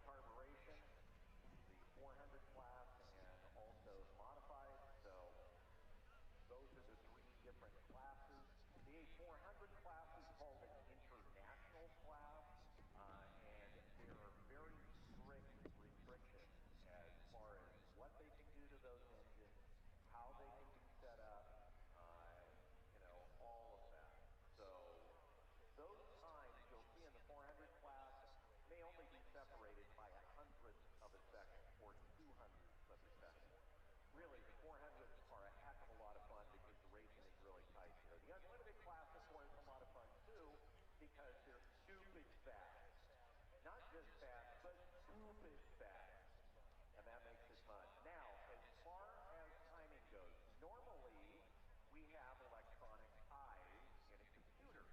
carburation, the 400 class, and also the modified. So those are the three different classes. The 400 class is called an international class, and there are very strict restrictions as far as what they can do to those engines, how they can be set up, all of that. So those times you'll see in the 400 class may only be separated by 100th of a second or 200ths of a second. Really, the 400s are a heck of a lot of fun because the racing is really tight here. The unlimited class, of course, is a lot of fun too because they're stupid fast. Not just fast, but stupid fast. And that makes it fun. Now, as far as timing goes, normally we have electronic eyes in a computer.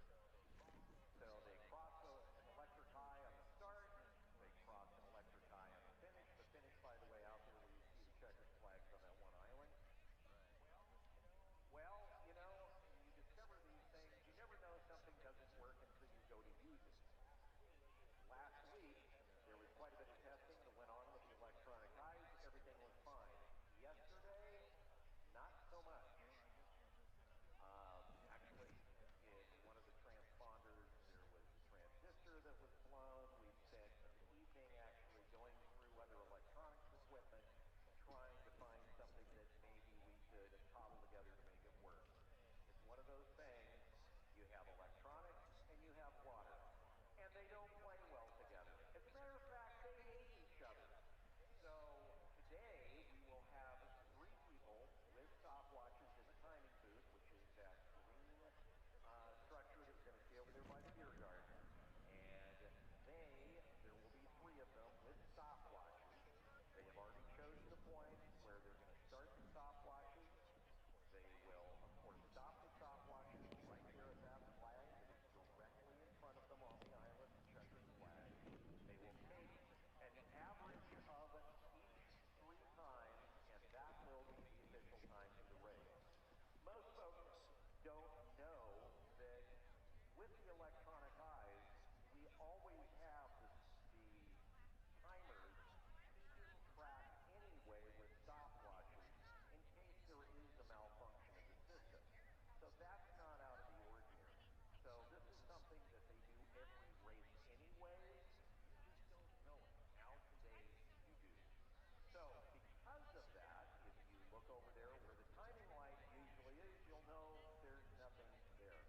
So they cross an electric eye on the start, they cross an electric eye on the finish. The finish, by the way, out there where you see the checkered flags on that one island. Well, you discover these things. You never know something doesn't work until you go to use it. Last week, there was quite a bit of testing that went on with the electronic eyes. Everything was fine. Yesterday, not so much. Actually, in one of the transponders, there was a transistor that was blown. We spent the evening actually going through other electronics equipment, trying to find something that maybe we could cobble together to make it work. It's one of those things, you have electronics and you have water, and they don't play well together. As a matter of fact, they hate each other. So today we will have three people with stopwatches in the timing booth, which is that green structure that you're going to see over there by the beer garden. And there will be three of them with stopwatches. They have already chosen the point where they're going to start the stopwatches. They will, of course, stop the stopwatches right there at that flag that is directly in front of them on the island, the checkered flag. They will take an average of each three times, and that will be the official time for the race. Most folks don't know that with the electronic eyes, we always have the timers tracked anyway with stopwatches in case there is a malfunction of the system. So that's not out of the ordinary. So this is something that they do every race anyways. You just don't know it. Now today you do. So because of that, if you look over there where the timing light usually is, you'll know there's nothing there.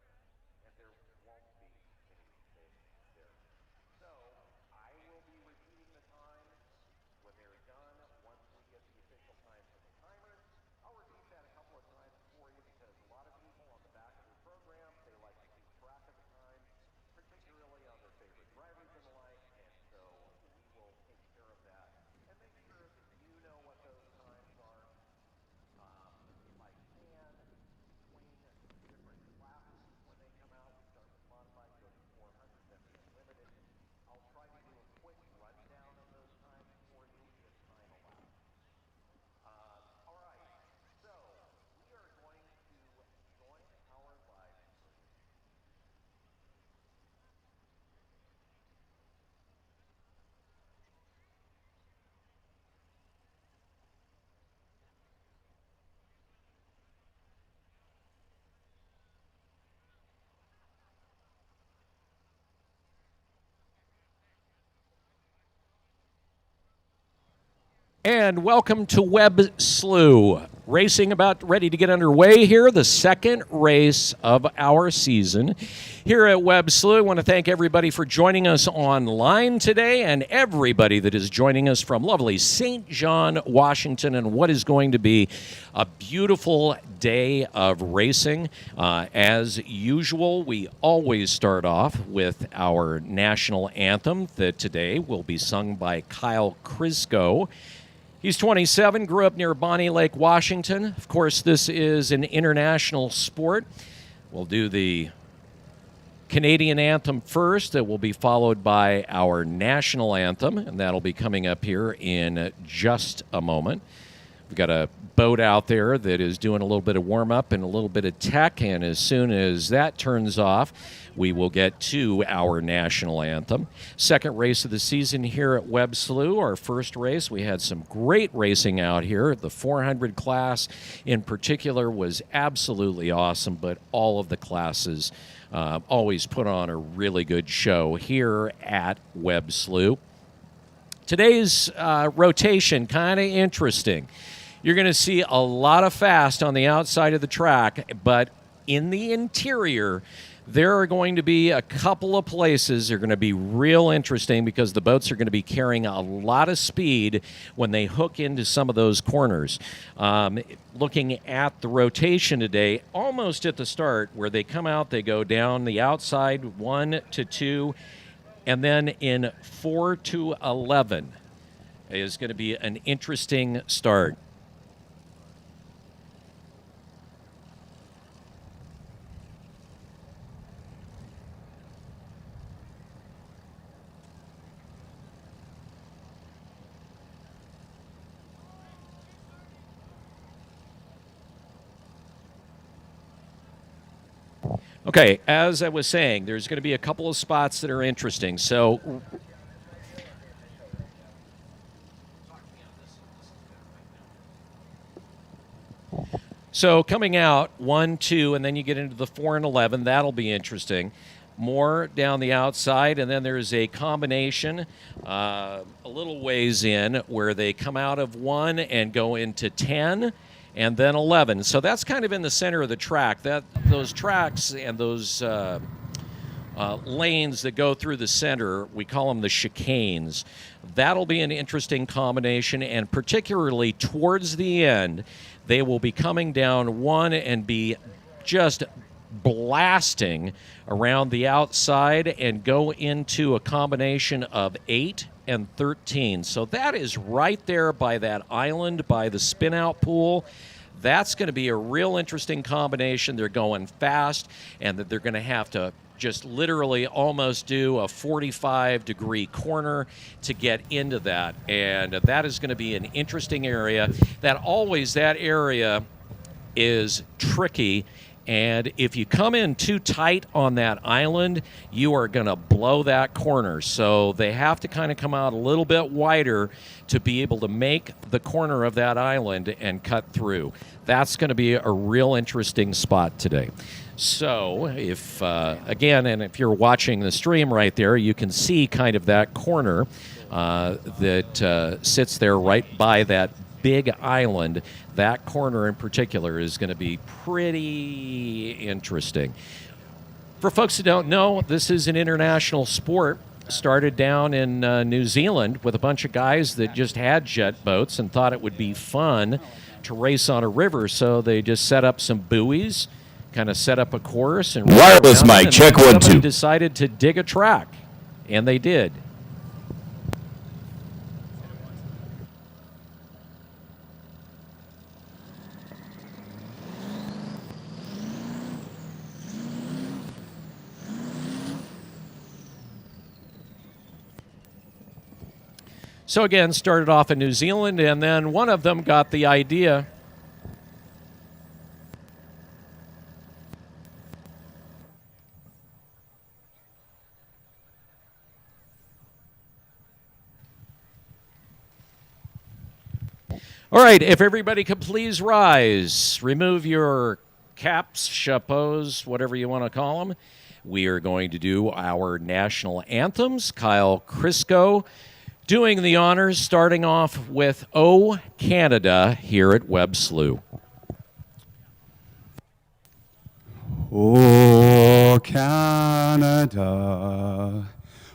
And there won't be anything there. So I will be repeating the times when they're done. Once we get the official time from the timers, I'll repeat that a couple of times for you because a lot of people on the back of their program, they like to keep track of the times, particularly on their favorite drivers and the like, and so we will take care of that and make sure that you know what those times are. If I can, between different classes when they come out, we start with modified, go to 400, then the unlimited. I'll try to do a quick rundown of those times for you if time allows. All right, so we are going to join our live stream. And welcome to Webb Slough. Racing about ready to get underway here, the second race of our season. Here at Webb Slough, I want to thank everybody for joining us online today and everybody that is joining us from lovely St. John, Washington, and what is going to be a beautiful day of racing. As usual, we always start off with our national anthem that today will be sung by Kyle Crisco. He's 27, grew up near Bonnie Lake, Washington. Of course, this is an international sport. We'll do the Canadian anthem first. It will be followed by our national anthem, and that'll be coming up here in just a moment. We've got a boat out there that is doing a little bit of warm-up and a little bit of tech, and as soon as that turns off, we will get to our national anthem. Second race of the season here at Webb Slough. Our first race, we had some great racing out here. The 400 class in particular was absolutely awesome, but all of the classes always put on a really good show here at Webb Slough. Today's rotation, kind of interesting. You're going to see a lot of fast on the outside of the track, but in the interior, there are going to be a couple of places that are going to be real interesting because the boats are going to be carrying a lot of speed when they hook into some of those corners. Looking at the rotation today, almost at the start where they come out, they go down the outside 1 to 2, and then in 4 to 11 is going to be an interesting start. Okay, as I was saying, there's going to be a couple of spots that are interesting. So coming out 1, 2, and then you get into the 4 and 11. That'll be interesting. More down the outside, and then there's a combination a little ways in where they come out of 1 and go into 10. And then 11. So that's kind of in the center of the track. Those tracks and those lanes that go through the center, we call them the chicanes. That'll be an interesting combination, and particularly towards the end, they will be coming down 1 and be just blasting around the outside and go into a combination of 8 and 13. So that is right there by that island, by the spin-out pool. That's going to be a real interesting combination. They're going fast, and that they're going to have to just literally almost do a 45-degree corner to get into that. And that is going to be an interesting area. That area is tricky. And if you come in too tight on that island, you are going to blow that corner. So they have to kind of come out a little bit wider to be able to make the corner of that island and cut through. That's going to be a real interesting spot today. So if, again, and if you're watching the stream right there, you can see kind of that corner that sits there right by that big island. That corner in particular is going to be pretty interesting. For folks who don't know, this is an international sport. Started down in New Zealand with a bunch of guys that just had jet boats and thought it would be fun to race on a river, so they just set up some buoys, kind of set up a course, and wireless mic check 1 2. Decided to dig a track, and they did. So again, started off in New Zealand, and then one of them got the idea. All right, if everybody could please rise, remove your caps, chapeaus, whatever you want to call them. We are going to do our national anthems. Kyle Crisco doing the honors, starting off with O Canada here at Webb Slough. O Canada,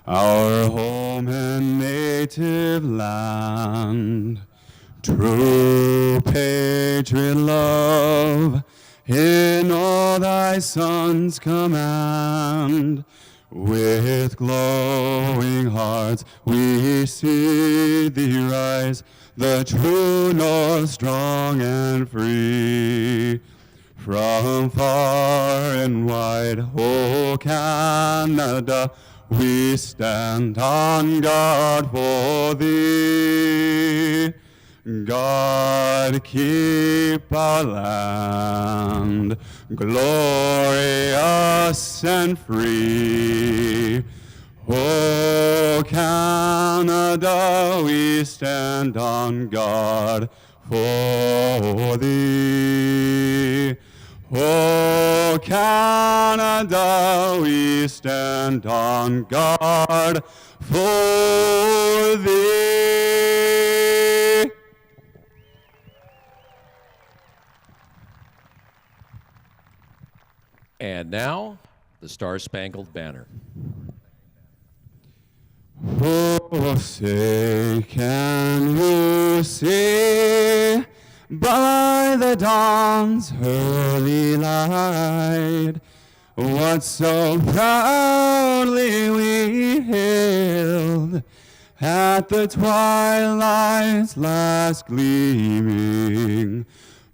our home and native land, true patriot love in all thy sons command. With glowing hearts we see thee rise, the true north strong and free. From far and wide, O Canada, we stand on guard for thee. God keep our land glorious and free. O Canada, we stand on guard for thee. O Canada, we stand on guard for thee. And now, the Star-Spangled Banner. Oh, say, can you see by the dawn's early light what so proudly we hailed at the twilight's last gleaming,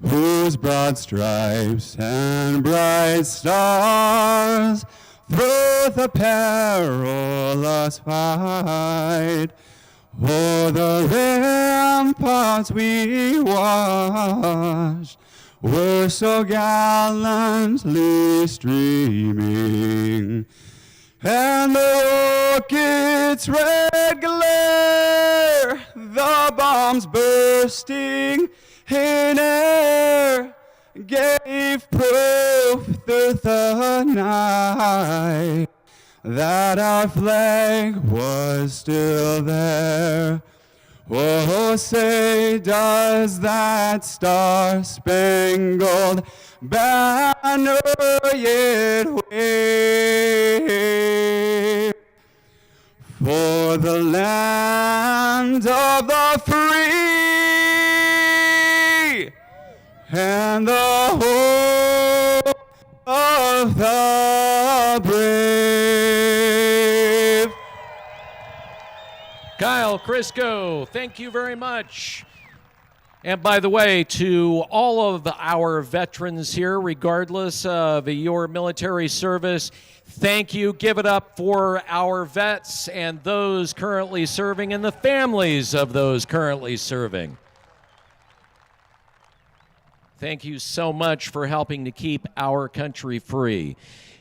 whose broad stripes and bright stars through the perilous fight o'er the ramparts we watched were so gallantly streaming, and the rocket's red glare, the bombs bursting in air, gave proof through the night that our flag was still there. Oh, say, does that star-spangled banner yet wave for the land of the free and the hope of the brave? Kyle Crisco, thank you very much. And by the way, to all of our veterans here, regardless of your military service, thank you. Give it up for our vets and those currently serving and the families of those currently serving. Thank you so much for helping to keep our country free.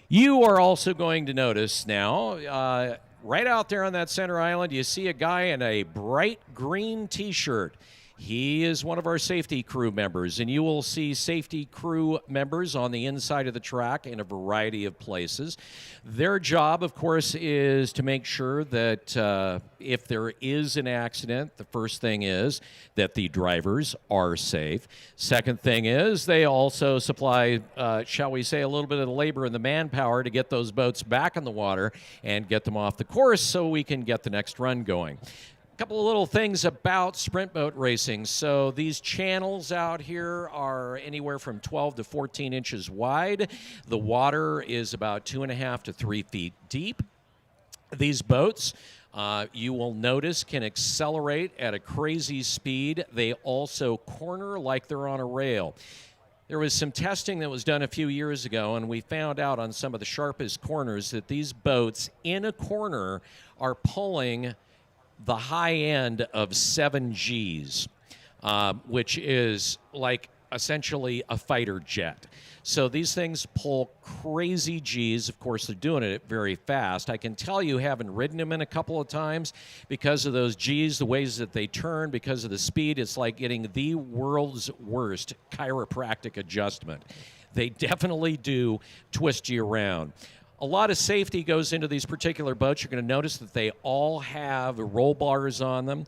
You are also going to notice now, right out there on that center island, you see a guy in a bright green t-shirt. He is one of our safety crew members, and you will see safety crew members on the inside of the track in a variety of places. Their job, of course, is to make sure that if there is an accident, the first thing is that the drivers are safe. Second thing is they also supply, shall we say, a little bit of the labor and the manpower to get those boats back in the water and get them off the course so we can get the next run going. A couple of little things about sprint boat racing. So these channels out here are anywhere from 12 to 14 inches wide. The water is about 2.5 to 3 feet deep. These boats, you will notice, can accelerate at a crazy speed. They also corner like they're on a rail. There was some testing that was done a few years ago, and we found out on some of the sharpest corners that these boats in a corner are pulling the high end of 7 Gs, which is like essentially a fighter jet. So these things pull crazy Gs. Of course, they're doing it very fast. I can tell you, having ridden them in a couple of times, because of those Gs, the ways that they turn, because of the speed, it's like getting the world's worst chiropractic adjustment. They definitely do twist you around. A lot of safety goes into these particular boats. You're going to notice that they all have roll bars on them.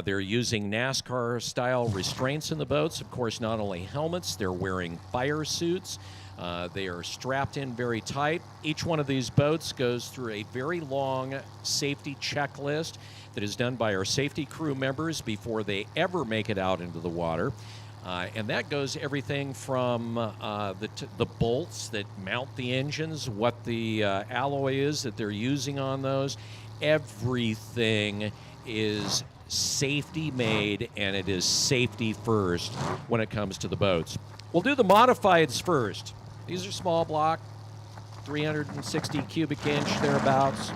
They're using NASCAR-style restraints in the boats. Of course, not only helmets, they're wearing fire suits. They are strapped in very tight. Each one of these boats goes through a very long safety checklist that is done by our safety crew members before they ever make it out into the water. And that goes everything from the bolts that mount the engines, what the alloy is that they're using on those. Everything is safety made, and it is safety first when it comes to the boats. We'll do the modifieds first. These are small block, 360 cubic inch, thereabouts.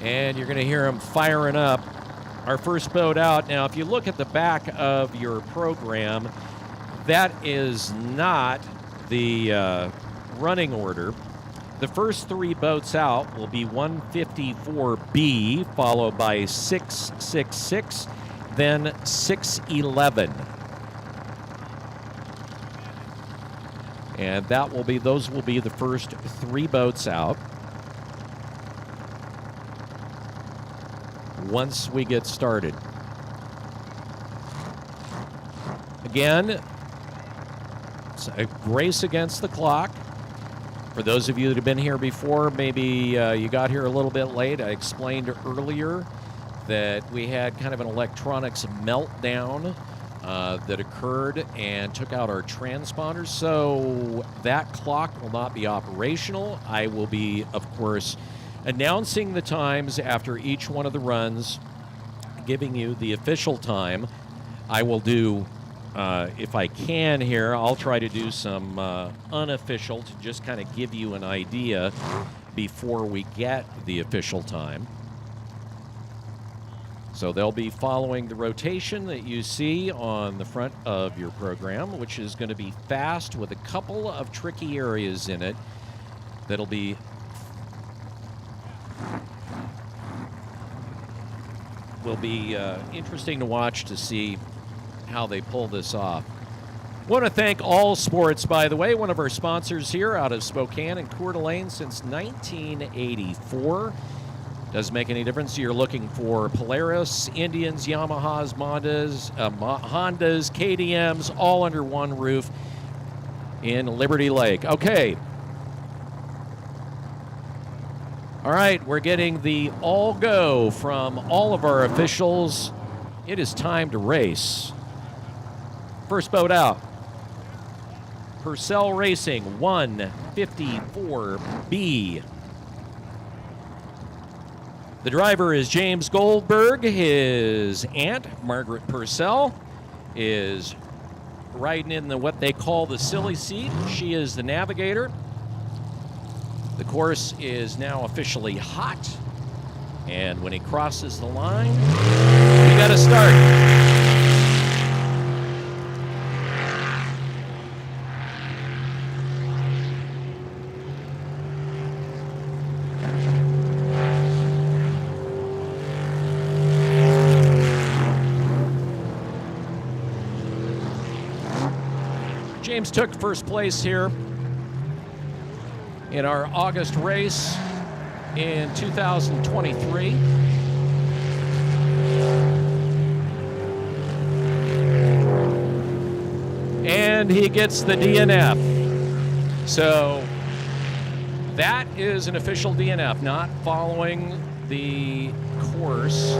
And you're going to hear them firing up our first boat out. Now, if you look at the back of your program, that is not the running order. The first 3 boats out will be 154B, followed by 666, then 611. And those will be the first 3 boats out. Once we get started. Again, it's a race against the clock. For those of you that have been here before, maybe you got here a little bit late. I explained earlier that we had kind of an electronics meltdown that occurred and took out our transponders. So that clock will not be operational. I will be, of course, announcing the times after each one of the runs, giving you the official time. I will do, if I can here, I'll try to do some unofficial to just kind of give you an idea before we get the official time. So they'll be following the rotation that you see on the front of your program, which is going to be fast with a couple of tricky areas in it that'll be interesting to watch to see how they pull this off. Want to thank All Sports, by the way, one of our sponsors here out of Spokane and Coeur d'Alene since 1984. Doesn't make any difference. You're looking for Polaris, Indians, Yamahas, Hondas, KTMs, all under one roof in Liberty Lake. Okay. All right, we're getting the all go from all of our officials. It is time to race. First boat out. Purcell Racing 154B. The driver is James Goldberg. His aunt, Margaret Purcell, is riding in what they call the silly seat. She is the navigator. The course is now officially hot, and when he crosses the line, we got to start. James took first place here in our August race in 2023. And he gets the DNF. So that is an official DNF, not following the course.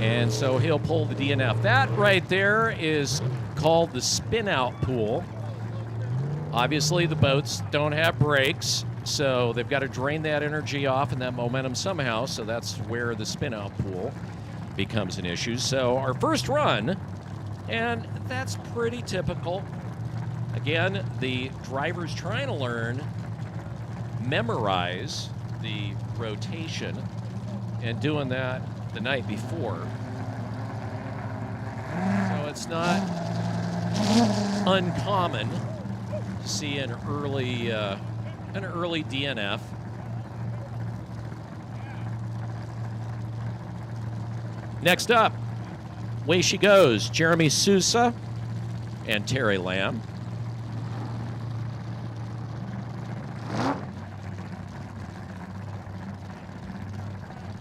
And so he'll pull the DNF. That right there is called the spin-out pool. Obviously, the boats don't have brakes, so they've got to drain that energy off and that momentum somehow, so that's where the spin-out pool becomes an issue. So our first run, and that's pretty typical. Again, the driver's trying to memorize the rotation, and doing that the night before. So it's not uncommon to see an early DNF. Next up, away she goes, Jeremy Sousa and Terry Lamb.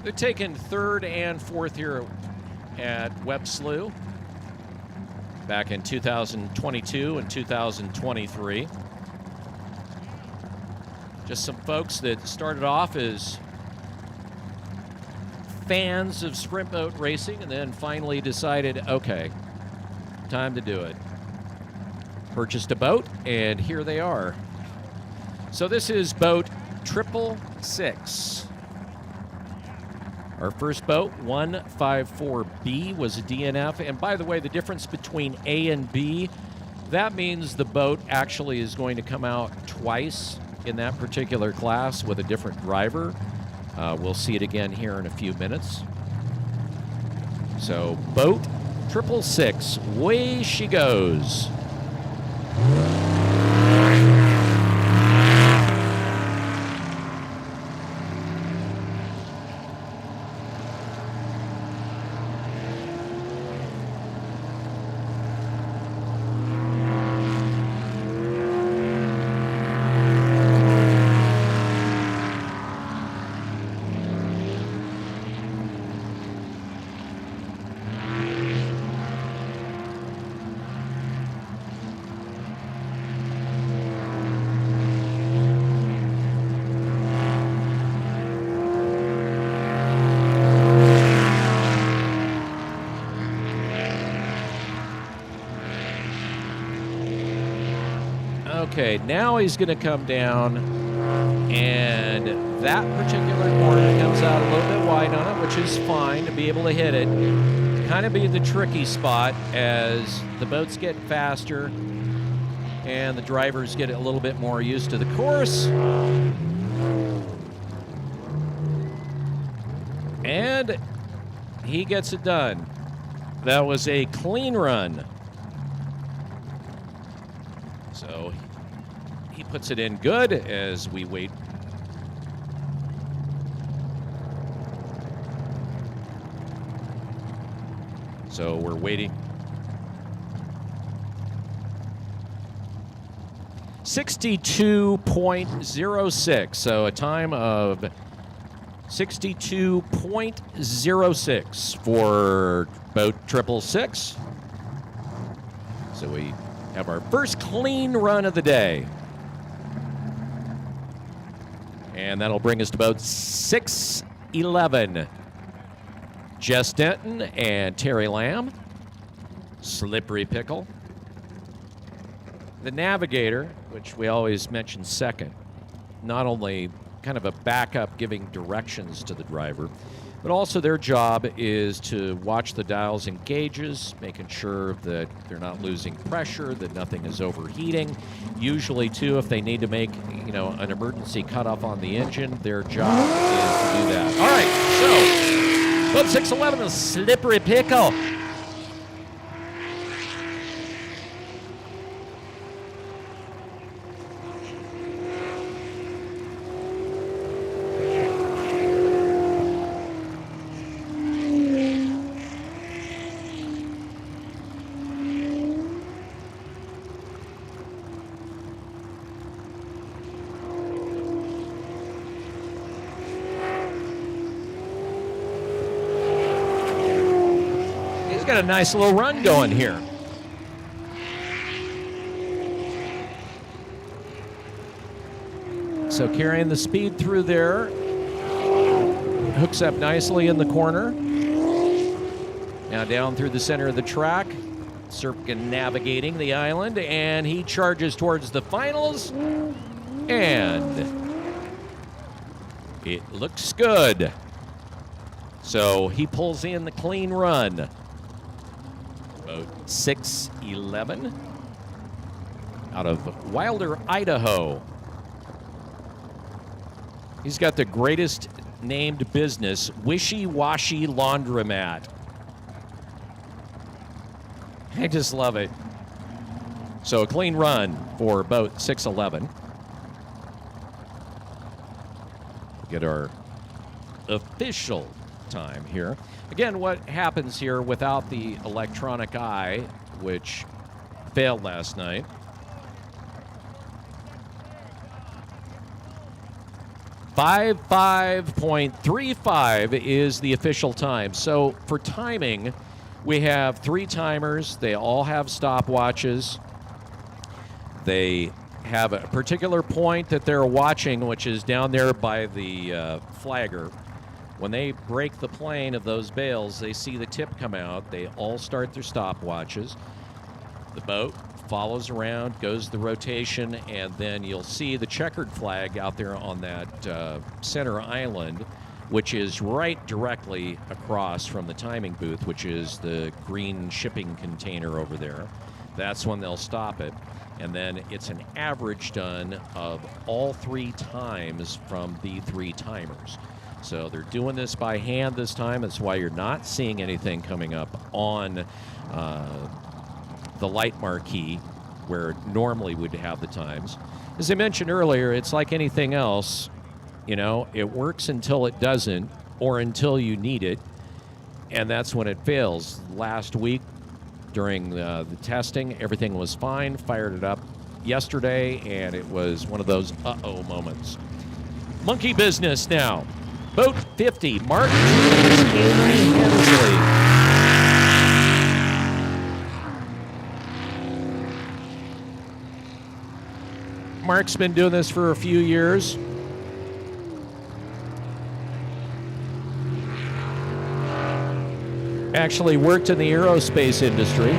They're taking third and fourth here at Webb Slough back in 2022 and 2023. Just some folks that started off as fans of sprint boat racing and then finally decided, okay, time to do it. Purchased a boat, and here they are. So this is boat 666. Our first boat, 154B, was a DNF. And by the way, the difference between A and B, that means the boat actually is going to come out twice in that particular class with a different driver. We'll see it again here in a few minutes. So boat 666, way she goes. Okay, now he's going to come down, and that particular corner comes out a little bit wide on it, which is fine to be able to hit it. Kind of be the tricky spot as the boats get faster and the drivers get a little bit more used to the course. And he gets it done. That was a clean run. So he puts it in good as we wait. So we're waiting. 62.06. So a time of 62.06 for boat 666. So we have our first clean run of the day. And that'll bring us to boat 611. Jess Denton and Terry Lamb. Slippery Pickle. The navigator, which we always mention second, not only kind of a backup giving directions to the driver, but also their job is to watch the dials and gauges, making sure that they're not losing pressure, that nothing is overheating. Usually, too, if they need to make, an emergency cutoff on the engine, their job is to do that. All right, so boat 611 is Slippery Pickle. Got a nice little run going here. So carrying the speed through there, hooks up nicely in the corner. Now down through the center of the track, circumnavigating the island, and he charges towards the finals, and it looks good. So he pulls in the clean run. Boat 611 out of Wilder, Idaho. He's got the greatest named business, Wishy Washy Laundromat. I just love it. So a clean run for boat 611. Get our official time here. Again, what happens here without the electronic eye, which failed last night. .35 is the official time. So for timing, we have 3 timers. They all have stopwatches. They have a particular point that they're watching, which is down there by the flagger. When they break the plane of those bales, they see the tip come out. They all start their stopwatches. The boat follows around, goes the rotation, and then you'll see the checkered flag out there on that center island, which is right directly across from the timing booth, which is the green shipping container over there. That's when they'll stop it. And then it's an average done of all 3 times from the 3 timers. So they're doing this by hand this time. That's why you're not seeing anything coming up on the light marquee where normally would have the times. As I mentioned earlier, it's like anything else. You know, it works until it doesn't, or until you need it, and that's when it fails. Last week, during the testing, everything was fine. Fired it up yesterday, and it was one of those uh-oh moments. Monkey business now. Boat 50, Mark Hensley. Mark's been doing this for a few years. Actually worked in the aerospace industry.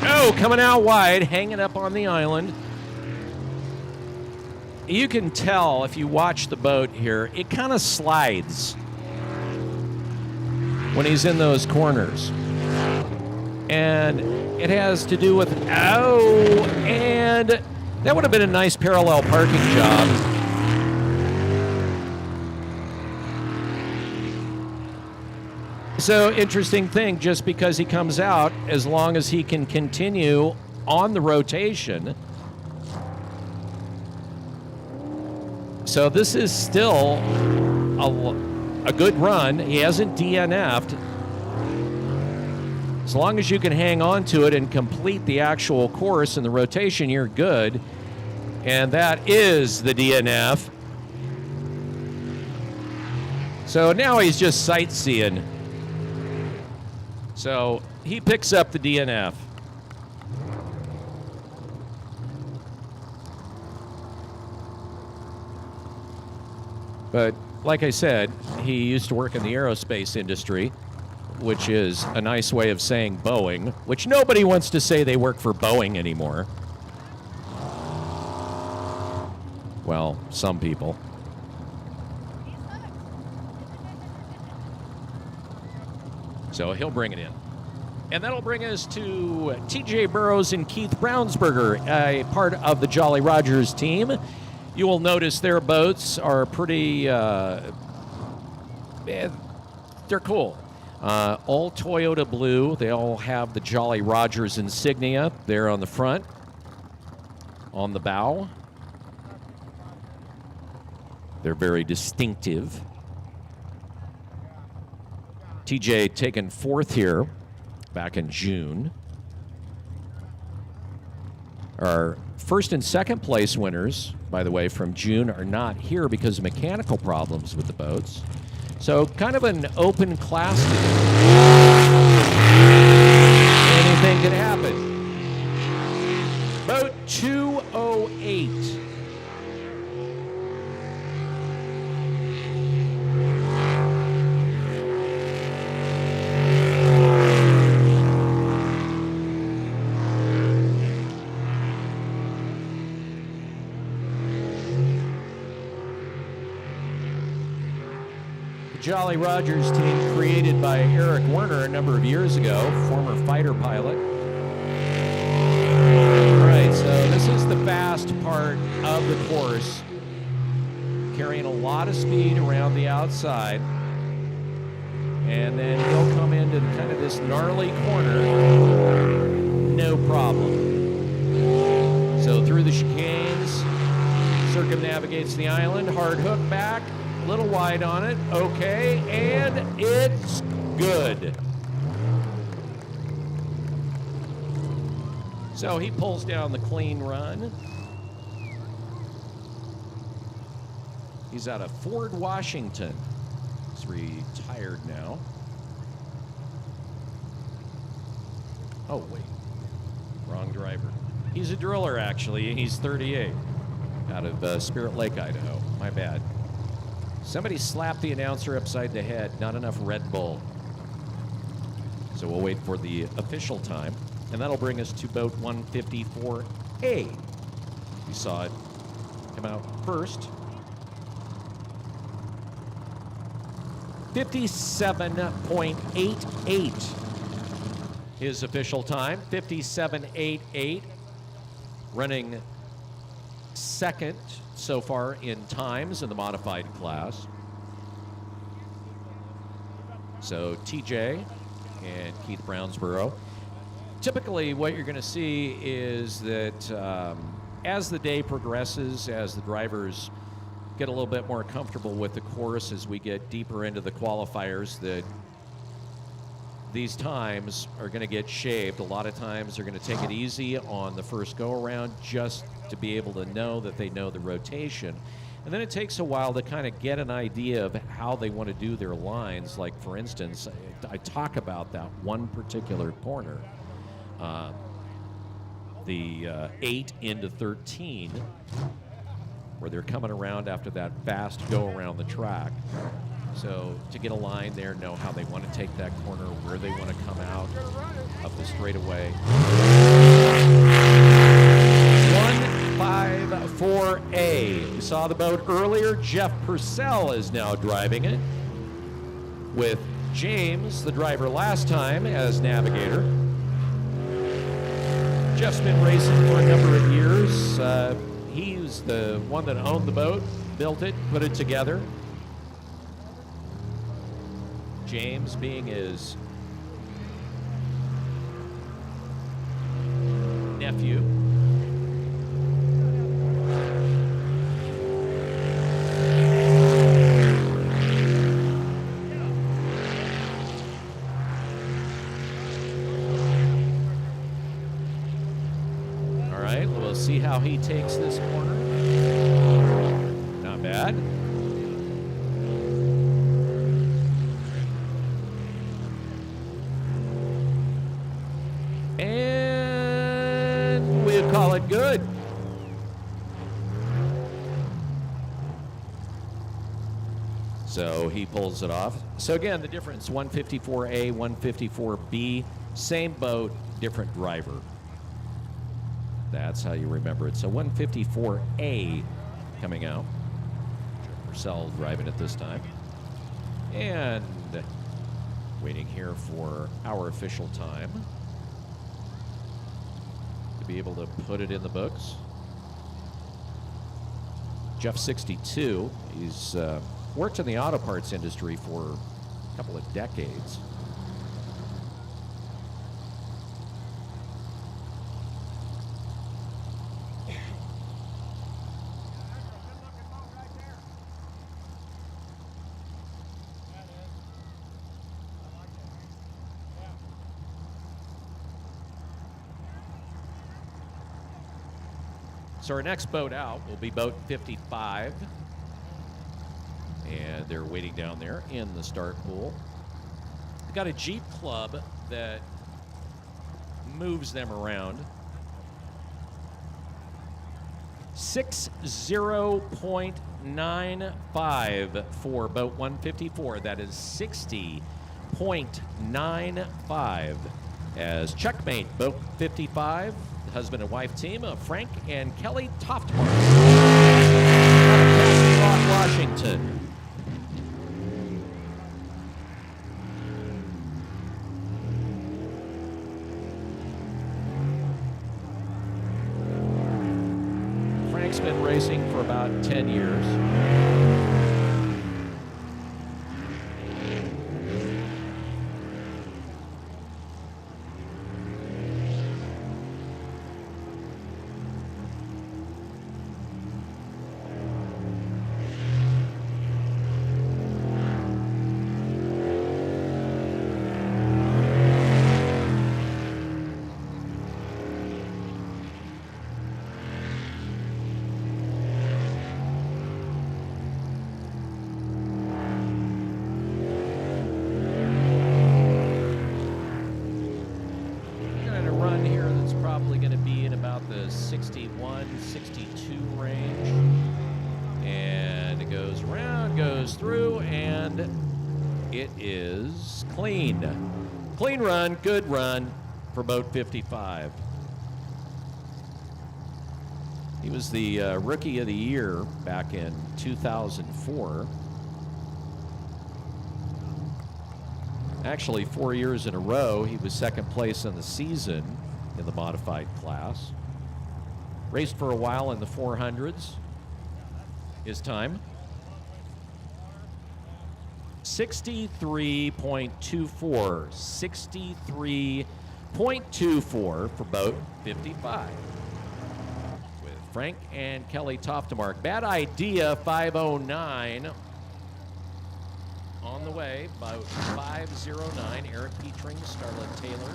Oh, coming out wide, hanging up on the island. You can tell if you watch the boat here, it kind of slides when he's in those corners. And it has to do with, and that would have been a nice parallel parking job. So, interesting thing, just because he comes out, as long as he can continue on the rotation. So this is still a good run. He hasn't DNF'd. As long as you can hang on to it and complete the actual course and the rotation, you're good. And that is the DNF. So now he's just sightseeing. So he picks up the DNF. But like I said, he used to work in the aerospace industry, which is a nice way of saying Boeing, which nobody wants to say they work for Boeing anymore. Well, some people. So he'll bring it in. And that'll bring us to TJ Burrows and Keith Brownsberger, a part of the Jolly Rogers team. You will notice their boats are pretty, they're cool. All Toyota blue. They all have the Jolly Rogers insignia there on the front, on the bow. They're very distinctive. TJ taken fourth here back in June. Our first and second place winners, by the way, from June are not here because of mechanical problems with the boats. So kind of an open class today. Anything could happen. Boat 208. Jolly Rogers team created by Eric Werner a number of years ago, former fighter pilot. All right, so this is the fast part of the course, carrying a lot of speed around the outside. And then he'll come into kind of this gnarly corner, no problem. So through the chicanes, circumnavigates the island, hard hook back, a little wide on it, okay, and it's good. So he pulls down the clean run. He's out of Ford, Washington. He's retired now. Oh, wait, wrong driver. He's a driller, actually. He's 38, out of Spirit Lake, Idaho. My bad. Somebody slapped the announcer upside the head. Not enough Red Bull. So we'll wait for the official time. And that'll bring us to boat 154A. We saw it come out first. 57.88 his official time. 57.88. Running second so far in times in the modified class. So TJ and Keith Brownsborough. Typically what you're going to see is that as the day progresses, as the drivers get a little bit more comfortable with the course, as we get deeper into the qualifiers, that these times are going to get shaved. A lot of times they're going to take it easy on the first go-around just to be able to know that they know the rotation. And then it takes a while to kind of get an idea of how they want to do their lines. Like, for instance, I talk about that one particular corner, the 8 into 13, where they're coming around after that fast go around the track. So to get a line there, know how they want to take that corner, where they want to come out up the straightaway. 154A. We saw the boat earlier. Jeff Purcell is now driving it, with James, the driver last time, as navigator. Jeff's been racing for a number of years. He's the one that owned the boat, built it, put it together. James being his nephew. All right, we'll see how he takes this corner. Not bad. And we'll call it good. So he pulls it off. So again, the difference, 154A, 154B, same boat, different driver. That's how you remember it. So 154A coming out. Purcell driving it this time. And waiting here for our official time to be able to put it in the books. Jeff 62, he's worked in the auto parts industry for a couple of decades. So our next boat out will be boat 55. And they're waiting down there in the start pool. They've got a Jeep club that moves them around. 60.95 for boat 154. That is 60.95 as checkmate boat 55. Husband and wife team of Frank and Kelly Toftmark out of Castle Rock, Washington. Frank's been racing for about 10 years. Probably going to be in about the 61, 62 range. And it goes around, goes through, and it is clean. Clean run, good run for boat 55. He was the Rookie of the Year back in 2004. Actually, 4 years in a row, he was second place in the season in the modified class. Raced for a while in the 400s. His time 63.24. 63.24 for boat 55. With Frank and Kelly Toft to mark. Bad Idea 509. On the way, boat 509. Eric Petring, Starlet Taylor.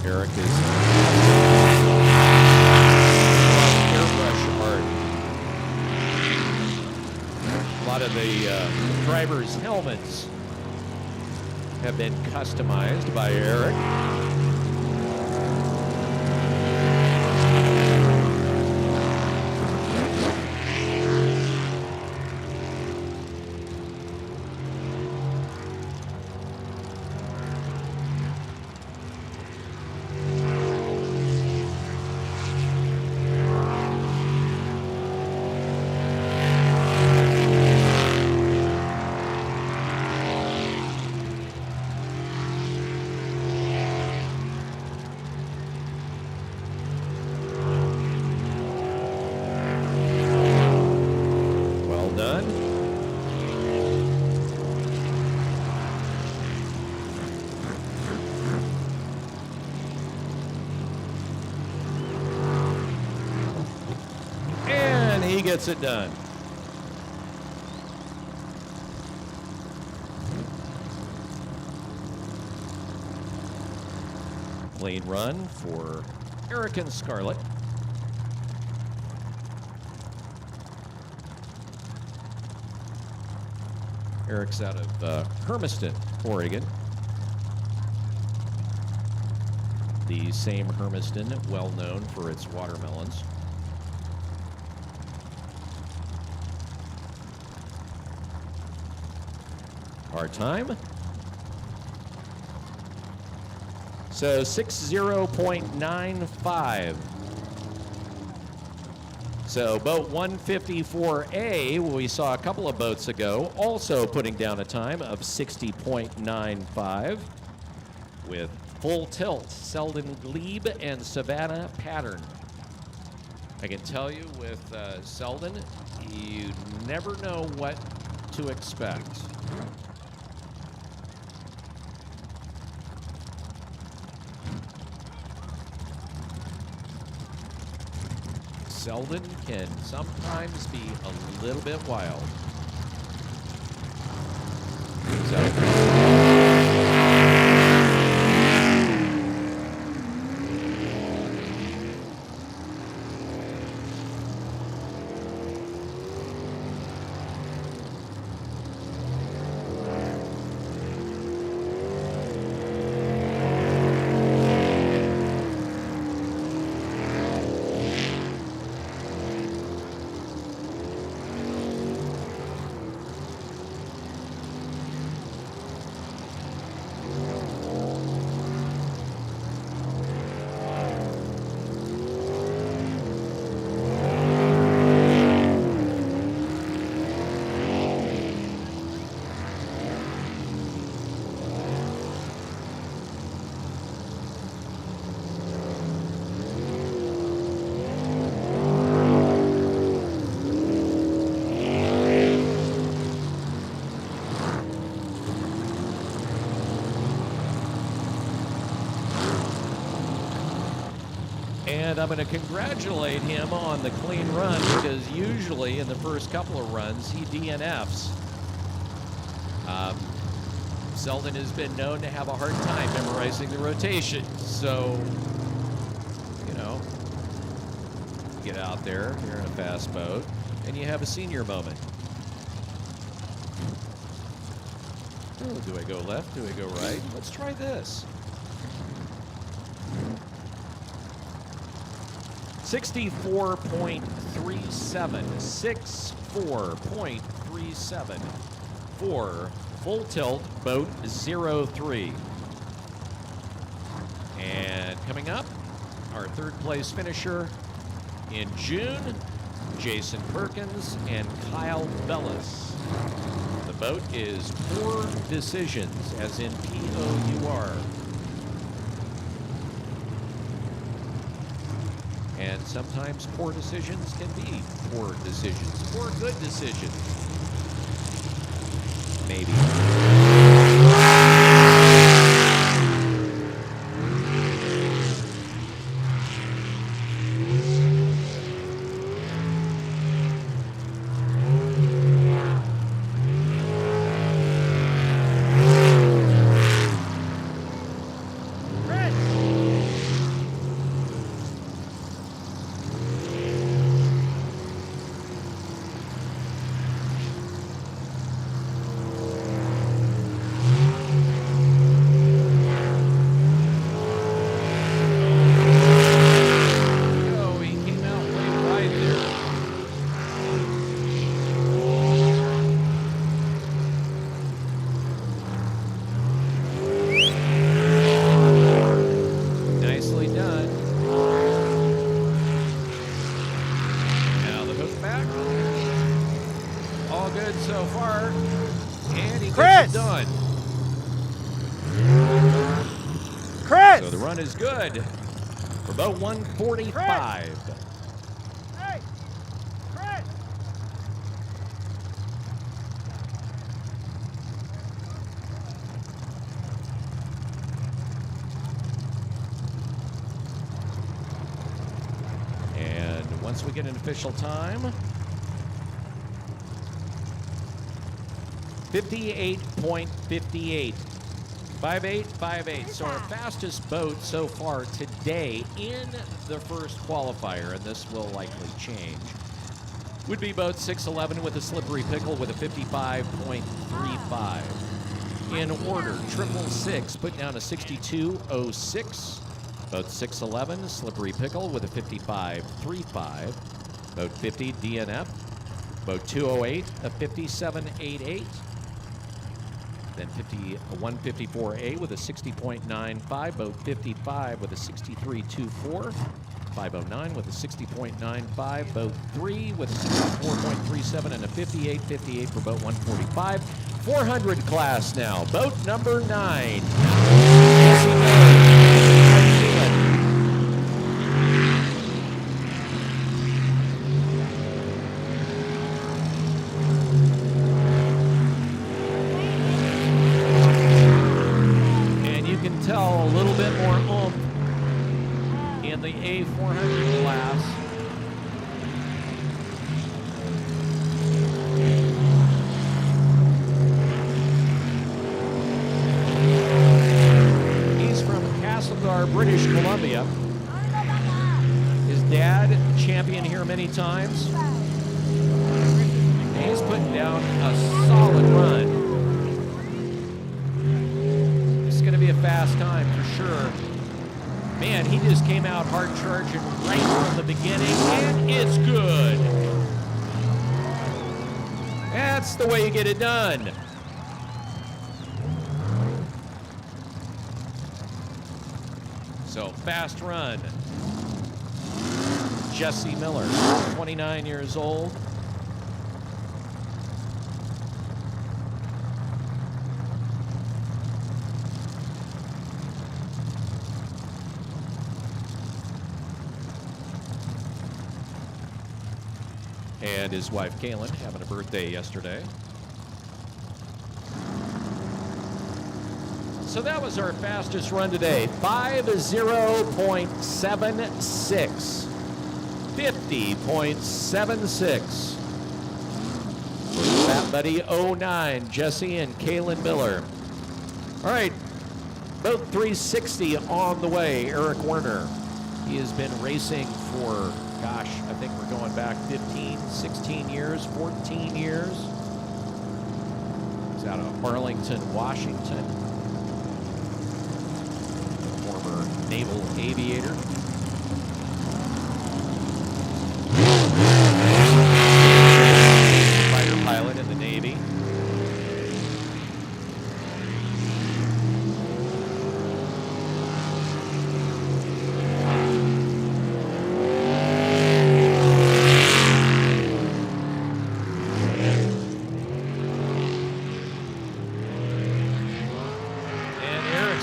Eric is airbrush art. A lot of the drivers' helmets have been customized by Eric. He gets it done. Clean run for Eric and Scarlett. Eric's out of Hermiston, Oregon. The same Hermiston, well known for its watermelons. Our time. So 60.95. So boat 154A, we saw a couple of boats ago, also putting down a time of 60.95 with full tilt, Selden Glebe and Savannah Pattern. I can tell you with Selden, you never know what to expect. Selden can sometimes be a little bit wild. And I'm going to congratulate him on the clean run because usually in the first couple of runs he DNFs. Selden has been known to have a hard time memorizing the rotation. So, you know, get out there, you're in a fast boat, and you have a senior moment. Oh, do I go left? Do I go right? Let's try this. 64.37, 64.37 for full tilt boat 03. And coming up, our third place finisher in June, Jason Perkins and Kyle Bellis. The vote is poor decisions, as in P-O-U-R. And sometimes poor decisions can be poor decisions, or good decisions. Maybe. So far, and he gets it done. Chris! So the run is good for about 145. Hey! Chris! And once we get an official time, 58.58. 58.58. So our fastest boat so far today in the first qualifier, and this will likely change, would be boat 611 with a slippery pickle with a 55.35. In order, 666 put down a 62.06. Boat 611, slippery pickle with a 55.35. Boat 50, DNF. Boat 208, a 57.88. Then 154A with a 60.95. Boat 55 with a 63.24. 509 with a 60.95. Boat 3 with a 64.37 and a 58.58 for boat 145. 400 class now. Boat number 9. Tell a little bit more oomph in the A400 class. He's from Castlegar, British Columbia. His dad, champion here many times. And he's putting down a solid run. Going to be a fast time for sure. Man, he just came out hard charging right from the beginning, and it's good. That's the way you get it done. So, fast run. Jesse Miller, 29 years old. And his wife, Kaylin, having a birthday yesterday. So that was our fastest run today. 50.76. 50.76. Fat Buddy 09, Jesse and Kaylin Miller. All right, boat 360 on the way, Eric Werner. He has been racing for, gosh, I think we're going back 15, 16 years, 14 years. He's out of Arlington, Washington. Former naval aviator. Fighter pilot in the Navy.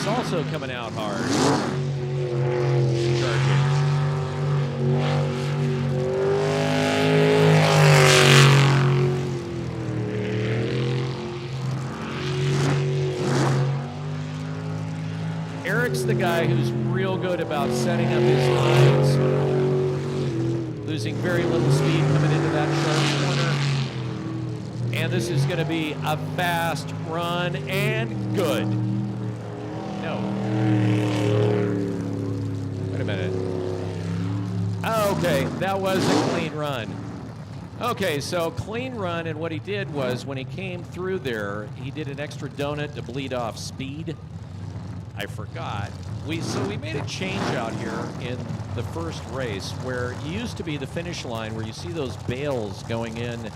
is also coming out hard. Charging. Eric's the guy who's real good about setting up his lines, losing very little speed coming into that sharp corner. And this is going to be a fast run and good. No. Wait a minute. Okay, that was a clean run. Okay, so clean run, and what he did was when he came through there, he did an extra donut to bleed off speed. I forgot. So we made a change out here in the first race where it used to be the finish line where you see those bales going in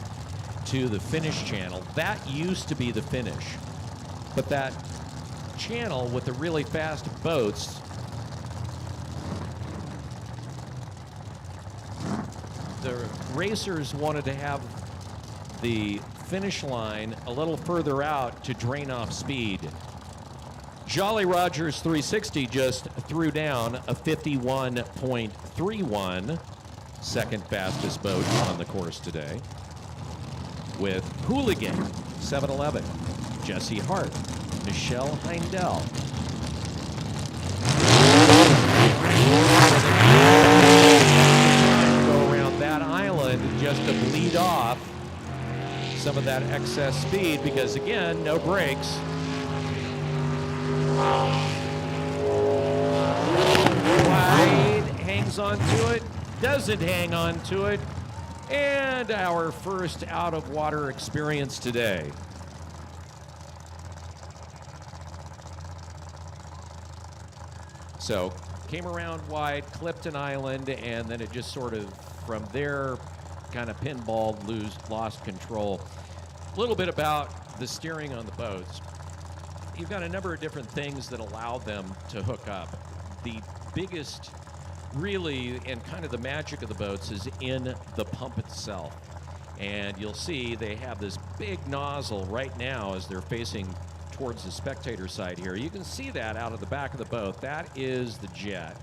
to the finish channel. That used to be the finish. But that channel with the really fast boats, the racers wanted to have the finish line a little further out to drain off speed. Jolly Rogers 360 just threw down a 51.31, second fastest boat on the course today, with Hooligan 711, Jesse Hart, Michelle Heindel. Go around that island just to bleed off some of that excess speed because, again, no brakes. Wide, hangs on to it, doesn't hang on to it, and our first out-of-water experience today. So, came around wide, clipped an island, and then it just sort of, from there, kind of pinballed, lost control. A little bit about the steering on the boats. You've got a number of different things that allow them to hook up. The biggest, really, and kind of the magic of the boats is in the pump itself. And you'll see they have this big nozzle right now as they're facing towards the spectator side here. You can see that out of the back of the boat. That is the jet.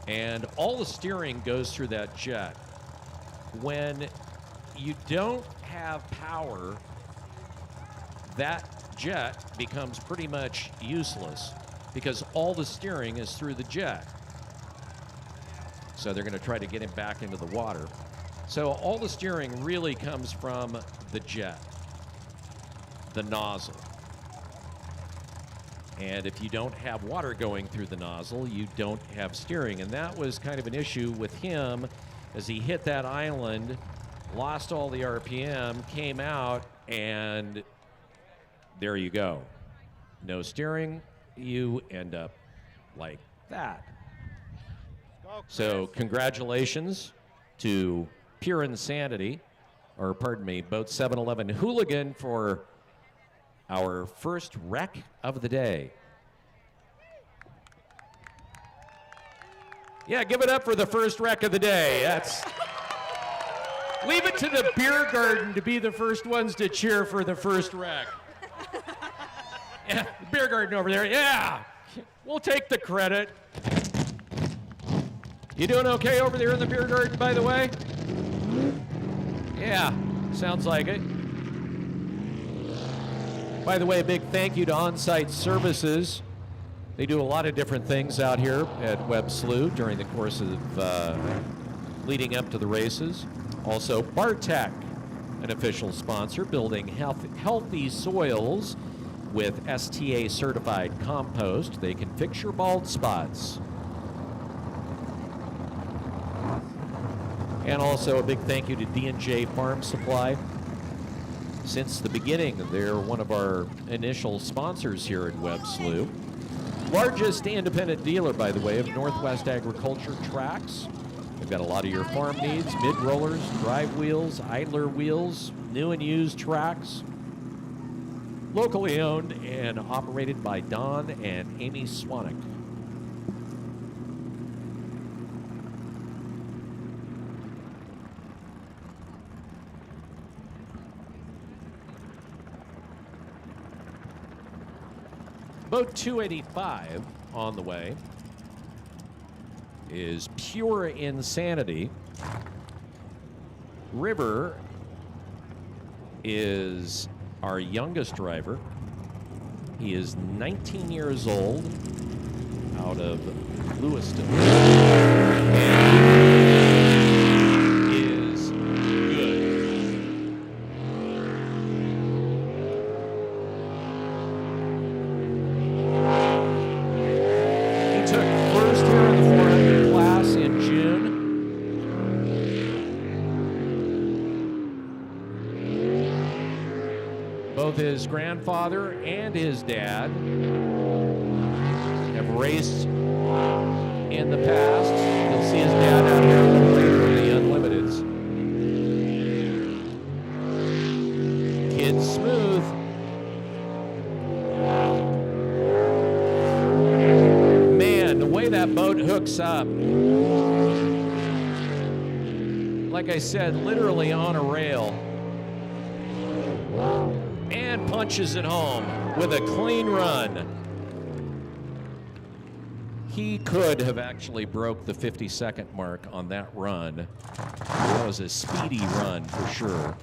And all the steering goes through that jet. When you don't have power, that jet becomes pretty much useless because all the steering is through the jet. So they're going to try to get him back into the water. So all the steering really comes from the jet, the nozzle. And if you don't have water going through the nozzle, you don't have steering. And that was kind of an issue with him as he hit that island, lost all the RPM, came out, and there you go. No steering, you end up like that. So congratulations to Pure Insanity, or pardon me, Boat 711 Hooligan for our first wreck of the day. Yeah, give it up for the first wreck of the day. Leave it to the beer garden to be the first ones to cheer for the first wreck. Yeah, the beer garden over there. Yeah, we'll take the credit. You doing okay over there in the beer garden, by the way? Yeah, sounds like it. By the way, a big thank you to On-Site Services. They do a lot of different things out here at Webb Slough during the course of leading up to the races. Also, Bartech, an official sponsor, building healthy soils with STA certified compost. They can fix your bald spots. And also a big thank you to D&J Farm Supply. Since the beginning, they're one of our initial sponsors here at Webb Slough. Largest independent dealer, by the way, of Northwest Agriculture tracks. They've got a lot of your farm needs, mid-rollers, drive wheels, idler wheels, new and used tracks. Locally owned and operated by Don and Amy Swanick. boat 285 on the way is Pure Insanity. River is our youngest driver. He is 19 years old, out of Lewiston. And is good. He took first here in the 400 class in June. Both his grandfather and his dad have raced in the past. You'll see his dad out here a little later in the Unlimiteds. Kid Smooth. Man, the way that boat hooks up. Like I said, literally on a rail. And punches it home with a clean run. He could have actually broke the 50-second mark on that run. That was a speedy run for sure.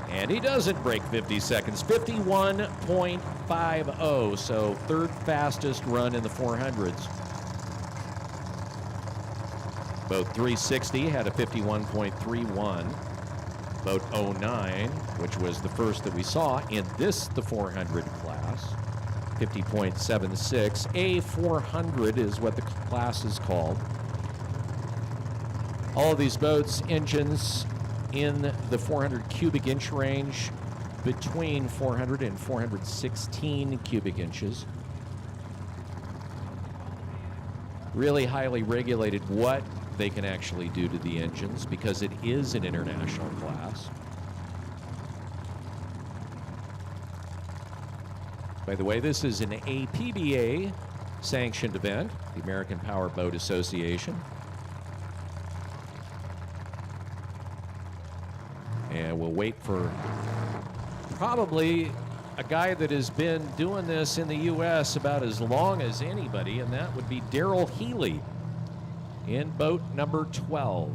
And he doesn't break 50 seconds. 51.50, so third fastest run in the 400s. Boat 360 had a 51.31. Boat 09, which was the first that we saw in this, the 400 class, 50.76. A400 is what the class is called. All of these boats, engines in the 400 cubic inch range, between 400 and 416 cubic inches. Really highly regulated what they can actually do to the engines because it is an international class. By the way, this is an APBA sanctioned event, the American Power Boat Association. And we'll wait for probably a guy that has been doing this in the U.S. about as long as anybody, and that would be Daryl Healy in boat number 12.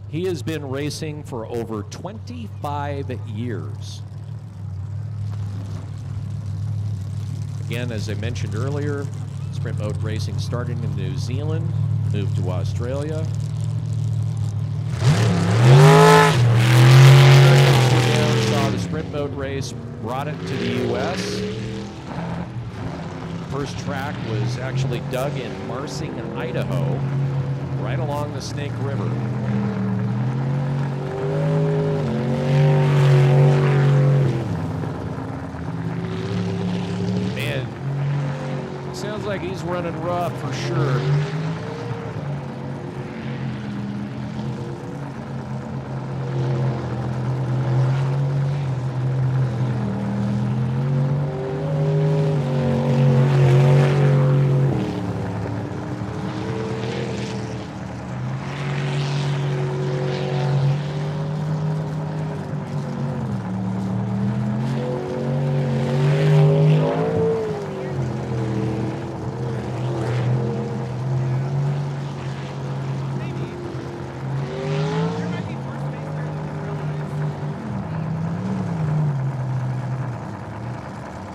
He has been racing for over 25 years. Again, as I mentioned earlier, sprint boat racing started in New Zealand, moved to Australia. Saw the sprint boat race, brought it to the U.S. First track was actually dug in Marsing, Idaho, right along the Snake River. Man, sounds like he's running rough for sure.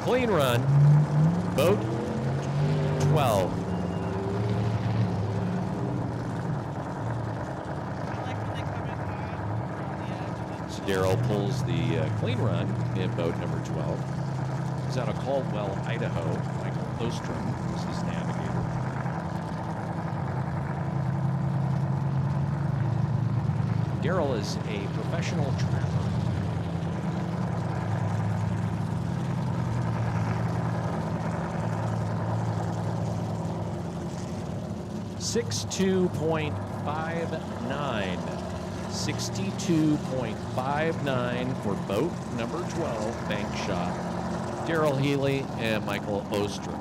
Clean run, boat 12. So Daryl pulls the clean run in boat number 12. He's out of Caldwell, Idaho. Michael Ostrom is his navigator. Daryl is a professional trapper. 62.59. 62.59 for boat number 12, bank shot. Daryl Healy and Michael Ostrom.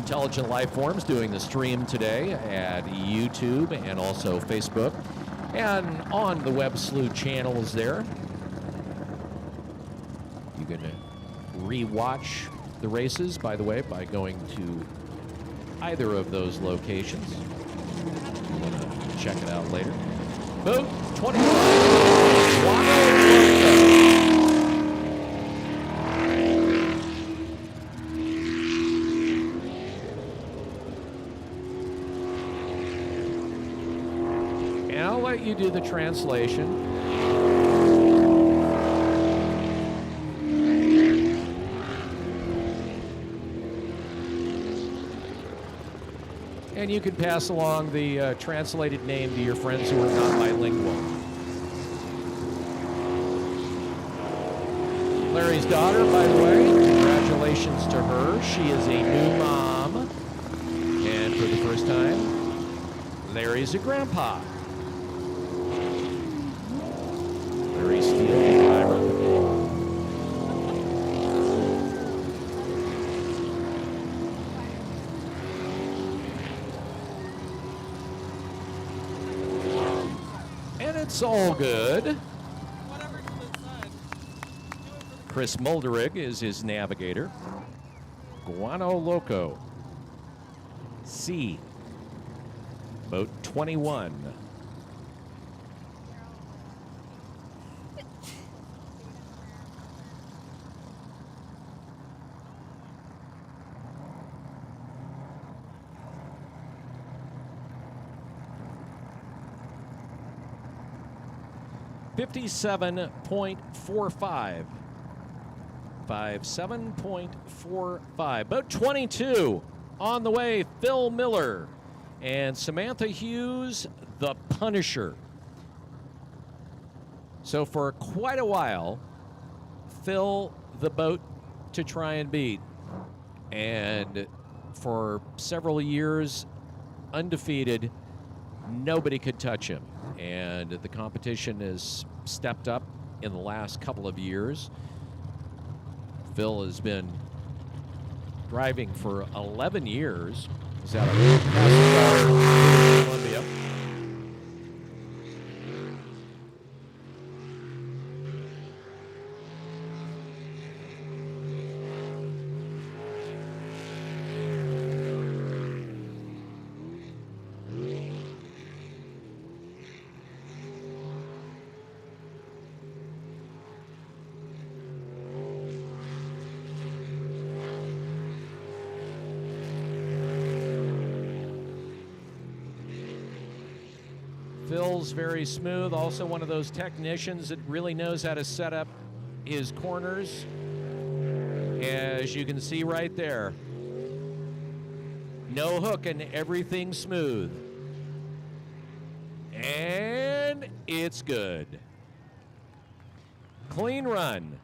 Intelligent Life Forms doing the stream today at YouTube and also Facebook and on the Webb Slough channels there. You can re-watch the races, by the way, by going to either of those locations. If you want to check it out later. Boat 25. I'll let you do the translation. And you can pass along the translated name to your friends who are not bilingual. Larry's daughter, by the way, congratulations to her. She is a new mom. And for the first time, Larry's a grandpa. Larry Steele, the driver. And it's all good. Chris Mulderig is his navigator. Guano Loco. C. Boat 21. .45. 57.45. Boat 22 on the way, Phil Miller and Samantha Hughes, the Punisher. So for quite a while, Phil the boat to try and beat. And for several years, undefeated, nobody could touch him. And the competition has stepped up in the last couple of years. Phil has been driving for 11 years. He's out of Columbia. Phil's very smooth, also one of those technicians that really knows how to set up his corners. As you can see right there, no hook and everything smooth. And it's good. Clean run.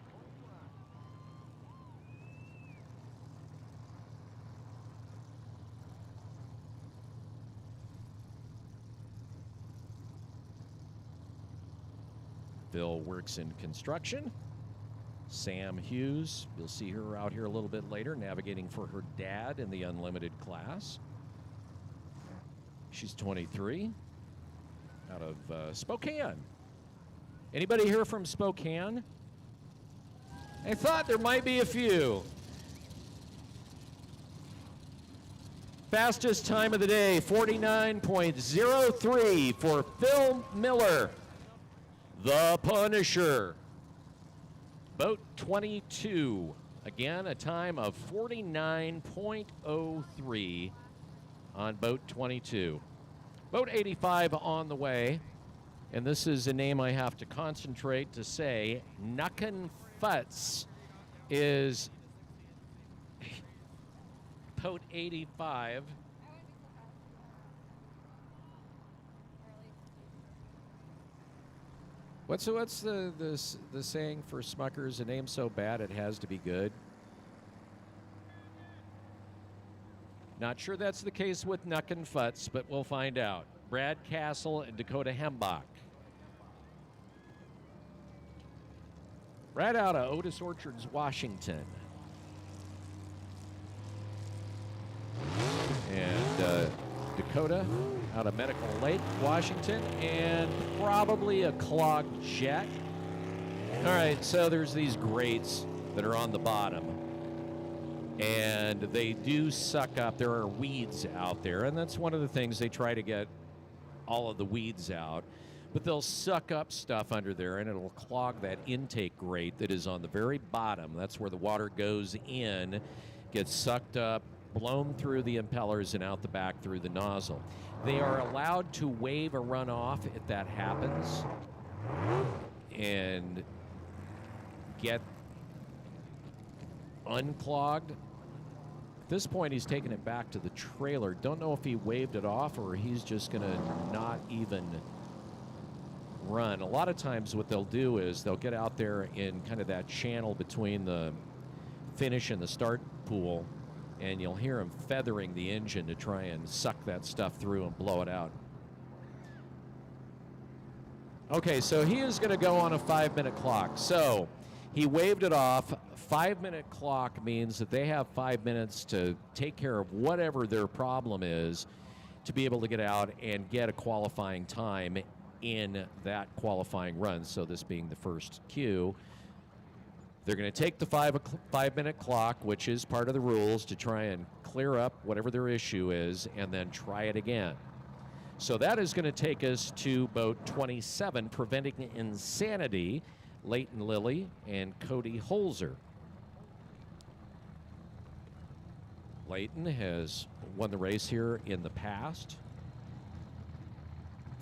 Phil works in construction. Sam Hughes, you'll see her out here a little bit later, navigating for her dad in the unlimited class. She's 23, out of Spokane. Anybody here from Spokane? I thought there might be a few. Fastest time of the day, 49.03 for Phil Miller, the Punisher. Boat 22. Again, a time of 49.03 on boat 22. Boat 85 on the way. And this is a name I have to concentrate to say. Nuckin Futz is boat 85. What's the saying for Smuckers? A name so bad it has to be good. Not sure that's the case with Nuckin Futz, but we'll find out. Brad Castle and Dakota Hembach. Right out of Otis Orchards, Washington. Dakota out of Medical Lake, Washington, and probably a clogged jet. All right, so there's these grates that are on the bottom, and they do suck up. There are weeds out there, and that's one of the things they try to get all of the weeds out. But they'll suck up stuff under there, and it'll clog that intake grate that is on the very bottom. That's where the water goes in, gets sucked up, blown through the impellers and out the back through the nozzle. They are allowed to wave a runoff if that happens and get unclogged. At this point, he's taking it back to the trailer. Don't know if he waved it off or he's just going to not even run. A lot of times what they'll do is they'll get out there in kind of that channel between the finish and the start pool, and you'll hear him feathering the engine to try and suck that stuff through and blow it out. Okay, so he is going to go on a 5-minute clock. So he waved it off. 5-minute clock means that they have 5 minutes to take care of whatever their problem is to be able to get out and get a qualifying time in that qualifying run. So this being the first cue, they're going to take the 5-minute clock, which is part of the rules, to try and clear up whatever their issue is and then try it again. So that is going to take us to boat 27, Preventing Insanity, Leighton Lilly and Cody Holzer. Leighton has won the race here in the past.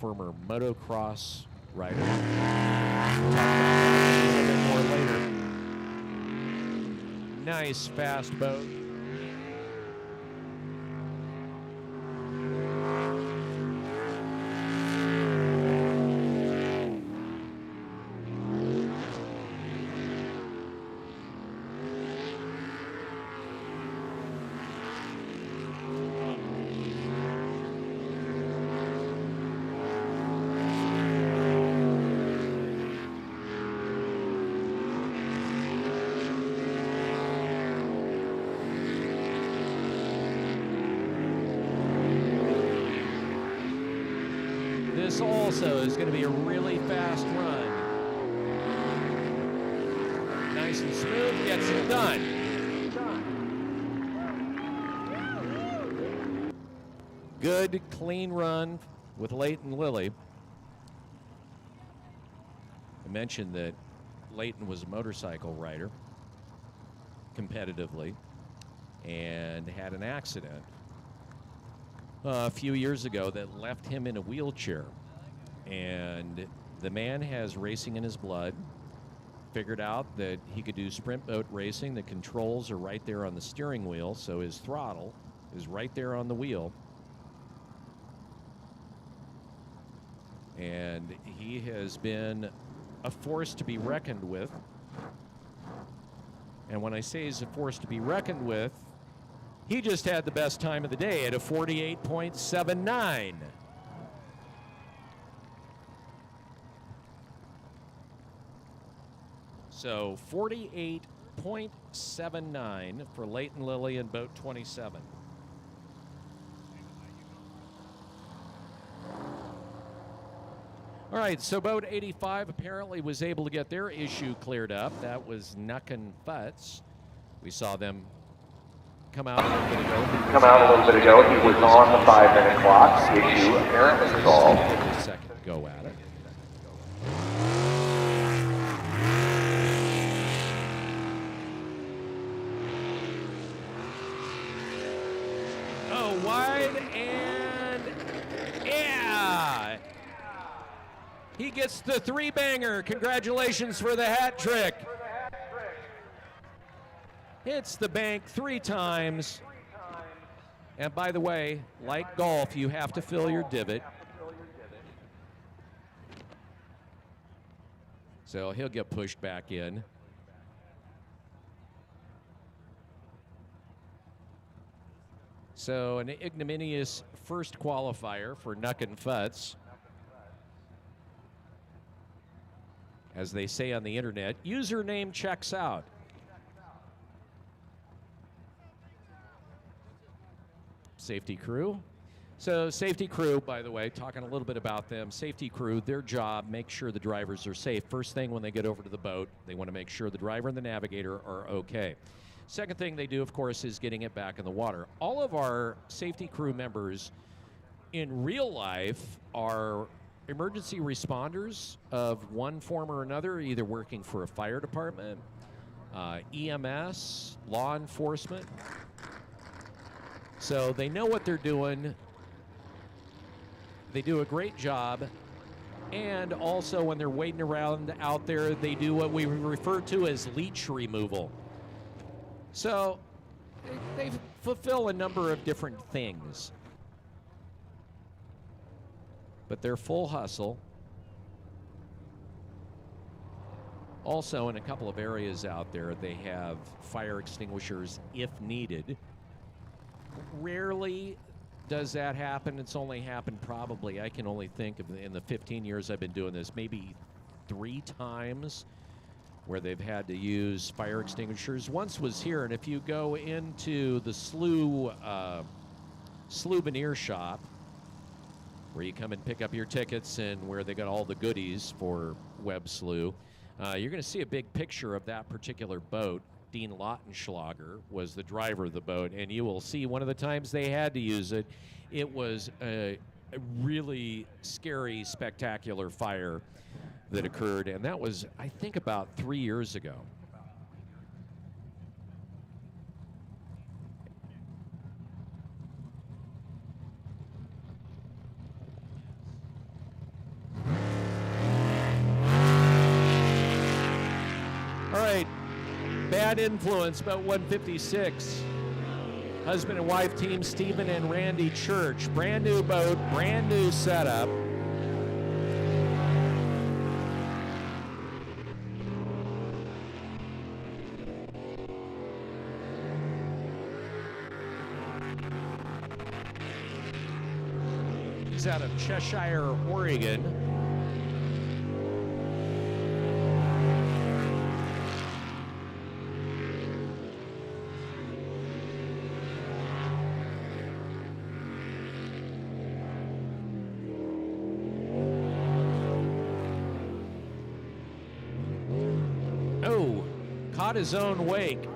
Former motocross rider. We'll talk about a little bit more later. Nice fast boat. This also is going to be a really fast run. Nice and smooth, gets it done. Good, clean run with Leighton Lilly. I mentioned that Leighton was a motorcycle rider competitively and had an accident a few years ago that left him in a wheelchair. And the man has racing in his blood, figured out that he could do sprint boat racing. The controls are right there on the steering wheel, so his throttle is right there on the wheel. And he has been a force to be reckoned with. And when I say he's a force to be reckoned with, he just had the best time of the day at a 48.79. So 48.79 for Leighton Lilly and boat 27. All right, so boat 85 apparently was able to get their issue cleared up. That was Nuck and Futz. We saw them come out a little bit ago. He was on the 5-minute clock. Issue apparently solved. Take a second go at it. Oh, wide and yeah! He gets the 3-banger. Congratulations for the hat trick. Hits the bank 3 times. And by the way, like golf, you have to fill your divot. So he'll get pushed back in. So an ignominious first qualifier for Nuck and Futz. As they say on the internet, username checks out. Safety crew So safety crew, by the way, talking a little bit about them. Safety crew, their job, make sure the drivers are safe. First thing when they get over to the boat, they want to make sure the driver and the navigator are okay. Second thing they do, of course, is getting it back in the water. All of our safety crew members in real life are emergency responders of one form or another, either working for a fire department, EMS, law enforcement. So they know what they're doing. They do a great job. And also when they're waiting around out there, they do what we refer to as leech removal. So they fulfill a number of different things. But they're full hustle. Also, in a couple of areas out there, they have fire extinguishers if needed. Rarely does that happen. It's only happened probably, I can only think of in the 15 years I've been doing this, maybe 3 times where they've had to use fire extinguishers. Once was here, and if you go into the souvenir shop, where you come and pick up your tickets and where they got all the goodies for Webb Slough, you're going to see a big picture of that particular boat. Dean Lautenschlager was the driver of the boat, and you will see one of the times they had to use it. It was a really scary, spectacular fire that occurred, and that was, I think, about 3 years ago. All right. Bad Influence, about 156. Husband and wife team, Stephen and Randy Church. Brand new boat, brand new setup. He's out of Cheshire, Oregon. Caught his own wake.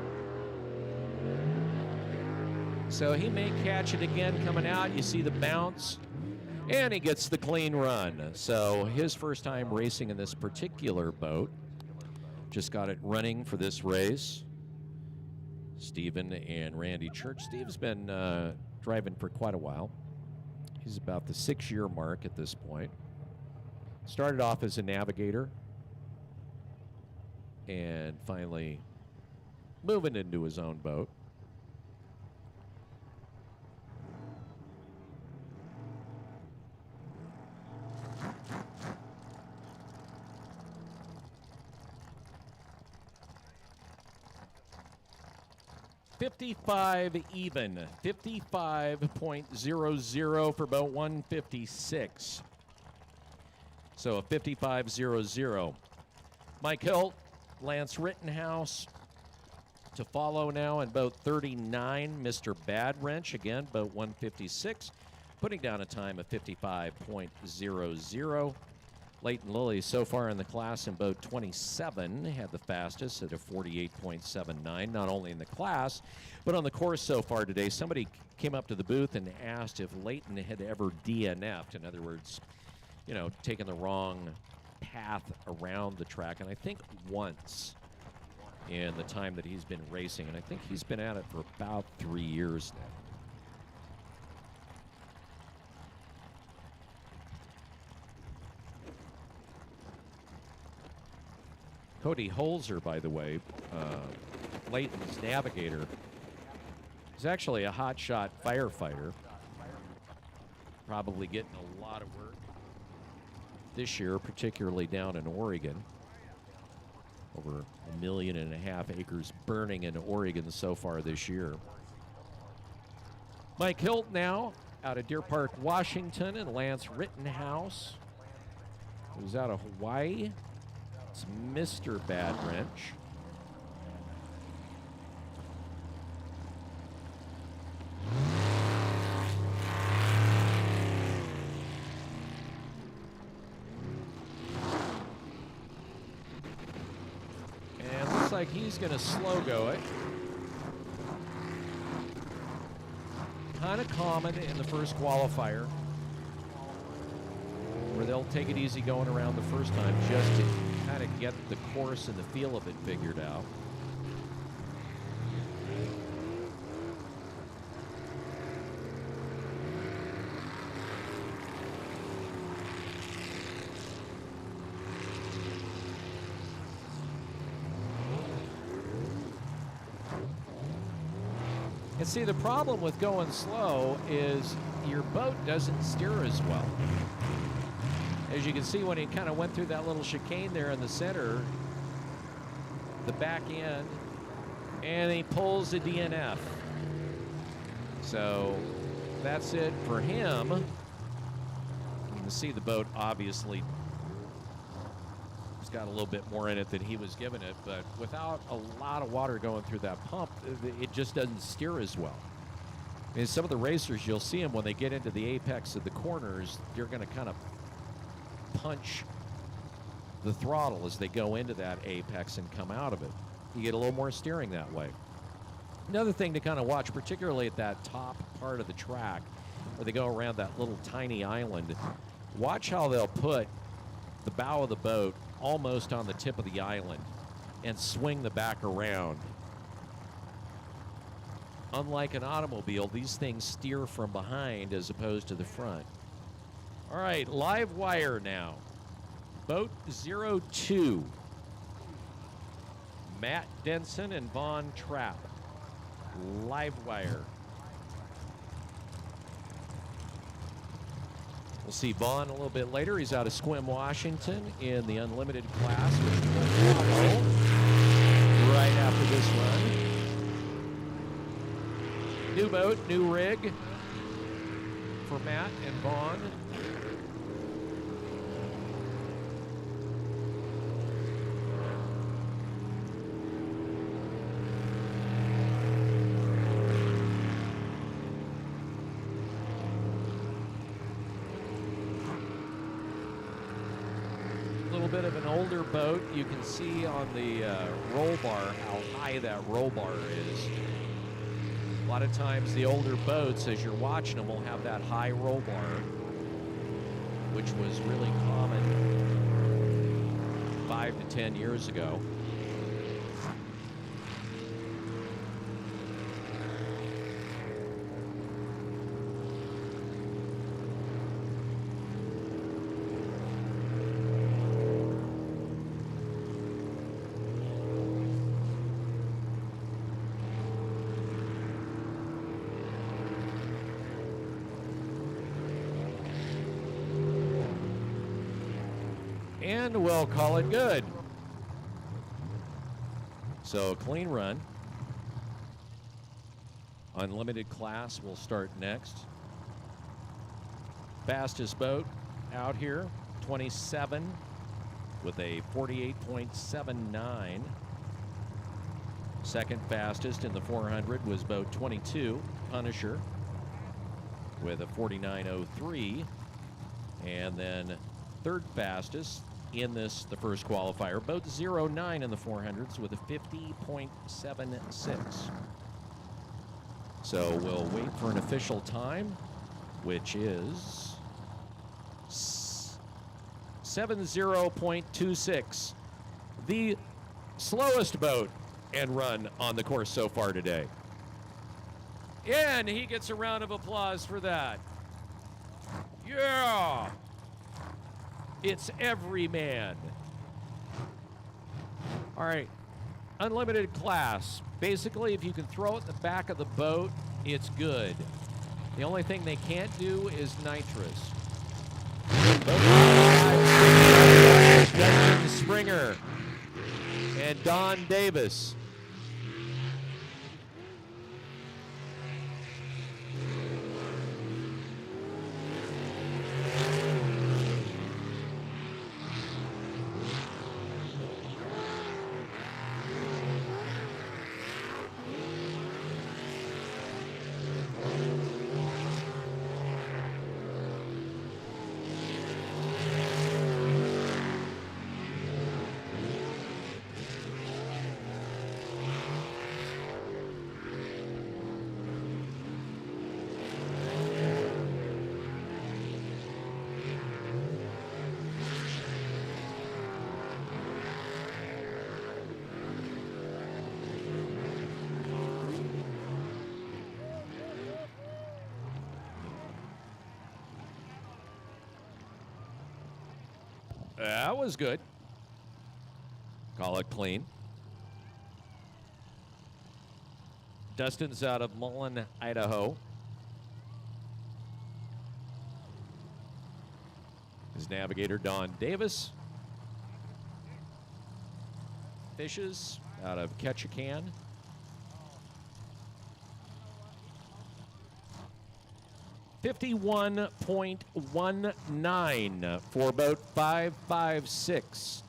So he may catch it again coming out. You see the bounce, and he gets the clean run. So his first time racing in this particular boat. Just got it running for this race. Stephen and Randy Church. Steve's been driving for quite a while. He's about the 6-year mark at this point. Started off as a navigator, and finally moving into his own boat. $55 even, 55.00 for boat 156. So a 55.00. Mike Hilt, Lance Rittenhouse to follow now in boat 39. Mr. Bad Wrench, again, boat 156, putting down a time of 55.00. Leighton Lilly so far in the class in boat 27 had the fastest at a 48.79, not only in the class, but on the course so far today. Somebody came up to the booth and asked if Leighton had ever DNF'd. In other words, you know, taken the wrong path around the track, and I think once in the time that he's been racing, and I think he's been at it for about 3 years now. Cody Holzer, by the way, Leighton's navigator, is actually a hotshot firefighter, probably getting a lot of work this year, particularly down in Oregon. Over 1.5 million acres burning in Oregon so far this year. Mike Hilt now out of Deer Park, Washington, and Lance Rittenhouse, who's out of Hawaii. It's Mr. Bad Wrench. like he's going to slow go it. Kind of common in the first qualifier, where they'll take it easy going around the first time just to kind of get the course and the feel of it figured out. And see, the problem with going slow is your boat doesn't steer as well. As you can see, when he kind of went through that little chicane there in the center, the back end, and he pulls the DNF. So that's it for him. You can see the boat obviously got a little bit more in it than he was giving it, but without a lot of water going through that pump, it just doesn't steer as well. I mean, some of the racers, you'll see them when they get into the apex of the corners, they're going to kind of punch the throttle as they go into that apex and come out of it. You get a little more steering that way. Another thing to kind of watch, particularly at that top part of the track where they go around that little tiny island, watch how they'll put the bow of the boat almost on the tip of the island and swing the back around. Unlike an automobile, these things steer from behind as opposed to the front. All right, live wire now. Boat 02. Matt Denson and Vaughn Trapp. Live wire. We'll see Vaughn a little bit later. He's out of Sequim, Washington in the unlimited class, which will follow right after this run. New boat, new rig for Matt and Vaughn. Bit of an older boat. You can see on the roll bar how high that roll bar is. A lot of times the older boats, as you're watching them, will have that high roll bar, which was really common 5 to 10 years ago. And we'll call it good. So clean run. Unlimited class will start next. Fastest boat out here, 27 with a 48.79. Second fastest in the 400 was boat 22, Punisher, with a 49.03. And then third fastest in this, the first qualifier, boat 09 in the 400s with a 50.76. So we'll wait for an official time, which is 70.26. The slowest boat and run on the course so far today. And he gets a round of applause for that. Yeah! It's Everyman. All right, unlimited class. Basically, if you can throw it in the back of the boat, it's good. The only thing they can't do is nitrous. Justin Springer and Don Davis. That was good. Call it clean. Dustin's out of Mullen, Idaho. His navigator, Don Davis. Fishes out of Ketchikan. .19 for boat 556.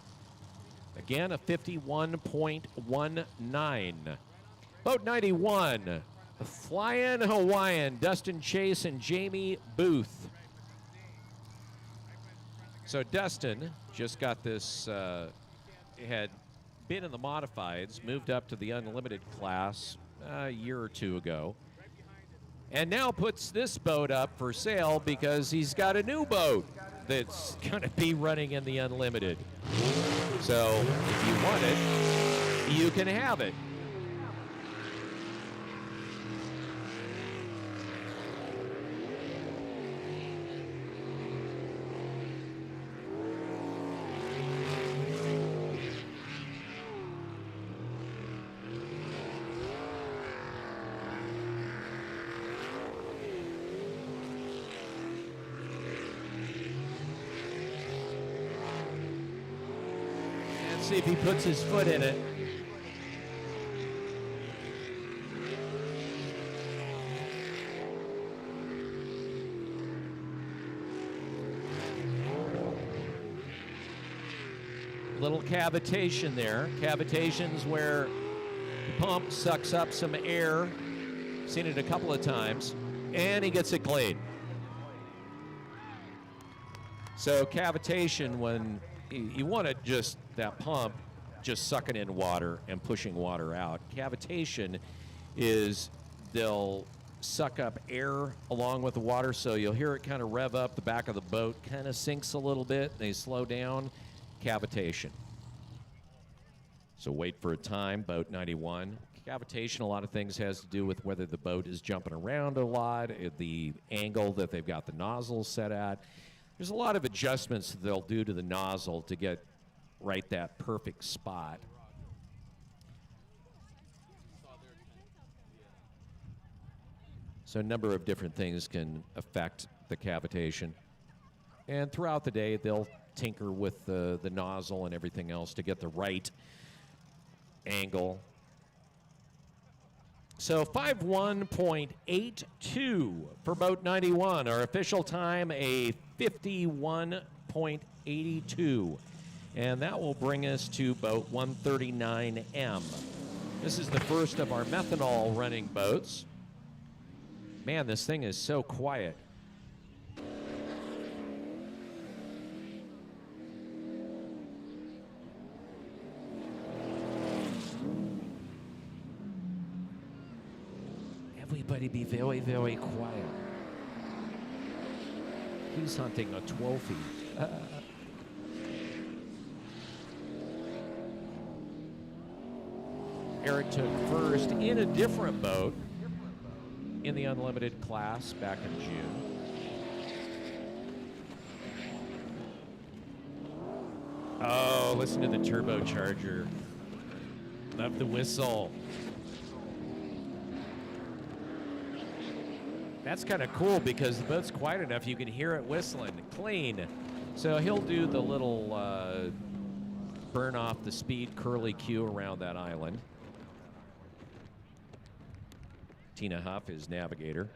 Again, a 51.19. Boat 91, Flying Hawaiian, Dustin Chase and Jamie Booth. So Dustin just got this, had been in the modifieds, moved up to the unlimited class a year or two ago, and now puts this boat up for sale because he's got a new boat that's going to be running in the unlimited. So if you want it, you can have it. See if he puts his foot in it. Little cavitation there. Cavitation's where the pump sucks up some air. Seen it a couple of times. And he gets it clean. So cavitation, when you want it just that pump just sucking in water and pushing water out. Cavitation is they'll suck up air along with the water, so you'll hear it kind of rev up. The back of the boat kind of sinks a little bit. They slow down. Cavitation. So wait for a time, boat 91. Cavitation, a lot of things has to do with whether the boat is jumping around a lot, the angle that they've got the nozzle set at. There's a lot of adjustments they'll do to the nozzle to get right that perfect spot. So a number of different things can affect the cavitation. And throughout the day, they'll tinker with the nozzle and everything else to get the right angle. So 51.82 for boat 91. Our official time, a 51.82. And that will bring us to boat 139M. This is the first of our methanol running boats. Man, this thing is so quiet. Everybody be very, very quiet. He's hunting a 12 feet. Eric took first in a different boat in the unlimited class back in June. Oh, listen to the turbocharger. Love the whistle. That's kind of cool because the boat's quiet enough you can hear it whistling. Clean. So he'll do the little burn off the speed curly Q around that island. Tina Huff is navigator.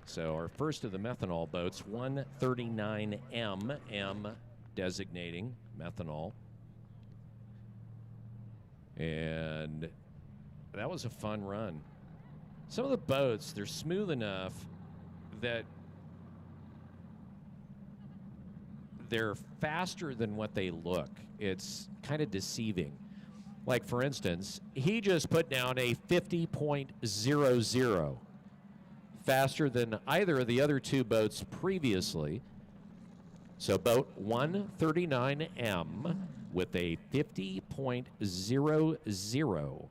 So our first of the methanol boats, 139M, M designating methanol. And that was a fun run. Some of the boats, they're smooth enough that they're faster than what they look. It's kind of deceiving. Like, for instance, he just put down a 50.00, faster than either of the other two boats previously. So boat 139M with a 50.00.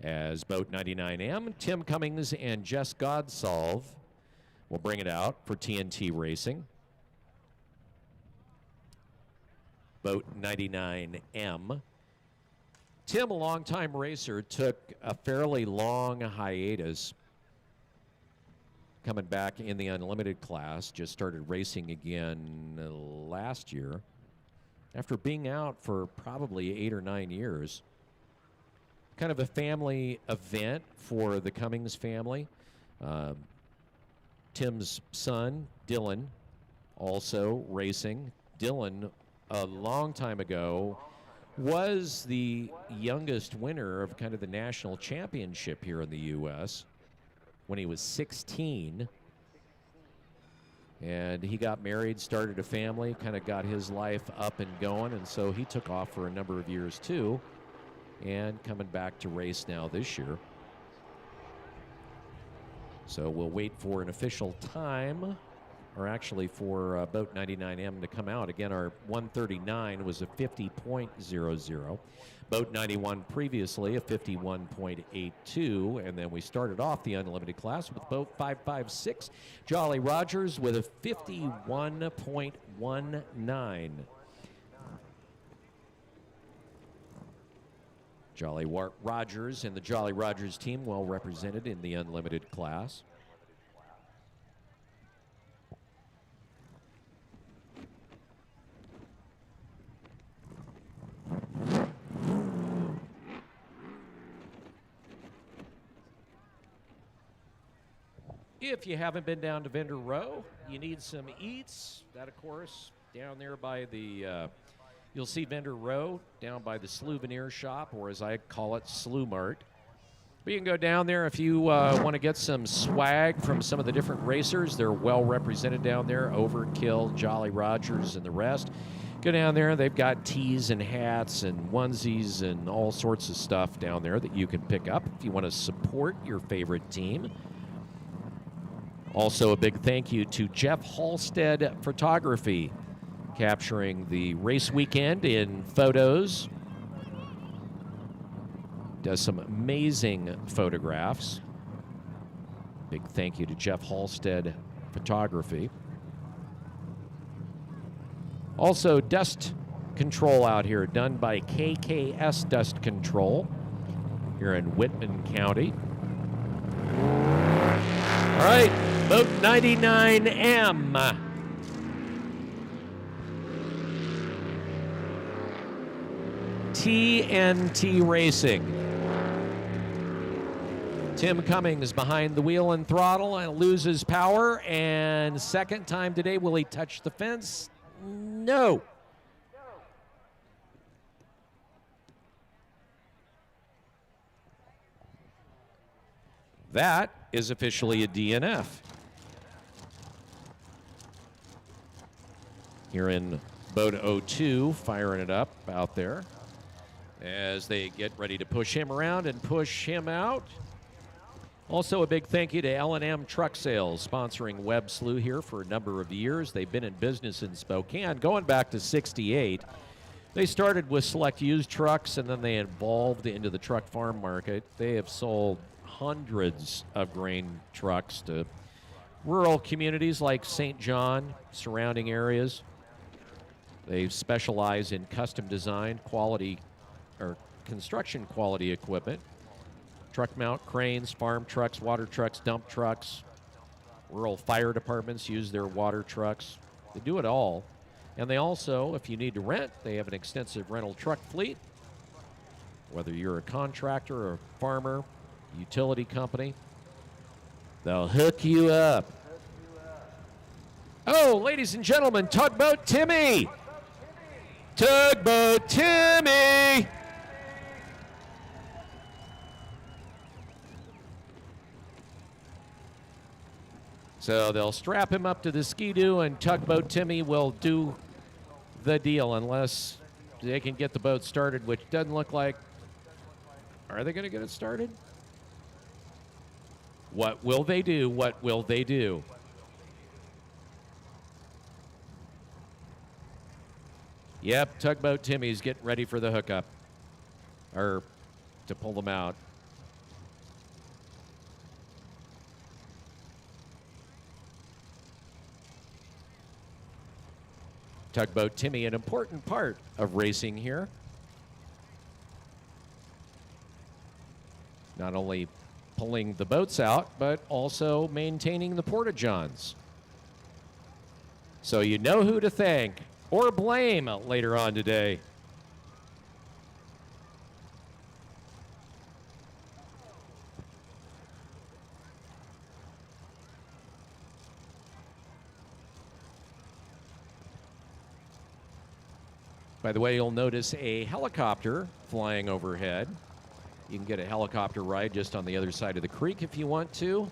As boat 99M, Tim Cummings and Jess Godsolve will bring it out for TNT Racing. boat 99M. Tim, a longtime racer, took a fairly long hiatus coming back in the unlimited class. Just started racing again last year after being out for probably 8 or 9 years. Kind of a family event for the Cummings family. Tim's son, Dylan, also racing. Dylan, a long time ago, was the youngest winner of kind of the national championship here in the U.S. when he was 16. And he got married, started a family, kind of got his life up and going, and so he took off for a number of years too, and coming back to race now this year. So we'll wait for an official time, or actually for boat 99M to come out. Again, our 139 was a 50.00. Boat 91 previously a 51.82. And then we started off the unlimited class with boat 556, Jolly Rogers, with a 51.19. Jolly Rogers and the Jolly Rogers team well represented in the unlimited class. If you haven't been down to Vendor Row, you need some eats. That, of course, down there by the, you'll see Vendor Row down by the Souvenir Shop, or as I call it, Slough Mart. But you can go down there if you want to get some swag from some of the different racers. They're well represented down there, Overkill, Jolly Rogers, and the rest. Go down there. They've got tees and hats and onesies and all sorts of stuff down there that you can pick up if you want to support your favorite team. Also, a big thank you to Jeff Halstead Photography, capturing the race weekend in photos. Does some amazing photographs. Big thank you to Jeff Halstead Photography. Also, dust control out here done by KKS Dust Control here in Whitman County. All right, boat 99M. TNT Racing. Tim Cummings behind the wheel and throttle and loses power. And second time today, will he touch the fence? No. That is officially a DNF. Here in boat 02, firing it up out there as they get ready to push him around and push him out. Also, a big thank you to L&M Truck Sales, sponsoring Webb Slough here for a number of years. They've been in business in Spokane going back to '68. They started with select used trucks, and then they evolved into the truck farm market. They have sold hundreds of grain trucks to rural communities like St. John, surrounding areas. They specialize in custom designed quality or construction quality equipment. Truck mount cranes, farm trucks, water trucks, dump trucks. Rural fire departments use their water trucks. They do it all. And they also, if you need to rent, they have an extensive rental truck fleet. Whether you're a contractor or a farmer, utility company, they'll hook you up. Oh, ladies and gentlemen, Tugboat Timmy! Tugboat Timmy! So they'll strap him up to the Ski-Doo, and Tugboat Timmy will do the deal unless they can get the boat started, which doesn't look like. Are they going to get it started? What will they do? What will they do? Yep, Tugboat Timmy's getting ready for the hookup, or to pull them out. Tugboat Timmy, an important part of racing here. Not only pulling the boats out, but also maintaining the porta-johns. So you know who to thank or blame later on today. By the way, you'll notice a helicopter flying overhead. You can get a helicopter ride just on the other side of the creek if you want to.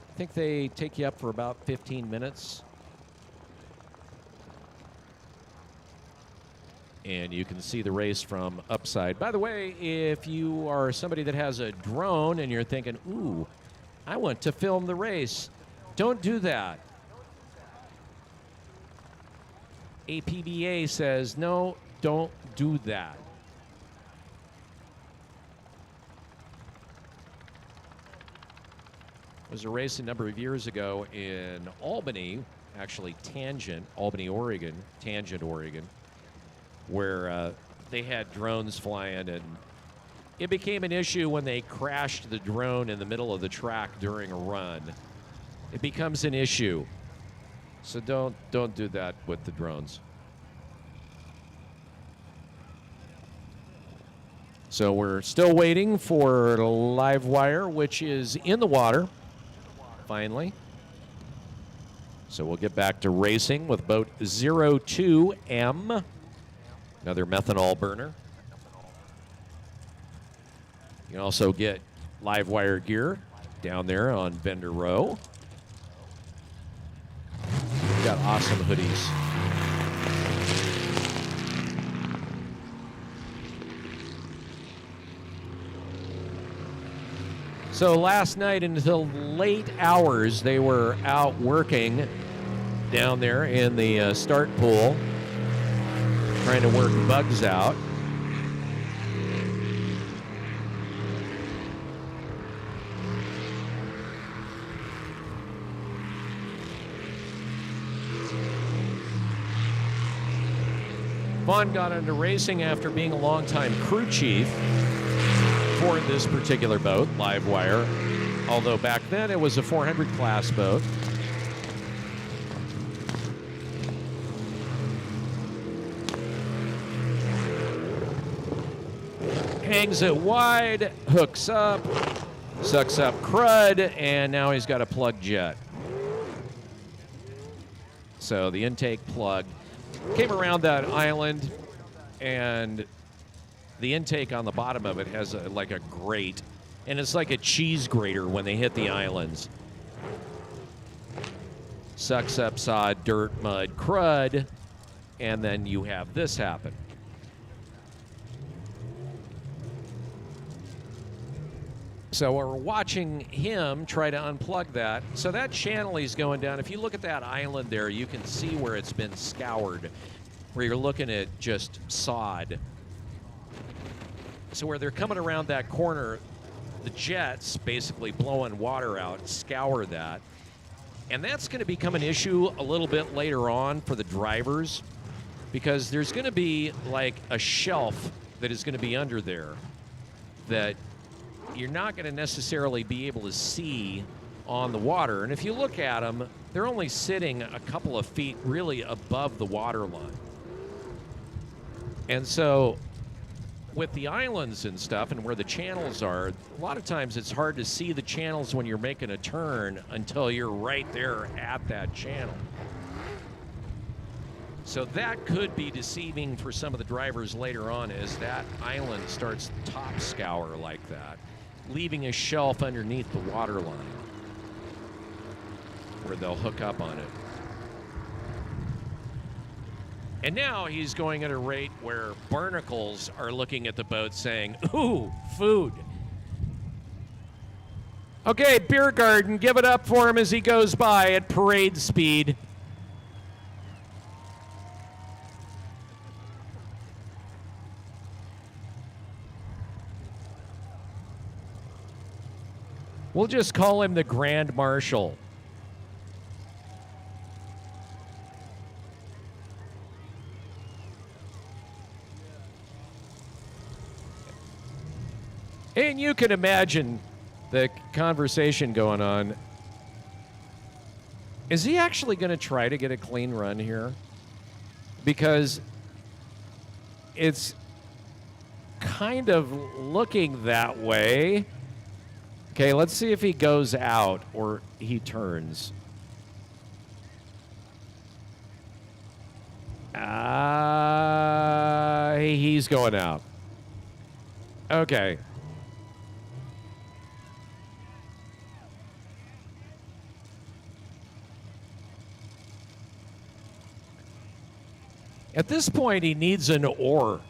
I think they take you up for about 15 minutes. And you can see the race from upside. By the way, if you are somebody that has a drone and you're thinking, ooh, I want to film the race, don't do that. APBA says, no, don't do that. There was a race a number of years ago in Albany, actually Albany, Oregon, Tangent, Oregon, where they had drones flying, and it became an issue when they crashed the drone in the middle of the track during a run. It becomes an issue. So don't do that with the drones. So we're still waiting for Live Wire, which is in the water, finally. So we'll get back to racing with boat 02M, another methanol burner. You can also get Live Wire gear down there on Bender Row. Got awesome hoodies. So last night until late hours, they were out working down there in the start pool, trying to work bugs out. Vaughn got into racing after being a longtime crew chief for this particular boat, Live Wire, although back then it was a 400 class boat. Hangs it wide, hooks up, sucks up crud, and now he's got a plug jet. So the intake plug came around that island, and the intake on the bottom of it has like a grate, and it's like a cheese grater when they hit the islands. Sucks up sod, dirt, mud, crud, and then you have this happen. So we're watching him try to unplug that. So that channel he's going down, if you look at that island there, you can see where it's been scoured, where you're looking at just sod. So where they're coming around that corner, the jets basically blowing water out, scour that. And that's going to become an issue a little bit later on for the drivers, because there's going to be like a shelf that is going to be under there that you're not going to necessarily be able to see on the water. And if you look at them, they're only sitting a couple of feet really above the water line. And so with the islands and stuff and where the channels are, a lot of times it's hard to see the channels when you're making a turn until you're right there at that channel. So that could be deceiving for some of the drivers later on as that island starts top scour like that, leaving a shelf underneath the water line where they'll hook up on it. And now he's going at a rate where barnacles are looking at the boat saying, ooh, food. Okay, beer garden, give it up for him as he goes by at parade speed. We'll just call him the Grand Marshal. And you can imagine the conversation going on. Is he actually going to try to get a clean run here? Because it's kind of looking that way. Okay, let's see if he goes out or he turns. He's going out. Okay. At this point, he needs an oar.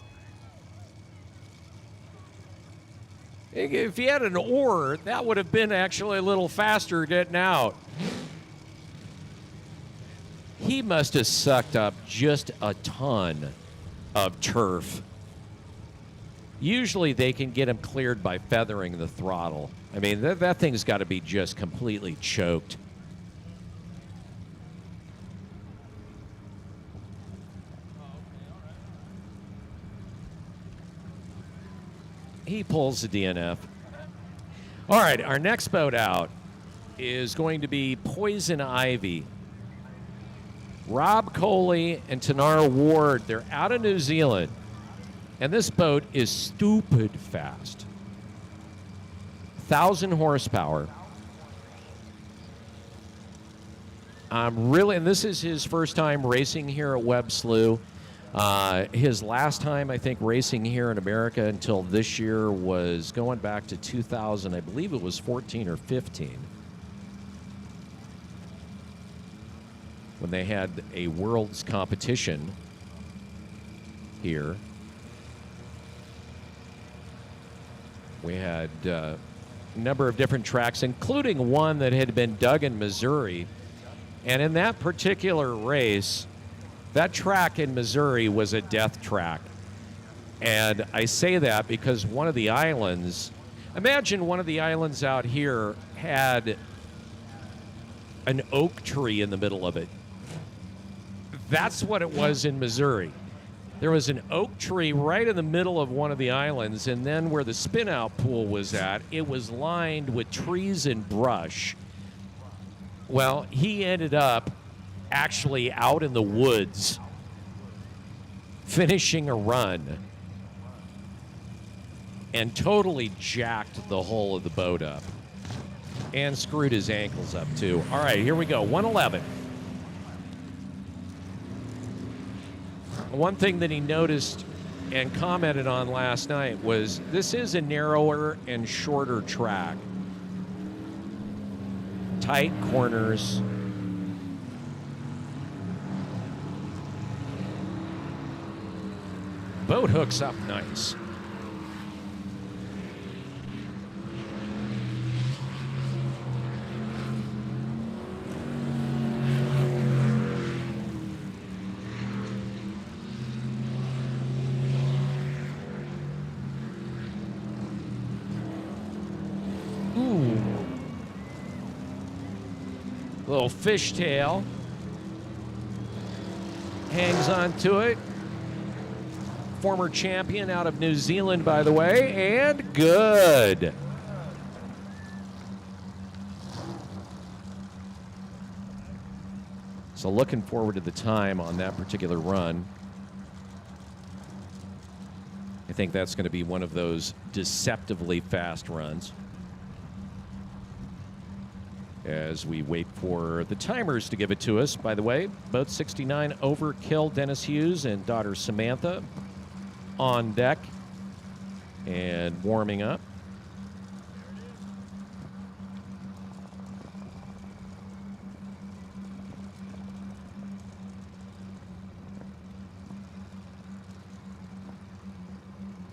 If he had an oar, that would have been actually a little faster getting out. He must have sucked up just a ton of turf. Usually they can get him cleared by feathering the throttle. I mean, that thing's got to be just completely choked. He pulls the DNF. All right, our next boat out is going to be Poison Ivy. Rob Coley and Tanara Ward, they're out of New Zealand. And this boat is stupid fast. 1,000 horsepower. And this is his first time racing here at Webb Slough. His last time, I think, racing here in America until this year was going back to 2000. I believe it was 14 or 15. When they had a world's competition here. We had a number of different tracks, including one that had been dug in Missouri. And in that particular race, that track in Missouri was a death track. And I say that because one of the islands, imagine one of the islands out here had an oak tree in the middle of it. That's what it was in Missouri. There was an oak tree right in the middle of one of the islands, and then where the spin-out pool was at, it was lined with trees and brush. Well, he ended up actually out in the woods finishing a run and totally jacked the hull of the boat up and screwed his ankles up too. All right, here we go. 111. One thing that he noticed and commented on last night was this is a narrower and shorter track. Tight corners. Boat hooks up nice. Ooh. Little fishtail. Hangs onto it. Former champion out of New Zealand, by the way, and good. So looking forward to the time on that particular run. I think that's going to be one of those deceptively fast runs. As we wait for the timers to give it to us, by the way, boat 69 Overkill, Dennis Hughes and daughter Samantha on deck and warming up.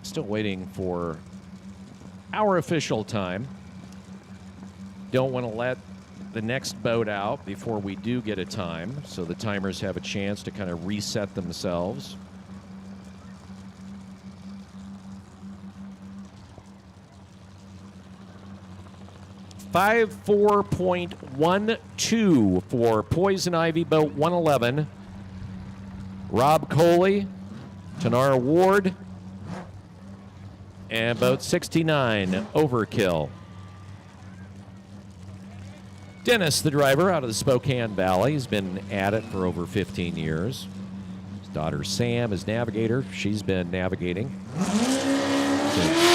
Still waiting for our official time. Don't want to let the next boat out before we do get a time, so the timers have a chance to kind of reset themselves. .4.12 for Poison Ivy boat 111. Rob Coley, Tanara Ward, and boat 69, Overkill. Dennis, the driver, out of the Spokane Valley. He's been at it for over 15 years. His daughter Sam is navigator. She's been navigating since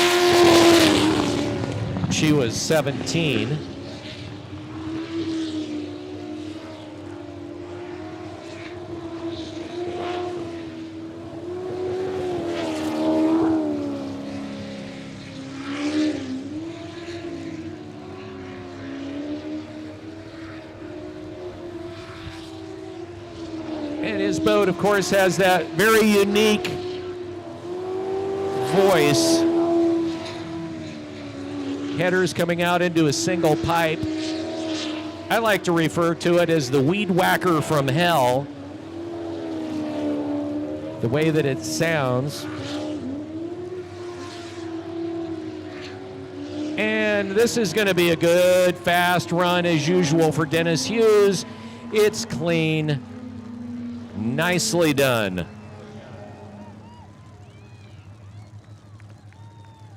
she was 17. And his boat, of course, has that very unique voice. Headers coming out into a single pipe. I like to refer to it as the weed whacker from hell. The way that it sounds. And this is going to be a good, fast run as usual for Dennis Hughes. It's clean. Nicely done.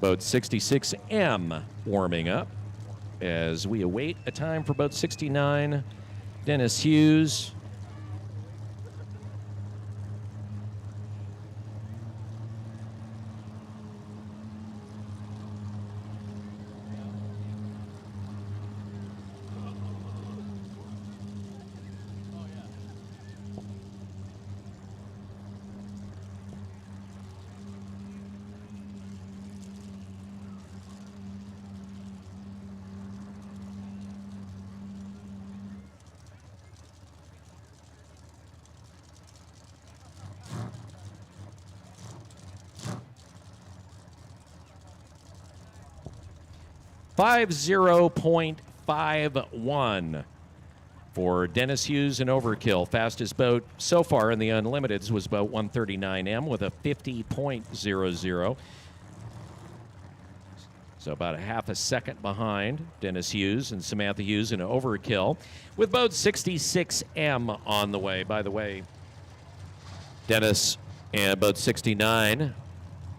Boat 66M warming up as we await a time for boat 69, Dennis Hughes. .51 for Dennis Hughes and Overkill. Fastest boat so far in the Unlimiteds was boat 139M with a 50.00. So about a half a second behind Dennis Hughes and Samantha Hughes and Overkill with boat 66M on the way. By the way, Dennis and boat 69,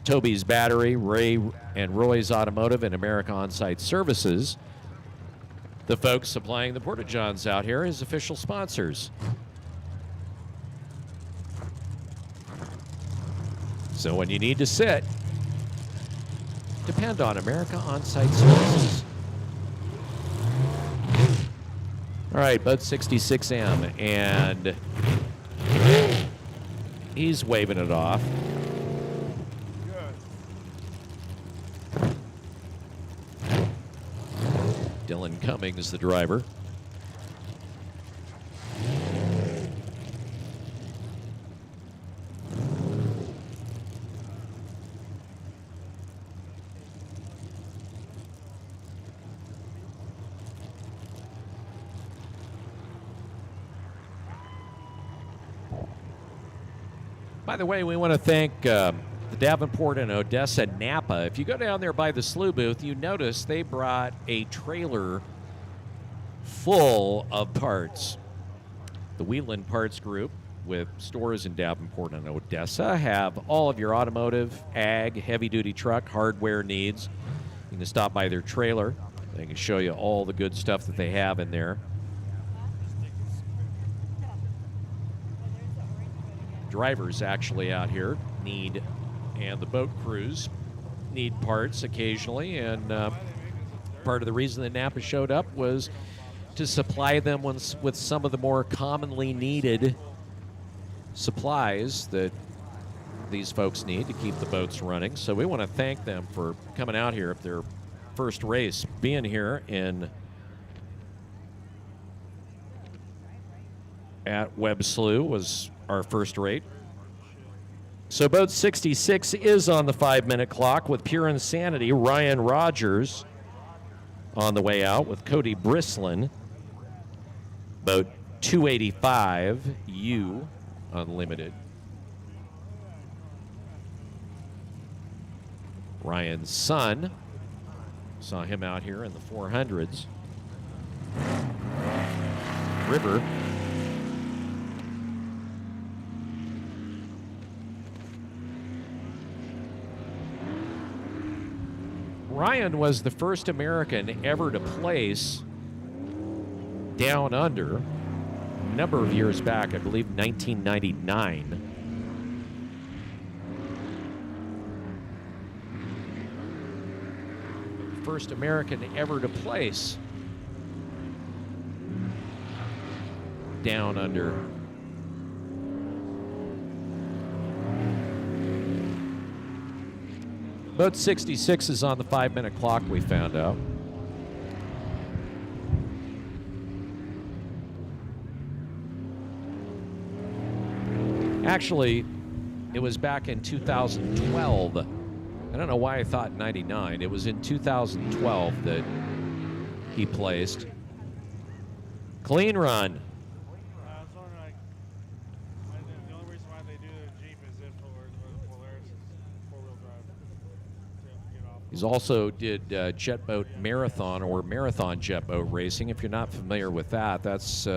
Toby's Battery, Ray and Roy's Automotive, and America On-Site Services, the folks supplying the Porta-Johns out here as official sponsors. So when you need to sit, depend on America On-Site Services. All right, boat 66M, and he's waving it off. Dylan Cummings, the driver. By the way, we want to thank the Davenport and Odessa Napa. If you go down there by the Slough booth, you notice they brought a trailer full of parts. The Wheatland Parts Group, with stores in Davenport and Odessa, have all of your automotive, ag, heavy-duty truck, hardware needs. You can stop by their trailer. They can show you all the good stuff that they have in there. Drivers actually out here need, and the boat crews need parts occasionally, and part of the reason that Napa showed up was to supply them with some of the more commonly needed supplies that these folks need to keep the boats running. So we want to thank them for coming out here at their first race. Being here at Webb Slough was our first rate. So boat 66 is on the 5-minute clock with Pure Insanity. Ryan Rogers on the way out with Cody Brislin. Boat 285, U Unlimited. Ryan's son, saw him out here in the 400s. River. Ryan was the first American ever to place down under a number of years back, I believe 1999. First American ever to place down under. Boat 66 is on the 5-minute clock, we found out. Actually, it was back in 2012. I don't know why I thought 99. It was in 2012 that he placed. Clean run. I was wondering, like, the only reason why they do the Jeep is if Polaris is four-wheel drive to get off. He's also did jet boat marathon or marathon jet boat racing. If you're not familiar with that, that's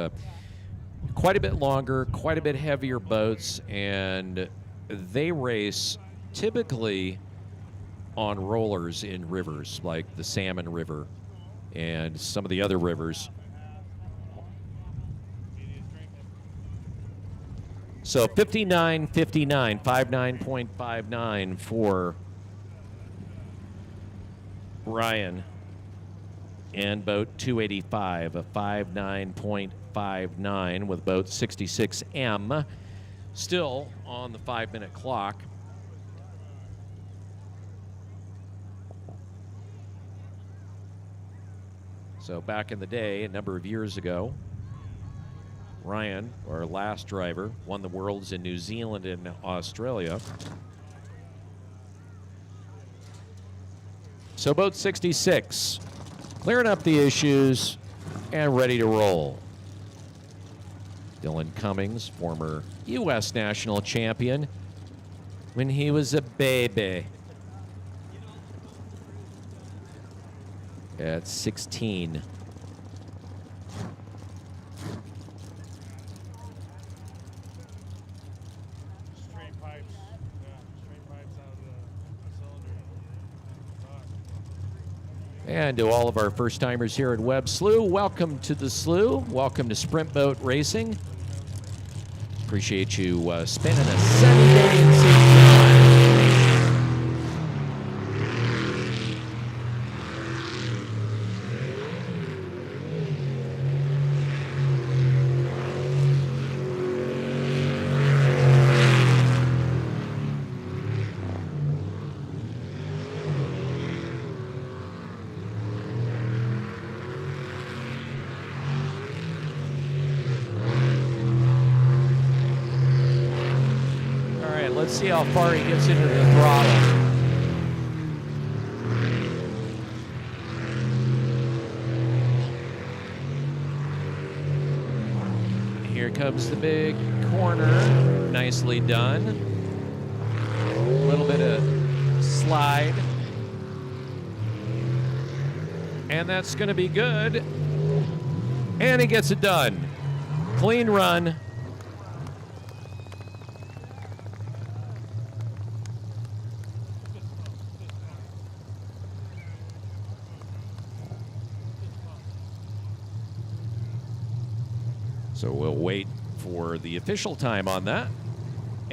quite a bit longer, quite a bit heavier boats, and they race typically on rollers in rivers like the Salmon River and some of the other rivers. So 59.59, 59.59 for Ryan, and boat 285, a 59.59 with boat 66M still on the 5-minute clock. So back in the day, a number of years ago, Ryan, our last driver, won the Worlds in New Zealand and Australia. So boat 66, clearing up the issues and ready to roll. Dylan Cummings, former U.S. national champion when he was a baby at 16. Straight pipes. Yeah, straight pipes out of the cylinder. And to all of our first-timers here at Webb Slough, welcome to the Slough. Welcome to Sprint Boat Racing. Appreciate you spending a sunny day in St. John. Let's see how far he gets into the throttle. Here comes the big corner. Nicely done. A little bit of slide. And that's going to be good. And he gets it done. Clean run. So we'll wait for the official time on that.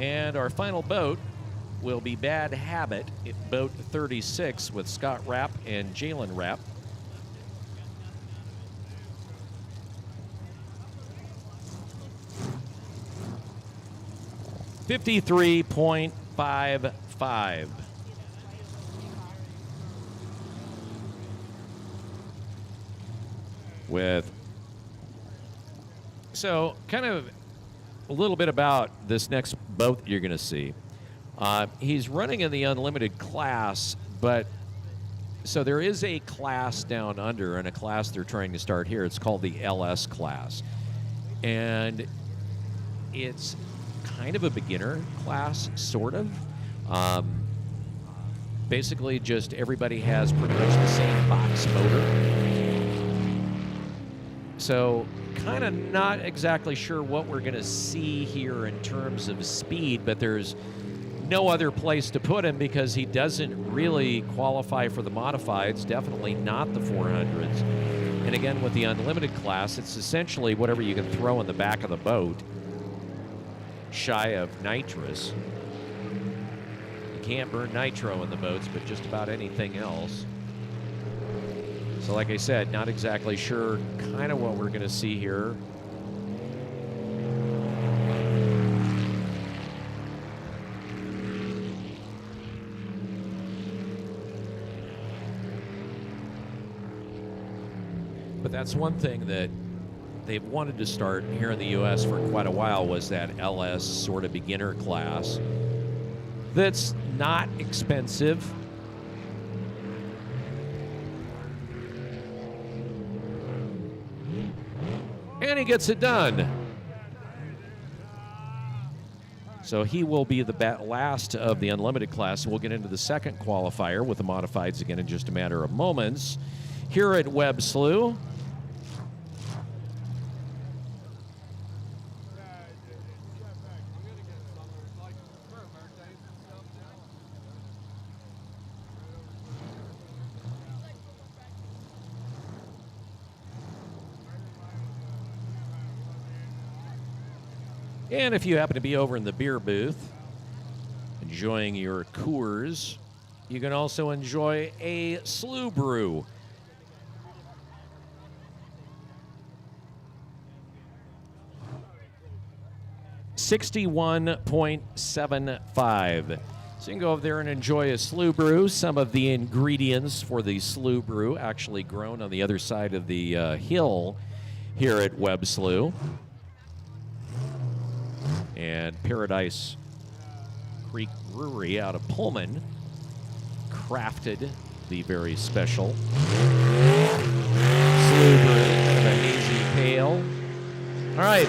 And our final boat will be Bad Habit, boat 36 with Scott Rapp and Jalen Rapp. .55. With so kind of a little bit about this next boat that you're going to see. He's running in the unlimited class, but so there is a class down under and a class they're trying to start here. It's called the LS class. And it's kind of a beginner class, sort of. Basically, just everybody has pretty much the same box motor. So kind of not exactly sure what we're going to see here in terms of speed, but there's no other place to put him because he doesn't really qualify for the modifieds, definitely not the 400s. And again, with the unlimited class, it's essentially whatever you can throw in the back of the boat, shy of nitrous. You can't burn nitro in the boats, but just about anything else. So like I said, not exactly sure kind of what we're going to see here. But that's one thing that they've wanted to start here in the U.S. for quite a while, was that LS sort of beginner class that's not expensive. And he gets it done. So he will be the last of the unlimited class. We'll get into the second qualifier with the modifieds again in just a matter of moments here at Webb Slough. And if you happen to be over in the beer booth enjoying your Coors, you can also enjoy a Slough brew. $61.75. So you can go over there and enjoy a Slough brew. Some of the ingredients for the Slough brew actually grown on the other side of the hill here at Webb Slough. And Paradise Creek Brewery out of Pullman crafted the very special Slough brew, kind of a hazy pale. All right.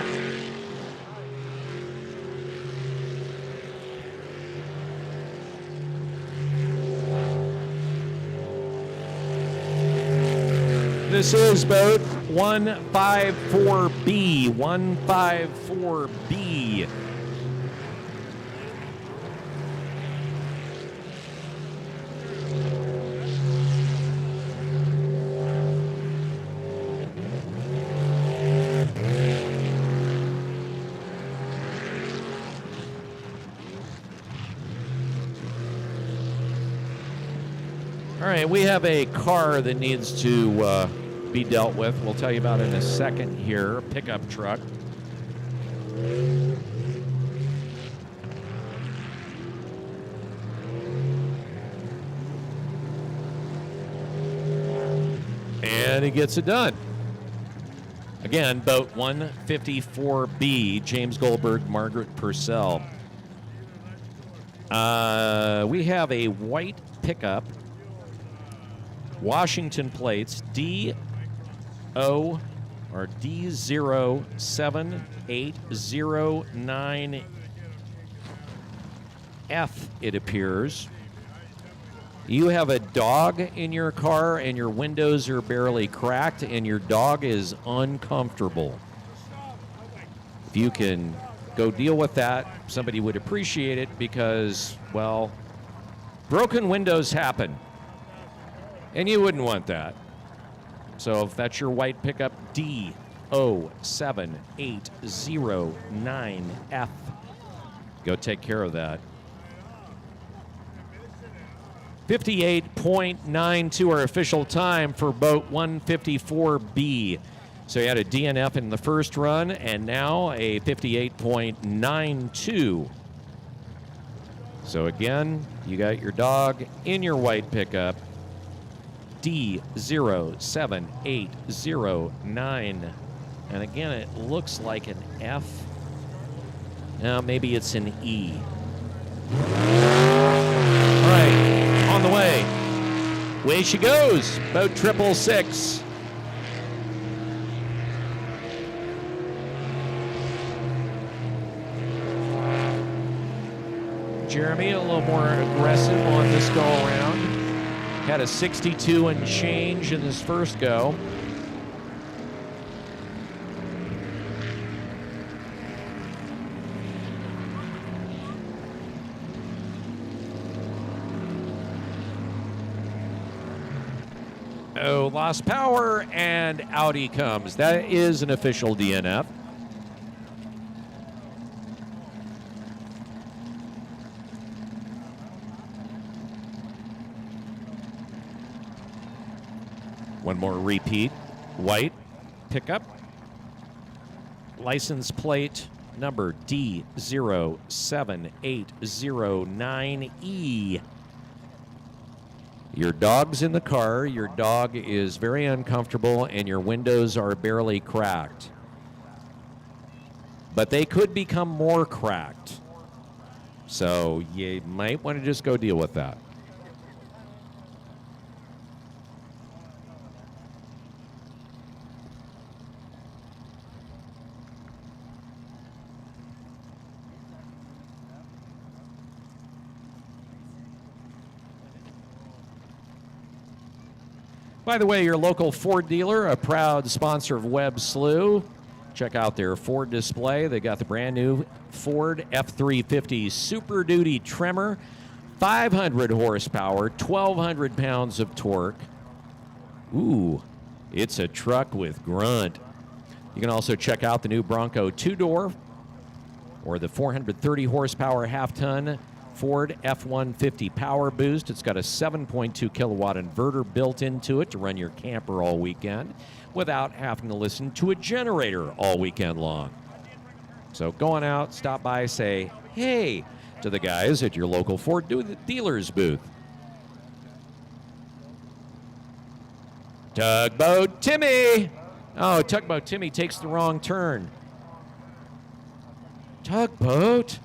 This is boat 154B. 154B. All right, we have a car that needs to be dealt with. We'll tell you about it in a second here. A pickup truck. And he gets it done. Again, boat 154B, James Goldberg, Margaret Purcell. We have a white pickup. Washington plates, D0 or D07809F, it appears. You have a dog in your car and your windows are barely cracked and your dog is uncomfortable. If you can go deal with that, somebody would appreciate it because, well, broken windows happen. And you wouldn't want that. So if that's your white pickup, D07809F, go take care of that. 58.92 our official time for boat 154B. So you had a DNF in the first run and now a 58.92. So again, you got your dog in your white pickup. D07809. And again, it looks like an F. Now, maybe it's an E. All right, on the way. Way she goes. Boat 666. Jeremy, a little more aggressive on this go around. Had a 62 and change in his first go. Oh, lost power, and out he comes. That is an official DNF. One more repeat. White pickup. License plate number D07809E. Your dog's in the car, your dog is very uncomfortable, and your windows are barely cracked. But they could become more cracked. So you might want to just go deal with that. By the way, your local Ford dealer, a proud sponsor of Webb Slough. Check out their Ford display. They got the brand new Ford F350 Super Duty Tremor, 500 horsepower, 1,200 pounds of torque. Ooh, it's a truck with grunt. You can also check out the new Bronco 2-door or the 430 horsepower half-ton Ford F-150 Power Boost. It's got a 7.2 kilowatt inverter built into it to run your camper all weekend without having to listen to a generator all weekend long. So go on out, stop by, say hey to the guys at your local Ford dealer's booth. Tugboat Timmy! Oh, Tugboat Timmy takes the wrong turn. Tugboat?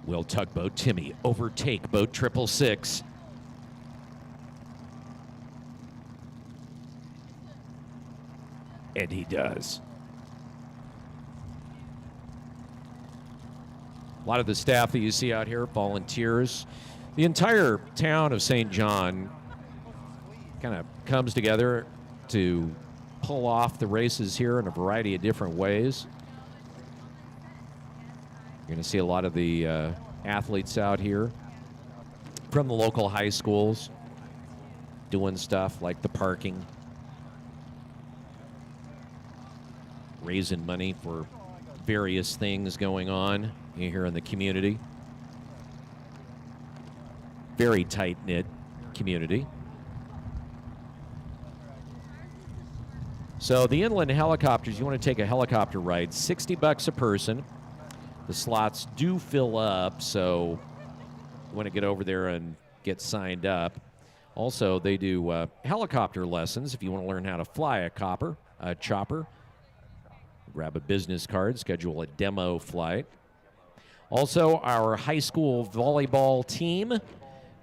Will Tugboat Timmy overtake Boat 666? And he does. A lot of the staff that you see out here, volunteers. The entire town of St. John kind of comes together to pull off the races here in a variety of different ways. You're going to see a lot of the athletes out here from the local high schools doing stuff like the parking, raising money for various things going on here in the community. Very tight-knit community. So the inland helicopters, you want to take a helicopter ride, $60 a person. The slots do fill up, so you want to get over there and get signed up. Also, they do helicopter lessons if you want to learn how to fly a chopper. Grab a business card, schedule a demo flight. Also, our high school volleyball team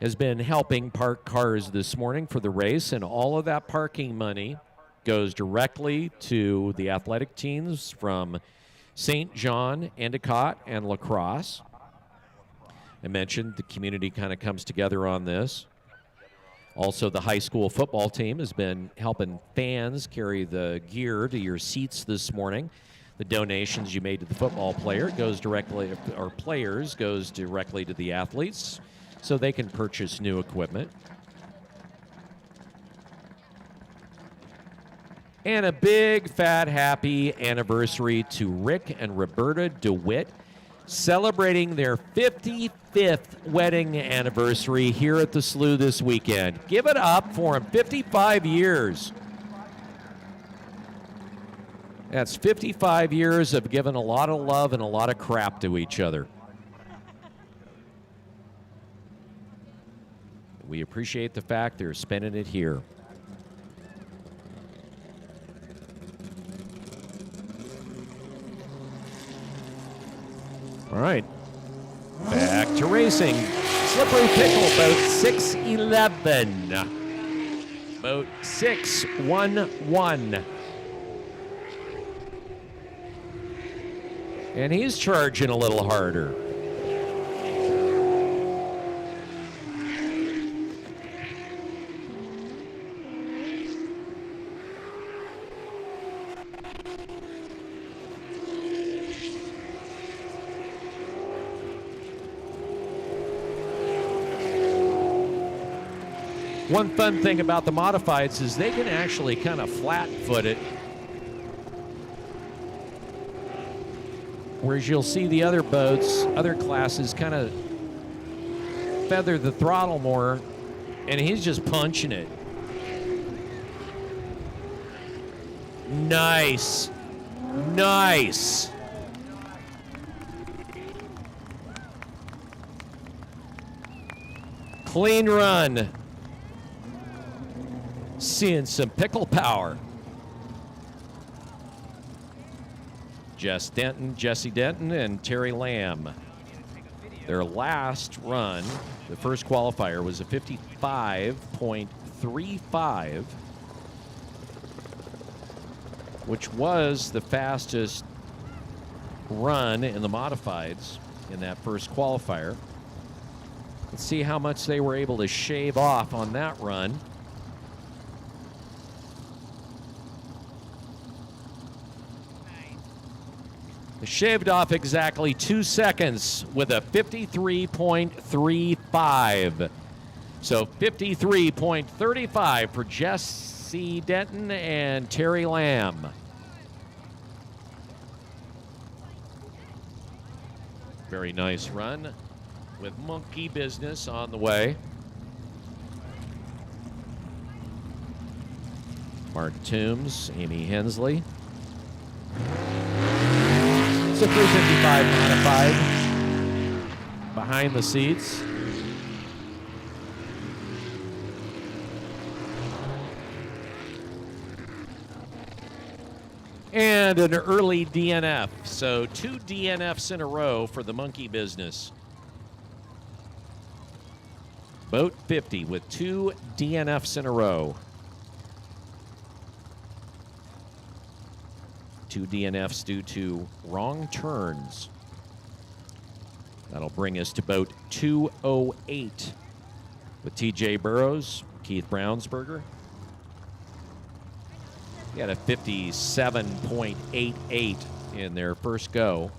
has been helping park cars this morning for the race, and all of that parking money goes directly to the athletic teams from St. John, Endicott, and La Crosse. I mentioned the community kind of comes together on this. Also, the high school football team has been helping fans carry the gear to your seats this morning. The donations you made to the football player goes directly, or players goes directly to the athletes so they can purchase new equipment. And a big, fat, happy anniversary to Rick and Roberta DeWitt, celebrating their 55th wedding anniversary here at the Slough this weekend. Give it up for them. 55 years. That's 55 years of giving a lot of love and a lot of crap to each other. We appreciate the fact they're spending it here. All right, back to racing. Slippery Pickle, boat 611. Boat 611. And he's charging a little harder. One fun thing about the modifieds is they can actually kind of flat-foot it, whereas you'll see the other boats, other classes kind of feather the throttle more, and he's just punching it. Nice. Nice. Clean run. Seeing some pickle power. Jesse Denton, and Terry Lamb. Their last run, the first qualifier, was a 55.35, which was the fastest run in the modifieds in that first qualifier. Let's see how much they were able to shave off on that run. They shaved off exactly 2 seconds with a 53.35. So 53.35 for Jesse Denton and Terry Lamb. Very nice run with Monkey Business on the way. Mark Toombs, Amy Hensley. It's a 355 modified. Behind the seats. And an early DNF. So 2 DNFs in a row for the Monkey Business. Boat 50 with 2 DNFs in a row. 2 DNFs due to wrong turns. That'll bring us to boat 208 with TJ Burrows, Keith Brownsberger. He had a 57.88 in their first go.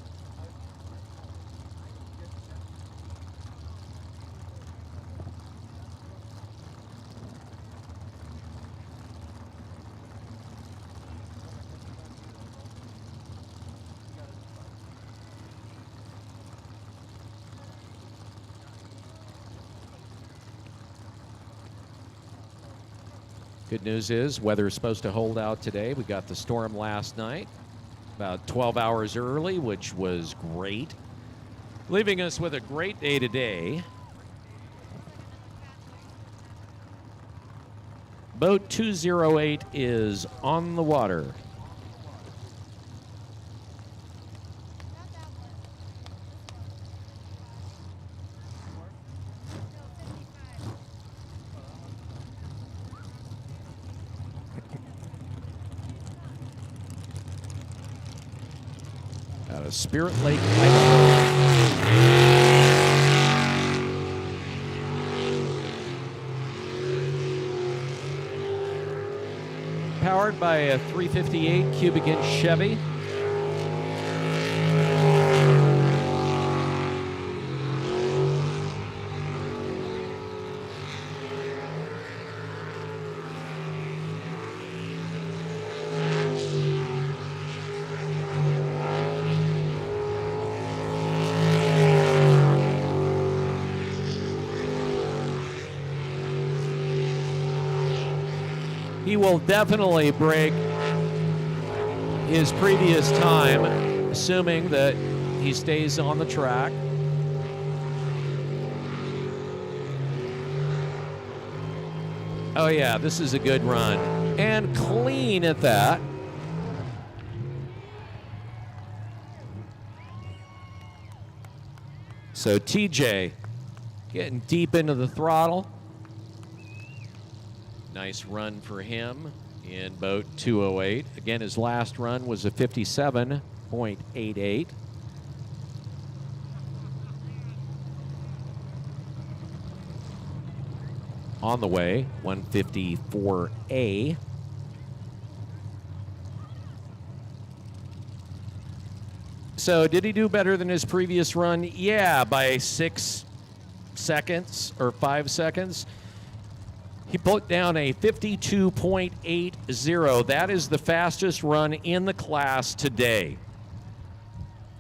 Good news is weather is supposed to hold out today. We got the storm last night, about 12 hours early, which was great. Leaving us with a great day today. Boat 208 is on the water. Out of Spirit Lake, powered by a 358 cubic inch Chevy. He will definitely break his previous time, assuming that he stays on the track. Oh yeah, this is a good run. And clean at that. So TJ getting deep into the throttle. Nice run for him in boat 208. Again, his last run was a 57.88. On the way, 154A. So did he do better than his previous run? Yeah, by 6 seconds or 5 seconds. He put down a 52.80. That is the fastest run in the class today.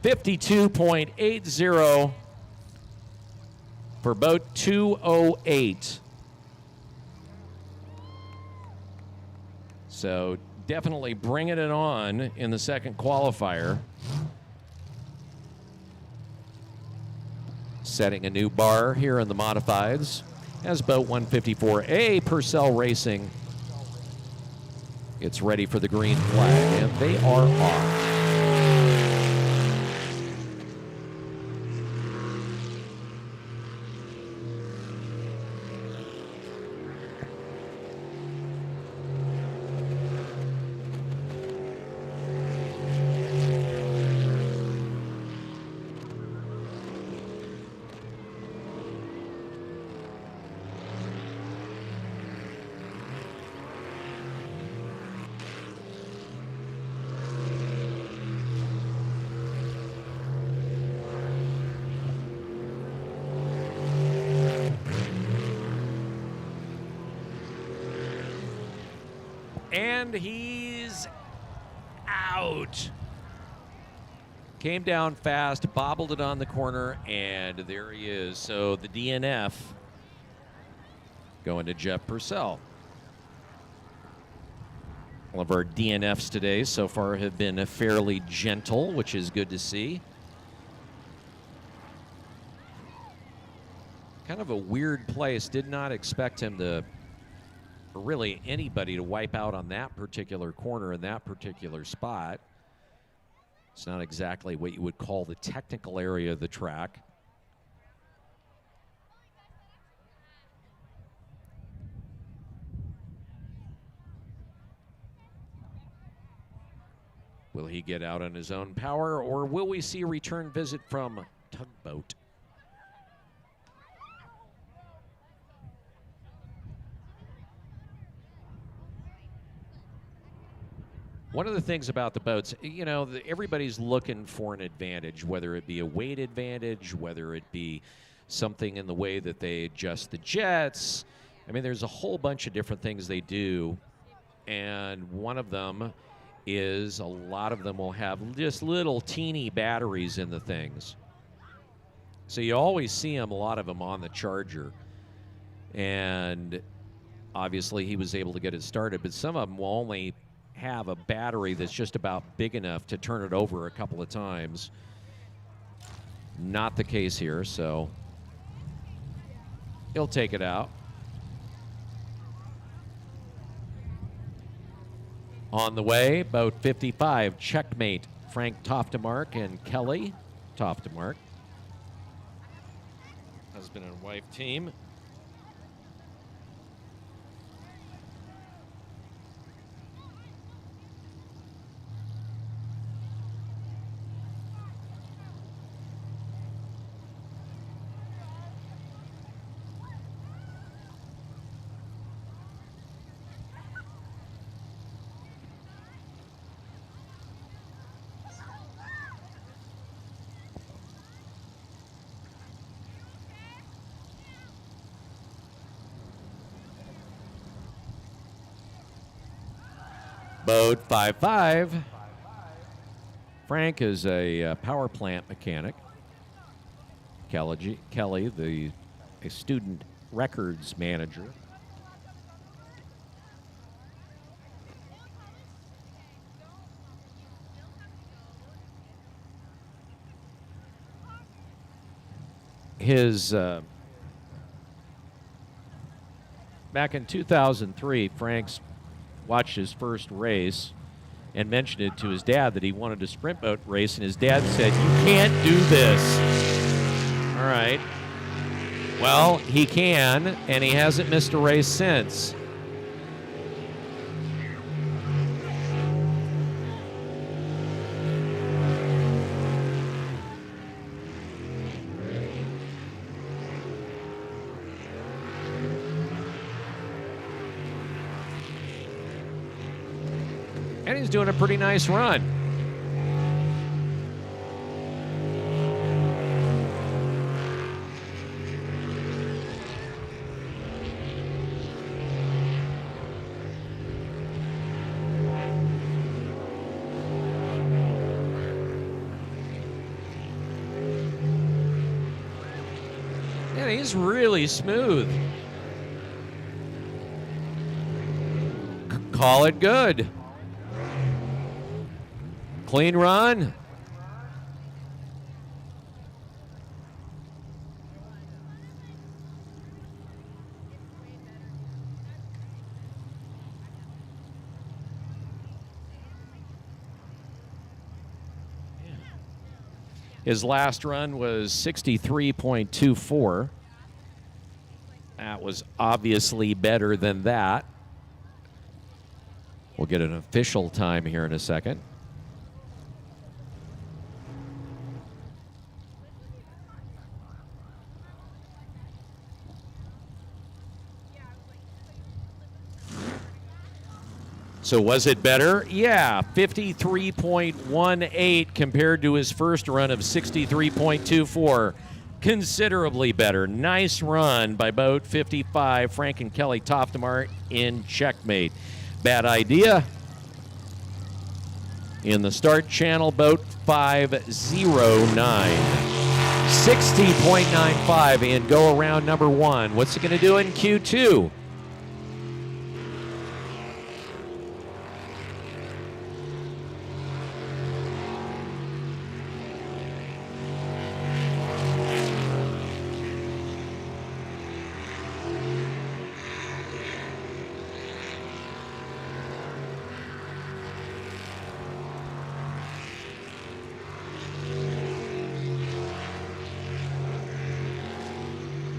52.80 for boat 208. So definitely bringing it on in the second qualifier. Setting a new bar here in the modifieds as boat 154A Purcell Racing. It's ready for the green flag, and they are off. And he's out. Came down fast, bobbled it on the corner, and there he is. So the DNF going to Jeff Purcell. All of our DNFs today so far have been fairly gentle, which is good to see. Kind of a weird place. Did not expect him to, or really anybody, to wipe out on that particular corner in that particular spot. It's not exactly what you would call the technical area of the track. Will he get out on his own power, or will we see a return visit from Tugboat? One of the things about the boats, you know, everybody's looking for an advantage, whether it be a weight advantage, whether it be something in the way that they adjust the jets. I mean, there's a whole bunch of different things they do, and one of them is a lot of them will have just little teeny batteries in the things. So you always see them, a lot of them on the Charger. And obviously he was able to get it started, but some of them will only have a battery that's just about big enough to turn it over a couple of times. Not the case here, so he'll take it out. On the way, boat 55, Checkmate, Frank Toftemark and Kelly Toftemark. Husband and wife team. Boat 55. Frank is a power plant mechanic. Kelly, a student records manager. His back in 2003, Frank's watched his first race and mentioned it to his dad that he wanted a sprint boat race, and his dad said, "You can't do this." All right. Well, he can, and he hasn't missed a race since. And he's doing a pretty nice run. And he's really smooth. Call it good. Clean run. His last run was 63.24. That was obviously better than that. We'll get an official time here in a second. So was it better? Yeah, 53.18 compared to his first run of 63.24. Considerably better. Nice run by boat 55. Frank and Kelly Toftemart in checkmate. Bad idea. In the start channel, boat 509. 60.95 in go around number 1. What's it going to do in Q2?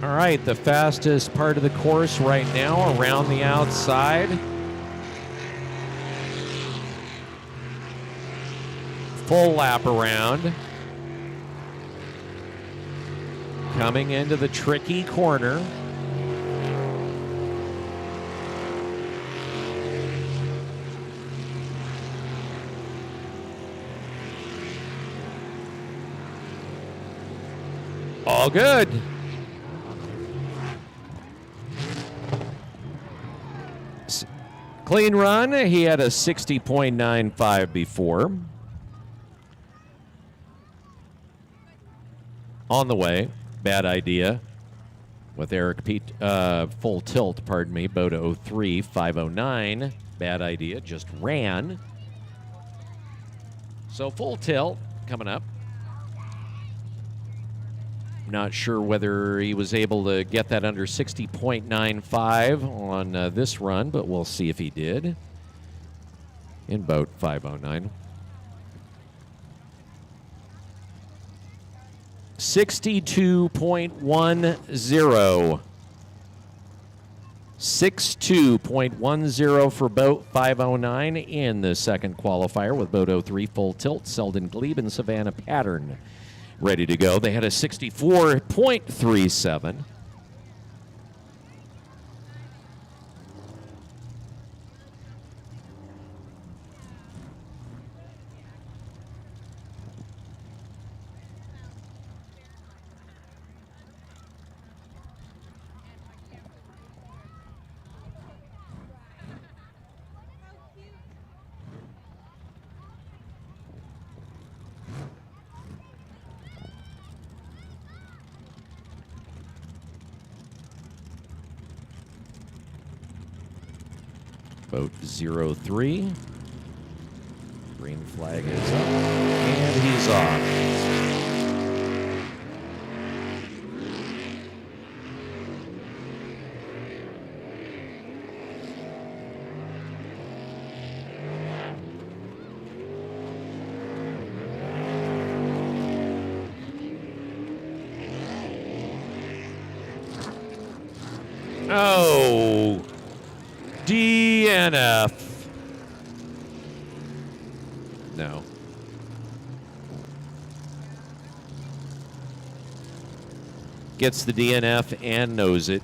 All right, the fastest part of the course right now, around the outside. Full lap around. Coming into the tricky corner. All good. Clean run. He had a 60.95 before. On the way. Bad idea. With Eric Pete, full tilt, pardon me. Boat 03, 509. Bad idea. Just ran. So full tilt coming up. Not sure whether he was able to get that under 60.95 on this run, but we'll see if he did in boat 509. 62.10. 62.10 for boat 509 in the second qualifier with boat 03 full tilt, Selden Glebe and Savannah Pattern ready to go. They had a 64.37. Boat 03. Green flag is up. And he's off. Oh. DNF. No. Gets the DNF and knows it.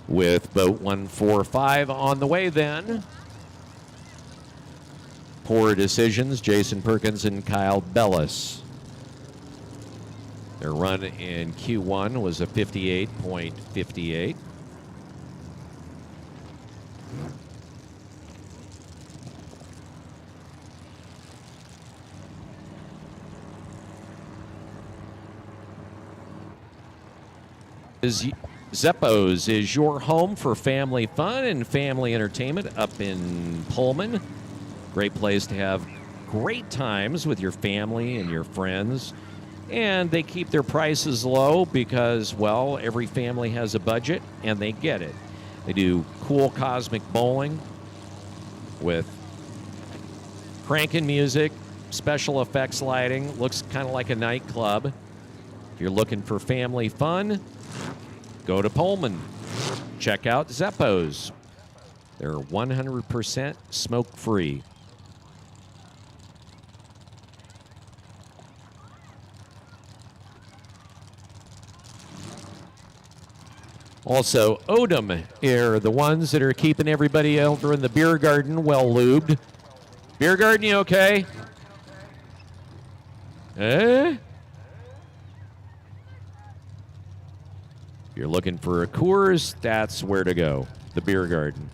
With boat 145 on the way then. Poor decisions, Jason Perkins and Kyle Bellis. Their run in Q1 was a 58.58. Zeppo's is your home for family fun and family entertainment up in Pullman. Great place to have great times with your family and your friends. And they keep their prices low because, well, every family has a budget and they get it. They do cool cosmic bowling with cranking music, special effects lighting. Looks kind of like a nightclub. If you're looking for family fun, go to Pullman. Check out Zeppo's. They're 100% smoke-free. Also, Odom are the ones that are keeping everybody over in the beer garden well lubed. Beer garden, you okay? Eh? If you're looking for a Coors, that's where to go, the beer garden.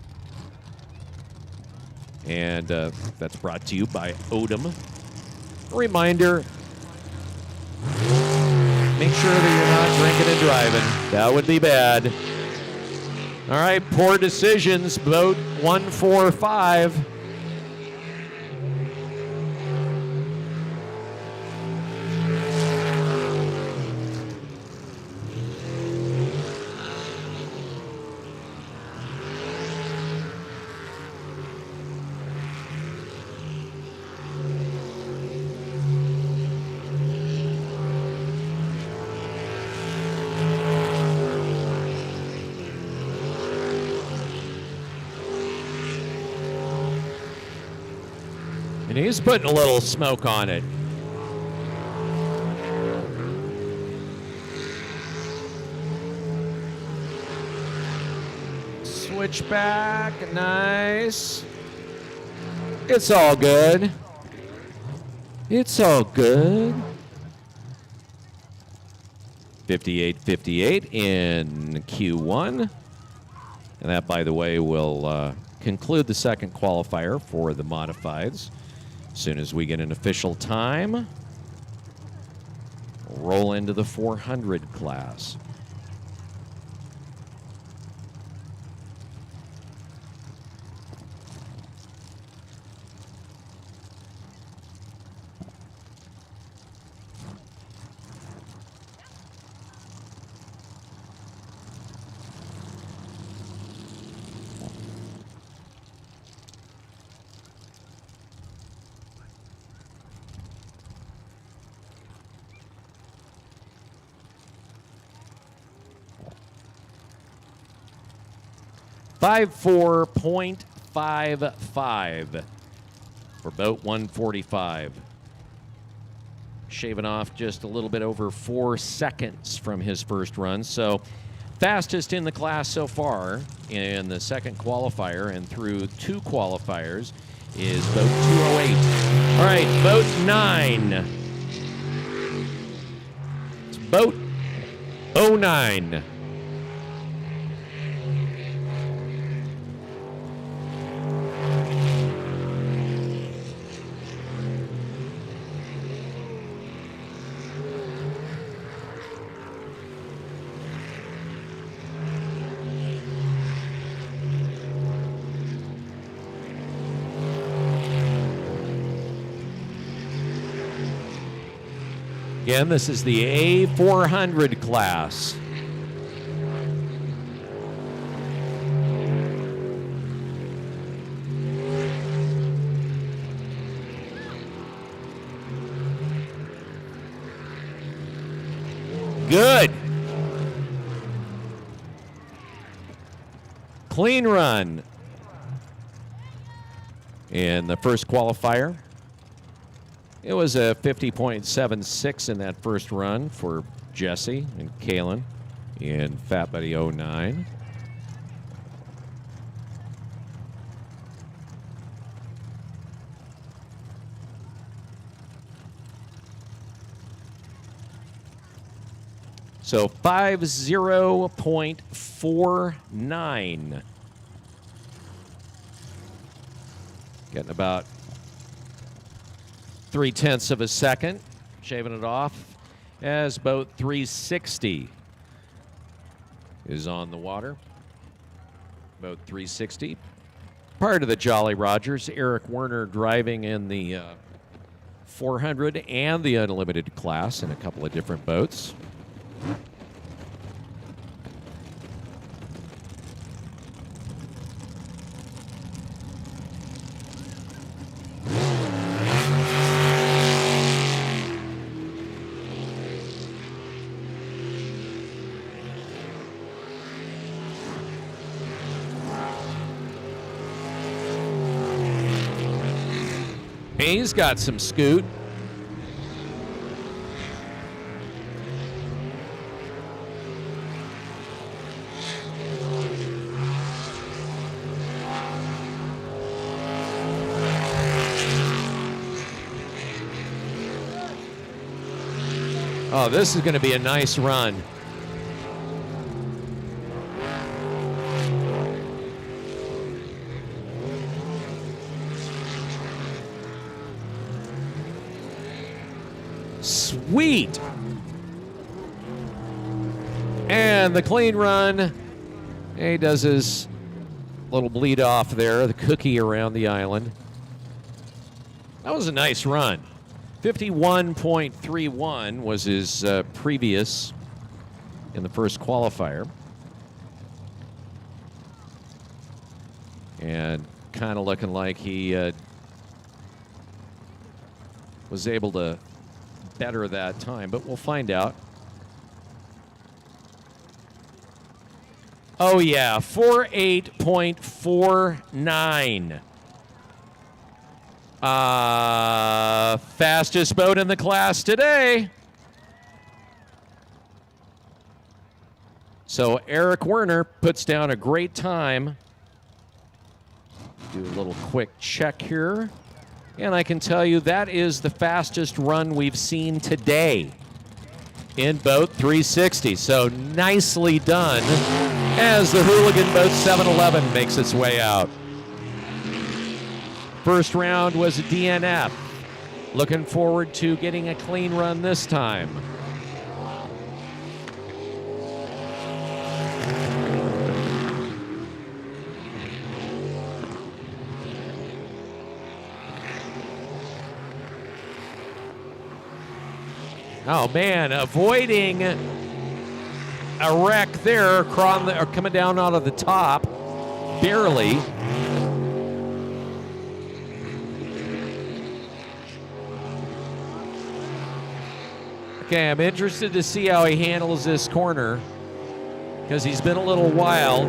And that's brought to you by Odom. A reminder, make sure that you're not drinking and driving. That would be bad. All right, poor decisions, boat 145. And he's putting a little smoke on it. Switchback, nice. It's all good. It's all good. 58-58 in Q1. And that, by the way, will conclude the second qualifier for the modifieds. As soon as we get an official time, we'll roll into the 400 class. .55 for boat 145. Shaving off just a little bit over 4 seconds from his first run. So fastest in the class so far in the second qualifier and through 2 qualifiers is boat 208. All right, boat 9. It's boat 09. Again, this is the A400 class. Good. Clean run. In the first qualifier. It was a 50.76 in that first run for Jesse and Kalen in Fat Buddy 09. So 50.49. Getting about 0.3 of a second, shaving it off as boat 360. is on the water. Boat 360. Part of the Jolly Rogers. Eric Werner driving in the 400 and the unlimited class in a couple of different boats. He's got some scoot. Oh, this is going to be a nice run. Sweet. And the clean run. He does his little bleed off there, the cookie around the island. That was a nice run. 51.31 was his previous in the first qualifier. And kind of looking like he was able to better that time, but we'll find out. Oh yeah, 48.49. Fastest boat in the class today. So Eric Werner puts down a great time. Do a little quick check here. And I can tell you that is the fastest run we've seen today in boat 360. So nicely done as the Hooligan boat 711 makes its way out. First round was a DNF. Looking forward to getting a clean run this time. Oh man, avoiding a wreck there, coming down out of the top, barely. Okay, I'm interested to see how he handles this corner because he's been a little wild.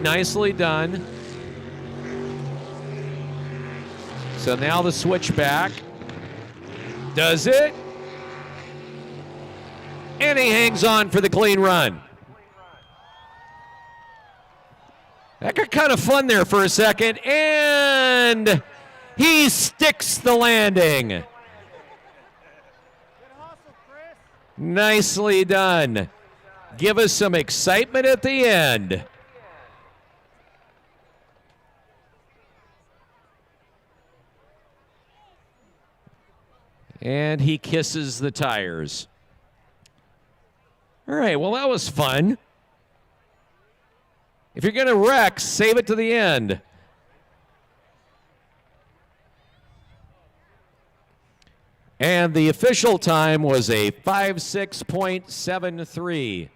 Nicely done. So now the switchback. Does it? And he hangs on for the clean run. That got kind of fun there for a second. And he sticks the landing. Nicely done. Give us some excitement at the end. And he kisses the tires. All right, well, that was fun. If you're going to wreck, save it to the end. And the official time was a 56.73.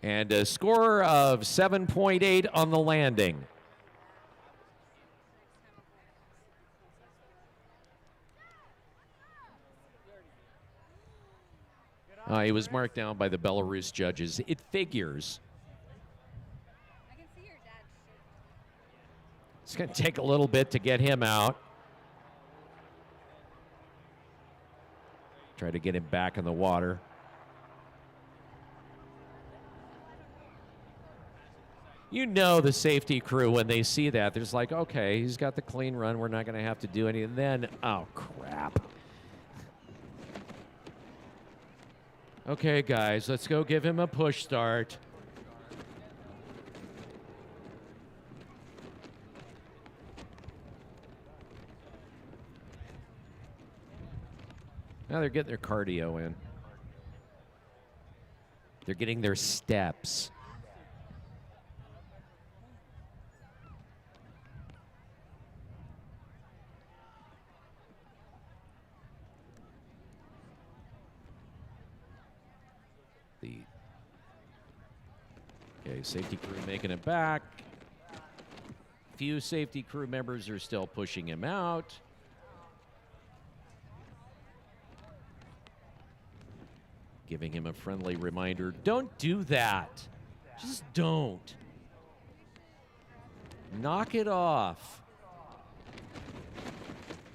And a score of 7.8 on the landing. He was marked down by the Belarus judges. It figures. I can see your dad. It's going to take a little bit to get him out. Try to get him back in the water. You know the safety crew, when they see that, there's like, okay, he's got the clean run. We're not going to have to do anything. Then, oh, crap. Okay, guys, let's go give him a push start. Now they're getting their cardio in. They're getting their steps. Okay, safety crew making it back. Few safety crew members are still pushing him out. Giving him a friendly reminder, don't do that. Just don't. Knock it off.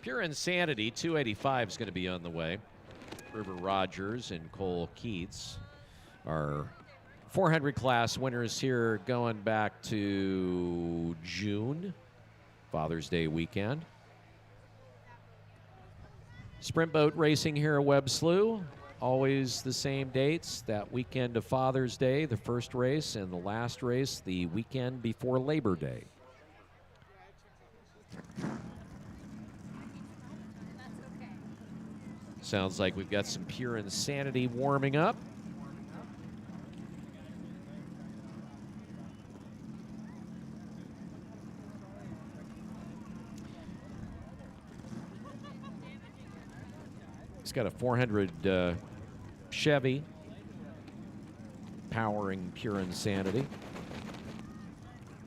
Pure Insanity, 285 is going to be on the way. River Rogers and Cole Keats are 400 class winners here going back to June, Father's Day weekend. Sprint boat racing here at Webb Slough. Always the same dates, that weekend of Father's Day, the first race, and the last race, the weekend before Labor Day. Sounds like we've got some Pure Insanity warming up. He's got a 400 Chevy powering Pure Insanity.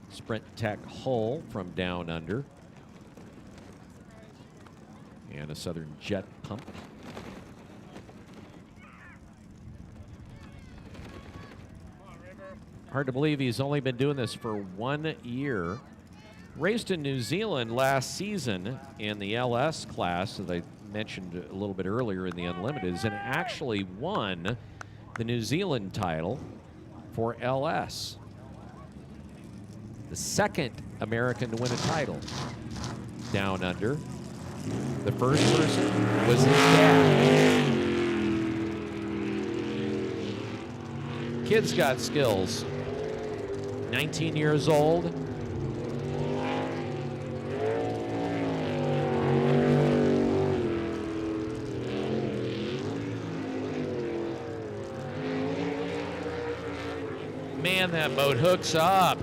Sprint Tech hull from down under. And a Southern jet pump. Hard to believe he's only been doing this for 1 year. Raced in New Zealand last season in the LS class that I mentioned a little bit earlier in the Unlimiteds, and actually won the New Zealand title for LS. The second American to win a title down under. The first person was his dad. Kid's got skills. 19 years old. Man, that boat hooks up.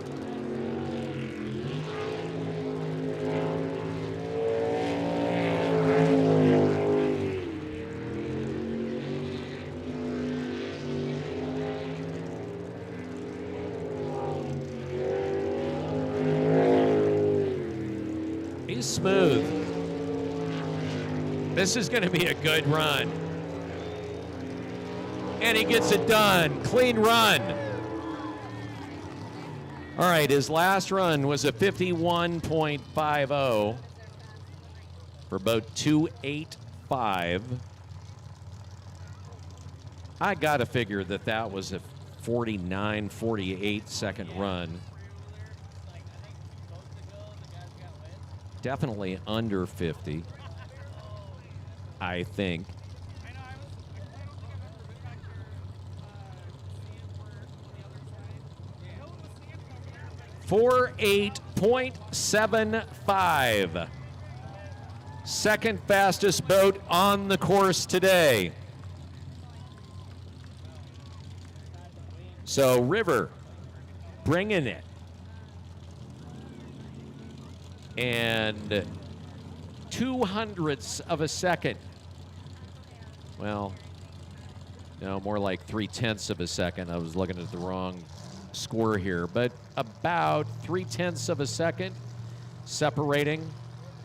He's smooth. This is going to be a good run. And he gets it done. Clean run. All right, his last run was a 51.50 for boat 285. I got to figure that that was a 49, 48 second run. Definitely under 50, I think. 48.75. Second fastest boat on the course today. So River bringing it. And 0.02 of a second. Well, no, more like 0.3 of a second. I was looking at the wrong score here, but about 0.3 of a second separating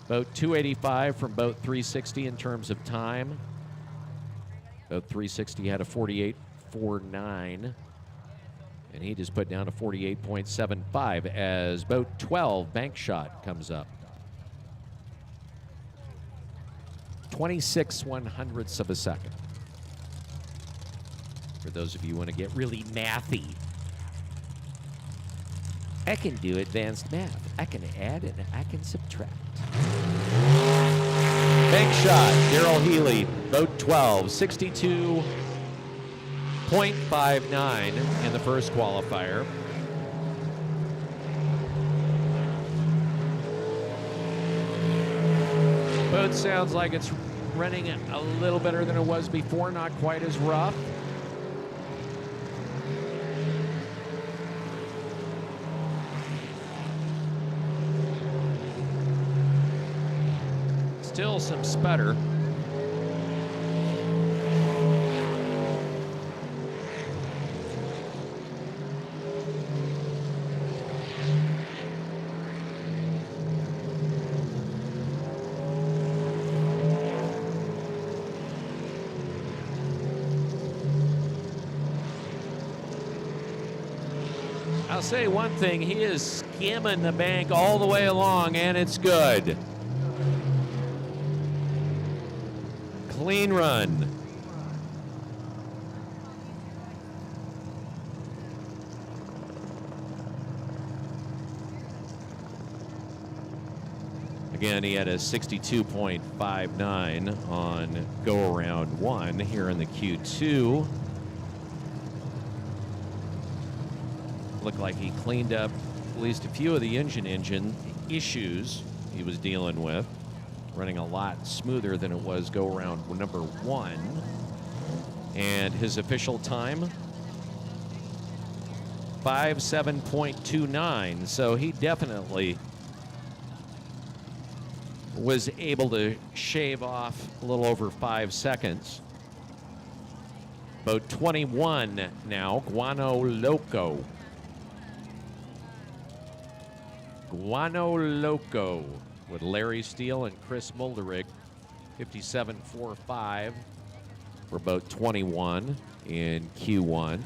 boat 285 from boat 360 in terms of time. Boat 360 had a 48.49, and he just put down a 48.75 as boat 12 bank shot comes up. 26/100ths of a second. For those of you who want to get really mathy. I can do advanced math. I can add and I can subtract. Bank shot, Daryl Healy, boat 12, 62.59 in the first qualifier. Boat sounds like it's running a little better than it was before, not quite as rough. Still some sputter. I'll say one thing, he is skimming the bank all the way along, and it's good. Clean run. Again, he had a 62.59 on go around 1 here in the Q2. Looked like he cleaned up at least a few of the engine issues he was dealing with, running a lot smoother than it was go around number 1. And his official time, 5:7.29. So he definitely was able to shave off a little over 5 seconds. Boat 21 now, Guano Loco. Guano Loco with Larry Steele and Chris Mulderig, 57.45 for boat 21 in Q1.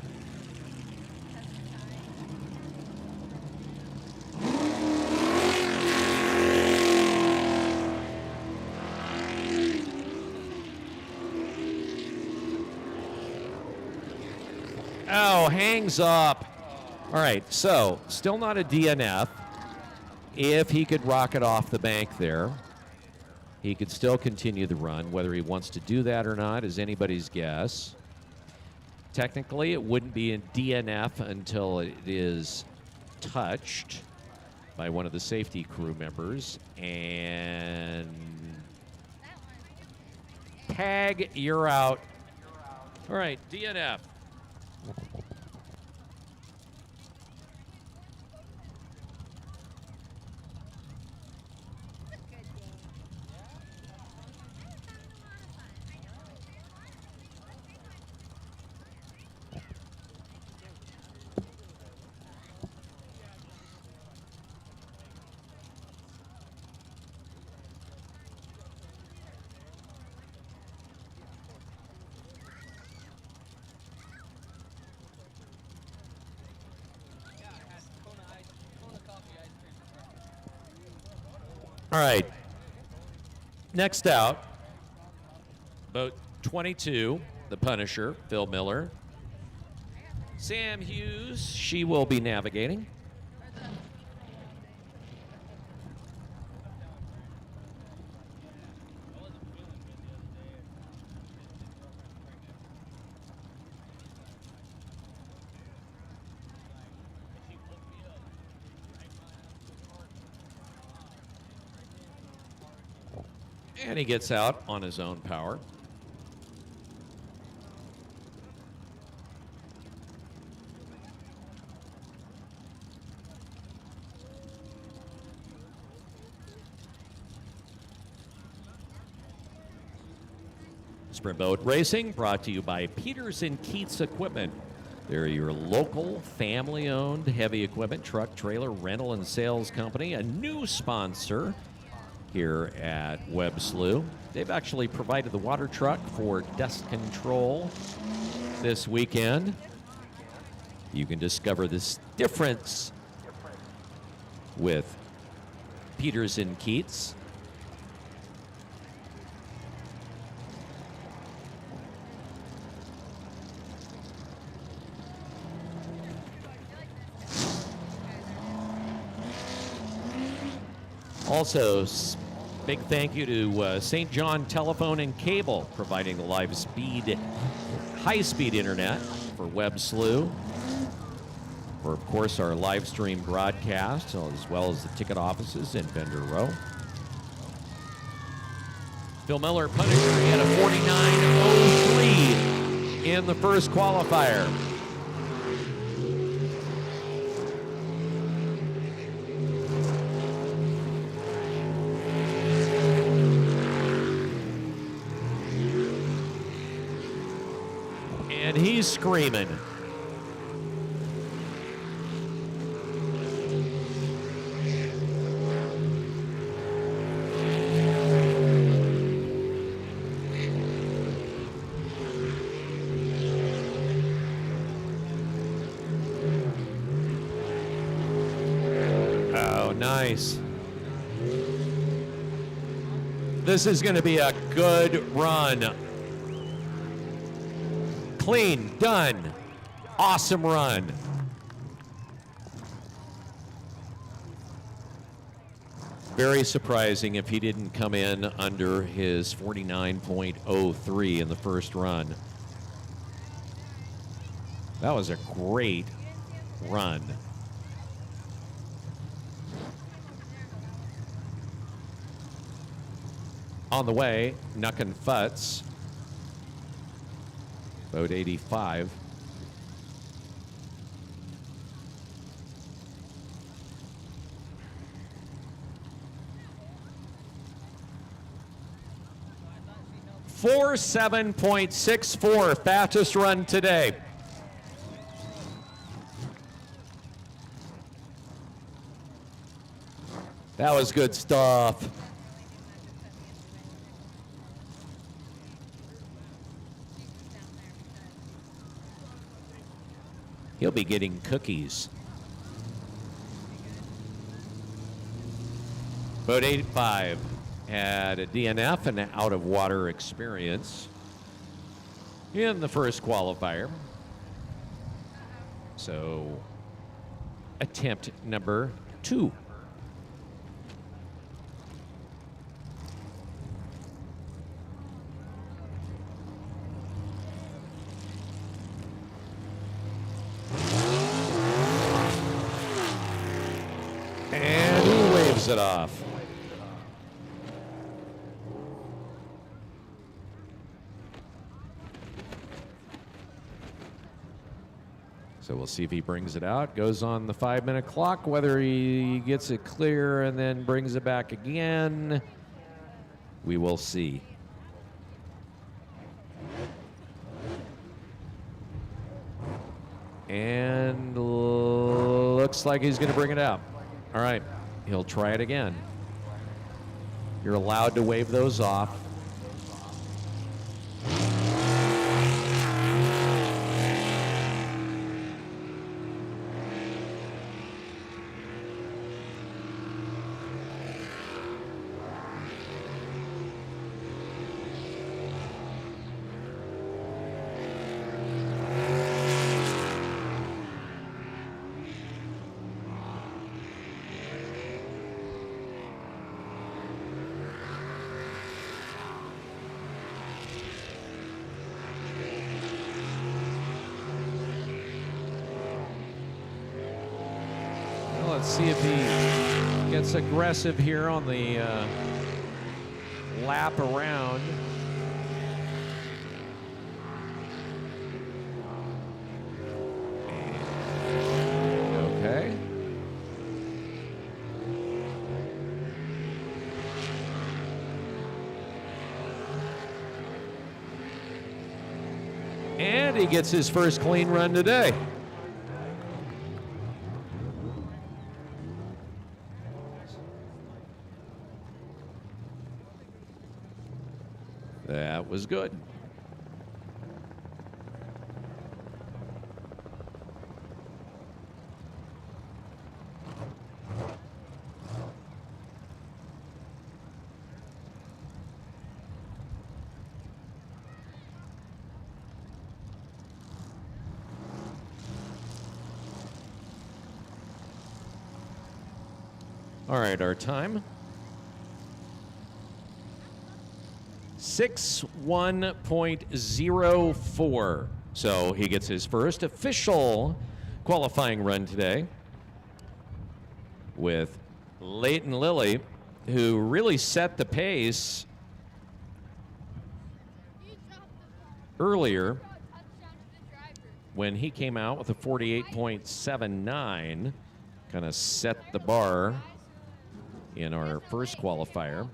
Oh, hangs up. All right, so still not a DNF. If he could rocket off the bank there, he could still continue the run. Whether he wants to do that or not is anybody's guess. Technically, it wouldn't be a DNF until it is touched by one of the safety crew members. And tag, you're out. All right, DNF. All right. Next out, boat 22, the Punisher, Phil Miller. Sam Hughes, she will be navigating. And he gets out on his own power. Sprint Boat Racing brought to you by Peters & Keats Equipment. They're your local family-owned heavy equipment, truck, trailer, rental, and sales company. A new sponsor here at Webb Slough. They've actually provided the water truck for dust control this weekend. You can discover this difference with Peters & Keats. Also, big thank you to St. John Telephone and Cable, providing the high-speed internet for Webb Slough. For, of course, our live stream broadcast, as well as the ticket offices in Bender Row. Phil Miller, Punisher, he had a 49.03 in the first qualifier. And he's screaming. Nice. This is going to be a good run. Clean, done. Awesome run. Very surprising if he didn't come in under his 49.03 in the first run. That was a great run. On the way, Nuck and Futz, boat 85. Four 7.64 fastest run today. That was good stuff. He'll be getting cookies. Boat 85 had a DNF and out of water experience in the first qualifier. So, attempt number 2. It off. So we'll see if he brings it out. Goes on the 5-minute clock. Whether he gets it clear and then brings it back again, we will see. And looks like he's going to bring it out. All right. He'll try it again. You're allowed to wave those off. Let's see if he gets aggressive here on the lap around. Okay. And he gets his first clean run today. That was good. All right, our time. 6:1.04. So he gets his first official qualifying run today with Leighton Lilly, who really set the pace earlier when he came out with a 48.79, kind of set the bar in our first qualifier.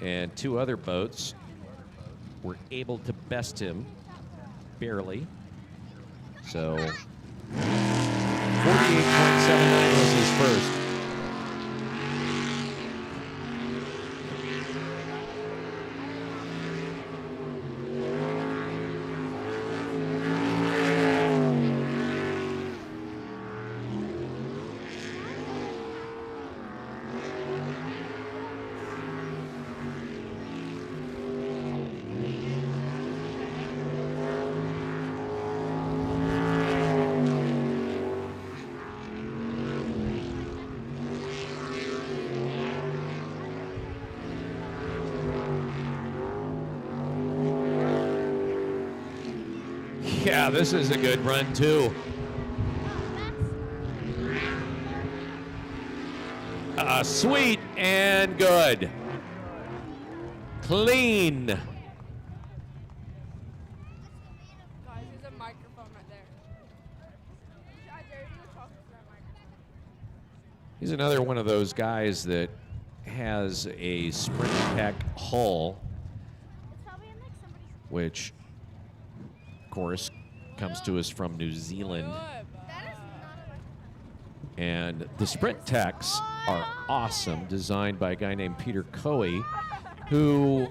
And two other boats were able to best him, barely. So 48.79 was his first. Yeah, this is a good run, too. Sweet and good. Clean. Guys, there's a microphone right there. I dare you to talk to that microphone. He's another one of those guys that has a Sprint Tech hull, It's probably in like somebody's. which, of course, comes to us from New Zealand. That is not a microphone. And the Sprint Techs are awesome, designed by a guy named Peter Coey, who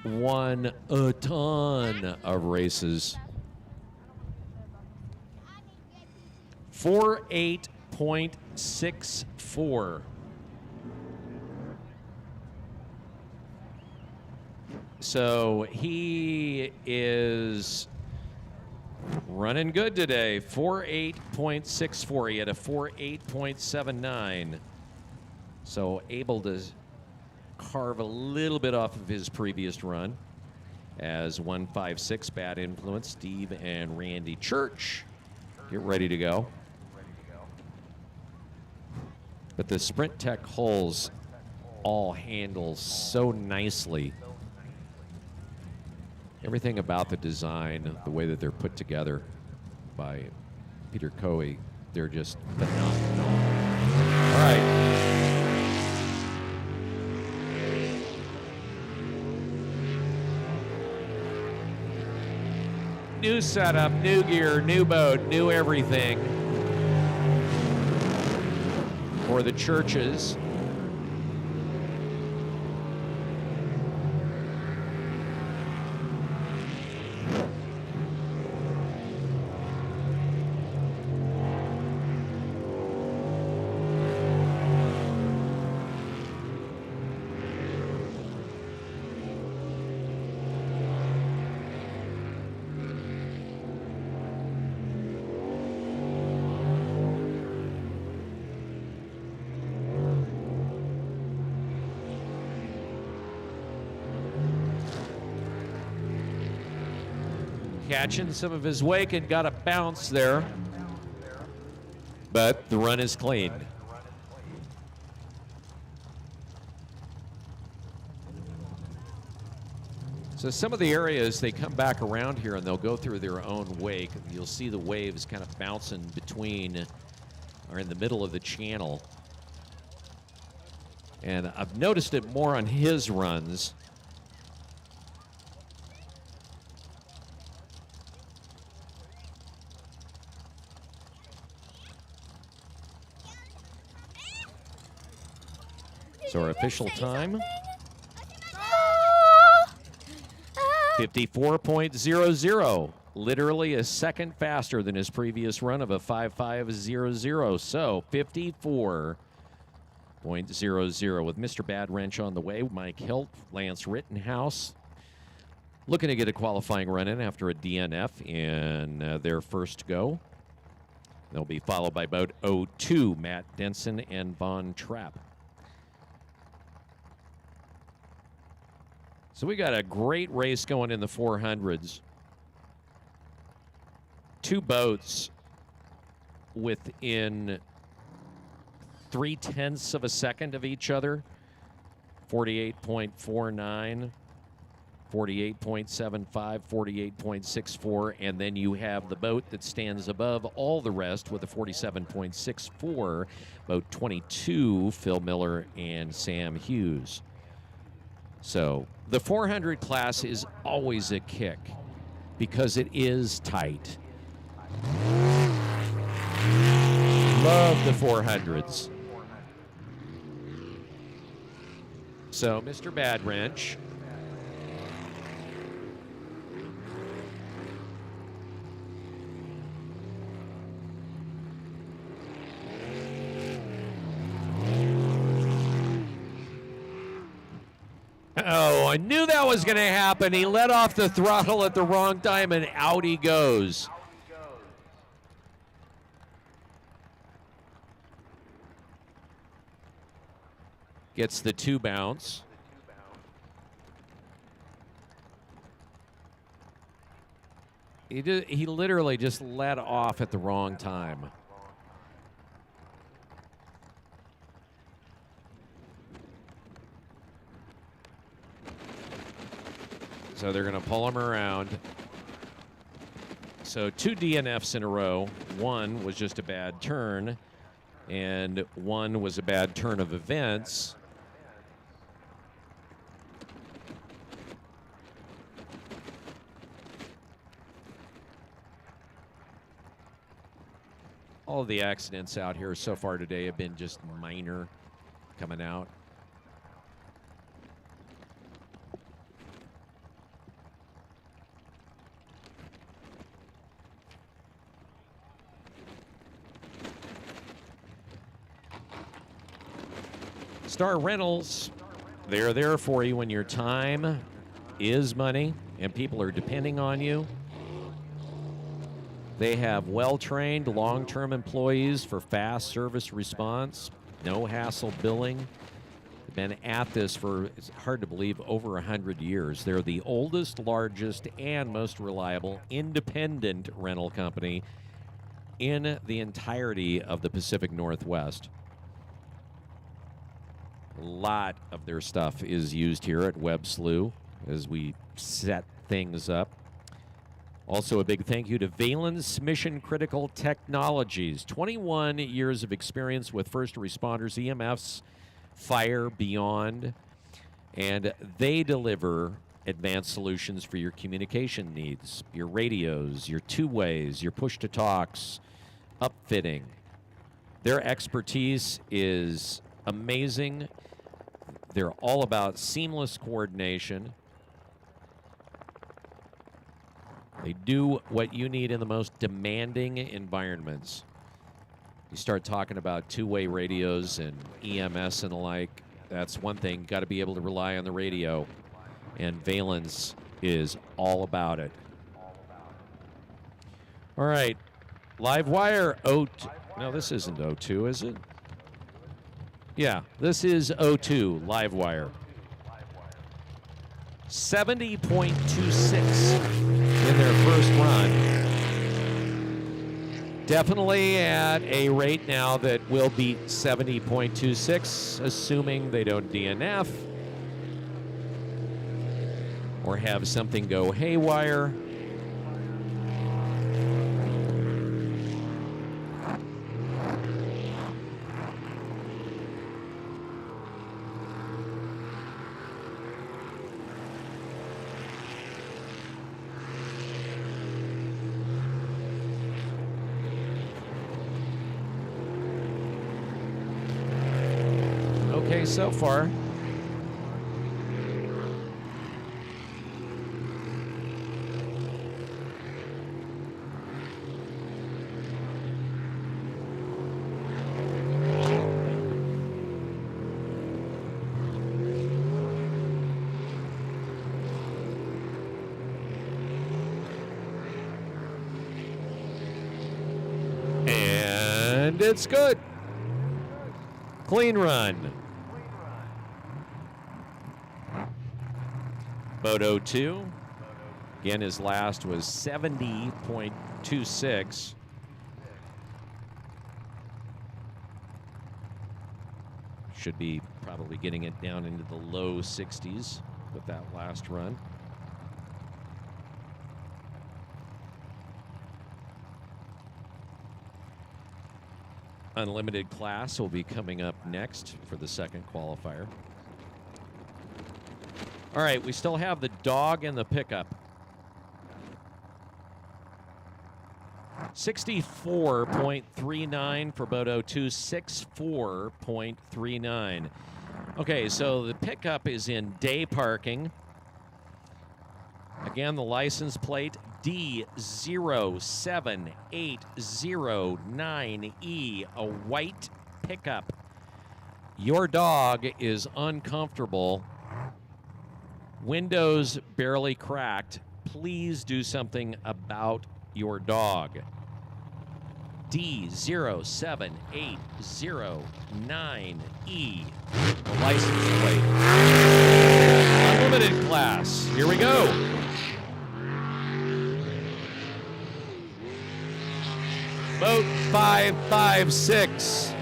won a ton of races. 48.64. So he is running good today. 48.64. He had a 48.79. So able to carve a little bit off of his previous run. As 156 Bad Influence, Steve and Randy Church get ready to go. But the Sprint Tech hulls all handle so nicely. Everything about the design, the way that they're put together by Peter Coey, they're just phenomenal. All right. New setup, new gear, new boat, new everything for the Churches. Catching some of his wake and got a bounce there, but the run is clean. So some of the areas, they come back around here and they'll go through their own wake. You'll see the waves kind of bouncing between or in the middle of the channel. And I've noticed it more on his runs. So our official time, 54.00, literally a second faster than his previous run of a 55.00. So 54.00 with Mr. Bad Wrench on the way. Mike Hilt, Lance Rittenhouse, looking to get a qualifying run in after a DNF in their first go. They'll be followed by boat 02, Matt Denson and Von Trapp. So we got a great race going in the 400s. Two boats within 0.3 of a second of each other. 48.49, 48.75, 48.64, and then you have the boat that stands above all the rest with a 47.64, boat 22, Phil Miller and Sam Hughes. So the 400 class is always a kick because it is tight. Love the 400s. So Mr. Bad Wrench. Oh, I knew that was going to happen. He let off the throttle at the wrong time, and out he goes. Gets the 2 bounce. He literally just let off at the wrong time. So they're going to pull him around. So 2 DNFs in a row. One was just a bad turn, and one was a bad turn of events. All of the accidents out here so far today have been just minor coming out. Star Rentals, they're there for you when your time is money and people are depending on you. They have well-trained, long-term employees for fast service response, no hassle billing. They've been at this for, it's hard to believe, over 100 years. They're the oldest, largest, and most reliable independent rental company in the entirety of the Pacific Northwest. A lot of their stuff is used here at Webb Slough as we set things up. Also, a big thank you to Valence Mission Critical Technologies. 21 years of experience with first responders, EMFs, fire, beyond. And they deliver advanced solutions for your communication needs, your radios, your two-ways, your push-to-talks, upfitting. Their expertise is amazing. They're all about seamless coordination. They do what you need in the most demanding environments. You start talking about two-way radios and EMS and the like, that's one thing. Got to be able to rely on the radio. And Valence is all about it. All right. Live wire O2. No, this isn't O2, is it? Yeah, this is O2 live wire. 70.26 in their first run. Definitely at a rate now that will beat 70.26, assuming they don't DNF or have something go haywire. Okay, so far. And it's good. Clean run. Boat 02. Again, his last was 70.26. Should be probably getting it down into the low 60s with that last run. Unlimited class will be coming up next for the second qualifier. All right, we still have the dog and the pickup. 64.39 for Bodo 2, 64.39. Okay, so the pickup is in day parking. Again, the license plate D07809E, a white pickup. Your dog is uncomfortable. Windows barely cracked. Please do something about your dog. D07809E, the license plate. Unlimited class. Here we go. Boat 556.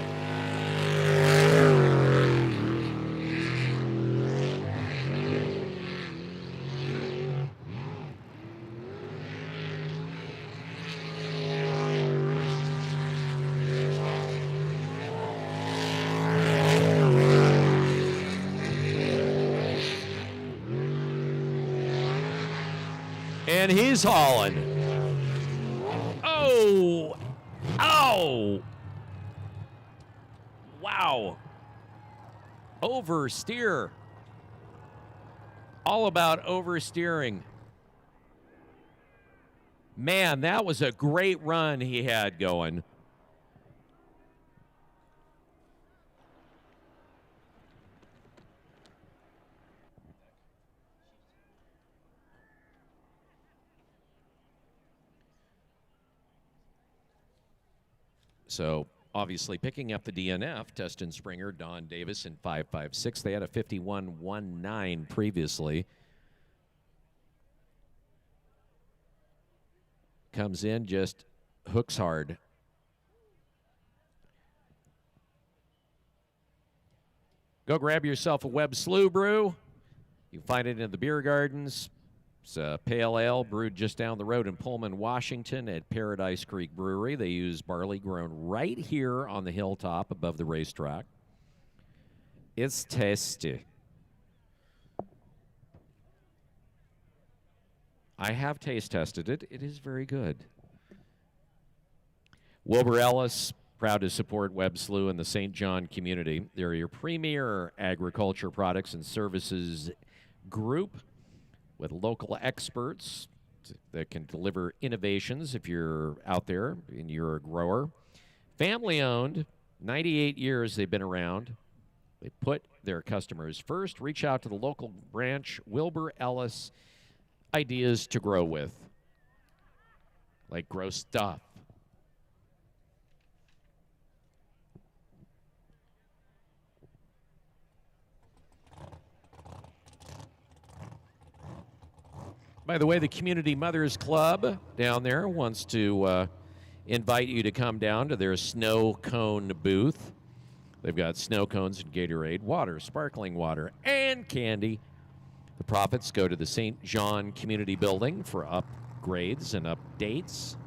And he's hauling. Oh! Ow! Wow. Oversteer. All about oversteering. Man, that was a great run he had going. So obviously picking up the DNF, Teston Springer, Don Davis in 5.56. They had a 51.19 previously. Comes in, just hooks hard. Go grab yourself a Webb Slough brew. You can find it in the beer gardens. It's a pale ale brewed just down the road in Pullman, Washington at Paradise Creek Brewery. They use barley grown right here on the hilltop above the racetrack. It's tasty. I have taste tested it. It is very good. Wilbur Ellis, proud to support Webb Slough and the St. John community. They're your premier agriculture products and services group with local experts that can deliver innovations if you're out there and you're a grower. Family owned, 98 years they've been around. They put their customers first. Reach out to the local branch, Wilbur Ellis, ideas to grow with. Like grow stuff. By the way, the Community Mothers Club down there wants to invite you to come down to their snow cone booth. They've got snow cones and Gatorade, water, sparkling water, and candy. The profits go to the St. John Community Building for upgrades and updates.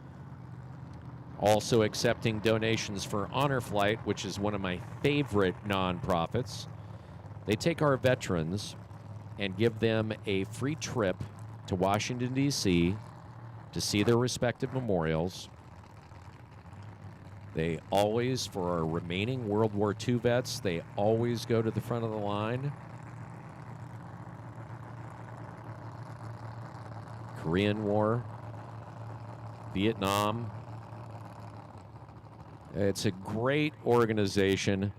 Also accepting donations for Honor Flight, which is one of my favorite nonprofits. They take our veterans and give them a free trip to Washington, D.C. to see their respective memorials. They always, for our remaining World War II vets, they always go to the front of the line. Korean War, Vietnam. It's a great organization,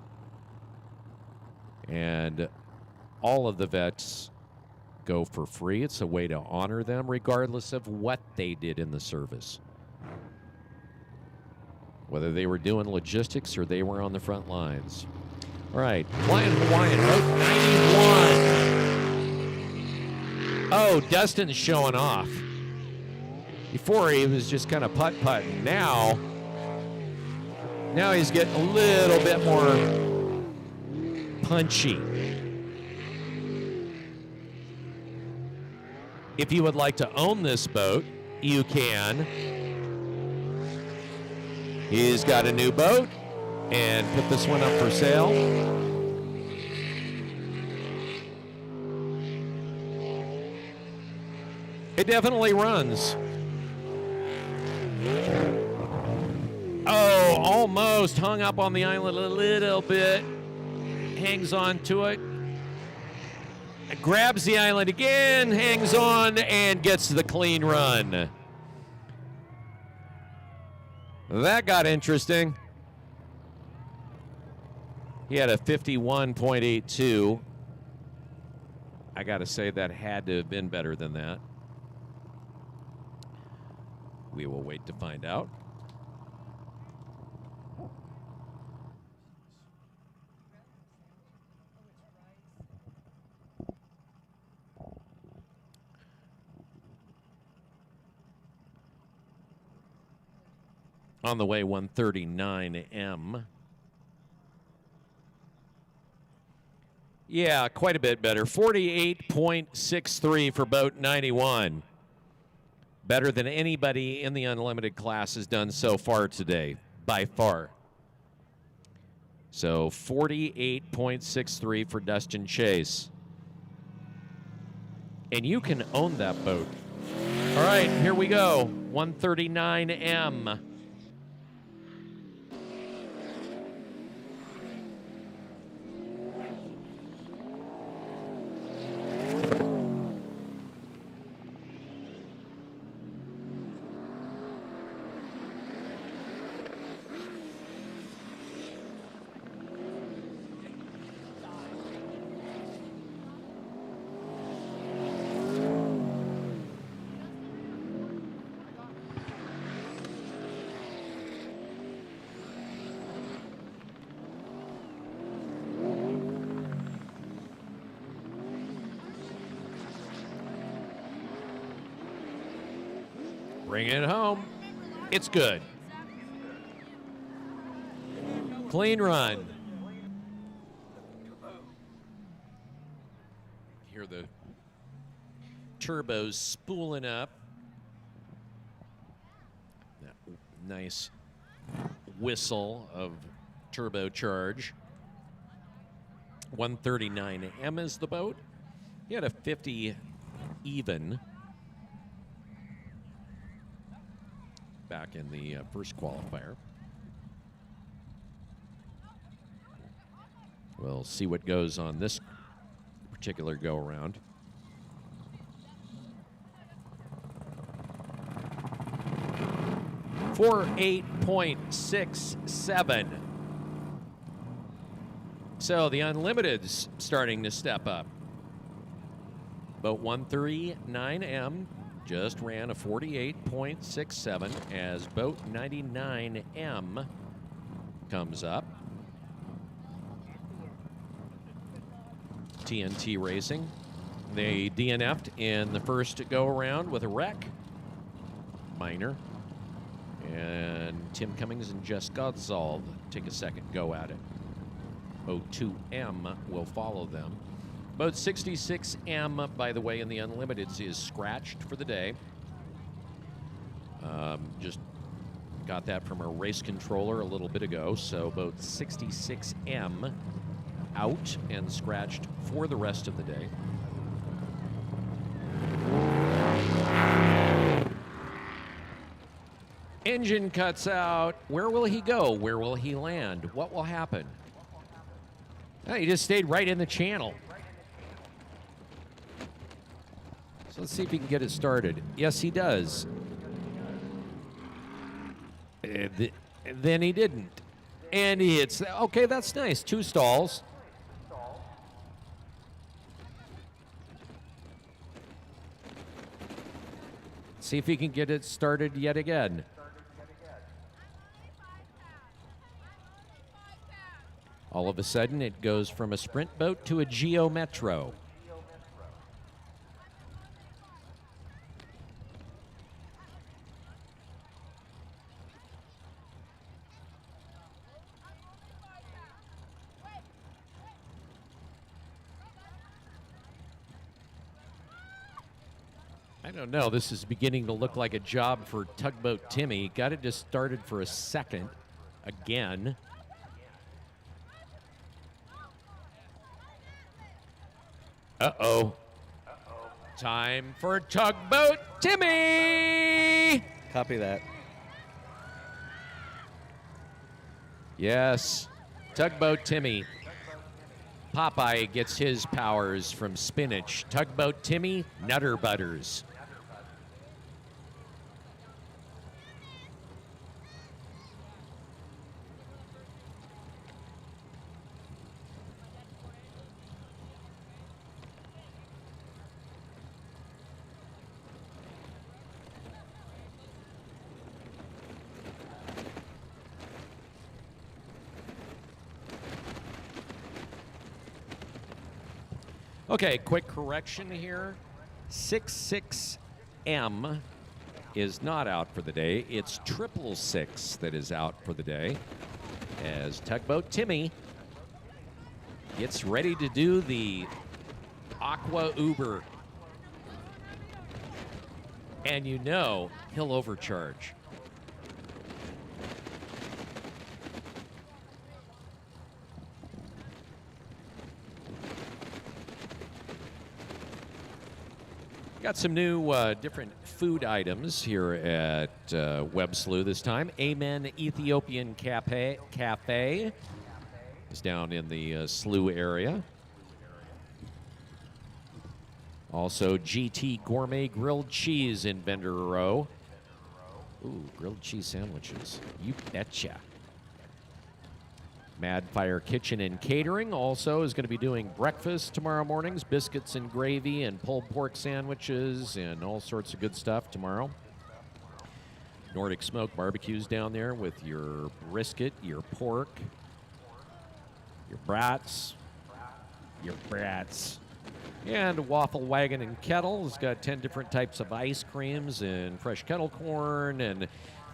and all of the vets go for free. It's a way to honor them regardless of what they did in the service. Whether they were doing logistics or they were on the front lines. All right, Flying Hawaiian, Route 91. Oh, Dustin's showing off. Before he was just kind of putt-putting. Now he's getting a little bit more punchy. If you would like to own this boat, you can. He's got a new boat and put this one up for sale. It definitely runs. Oh, almost hung up on the island a little bit. Hangs on to it. Grabs the island again, hangs on, and gets the clean run. That got interesting. He had a 51.82. I got to say that had to have been better than that. We will wait to find out. On the way, 139M. Yeah, quite a bit better. 48.63 for boat 91. Better than anybody in the unlimited class has done so far today, by far. So 48.63 for Dustin Chase. And you can own that boat. All right, here we go. 139M. Bring it home. It's good. Clean run. Hear the turbos spooling up. That nice whistle of turbocharge. 139M is the boat. He had a 50 even back in the first qualifier. We'll see what goes on this particular go-around. For 8.67. So the Unlimited's starting to step up. Boat 139M just ran a 48.67 as boat 99M comes up. TNT Racing. They DNF'd in the first go-around with a wreck. Minor. And Tim Cummings and Jess Godzald take a second go at it. 02M will follow them. Boat 66M, by the way, in the Unlimiteds is scratched for the day. Just got that from our race controller a little bit ago. So boat 66M out and scratched for the rest of the day. Engine cuts out. Where will he go? Where will he land? What will happen? Oh, he just stayed right in the channel. So let's see if he can get it started. Yes, he does. Then he didn't. And he hits. Okay, that's nice. 2 stalls. See if he can get it started yet again. All of a sudden, it goes from a sprint boat to a Geo Metro. I don't know. This is beginning to look like a job for Tugboat Timmy. Got it just started for a second again. Uh-oh. Time for Tugboat Timmy! Copy that. Yes, Tugboat Timmy. Popeye gets his powers from spinach. Tugboat Timmy, Nutter Butters. Okay, quick correction here. 66M is not out for the day. It's 666 that is out for the day. As Tugboat Timmy gets ready to do the Aqua Uber. And you know he'll overcharge. Got some new different food items here at Webb Slough this time. Amen Ethiopian Cafe is down in the Slough area. Also, GT Gourmet Grilled Cheese in Vendor Row. Ooh, grilled cheese sandwiches. You betcha. Mad Fire Kitchen and Catering also is going to be doing breakfast tomorrow mornings, biscuits and gravy and pulled pork sandwiches and all sorts of good stuff tomorrow. Nordic Smoke Barbecues down there with your brisket, your pork, your brats, And Waffle Wagon and Kettle has got 10 different types of ice creams and fresh kettle corn, and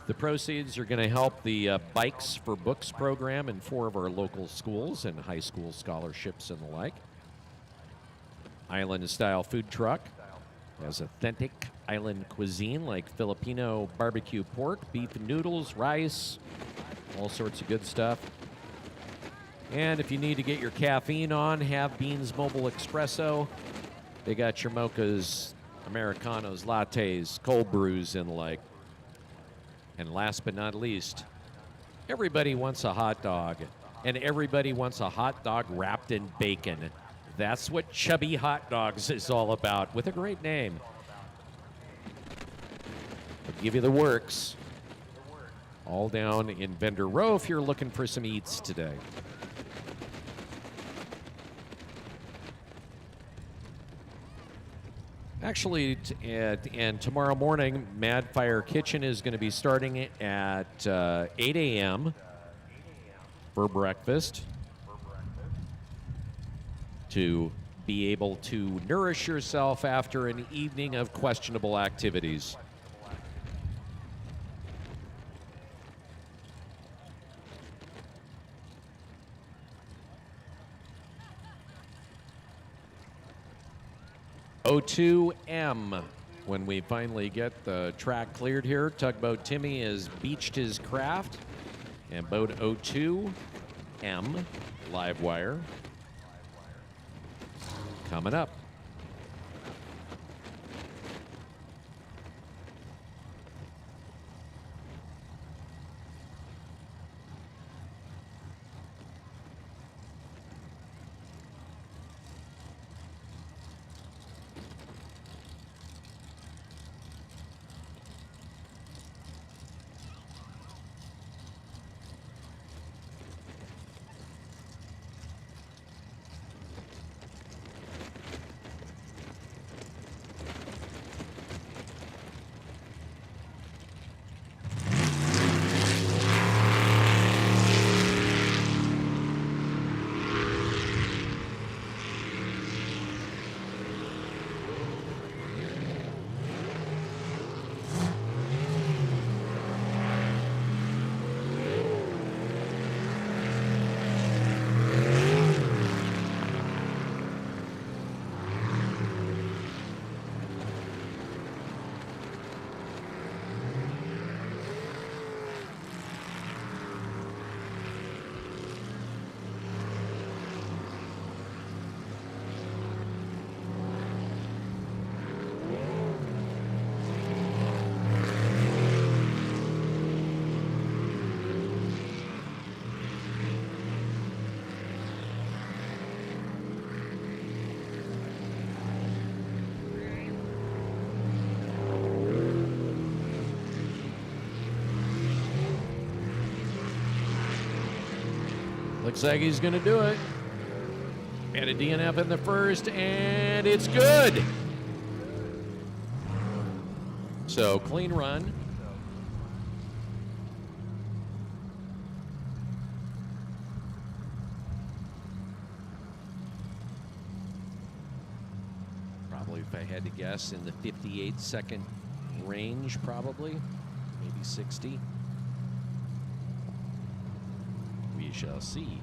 the proceeds are going to help the Bikes for Books program in 4 of our local schools and high school scholarships and the like. Island-style food truck has authentic island cuisine like Filipino barbecue pork, beef and noodles, rice, all sorts of good stuff. And if you need to get your caffeine on, have Beans Mobile Espresso. They got your mochas, Americanos, lattes, cold brews, and the like. And last but not least, everybody wants a hot dog. And everybody wants a hot dog wrapped in bacon. That's what Chubby Hot Dogs is all about, with a great name. I'll give you the works. All down in Vendor Row if you're looking for some eats today. Actually, and tomorrow morning, Mad Fire Kitchen is going to be starting at 8 a.m. for breakfast to be able to nourish yourself after an evening of questionable activities. O2M. When we finally get the track cleared here, Tugboat Timmy has beached his craft, and boat O2M live wire coming up. Looks like he's going to do it. And a DNF in the first, and it's good. So, clean run. Probably, if I had to guess, in the 58-second range, probably. Maybe 60. We shall see.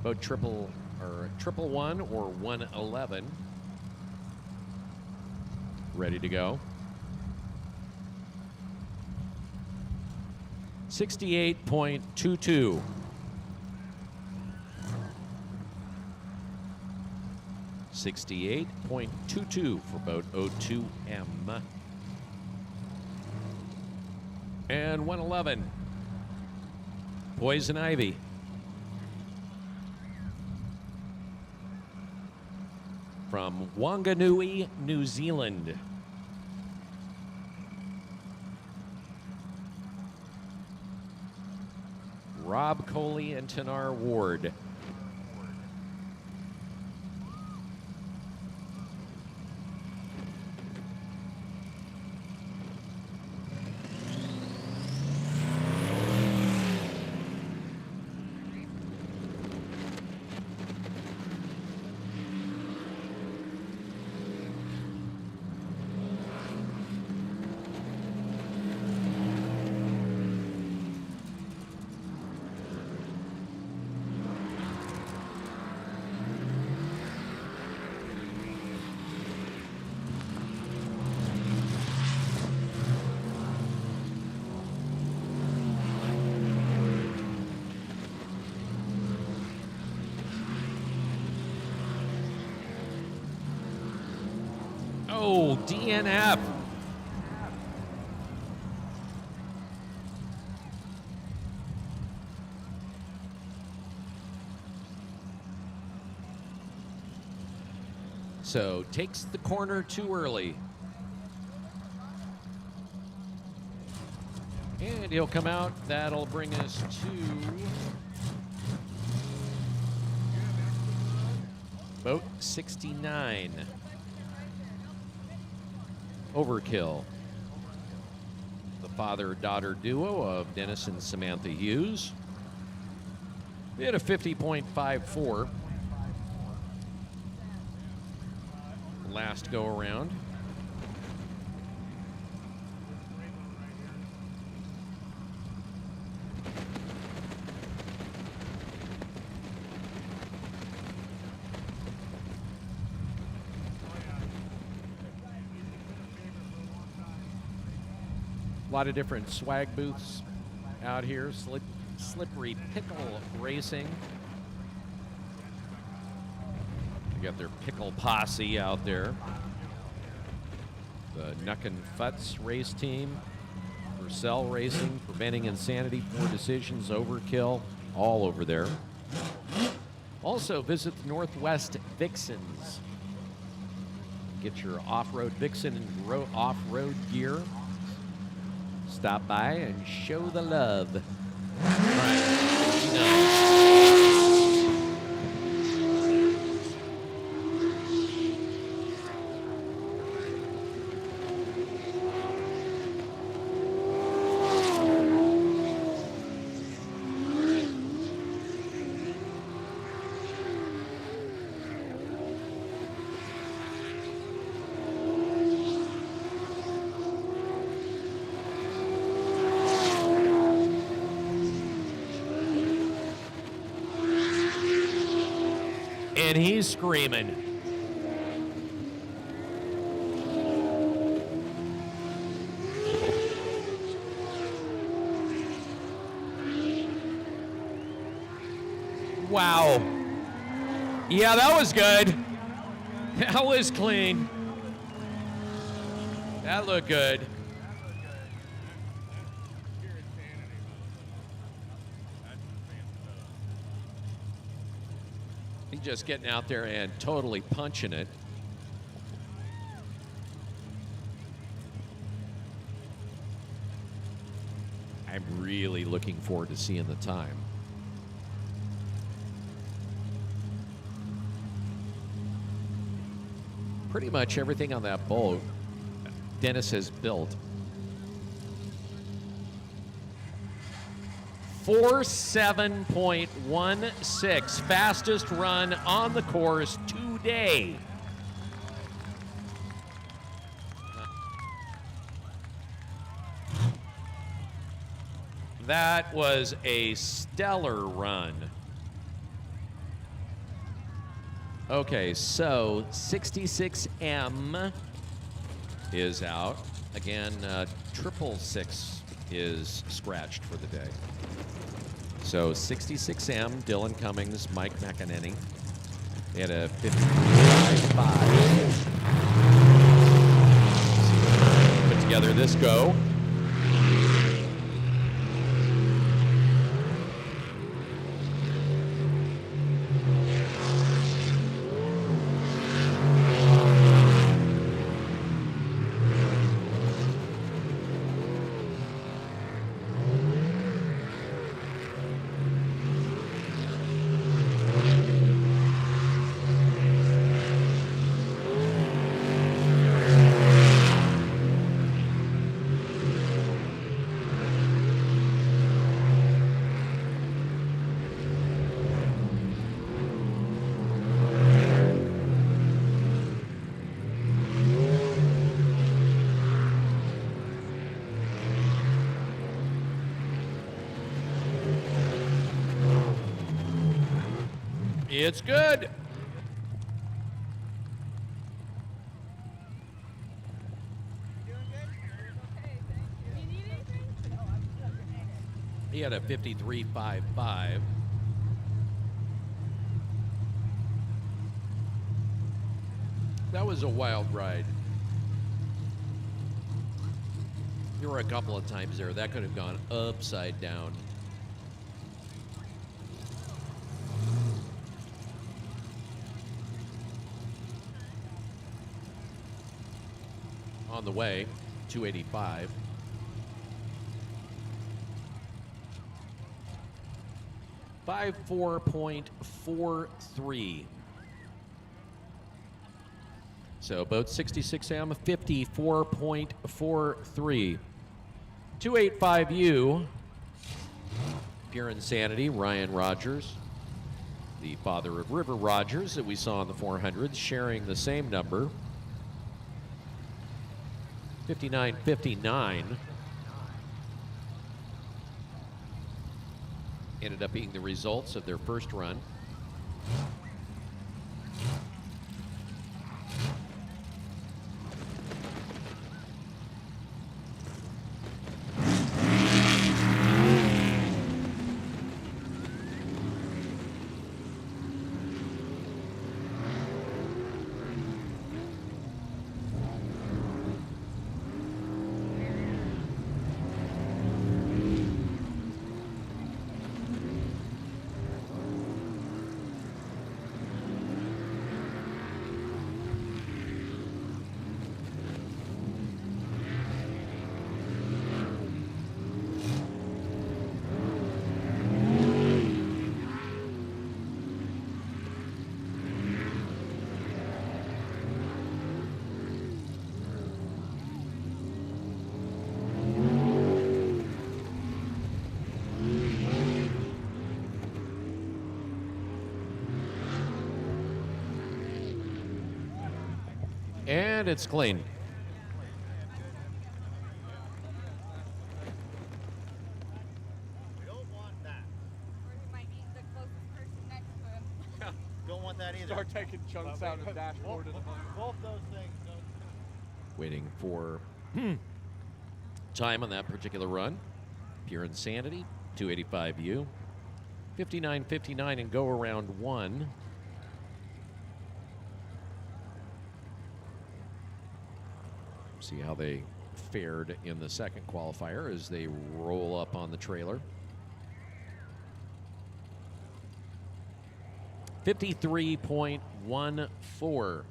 Boat triple one or 111. Ready to go. 68.22. .22 for boat 02M. And 111. Poison Ivy. From Wanganui, New Zealand. Rob Coley and Tanar Ward. Oh, DNF. So takes the corner too early. And he'll come out. That'll bring us to boat 69. Overkill. The father-daughter duo of Dennis and Samantha Hughes. We had a 50.54 last go around. A lot of different swag booths out here. Slippery Pickle Racing. They got their pickle posse out there. The Nuck and Futz race team. Purcell Racing, Preventing Insanity, Poor Decisions, Overkill, all over there. Also visit the Northwest Vixens. Get your off-road Vixen and off-road gear. Stop by and show the love. All right, and he's screaming. Wow. Yeah, that was good. That was clean. That looked good. He's just getting out there and totally punching it. I'm really looking forward to seeing the time. Pretty much everything on that boat Dennis has built. 47.16, fastest run on the course today. That was a stellar run. Okay, so 66M is out. Again, 666 is scratched for the day. So 66M, Dylan Cummings, Mike McEnany. They had a 55.5. Put together this go. It's good. He had a 53.55. That was a wild ride. There were a couple of times there that could have gone upside down. On the way, 285. .43. So boat 66M, 54.43. 285U, Pure Insanity, Ryan Rogers, the father of River Rogers that we saw in the 400s, sharing the same number. 59.59 ended up being the results of their first run. And it's clean. We don't want that. Or he might eat the closest person next to him. Don't want that either. Start taking chunks out of the dashboard. Both those things. Waiting for time on that particular run. Pure Insanity, 285U. 59.59 and go around one. See how they fared in the second qualifier as they roll up on the trailer. 53.14.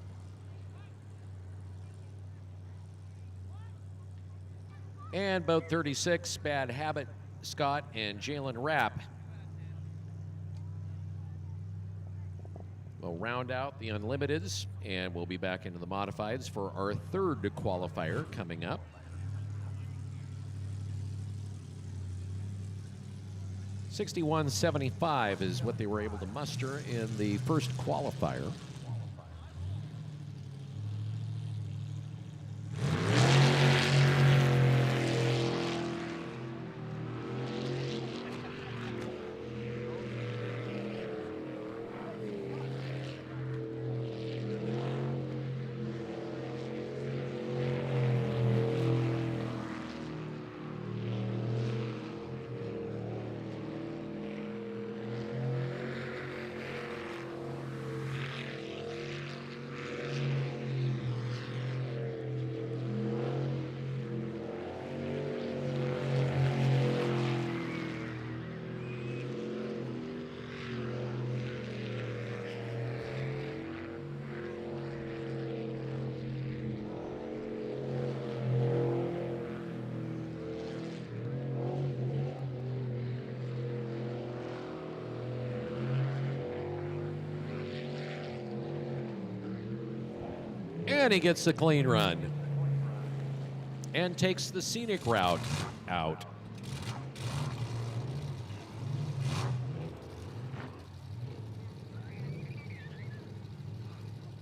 And boat 36, Bad Habit, Scott, and Jalen Rapp We'll round out the unlimiteds, and we'll be back into the modifieds for our third qualifier coming up. $61.75 is what they were able to muster in the first qualifier. And he gets the clean run and takes the scenic route out.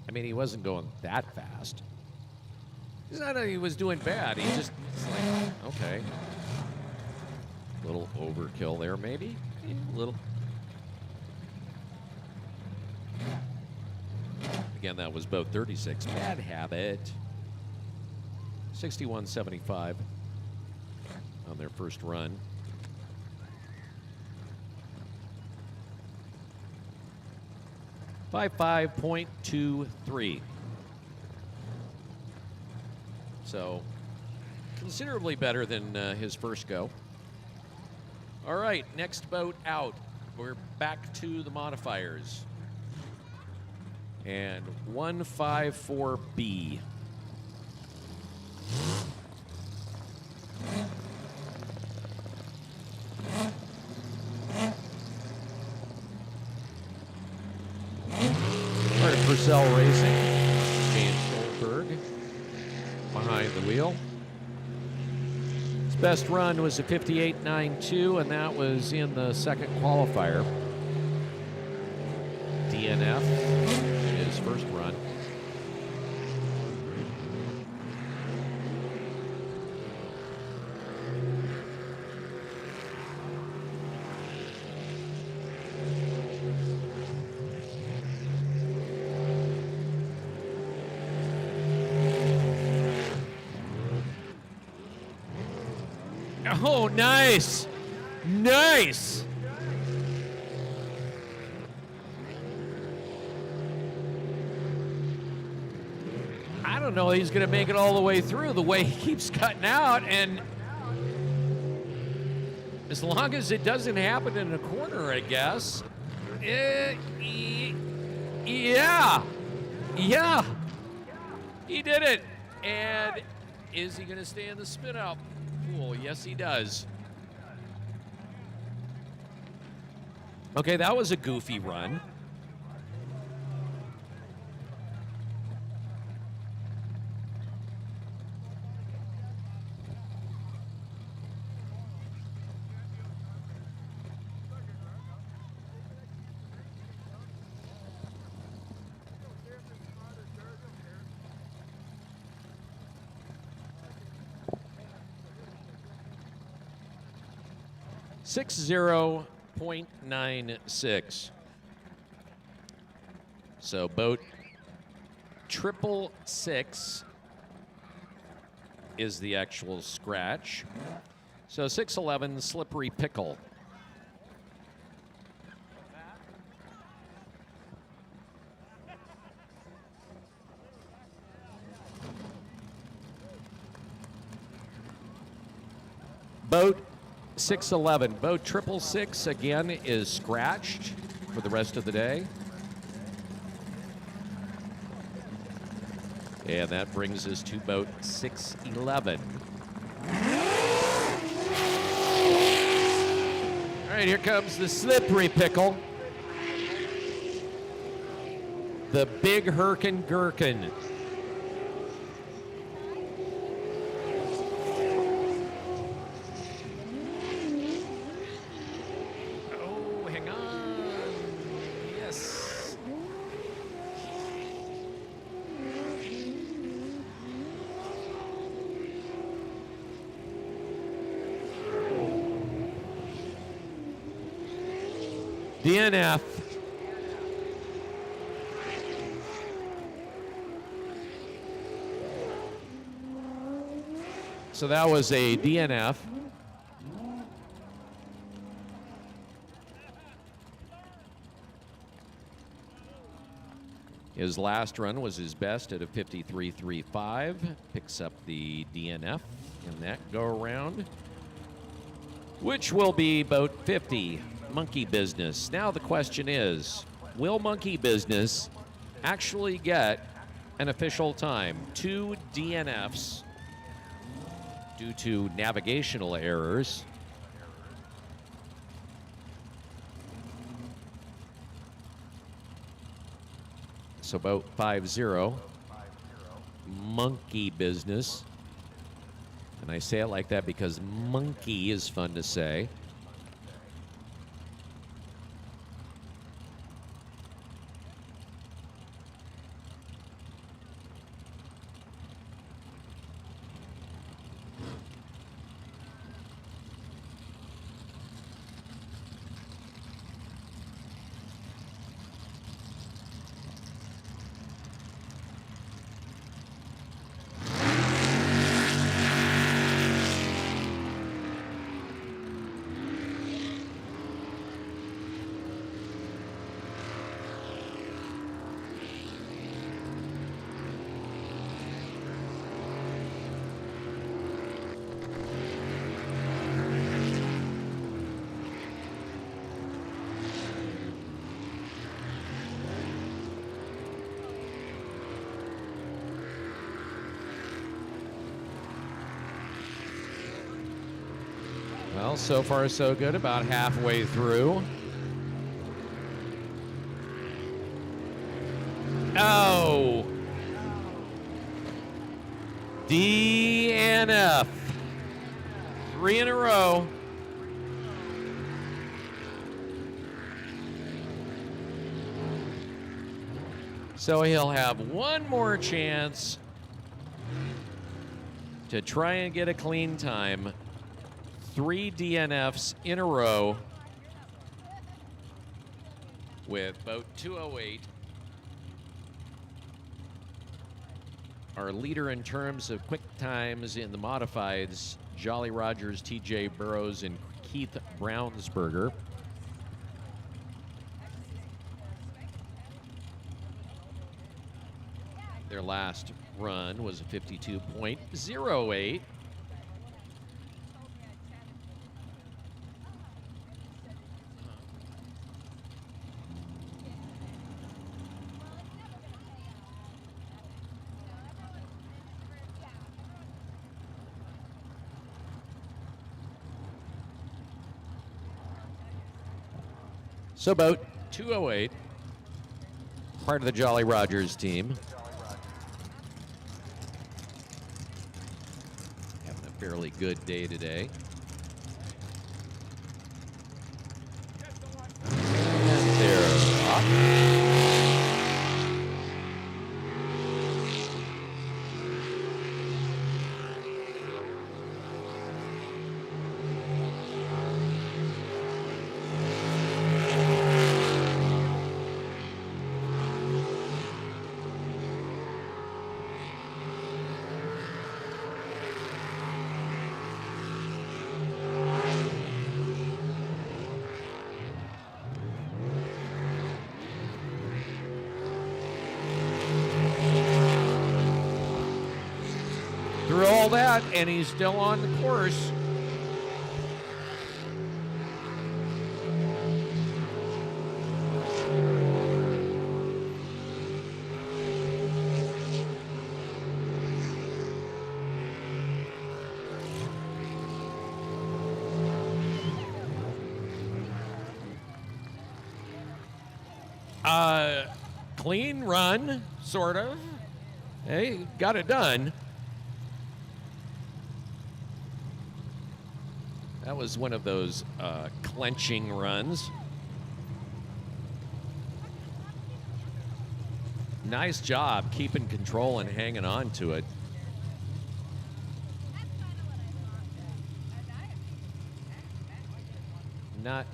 I mean, he wasn't going that fast. It's not that he was doing bad. He just, it's like, okay. A little overkill there, maybe? A little. Again, that was boat 36. Bad habit. 61.75 on their first run. .23. So considerably better than his first go. All right, next boat out. We're back to the modifiers. And 154B. Part of Purcell Racing. James Goldberg behind the wheel. His best run was a 58.92, and that was in the second qualifier. DNF. His first run. Oh, nice! Nice! I don't know he's going to make it all the way through the way he keeps cutting out, and as long as it doesn't happen in a corner, I guess. Yeah. Yeah. He did it. And is he going to stay in the spin out pool? Yes, he does. Okay, that was a goofy run. .96. So boat 666 is the actual scratch. So 611 Slippery Pickle. Boat 611. Boat 666 again is scratched for the rest of the day. And that brings us to boat 611. All right, here comes the Slippery Pickle. The Big Hurkin Gherkin. Oh, hang on. Yes. DNF. So that was a DNF. His last run was his best at a 53.35. Picks up the DNF in that go around, which will be about 50. Monkey Business. Now the question is, will Monkey Business actually get an official time? 2 DNFs due to navigational errors. So about 5-0. Monkey Business. And I say it like that because monkey is fun to say. Well, so far so good, about halfway through. Oh! DNF. 3 in a row. So he'll have one more chance to try and get a clean time. 3 DNFs in a row with about 2:08. Our leader in terms of quick times in the modifieds, Jolly Rogers, TJ Burrows, and Keith Brownsberger. Their last run was a 52.08. So about 2:08, part of the Jolly Rogers team. Having a fairly good day today. And they're off. Through all that, and he's still on the course. clean run, sort of. Hey, got it done. That was one of those clenching runs. Nice job keeping control and hanging on to it. Not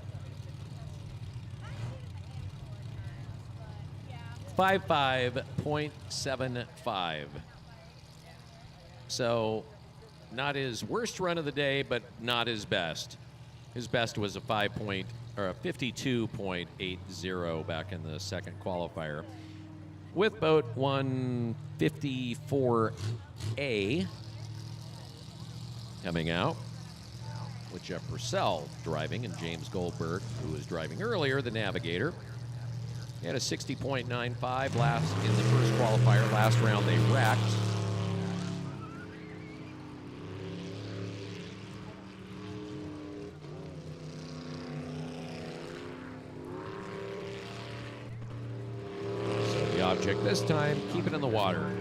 55.75. So not his worst run of the day, but not his best. His best was a 52.80 back in the second qualifier. With boat 154A coming out, with Jeff Purcell driving and James Goldberg, who was driving earlier, the navigator. He had a 60.95 last in the first qualifier. Last round they wrecked. So the object this time, keep it in the water.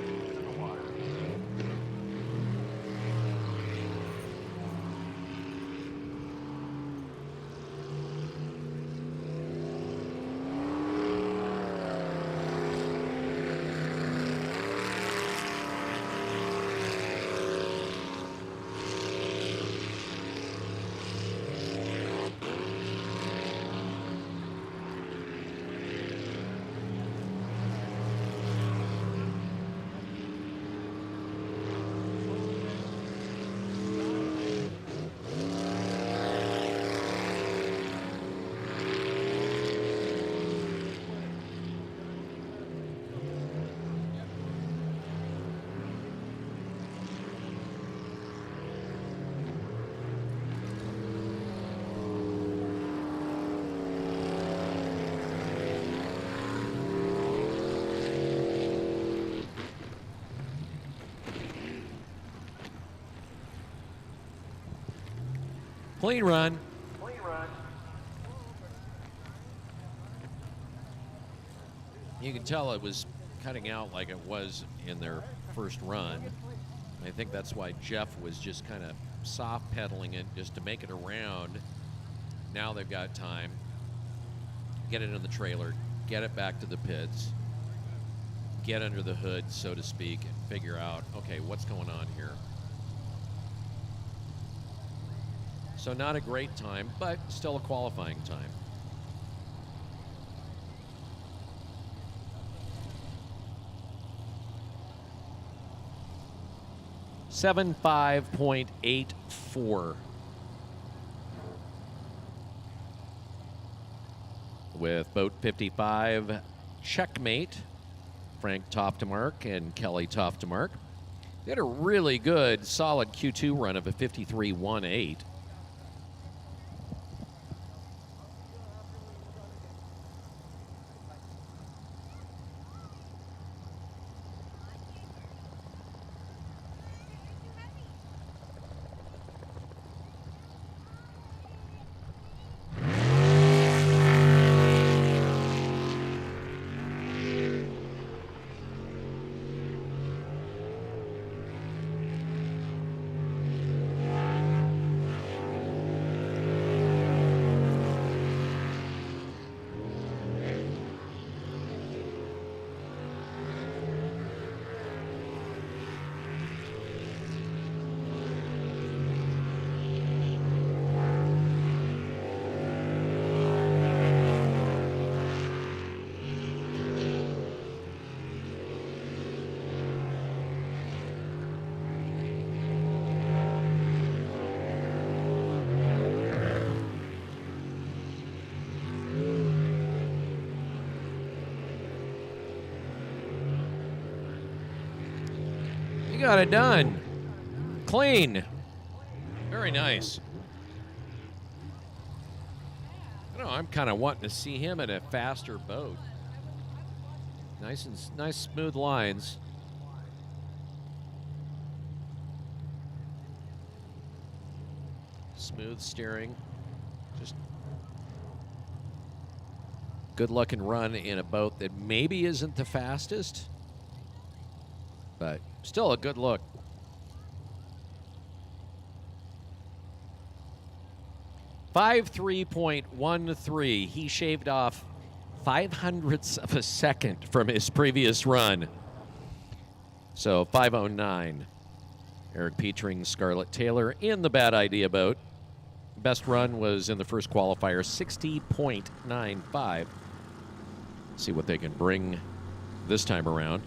Clean run. Clean run. You can tell it was cutting out like it was in their first run. I think that's why Jeff was just kind of soft pedaling it just to make it around. Now they've got time. Get it in the trailer, get it back to the pits, get under the hood, so to speak, and figure out, okay, what's going on here? So not a great time, but still a qualifying time. .84 with boat 55 checkmate Frank Toftemark and Kelly Toftemark. They had a really good solid Q2 run of a 53.18. You got it done. Clean. Very nice. I don't know, I'm kind of wanting to see him in a faster boat. Nice smooth lines. Smooth steering. Just good-looking run in a boat that maybe isn't the fastest, but still a good look. .13. He shaved off 0.05 of a second from his previous run. So 5:09. Eric Petring, Scarlett Taylor in the Bad Idea boat. Best run was in the first qualifier, 60.95. See what they can bring this time around.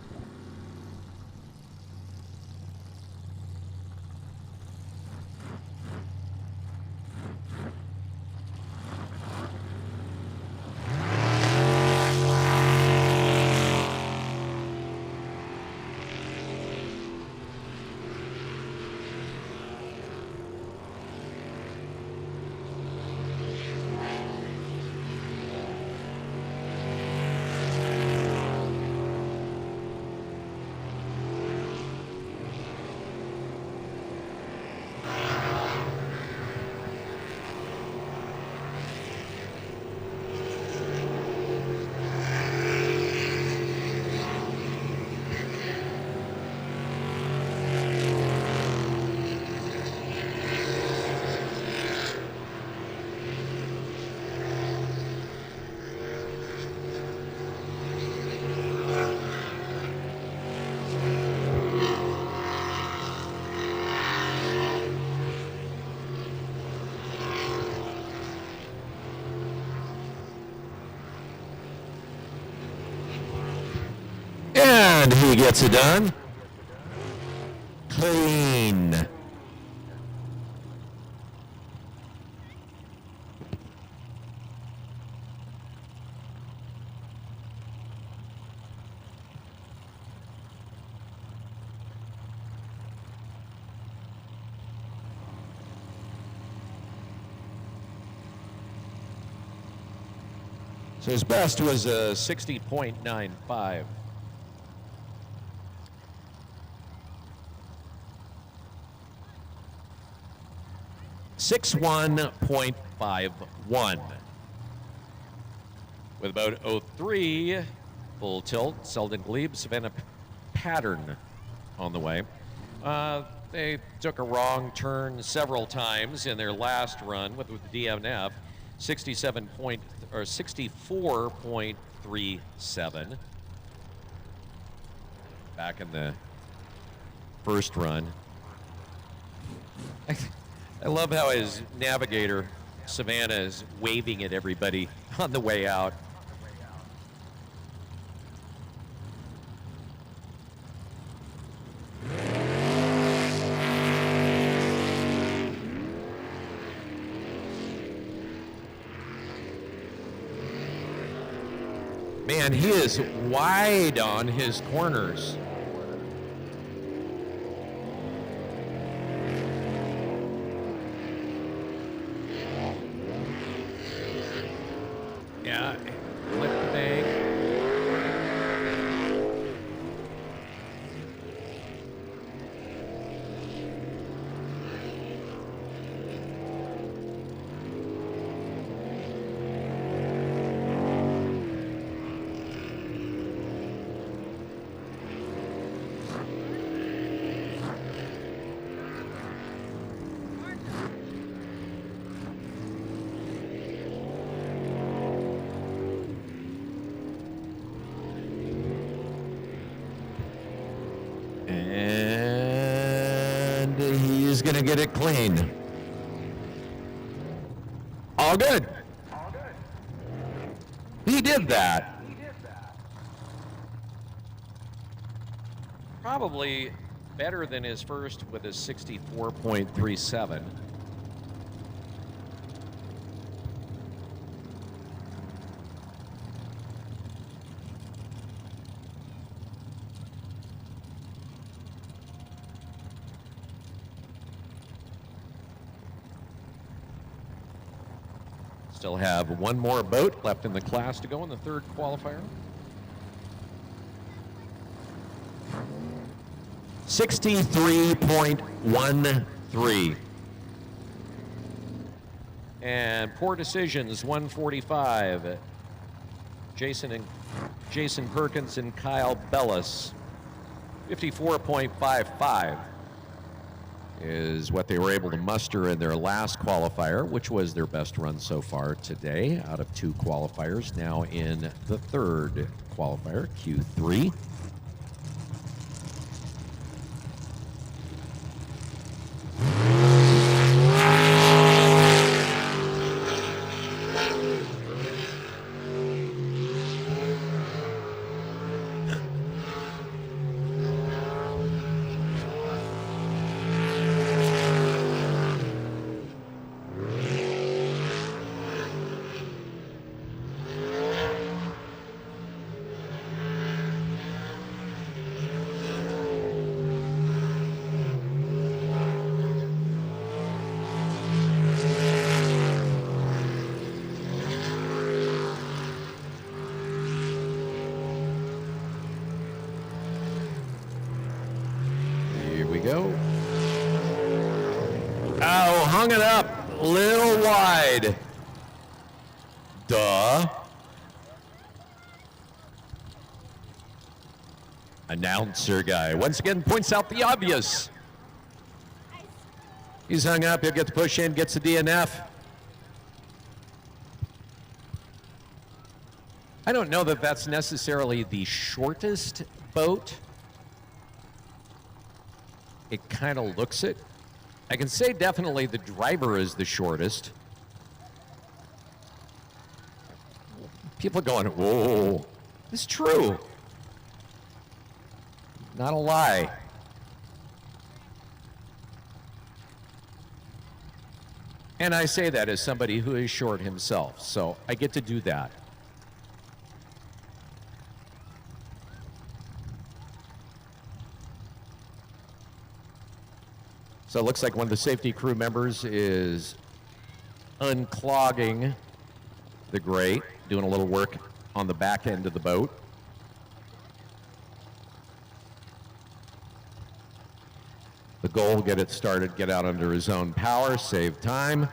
And he gets it done. Clean. So his best was a 60.95. .51. With about 03, full tilt, Selden Glebe, Savannah Pattern on the way. They took a wrong turn several times in their last run with the DNF, 64.37 back in the first run. I love how his navigator, Savannah, is waving at everybody on the way out. Man, he is wide on his corners. Yeah, flip the bank. And he's going to get it clean. All good. He did that. Probably better than his first with a 64.37. Still have one more boat left in the class to go in the third qualifier. 63.13. And poor decisions, 145. Jason Perkins and Kyle Bellis. 54.55 is what they were able to muster in their last qualifier, which was their best run so far today out of 2 qualifiers. Now in the 3rd qualifier, Q3. Go. Oh, hung it up a little wide. Duh. Announcer guy once again points out the obvious. He's hung up, he'll get the push in, gets the DNF. I don't know that that's necessarily the shortest boat. It kind of looks it. I can say definitely the driver is the shortest. People going, whoa, it's true. Not a lie. And I say that as somebody who is short himself, so I get to do that. So it looks like one of the safety crew members is unclogging the grate, doing a little work on the back end of the boat. The goal, get it started, get out under his own power, save time.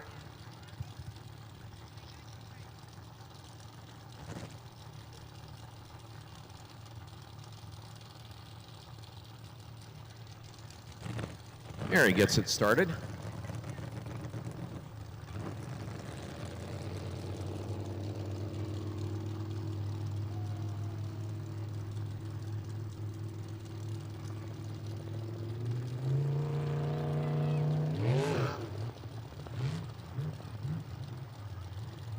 There he gets it started.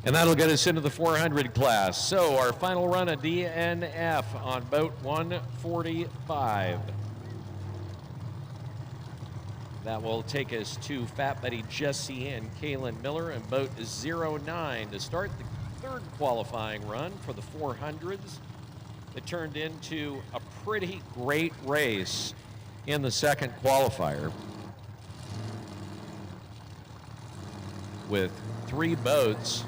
And that'll get us into the 400 class. So our final run of DNF on boat 145. That will take us to Fat Buddy Jesse and Kaylin Miller and boat 09 to start the 3rd qualifying run for the 400s. It turned into a pretty great race in the 2nd qualifier with 3 boats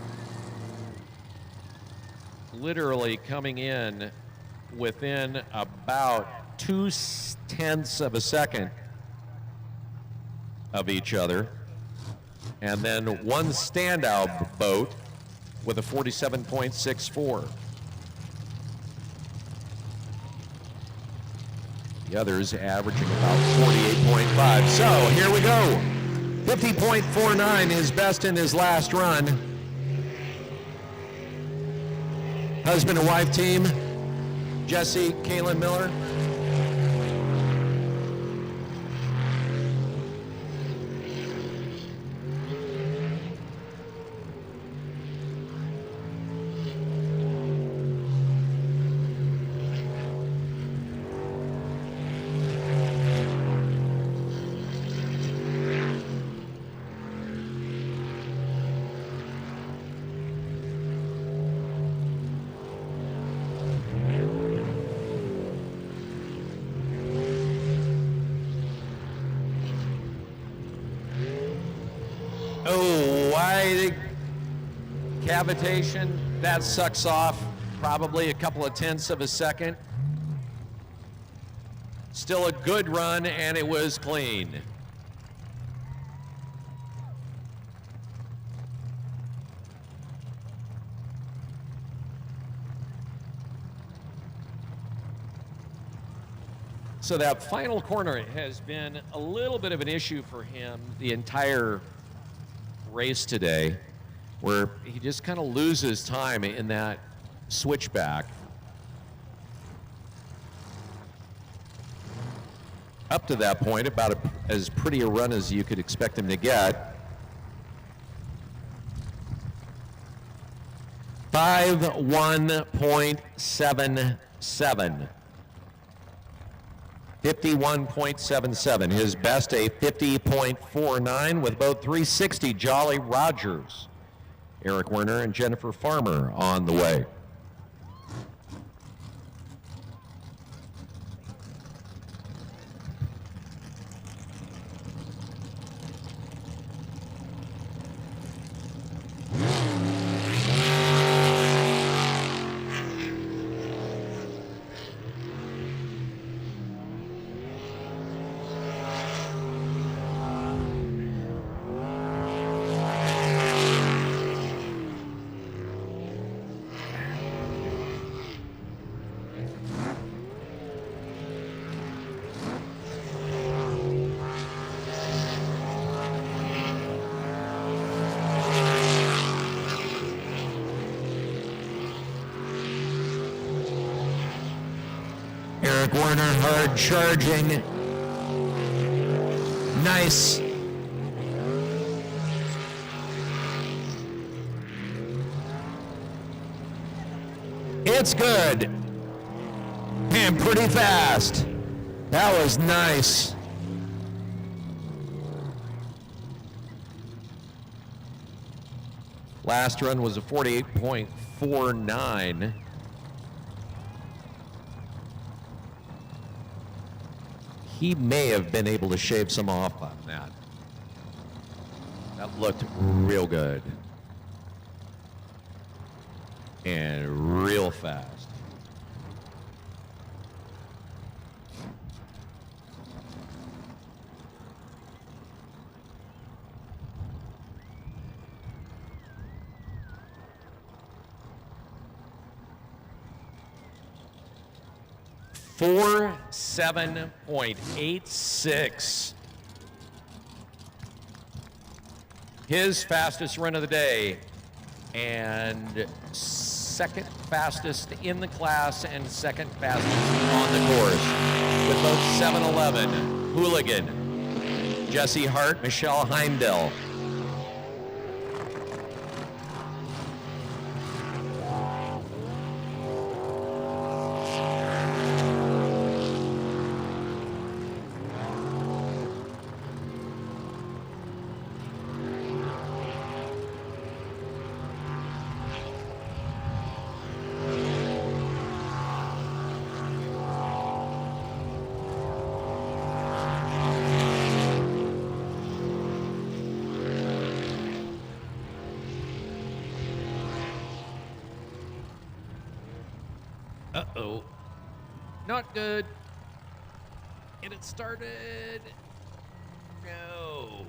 literally coming in within about 0.2 of a second of each other, and then one standout boat with a 47.64. The others averaging about 48.5. So here we go. 50.49 is best in his last run. Husband and wife team, Jesse, Kaylin Miller. Oh, wide cavitation. That sucks off probably a couple of 0.1 of a second. Still a good run, and it was clean. So that final corner has been a little bit of an issue for him the entire race today, where he just kind of loses time in that switchback. Up to that point, about as pretty a run as you could expect him to get. 51.77. 51.77. His best, a 50.49 with both 360 Jolly Rogers. Eric Werner and Jennifer Farmer on the way. Eric Werner hard charging. Nice. It's good. And pretty fast. That was nice. Last run was a 48.49. He may have been able to shave some off on that. That looked real good. And real fast. .86. His fastest run of the day, and second fastest in the class and second fastest on the course, with both 7-11. Hooligan, Jesse Hart, Michelle Heimdall. Uh-oh. Not good. And it started. No.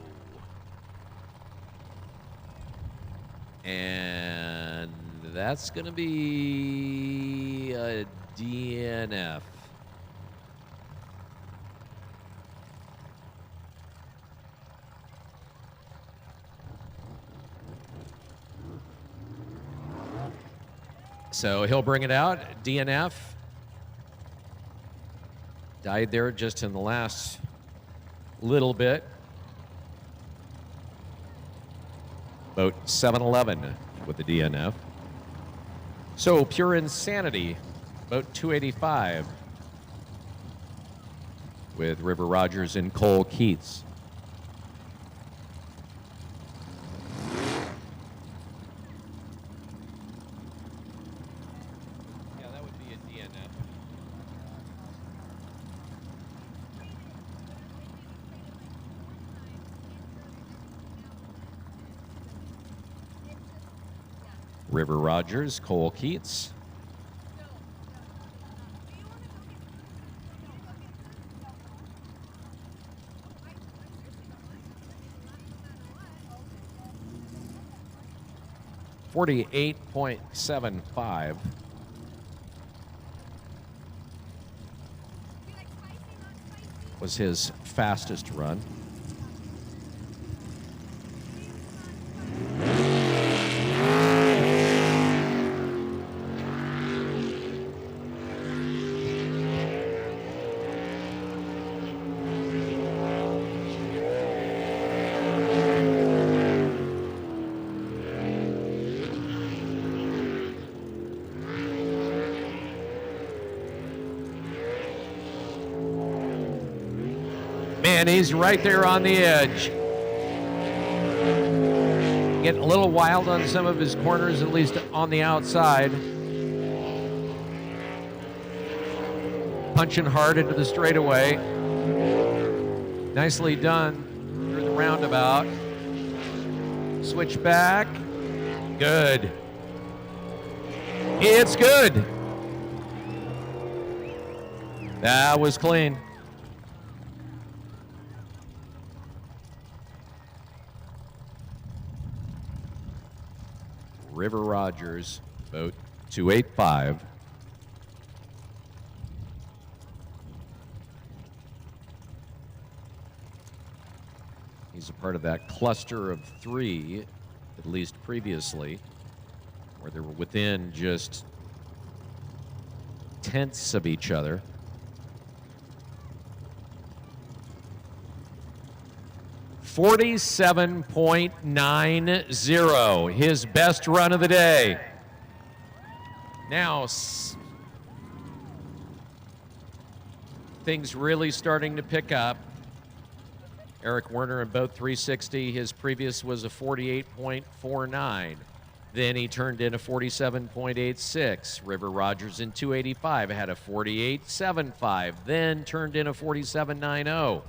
And that's going to be a DNF. So he'll bring it out, DNF. Died there just in the last little bit. About 7-11 with the DNF. So Pure Insanity, about 285 with River Rogers and Cole Keats. River Rogers, Cole Keats. .75. was his fastest run. Man, he's right there on the edge. Getting a little wild on some of his corners, at least on the outside. Punching hard into the straightaway. Nicely done through the roundabout. Switch back. Good. It's good. That was clean. River Rogers, boat 285. He's a part of that cluster of three, at least previously, where they were within just tenths of each other. .90, his best run of the day. Now, things really starting to pick up. Eric Werner in boat 360. His previous was a 48.49. Then he turned in a 47.86. River Rogers in 285 had a 48.75. Then turned in a 47.90.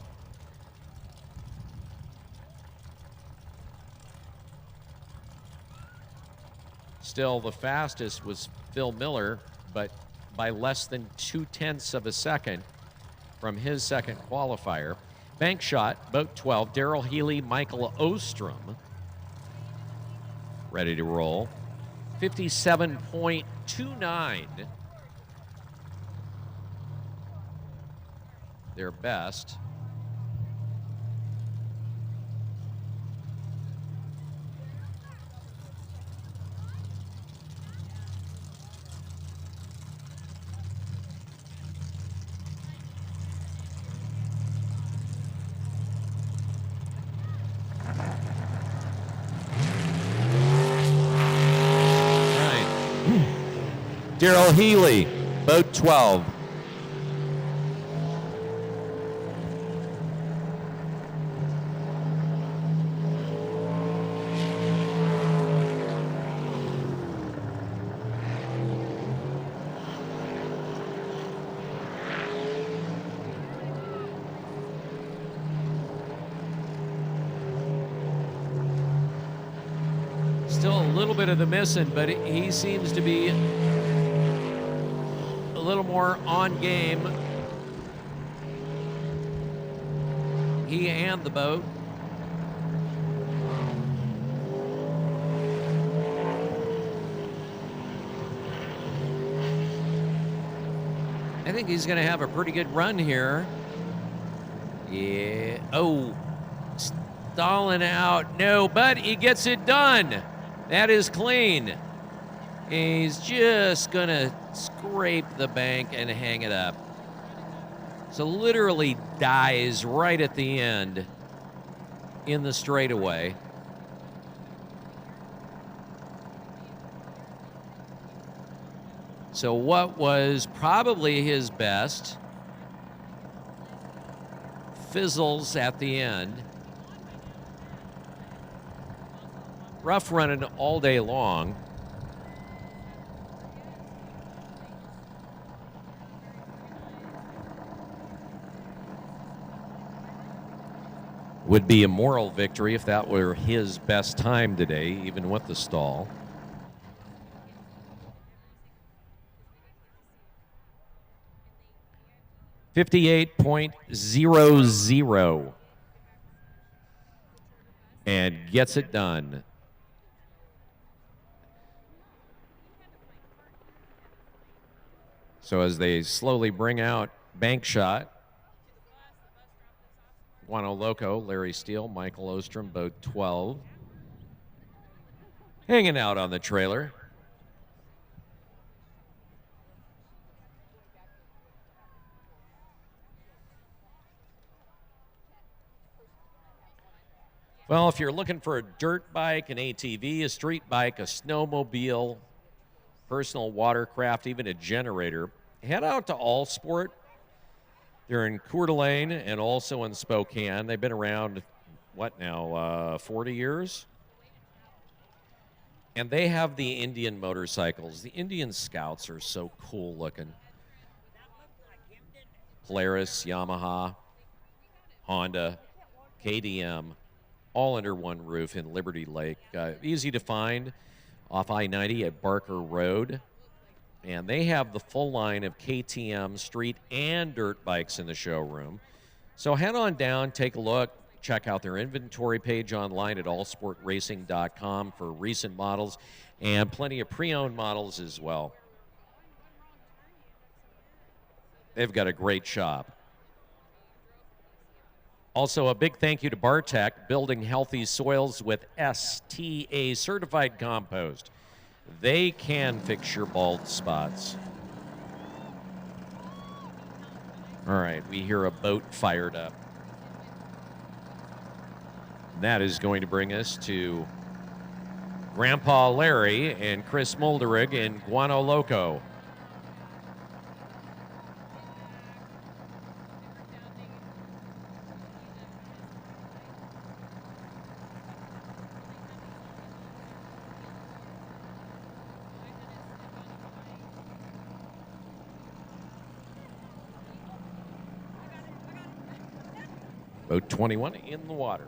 Still, the fastest was Phil Miller, but by less than 0.2 of a second from his second qualifier. Bank shot, boat 12, Daryl Healy, Michael Ostrom. Ready to roll. 57.29. Their best. Daryl Healy, boat 12. Still a little bit of the missing, but he seems to be a little more on game. He and the boat. I think he's going to have a pretty good run here. Yeah. Oh, stalling out. No, but he gets it done. That is clean. He's just going to scrape the bank and hang it up. So literally dies right at the end in the straightaway. So what was probably his best fizzles at the end. Rough running all day long. Would be a moral victory if that were his best time today, even with the stall. .00 and gets it done. So as they slowly bring out bank shot, Guano Loco, Larry Steele, Michael Ostrom, boat 12. Hanging out on the trailer. Well, if you're looking for a dirt bike, an ATV, a street bike, a snowmobile, personal watercraft, even a generator, head out to All Sport. They're in Coeur d'Alene and also in Spokane. They've been around, 40 years? And they have the Indian motorcycles. The Indian Scouts are so cool looking. Polaris, Yamaha, Honda, KDM, all under one roof in Liberty Lake. Easy to find off I-90 at Barker Road. And they have the full line of KTM street and dirt bikes in the showroom. So head on down, take a look, check out their inventory page online at allsportracing.com for recent models and plenty of pre-owned models as well. They've got a great shop. Also, a big thank you to Bartech, building healthy soils with STA certified compost. They can fix your bald spots. All right, we hear a boat fired up. That is going to bring us to Grandpa Larry and Chris Molderig in Guano Loco. Boat 21 in the water.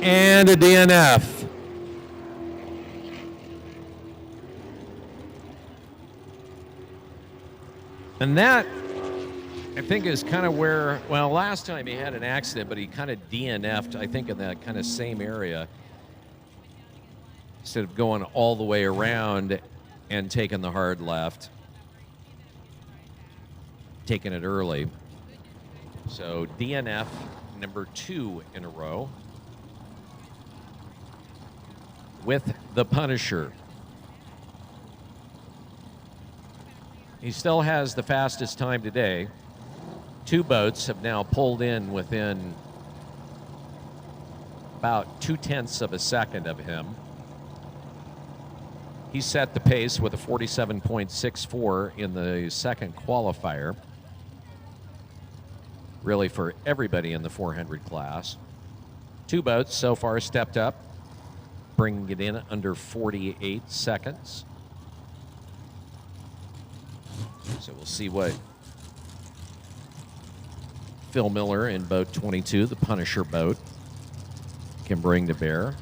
And a DNF. And that, I think, is kind of where, well, last time he had an accident, but he kind of DNF'd, I think, in that kind of same area. Instead of going all the way around and taking the hard left, taking it early. So DNF number 2 in a row with the Punisher. He still has the fastest time today. 2 boats have now pulled in within about 0.2 of a second of him. He set the pace with a 47.64 in the second qualifier. Really for everybody in the 400 class. 2 boats so far stepped up, bringing it in under 48 seconds. So we'll see what Phil Miller in boat 22, the Punisher boat, can bring to bear.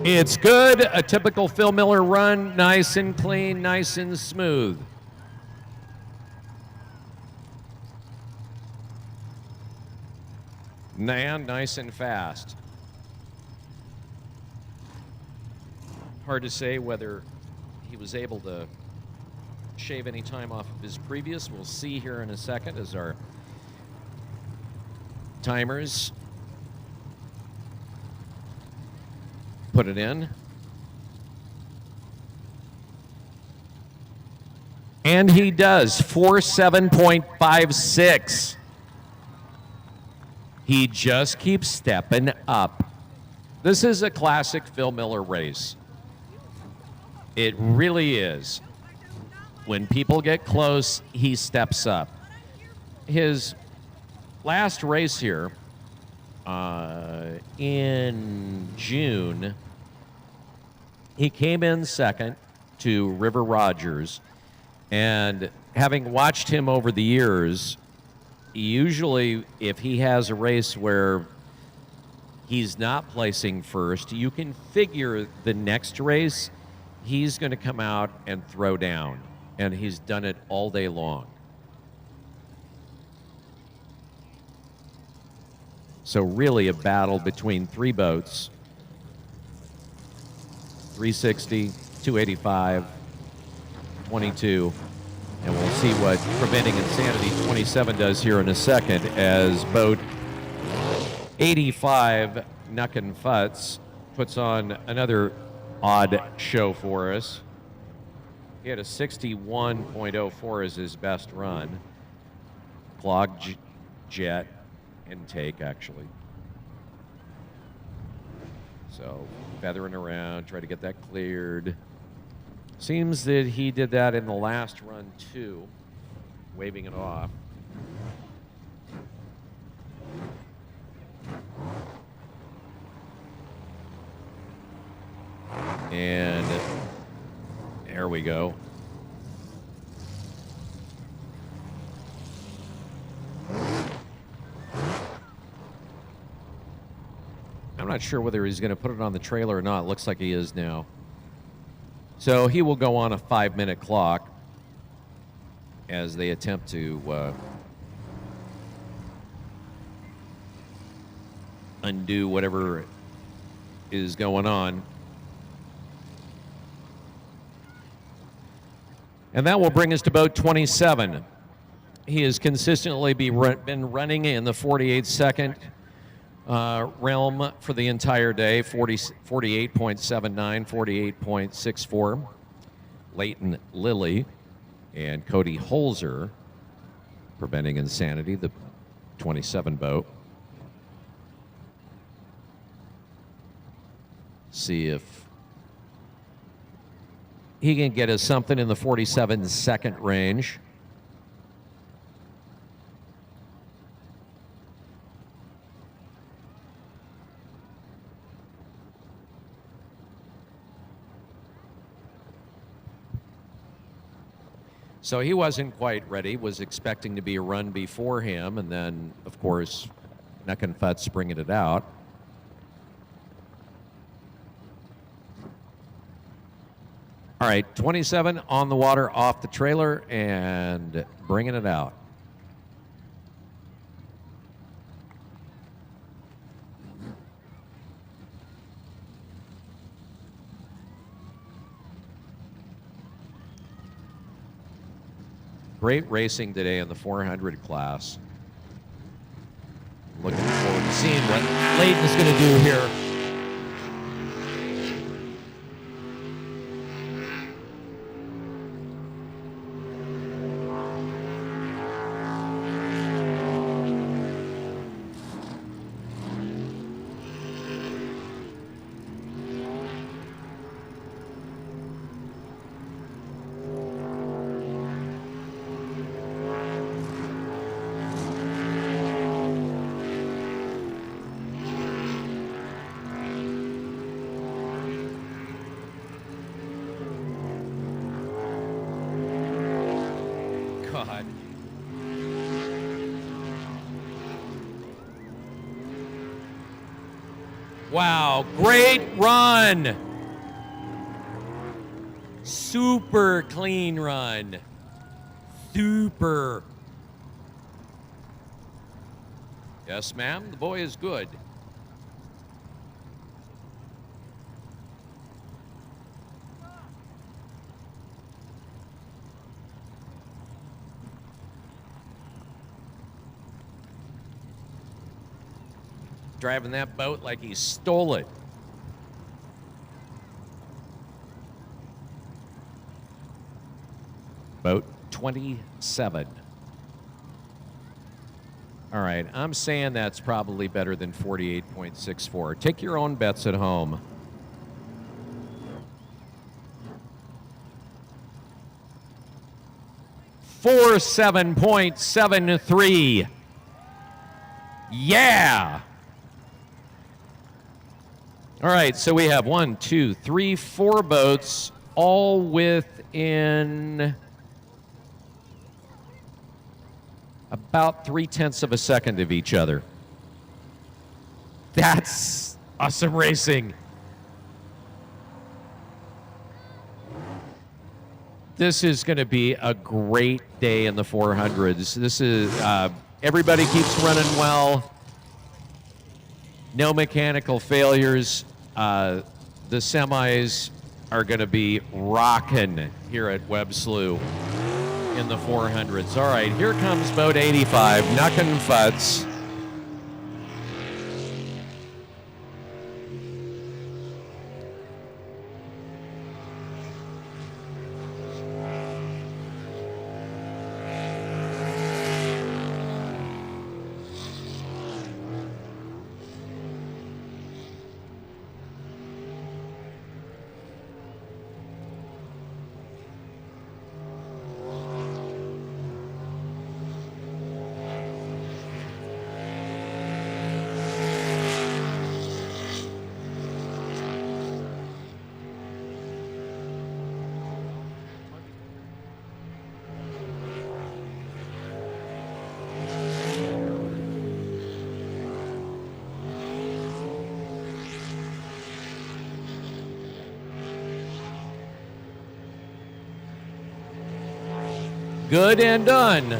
It's good. A typical Phil Miller run. Nice and clean, nice and smooth. And nice and fast. Hard to say whether he was able to shave any time off of his previous. We'll see here in a second as our timers put it in. And he does, 4.7.56. He just keeps stepping up. This is a classic Phil Miller race. It really is. When people get close, he steps up. His last race here in June, he came in second to River Rogers. And having watched him over the years, usually if he has a race where he's not placing first, you can figure the next race he's going to come out and throw down. And he's done it all day long. So really a battle between three boats, 360, 285, 22, and we'll see what Preventing Insanity 27 does here in a second as boat 85, Nuck and Futz, puts on another odd show for us. He had a 61.04 as his best run. Clogged jet intake, actually. So feathering around, try to get that cleared. Seems that he did that in the last run too, waving it off. And there we go. I'm not sure whether he's going to put it on the trailer or not. Looks like he is now. So he will go on a 5-minute clock as they attempt to undo whatever is going on. And that will bring us to boat 27. He has consistently been running in the 48-second realm for the entire day, 48.79, 48.64. Leighton Lilly and Cody Holzer, Preventing Insanity, the 27 boat. See if he can get us something in the 47-second range. So he wasn't quite ready, was expecting to be a run before him, and then, of course, Nuck and Futz bringing it out. All right, 27 on the water off the trailer and bringing it out. Great racing today in the 400 class. Looking forward to seeing what Leighton's going to do here. God. Wow, great run. Super clean run. Super. Yes, ma'am, the boy is good. Driving that boat like he stole it. Boat 27. All right, I'm saying that's probably better than 48.64. Take your own bets at home. $47.73. Yeah. All right, so we have 1, 2, 3, 4 boats, all within about 0.3 of a second of each other. That's awesome racing. This is going to be a great day in the 400s. This is everybody keeps running well. No mechanical failures. The semis are going to be rocking here at Webb Slough in the 400s. All right, here comes boat 85, Knuckin' Futz. Good and done.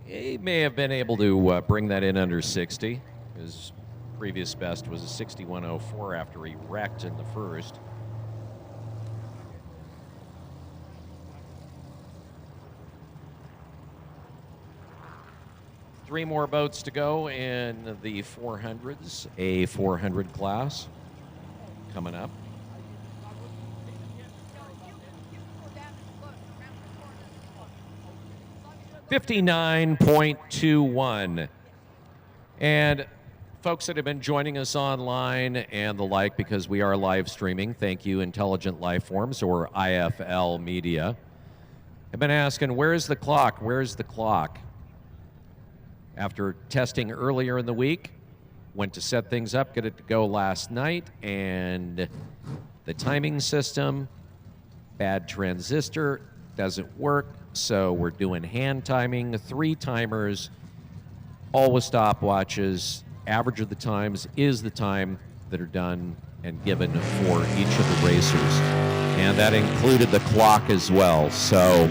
He may have been able to bring that in under 60. His previous best was a 61.04 after he wrecked in the first. Three more boats to go in the 400s, a 400 class coming up. $59.21. And folks that have been joining us online and the like, because we are live streaming, thank you, Intelligent Lifeforms or IFL Media, have been asking, where's the clock? Where's the clock? After testing earlier in the week, went to set things up, get it to go last night, and the timing system, bad transistor, doesn't work, so we're doing hand timing, 3 timers, all with stopwatches. Average of the times is the time that are done and given for each of the racers. And that included the clock as well. So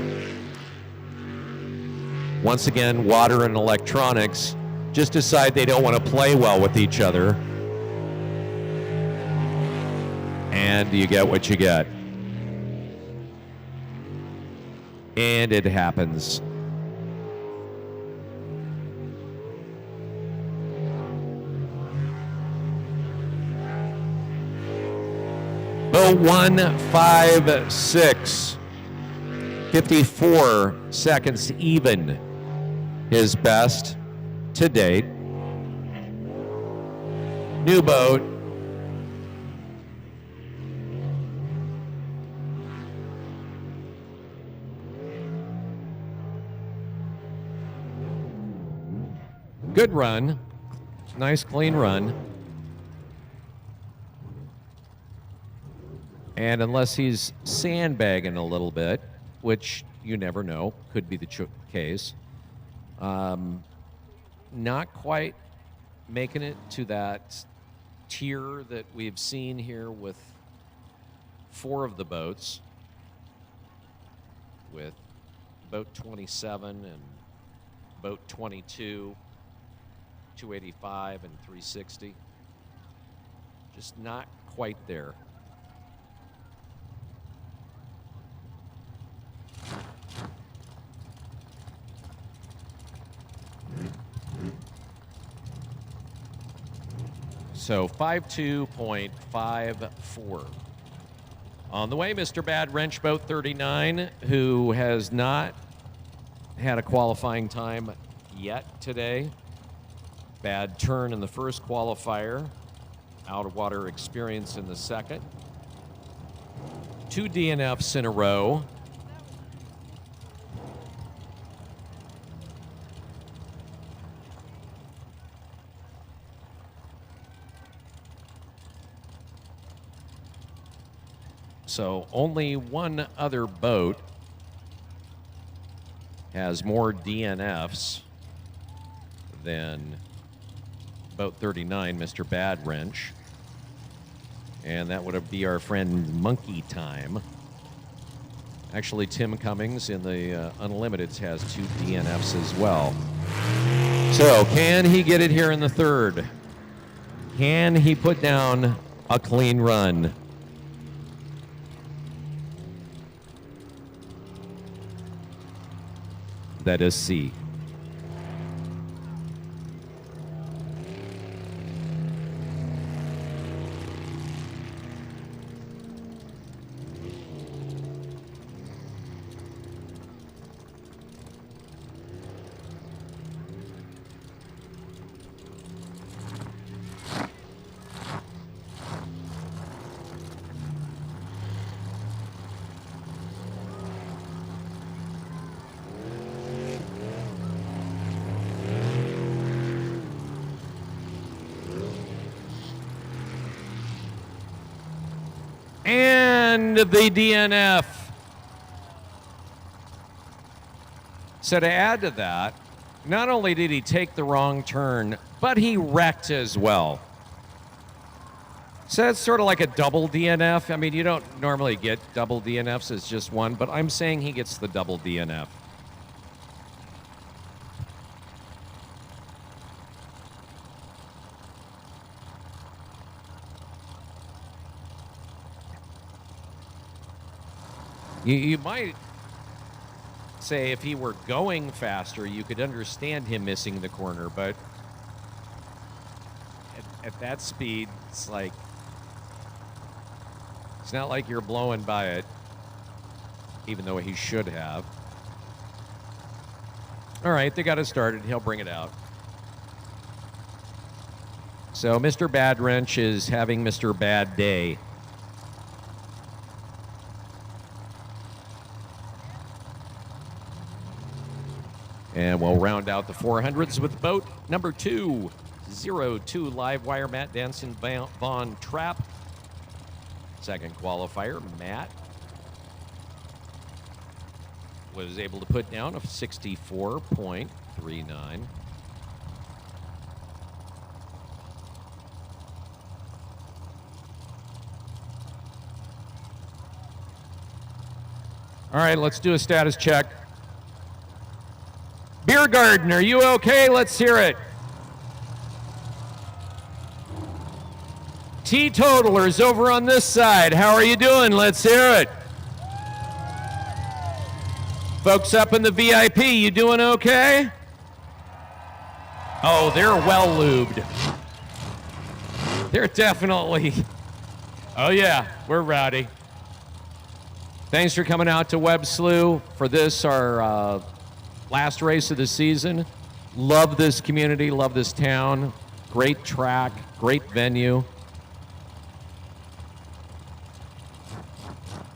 once again, water and electronics just decide they don't want to play well with each other. And you get what you get. And it happens. Boat 156, 54 seconds even. His best to date. New boat. Good run. Nice clean run. And unless he's sandbagging a little bit, which you never know. Could be the case. Not quite making it to that tier that we've seen here with 4 of the boats, with boat 27 and boat 22, 285 and 360. Just not quite there. So 52.54. On the way, Mr. Bad Wrench Boat 39, who has not had a qualifying time yet today. Bad turn in the first qualifier. Out of water experience in the second. 2 DNFs in a row. So only one other boat has more DNFs than boat 39, Mr. Bad Wrench. And that would be our friend Monkey Time. Actually, Tim Cummings in the Unlimiteds has 2 DNFs as well. So can he get it here in the third? Can he put down a clean run? That is C. And the DNF. So to add to that, not only did he take the wrong turn, but he wrecked as well. So that's sort of like a double DNF. I mean, you don't normally get double DNFs, it's just one, but I'm saying he gets the double DNF. You might say if he were going faster, you could understand him missing the corner, but at that speed, it's like, it's not like you're blowing by it, even though he should have. All right, they got it started. He'll bring it out. So Mr. Bad Wrench is having Mr. Bad Day. And we'll round out the 400s with boat number 2, 02 live wire Matt Danson Vaughn Trap. Second qualifier, Matt was able to put down a 64.39. All right, let's do a status check. Beer Garden, are you okay? Let's hear it. Teetotalers over on this side, how are you doing? Let's hear it. Folks up in the VIP, you doing okay? Oh, they're well lubed. They're definitely, oh yeah, we're rowdy. Thanks for coming out to Webb Slough for this, our last race of the season. Love this community, love this town. Great track, great venue.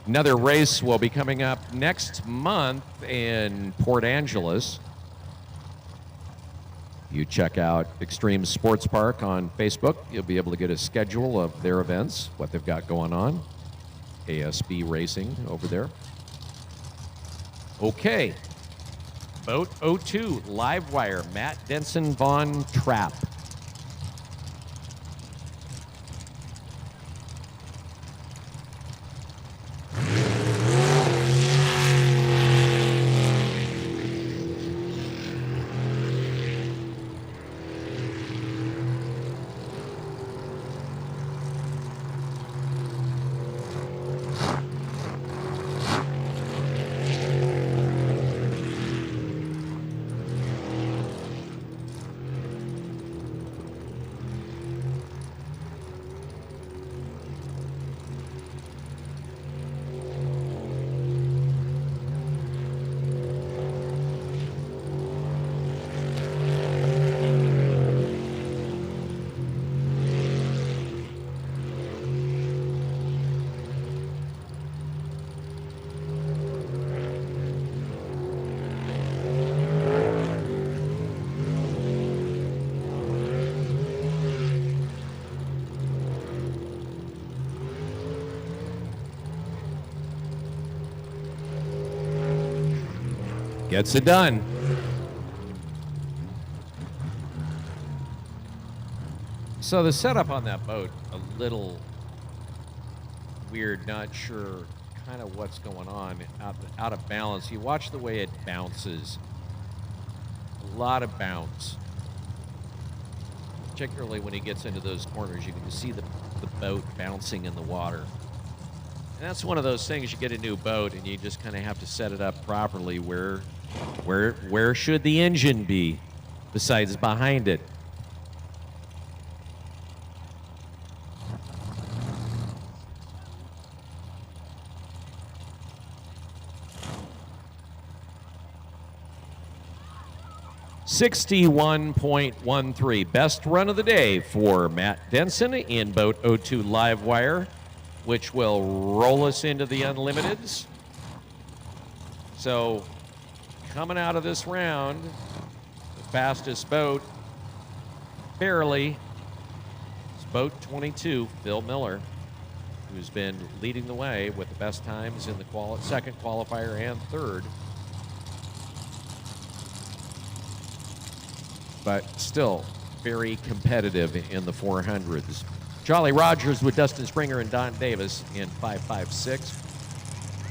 Another race will be coming up next month in Port Angeles. You check out Extreme Sports Park on Facebook. You'll be able to get a schedule of their events, what they've got going on. ASB Racing over there. Okay. Boat 02, live wire, Matt Denson Von Trapp. Gets it done. So the setup on that boat, a little weird, not sure kind of what's going on, out of balance. You watch the way it bounces. A lot of bounce. Particularly when he gets into those corners, you can see the boat bouncing in the water. And that's one of those things, you get a new boat and you just kind of have to set it up properly. Where should the engine be besides behind it? .13, best run of the day for Matt Denson in boat 02 live wire, which will roll us into the Unlimiteds. So coming out of this round, the fastest boat, barely, is boat 22, Phil Miller, who's been leading the way with the best times in the second qualifier and third. But still very competitive in the 400s. Jolly Rogers with Dustin Springer and Don Davis in 5.56.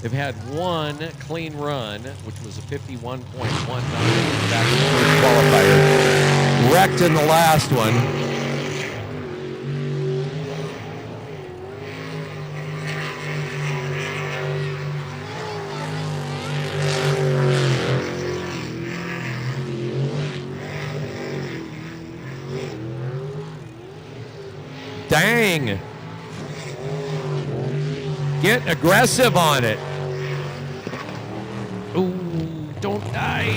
They've had one clean run, which was a 51.19 back in the first qualifier. Wrecked in the last one. Dang. Get aggressive on it. Ooh, don't die.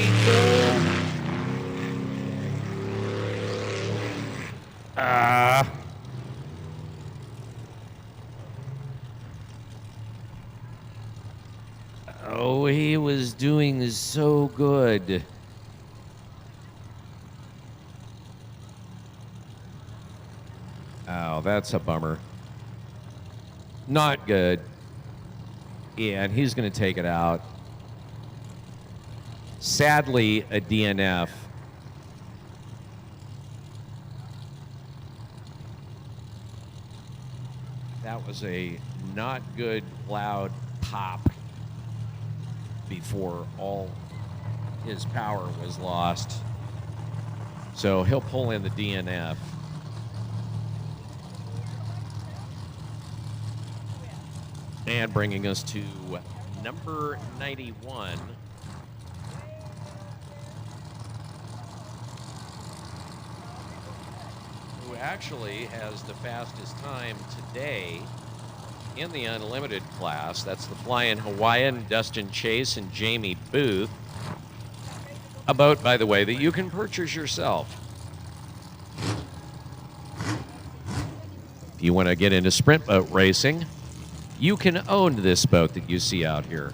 Oh, he was doing so good. Oh, that's a bummer. Not good. Yeah, and he's going to take it out. Sadly, a DNF. That was a not good loud pop before all his power was lost. So he'll pull in the DNF. And bringing us to number 91. Who actually has the fastest time today in the unlimited class. That's the Flying Hawaiian, Dustin Chase and Jamie Booth. A boat, by the way, that you can purchase yourself. If you want to get into sprint boat racing, you can own this boat that you see out here.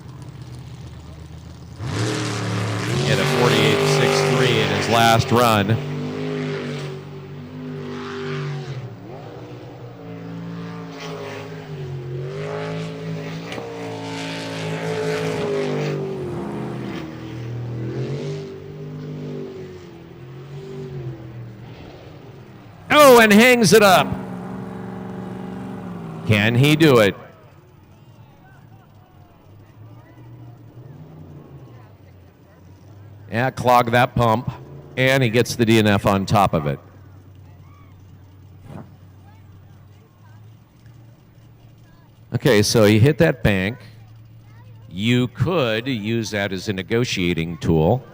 In a 48.63 in his last run. and hangs it up. Can he do it? Yeah, clog that pump. And he gets the DNF on top of it. Okay, so he hit that bank. You could use that as a negotiating tool.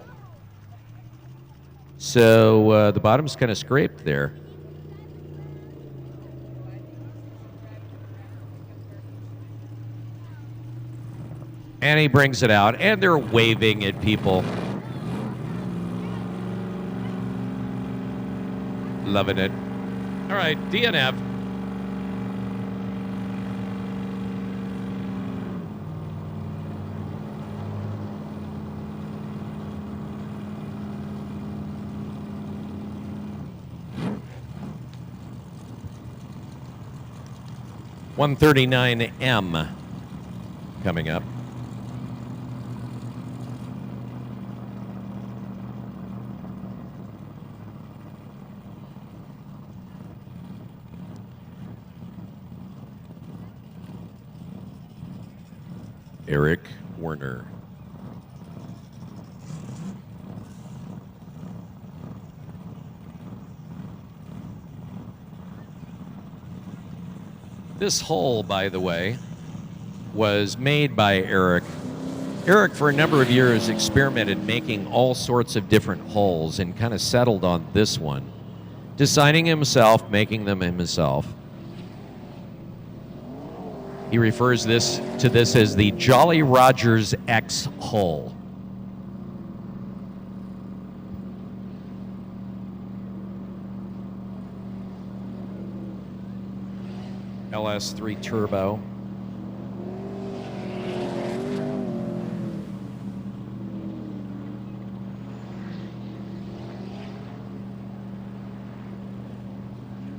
So the bottom's kind of scraped there. And he brings it out, and they're waving at people. Loving it. All right, DNF. $139M coming up. Eric Werner. This hole, by the way, was made by Eric. Eric, for a number of years, experimented making all sorts of different holes and kind of settled on this one. Designing himself, making them himself. He refers to this as the Jolly Rogers X hole. LS3 turbo.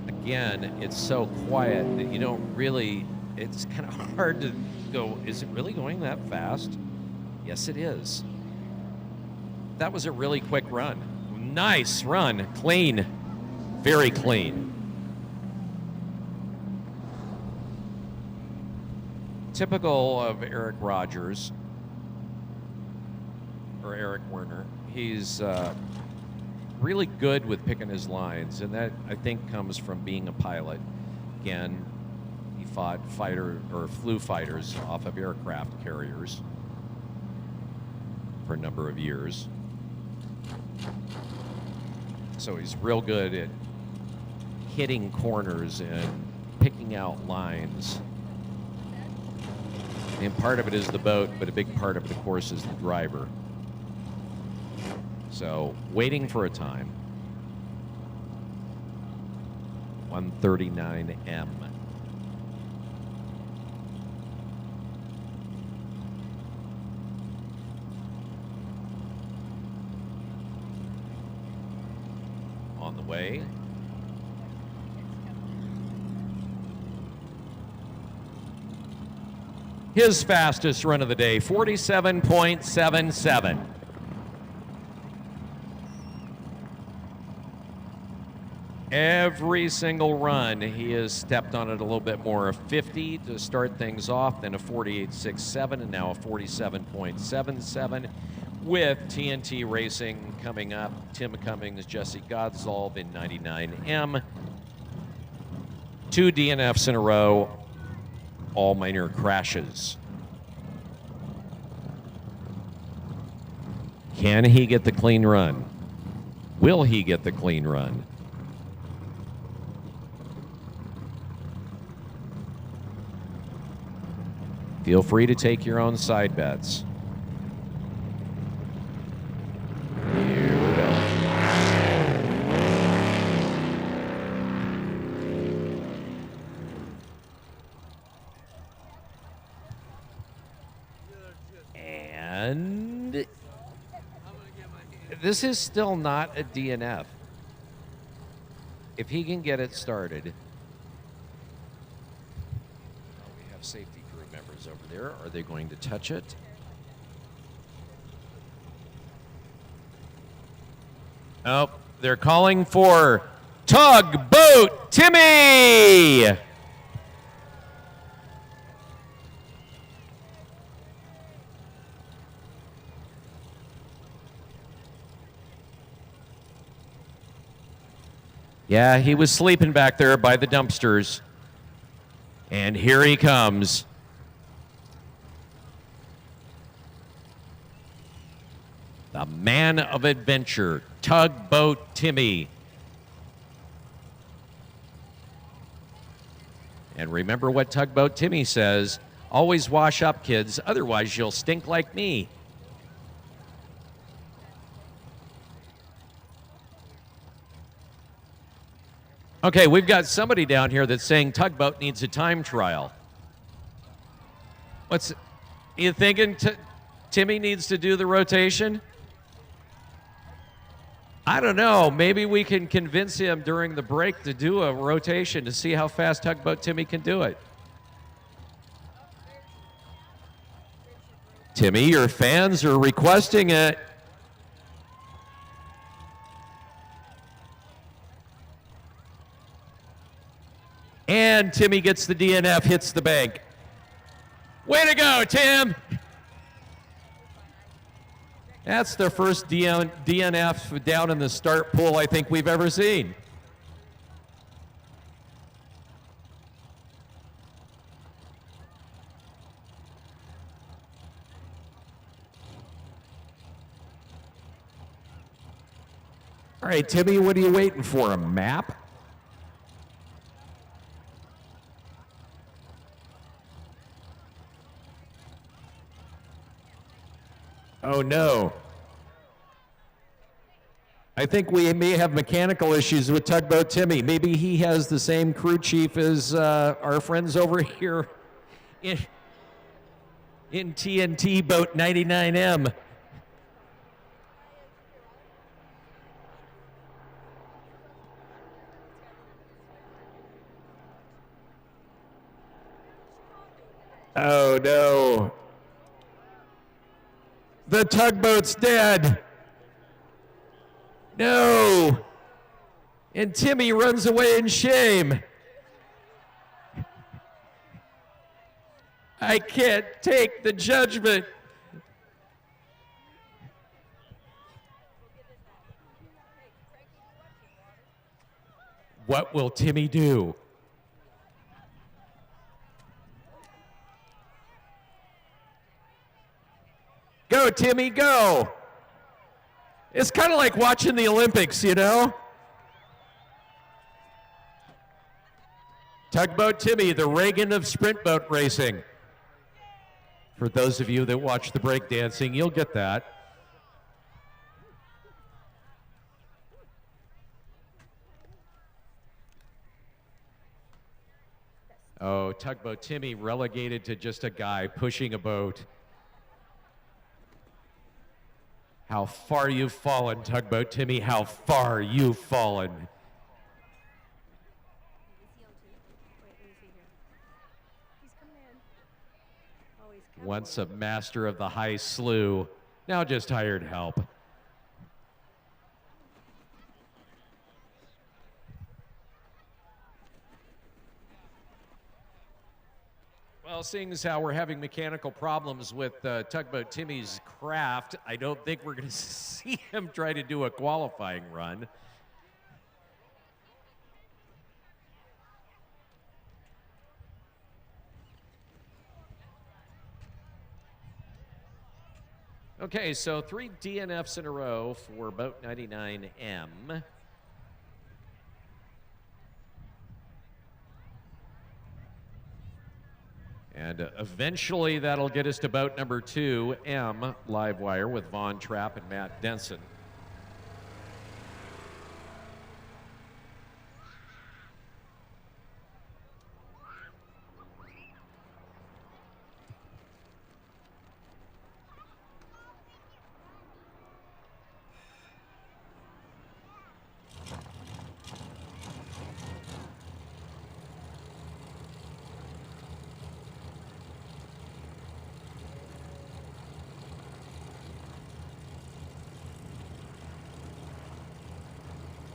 Again, it's so quiet that you don't really, it's kind of hard to go, is it really going that fast? Yes, it is. That was a really quick run. Nice run, clean, very clean. Typical of Eric Rogers, or Eric Werner, he's really good with picking his lines, and that, I think, comes from being a pilot. Again, he flew fighters off of aircraft carriers for a number of years. So he's real good at hitting corners and picking out lines. And part of it is the boat, but a big part of the course is the driver. So, waiting for a time. 139M. On the way. His fastest run of the day, 47.77. Every single run, he has stepped on it a little bit more. A 50 to start things off, then a 48.67, and now a 47.77. With TNT Racing coming up, Tim Cummings, Jesse Godsolve in 99M. 2 DNFs in a row, all minor crashes. Can he get the clean run? Will he get the clean run? Feel free to take your own side bets. Here we go. And this is still not a DNF. If he can get it started. We have safety crew members over there. Are they going to touch it? Oh, they're calling for tugboat. Timmy! Yeah, he was sleeping back there by the dumpsters. And here he comes. The man of adventure, Tugboat Timmy. And remember what Tugboat Timmy says, always wash up, kids, otherwise you'll stink like me. Okay, we've got somebody down here that's saying Tugboat needs a time trial. What's you thinking? Timmy needs to do the rotation? I don't know. Maybe we can convince him during the break to do a rotation to see how fast Tugboat Timmy can do it. Timmy, your fans are requesting it. And Timmy gets the DNF, hits the bank. Way to go, Tim! That's the first DNF down in the start pool I think we've ever seen. All right, Timmy, what are you waiting for? A map? Oh, no. I think we may have mechanical issues with Tugboat Timmy. Maybe he has the same crew chief as our friends over here in TNT Boat 99M. Oh, no. The tugboat's dead. No. And Timmy runs away in shame. I can't take the judgment. What will Timmy do? Go, Timmy, go. It's kind of like watching the Olympics, you know? Tugboat Timmy, the Reagan of sprint boat racing. For those of you that watch the breakdancing, you'll get that. Oh, Tugboat Timmy relegated to just a guy pushing a boat. How far you've fallen, Tugboat Timmy, how far you've fallen. Once a master of the high slough, now just hired help. Well, seeing as how we're having mechanical problems with Tugboat Timmy's craft, I don't think we're going to see him try to do a qualifying run. Okay, so 3 DNFs in a row for Boat 99M. And eventually that'll get us to boat number 2M, live wire with Von Trapp and Matt Denson.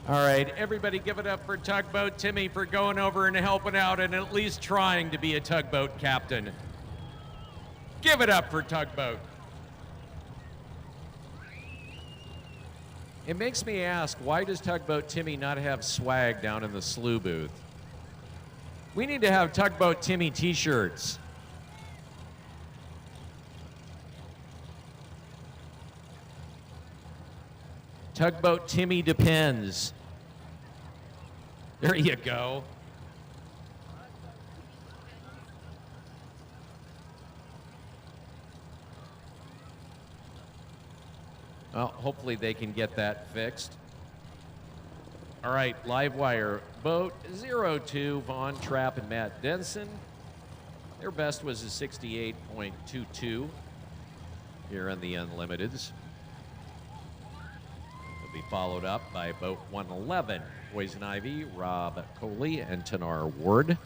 All right, everybody give it up for Tugboat Timmy for going over and helping out and at least trying to be a tugboat captain. Give it up for Tugboat. It makes me ask, why does Tugboat Timmy not have swag down in the Slough booth? We need to have Tugboat Timmy t-shirts. Tugboat Timmy depends. There you go. Well, hopefully they can get that fixed. All right, live wire. Boat 02, Vaughn Trapp and Matt Denson. Their best was a 68.22 here on the Unlimiteds. Will be followed up by boat 111, Poison Ivy, Rob Coley, and Tanar Ward.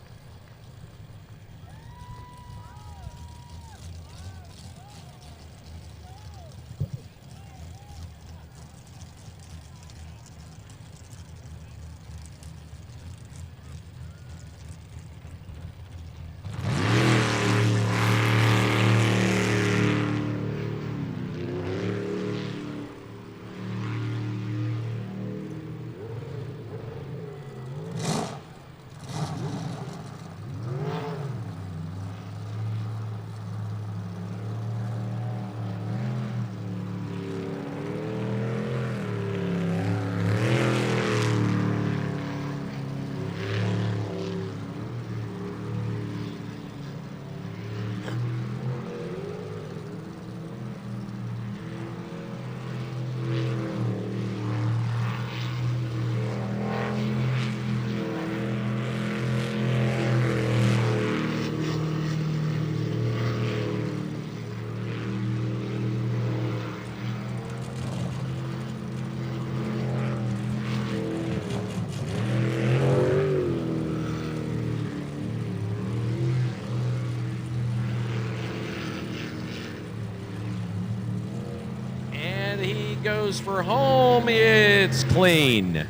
Goes for home. It's clean.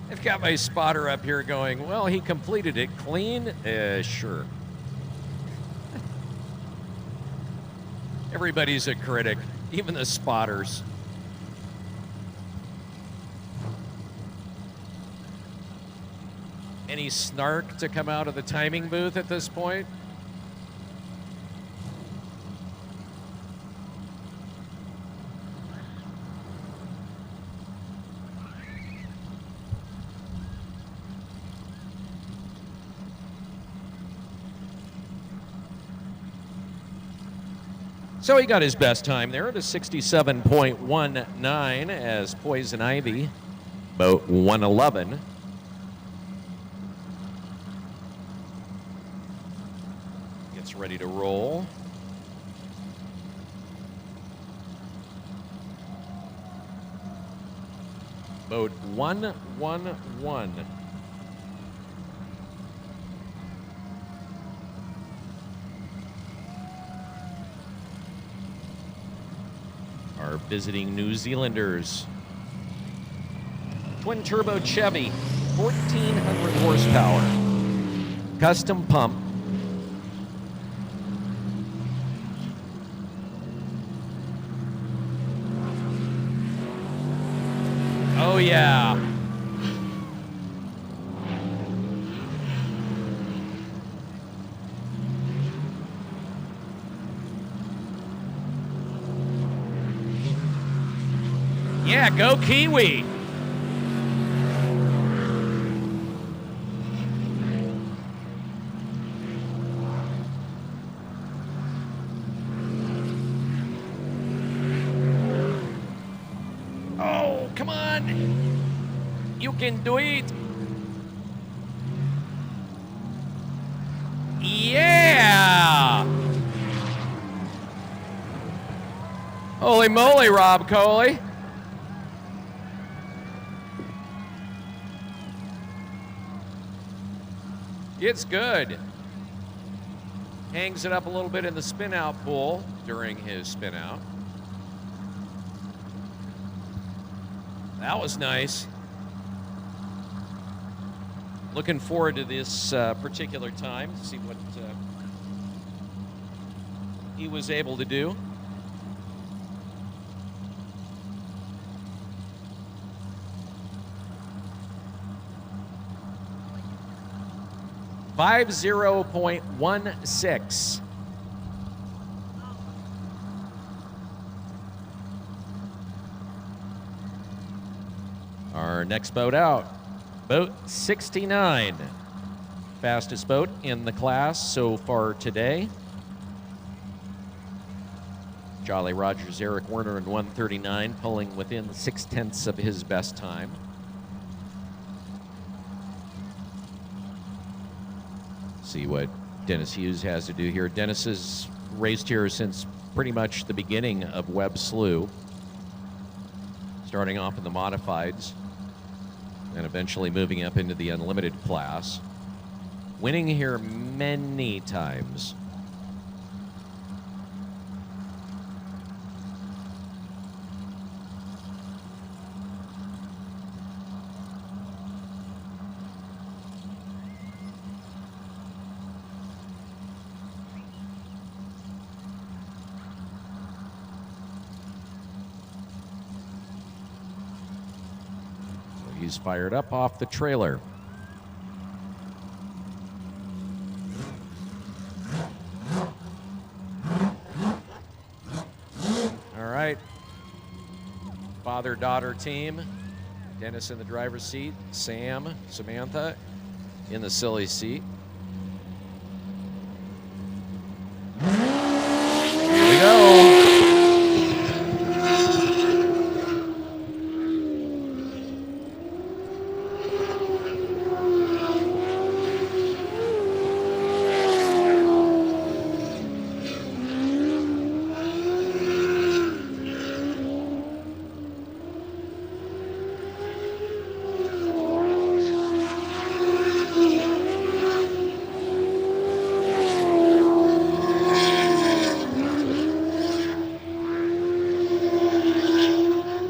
I've got my spotter up here going, well, he completed it clean. Sure. Everybody's a critic, even the spotters. Any snark to come out of the timing booth at this point? So he got his best time there at a 67.19 as Poison Ivy, boat 111. Ready to roll. Boat 111. Our visiting New Zealanders. Twin turbo Chevy, 1,400 horsepower. Custom pump. Oh, yeah. Yeah, go Kiwi. Oh, come on. You can do it. Yeah. Holy moly, Rob Coley. It's good. Hangs it up a little bit in the spin out pool during his spin out. That was nice. Looking forward to this particular time to see what he was able to do. .16. Our next boat out, boat 69. Fastest boat in the class so far today. Jolly Rogers, Eric Werner in 139, pulling within 0.6 of his best time. See what Dennis Hughes has to do here. Dennis has raced here since pretty much the beginning of Webb Slough, starting off in the modifieds and eventually moving up into the unlimited class, winning here many times. He's fired up off the trailer. All right. Father-daughter team. Dennis in the driver's seat. Samantha in the silly seat. Here we go.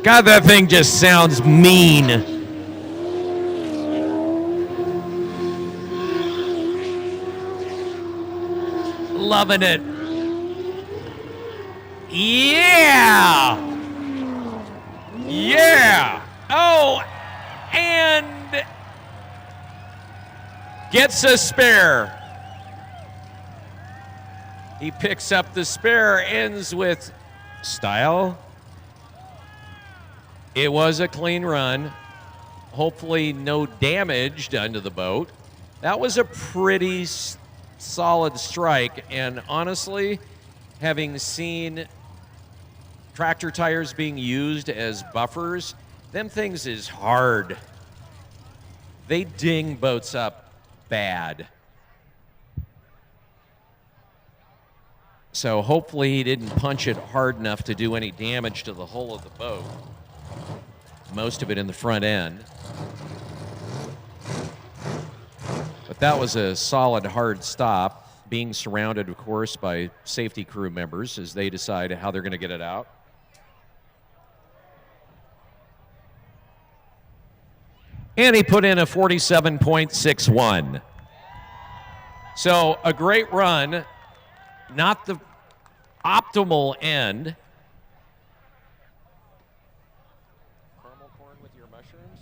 God, that thing just sounds mean. Loving it. Yeah! Yeah! Oh, and gets a spare. He picks up the spare, ends with style. It was a clean run. Hopefully no damage done to the boat. That was a pretty solid strike, and honestly, having seen tractor tires being used as buffers, them things is hard. They ding boats up bad. So hopefully he didn't punch it hard enough to do any damage to the hull of the boat. Most of it in the front end. But that was a solid, hard stop, being surrounded, of course, by safety crew members as they decide how they're going to get it out. And he put in a 47.61. So a great run, not the optimal end. Caramel corn with your mushrooms?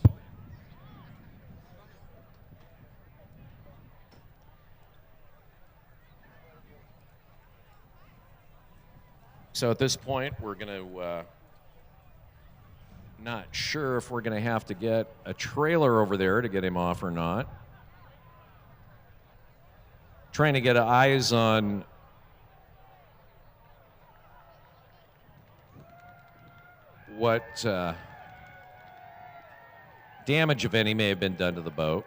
So at this point, we're going to, not sure if we're going to have to get a trailer over there to get him off or not. Trying to get eyes on what damage, if any, may have been done to the boat.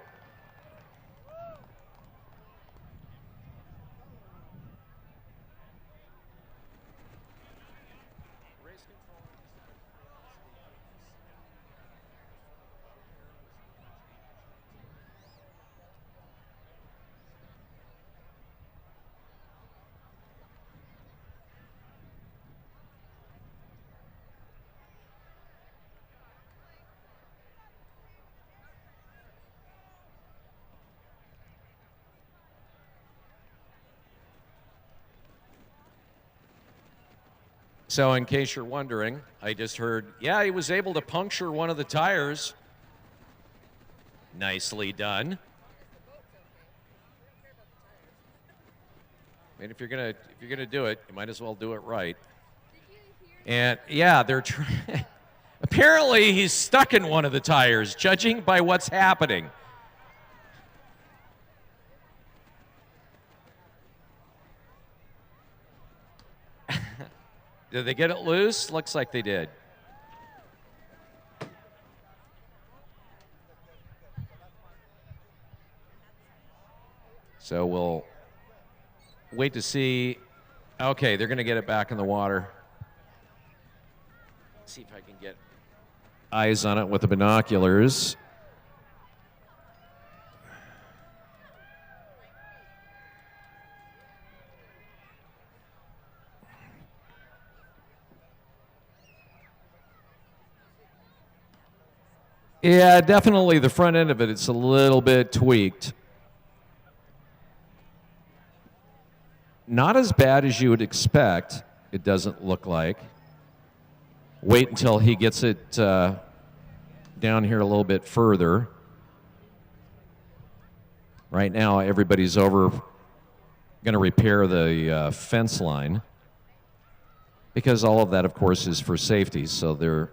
So in case you're wondering, I just heard, yeah, he was able to puncture one of the tires. Nicely done. And if you're gonna do it, you might as well do it right. And yeah, they're trying. Apparently, he's stuck in one of the tires, judging by what's happening. Did they get it loose? Looks like they did. So we'll wait to see. Okay, they're going to get it back in the water. Let's see if I can get eyes on it with the binoculars. Yeah, definitely the front end of it, it's a little bit tweaked. Not as bad as you would expect, it doesn't look like. Wait until he gets it down here a little bit further. Right now, everybody's over going to repair the fence line because all of that, of course, is for safety. So they're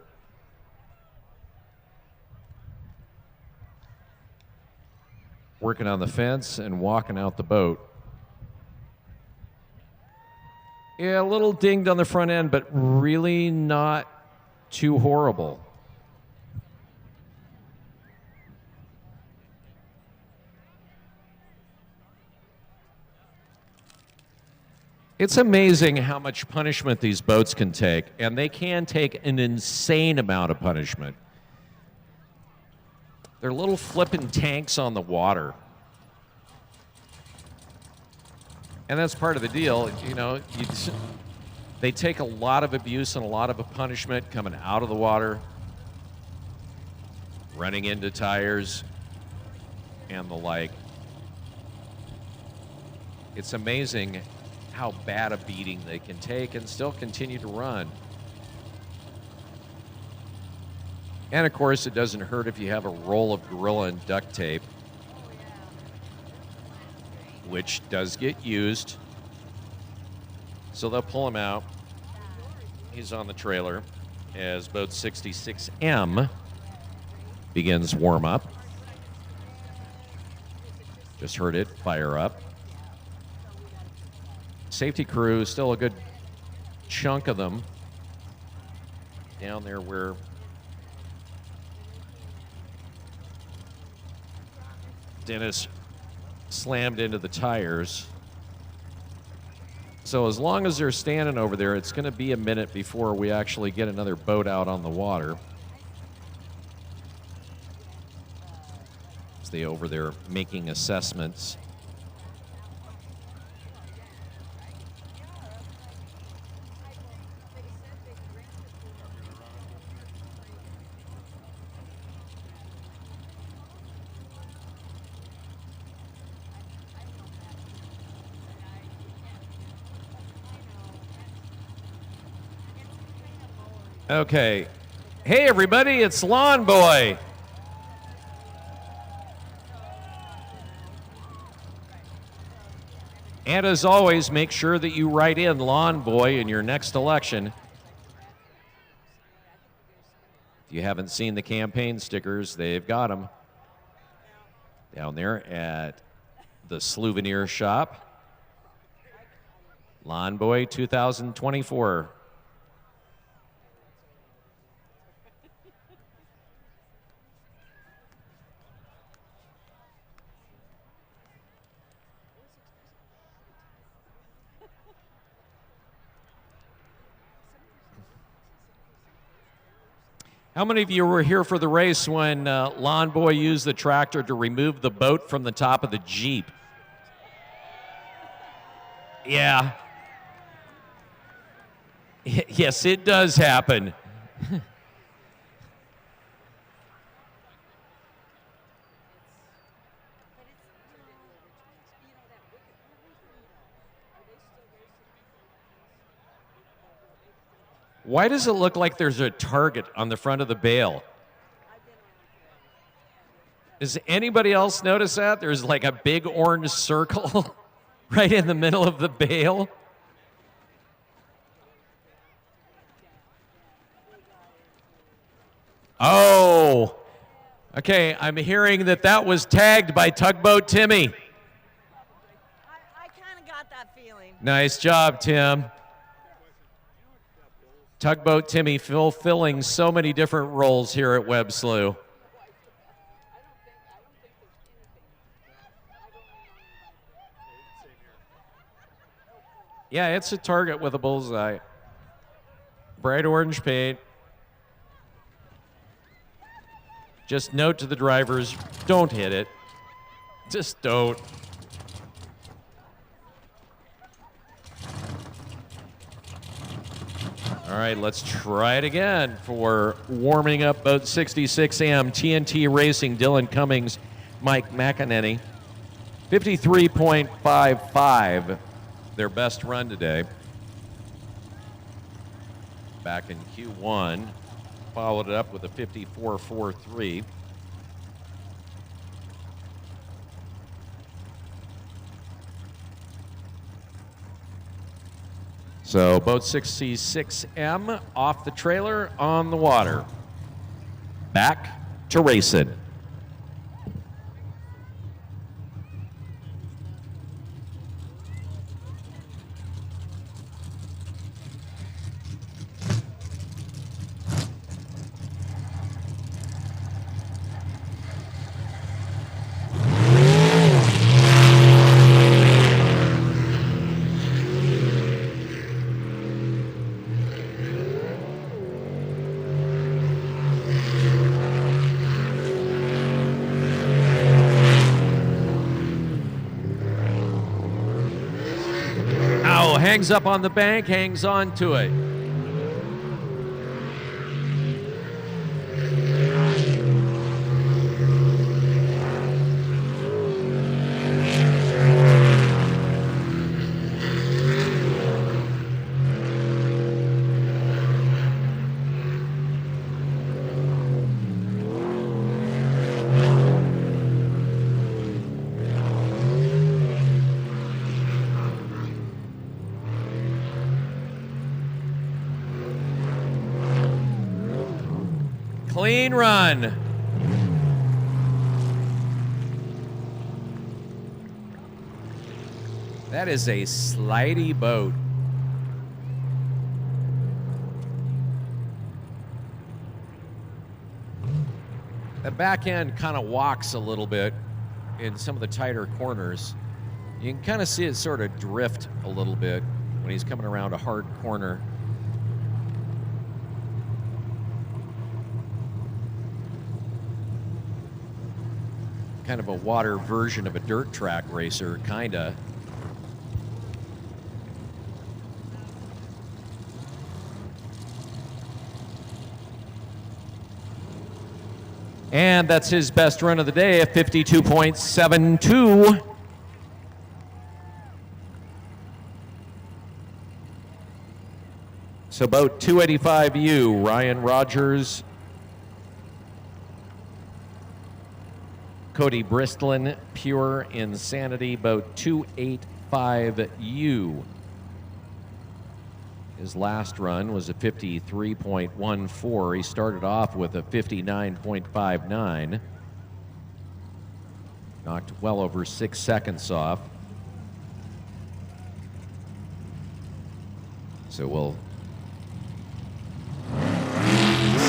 working on the fence and walking out the boat. Yeah, a little dinged on the front end, but really not too horrible. It's amazing how much punishment these boats can take, and they can take an insane amount of punishment. They're little flipping tanks on the water. And that's part of the deal, you know, they take a lot of abuse and a lot of punishment coming out of the water, running into tires, and the like. It's amazing how bad a beating they can take and still continue to run. And of course, it doesn't hurt if you have a roll of Gorilla and duct tape, which does get used. So they'll pull him out. He's on the trailer as boat 66M begins warm up. Just heard it fire up. Safety crew, still a good chunk of them down there where Dennis slammed into the tires. So as long as they're standing over there, it's going to be a minute before we actually get another boat out on the water. Stay over there making assessments. Okay. Hey, everybody, it's Lawn Boy. And as always, make sure that you write in Lawn Boy in your next election. If you haven't seen the campaign stickers, they've got them down there at the Souvenir shop. Lawn Boy 2024. How many of you were here for the race when Lawn Boy used the tractor to remove the boat from the top of the Jeep? Yeah. Yes, it does happen. Why does it look like there's a target on the front of the bale? Does anybody else notice that? There's like a big orange circle right in the middle of the bale. Oh, okay. I'm hearing that was tagged by Tugboat Timmy. I kind of got that feeling. Nice job, Tim. Tugboat Timmy fulfilling so many different roles here at Webb Slough. Yeah, it's a target with a bullseye. Bright orange paint. Just note to the drivers, don't hit it. Just don't. All right, let's try it again for warming up boat 66 AM TNT Racing, Dylan Cummings, Mike McEnany. 53.55, their best run today. Back in Q1, followed it up with a 54.43. So boat 66M off the trailer on the water. Back to racing. Hangs up on the bank, hangs on to it. Clean run. That is a slidey boat. The back end kind of walks a little bit in some of the tighter corners. You can kind of see it sort of drift a little bit when he's coming around a hard corner. Kind of a water version of a dirt track racer, kinda. And that's his best run of the day at 52.72. So boat 285U, Ryan Rogers, Cody Bristlin, Pure Insanity, boat 285U. His last run was a 53.14. He started off with a 59.59. Knocked well over 6 seconds off. So we'll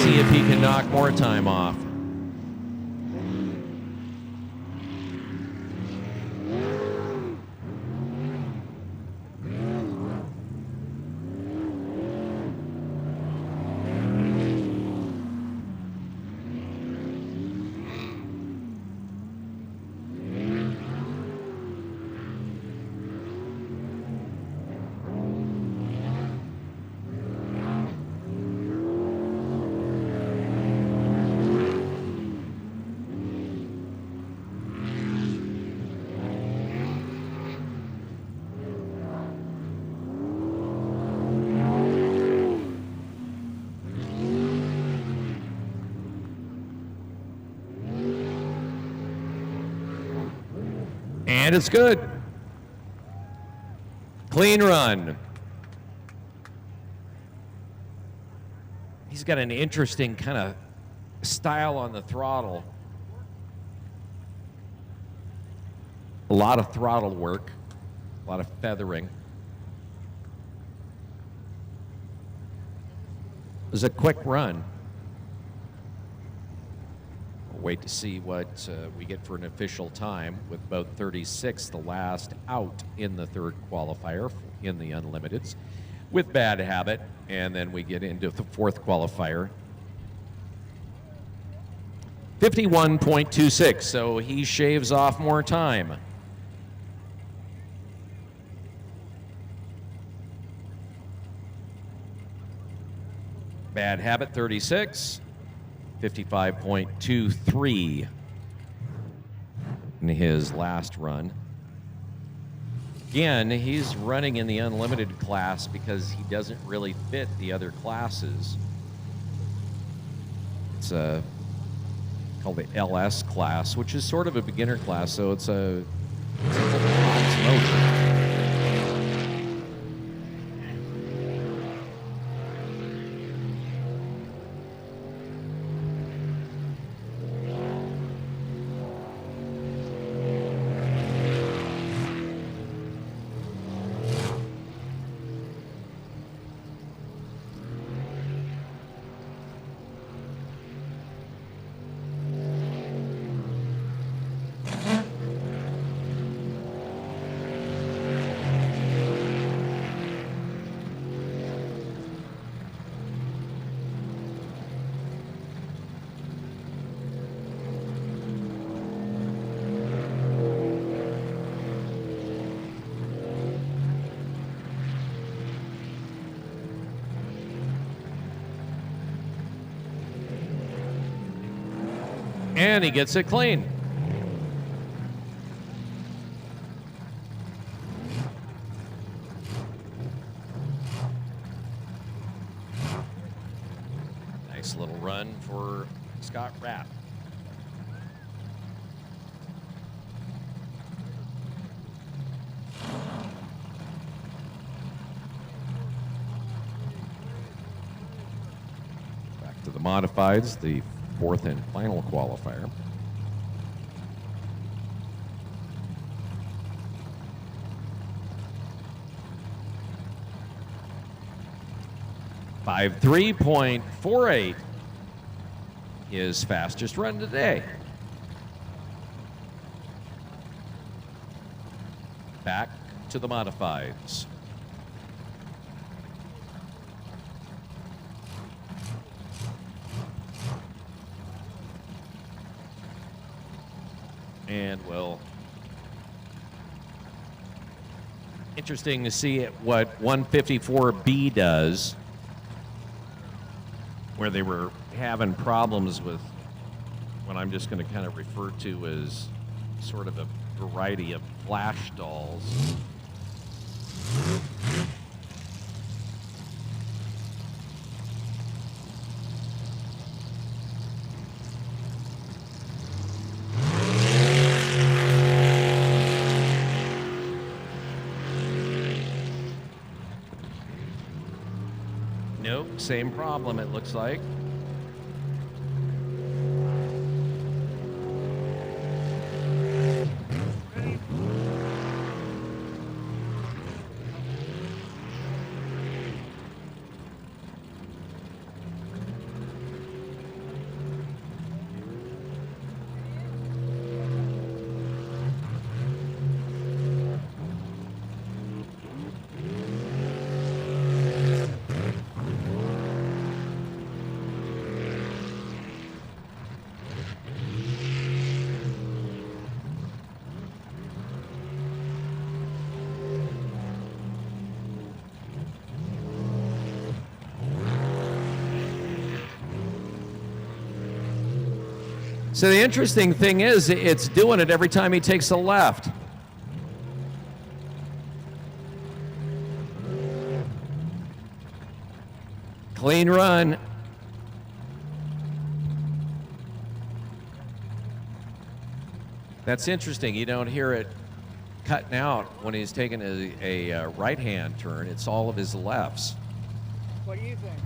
see if he can knock more time off. And it's good. Clean run. He's got an interesting kind of style on the throttle. A lot of throttle work, a lot of feathering. It was a quick run. We'll wait to see what we get for an official time with both 36, the last out in the third qualifier in the Unlimiteds, with Bad Habit, and then we get into the fourth qualifier. 51.26, so he shaves off more time. Bad Habit 36, 55.23 in his last run. Again, he's running in the unlimited class because he doesn't really fit the other classes. It's called the LS class, which is sort of a beginner class, so it's a box motor. And he gets it clean. Nice little run for Scott Rapp. Back to the modifieds, the fourth and final qualifier. .48 his fastest run today. Back to the modifieds. And well, interesting to see what 154B does, where they were having problems with what I'm just going to kind of refer to as sort of a variety of flash stalls. Nope, same problem it looks like. So the interesting thing is, it's doing it every time he takes a left. Clean run. That's interesting. You don't hear it cutting out when he's taking a right-hand turn. It's all of his lefts. What do you think?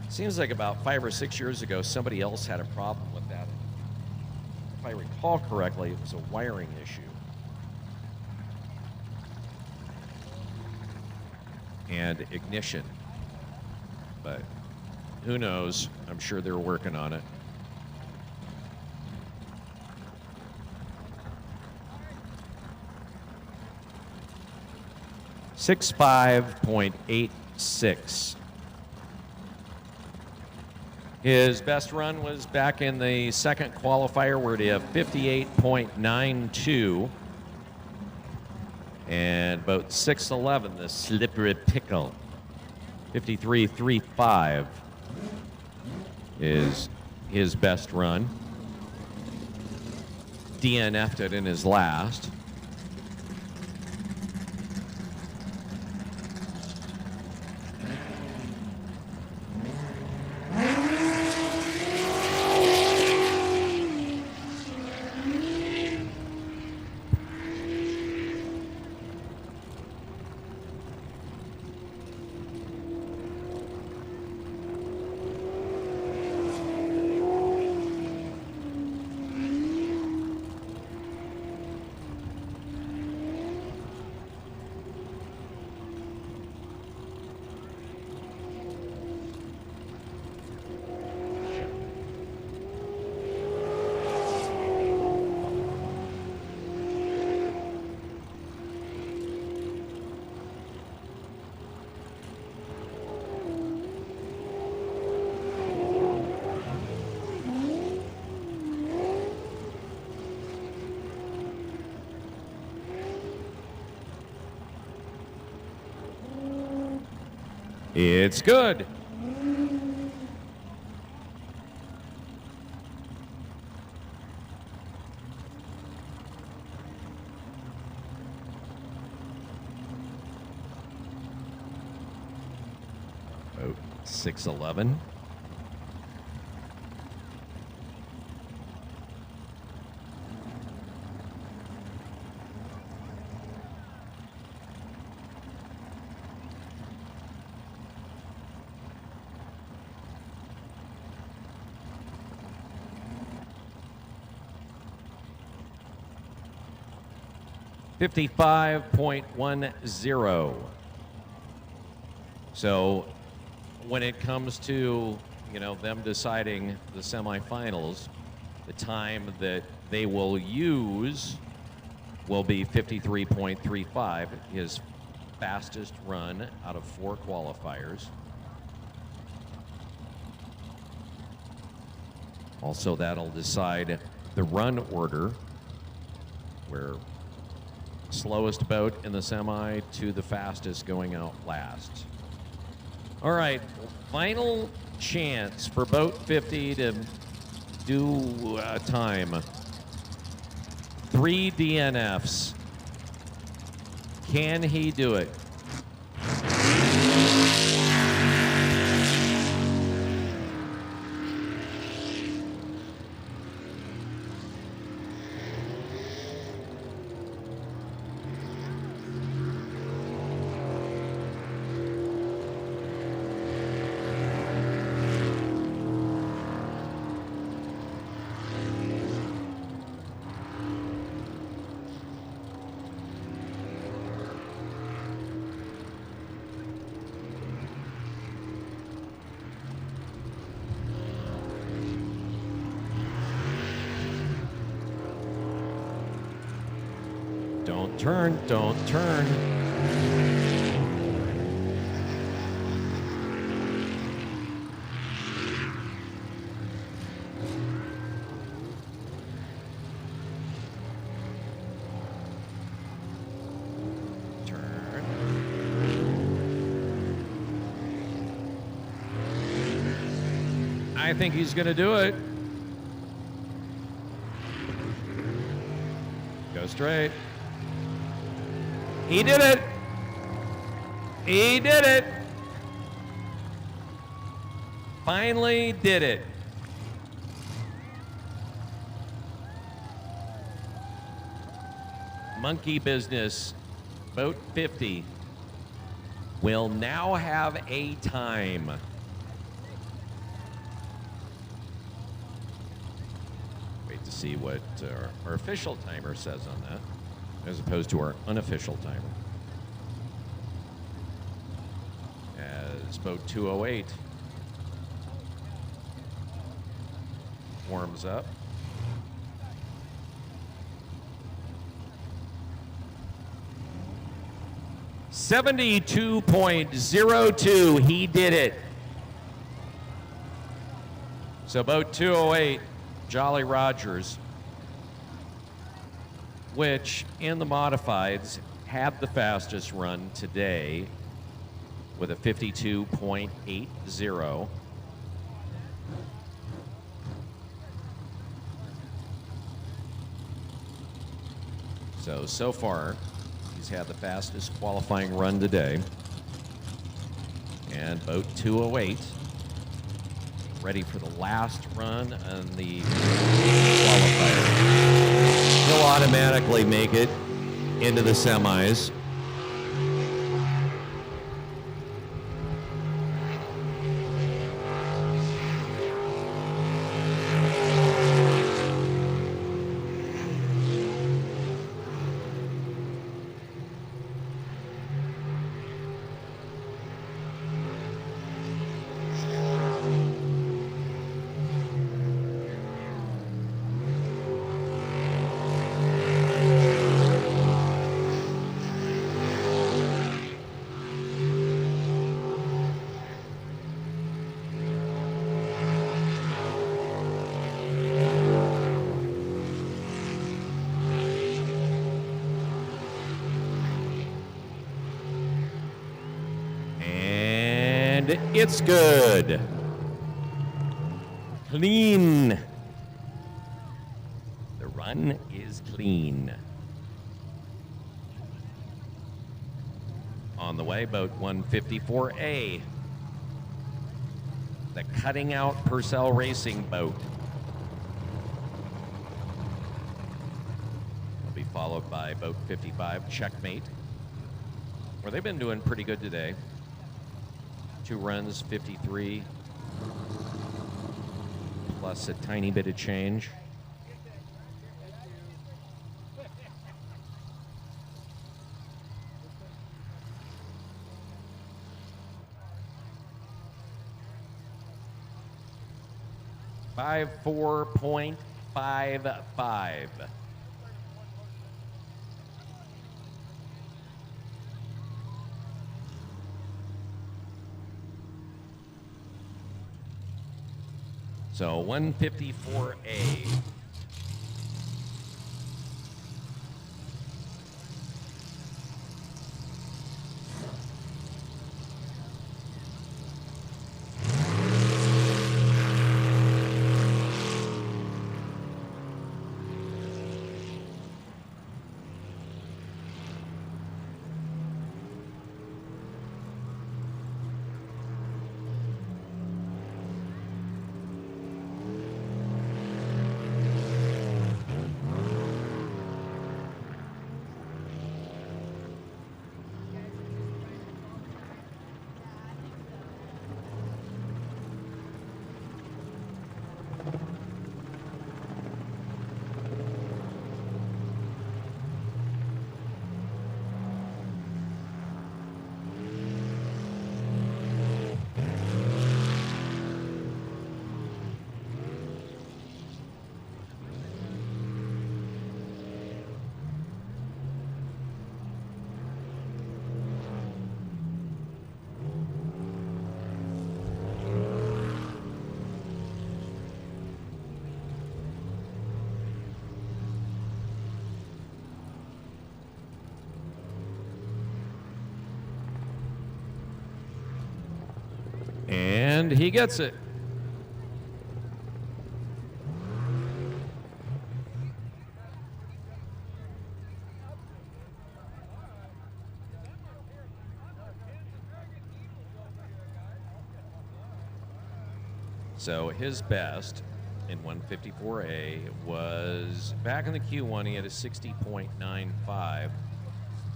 Seems like about 5 or 6 years ago, somebody else had a problem with that. If I recall correctly, it was a wiring issue. And ignition. But who knows? I'm sure they're working on it. .86. His best run was back in the second qualifier where he had 58.92. And about 6'11", the slippery pickle. 53.35 is his best run. DNF'd it in his last. It's good. About 6'11". .55.10. So when it comes to, them deciding the semifinals, the time that they will use will be 53.35, his fastest run out of 4 qualifiers. Also, that'll decide the run order, where slowest boat in the semi to the fastest going out last. All right, final chance for boat 50 to do time. 3 DNFs. Can he do it? Don't turn, don't turn. Turn. I think he's going to do it. Go straight. He did it. He did it. Finally did it. Monkey Business, boat 50, will now have a time. Wait to see what our official timer says on that, as opposed to our unofficial timer. As boat 208 warms up. .02.02, he did it. So boat 208, Jolly Rogers, which in the modifieds had the fastest run today with a 52.80. So far, he's had the fastest qualifying run today. And boat 208, ready for the last run on the qualifier. He'll automatically make it into the semis. It's good. Clean. The run is clean. On the way, boat 154A. The Cutting Out Purcell Racing boat. Will be followed by boat 55, Checkmate, where they've been doing pretty good today. 2 runs, 53, plus a tiny bit of change. .54.55. So 154A. And he gets it. So his best in 154A was back in the Q1. He had a 60.95,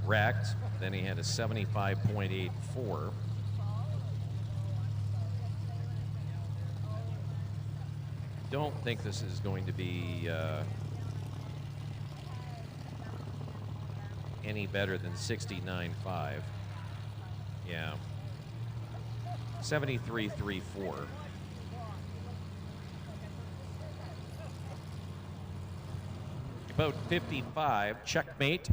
wrecked. Then he had a 75.84. Don't think this is going to be any better than 69.5. Yeah. 73.34. About 55, checkmate.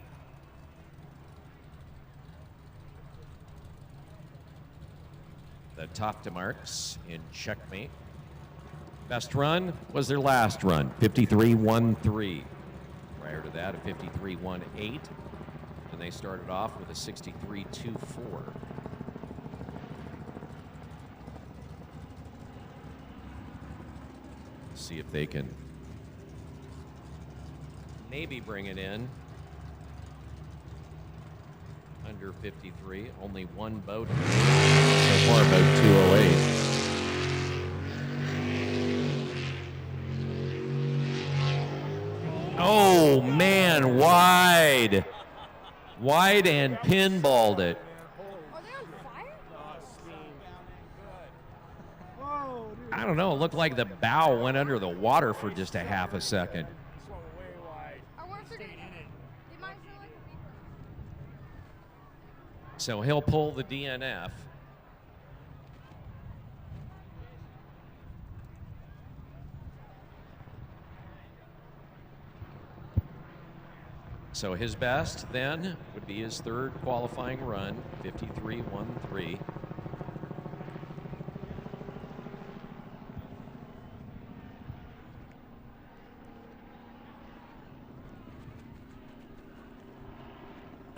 The top to marks in checkmate. Best run was their last run, 53.13. Prior to that, a 53.18. And they started off with a 63.24. See if they can maybe bring it in under 53. Only one boat so far, about 208. Oh man, wide and pinballed it. Are they on fire? I don't know. It looked like the bow went under the water for just a half a second. I wonder if they might feel like a beeper. So he'll pull the DNF. So his best then would be his third qualifying run, 53.13.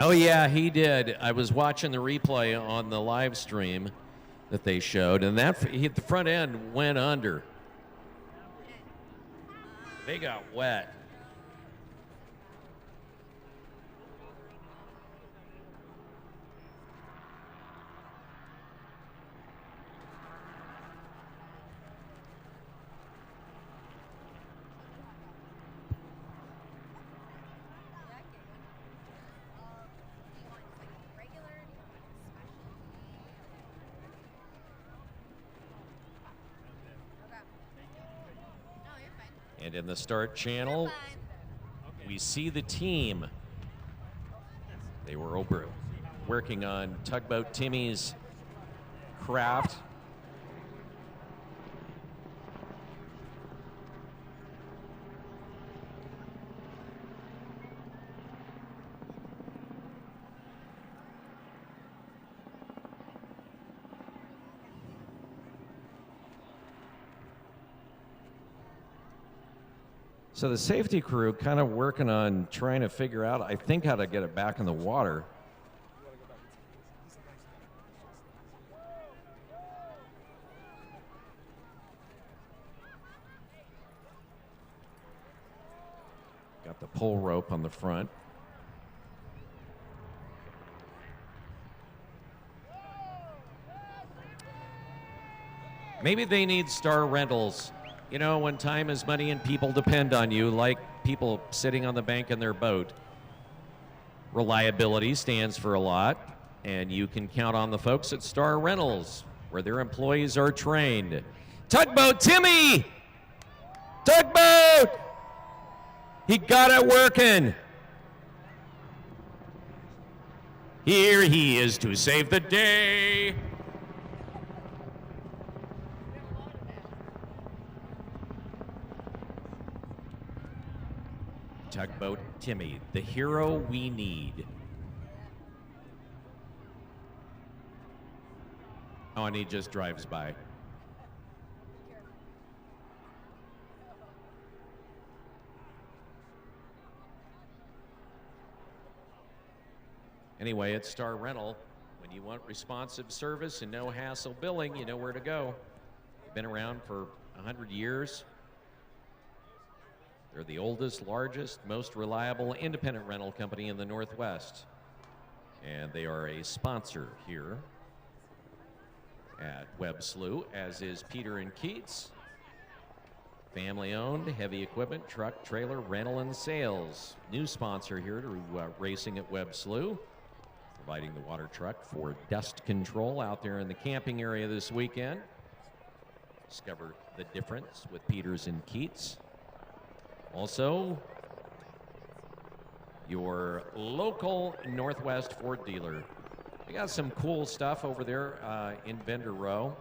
Oh yeah, he did. I was watching the replay on the live stream that they showed, and that the front end went under. They got wet. And in the start channel, we see the team. They were working on Tugboat Timmy's craft. So the safety crew kind of working on trying to figure out, I think, how to get it back in the water. Got the pull rope on the front. Maybe they need Star Rentals. You know, when time is money and people depend on you, like people sitting on the bank in their boat, reliability stands for a lot, and you can count on the folks at Star Rentals, where their employees are trained. Tugboat Timmy! Tugboat! He got it working. Here he is to save the day. Tugboat Timmy, the hero we need. Oh, and he just drives by. Anyway, it's Star Rental. When you want responsive service and no hassle billing, you know where to go. Been around for 100 years. They're the oldest, largest, most reliable independent rental company in the Northwest. And they are a sponsor here at Webb Slough, as is Peter and Keats. Family-owned, heavy equipment, truck, trailer, rental, and sales. New sponsor here to racing at Webb Slough, providing the water truck for dust control out there in the camping area this weekend. Discover the difference with Peters and Keats. Also, your local Northwest Ford dealer. We got some cool stuff over there in Vendor Row.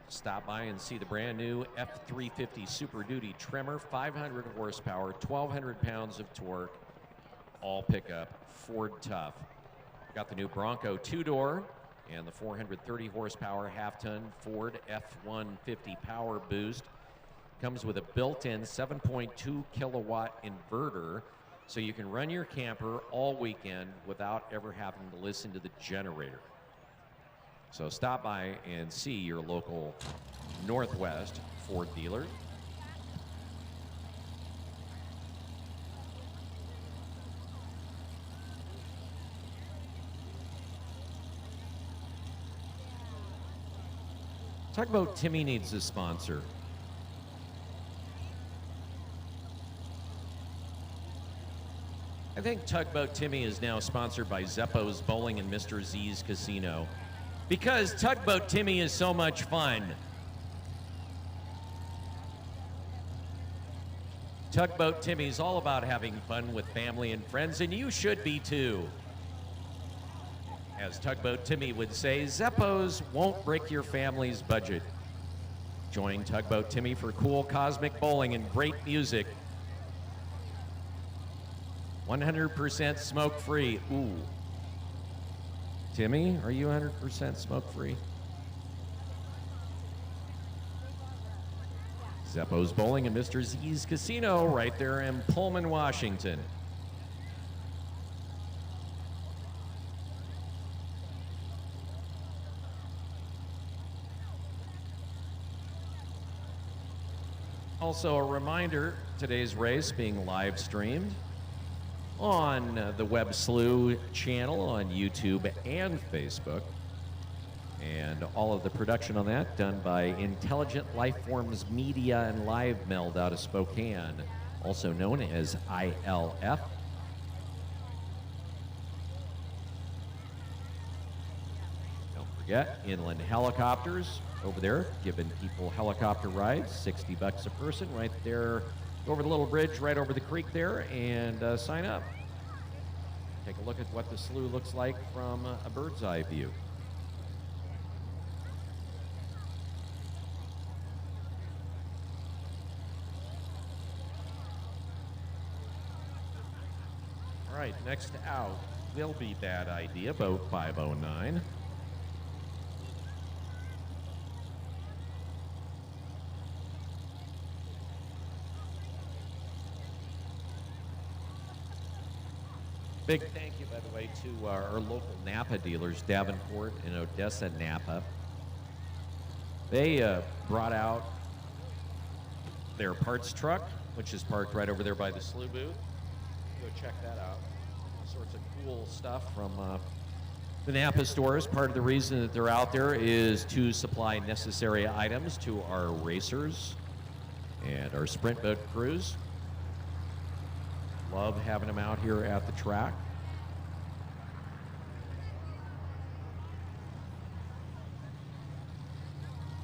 Stop by and see the brand new F350 Super Duty Tremor, 500 horsepower, 1,200 pounds of torque, all pickup, Ford tough. Got the new Bronco two-door and the 430 horsepower half-ton Ford F-150 Power Boost. Comes with a built-in 7.2 kilowatt inverter, so you can run your camper all weekend without ever having to listen to the generator. So stop by and see your local Northwest Ford dealer. Tugboat Timmy needs a sponsor. I think Tugboat Timmy is now sponsored by Zeppo's Bowling and Mr. Z's Casino, because Tugboat Timmy is so much fun. Tugboat Timmy is all about having fun with family and friends, and you should be too. As Tugboat Timmy would say, Zeppo's won't break your family's budget. Join Tugboat Timmy for cool cosmic bowling and great music. 100% smoke-free. Ooh. Timmy, are you 100% smoke-free? Zeppo's Bowling and Mr. Z's Casino right there in Pullman, Washington. Also a reminder, today's race being live streamed on the Webb Slough channel on YouTube and Facebook. And all of the production on that done by Intelligent Lifeforms Media and Live Meld out of Spokane, also known as ILF. Don't forget, Inland Helicopters over there, giving people helicopter rides, $60 a person right there over the little bridge right over the creek there, and sign up. Take a look at what the slough looks like from a bird's eye view. All right, next out will be Bad Idea, boat 509. Big thank you, by the way, to our local Napa dealers, Davenport and Odessa Napa. They brought out their parts truck, which is parked right over there by the slough booth. Go check that out. All sorts of cool stuff from the Napa stores. Part of the reason that they're out there is to supply necessary items to our racers and our sprint boat crews. Love having them out here at the track.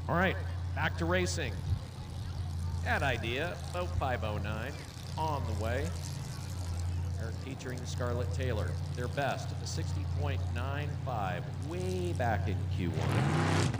All right, back to racing. Bad Idea, boat 509, on the way. They're featuring Scarlett Taylor. Their best, a 60.95, way back in Q1.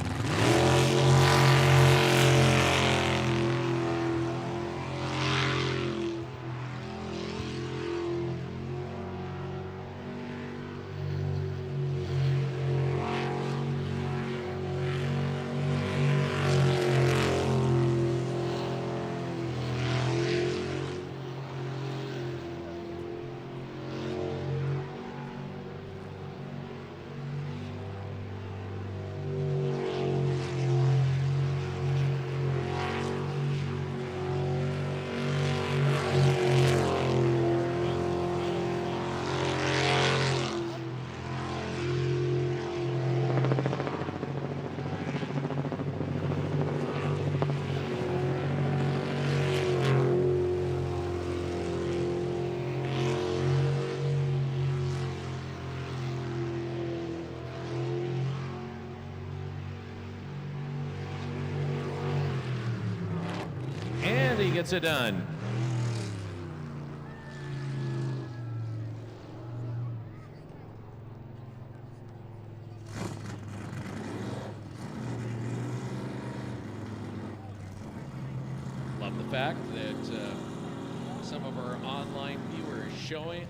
gets it done. Love the fact that some of our online viewers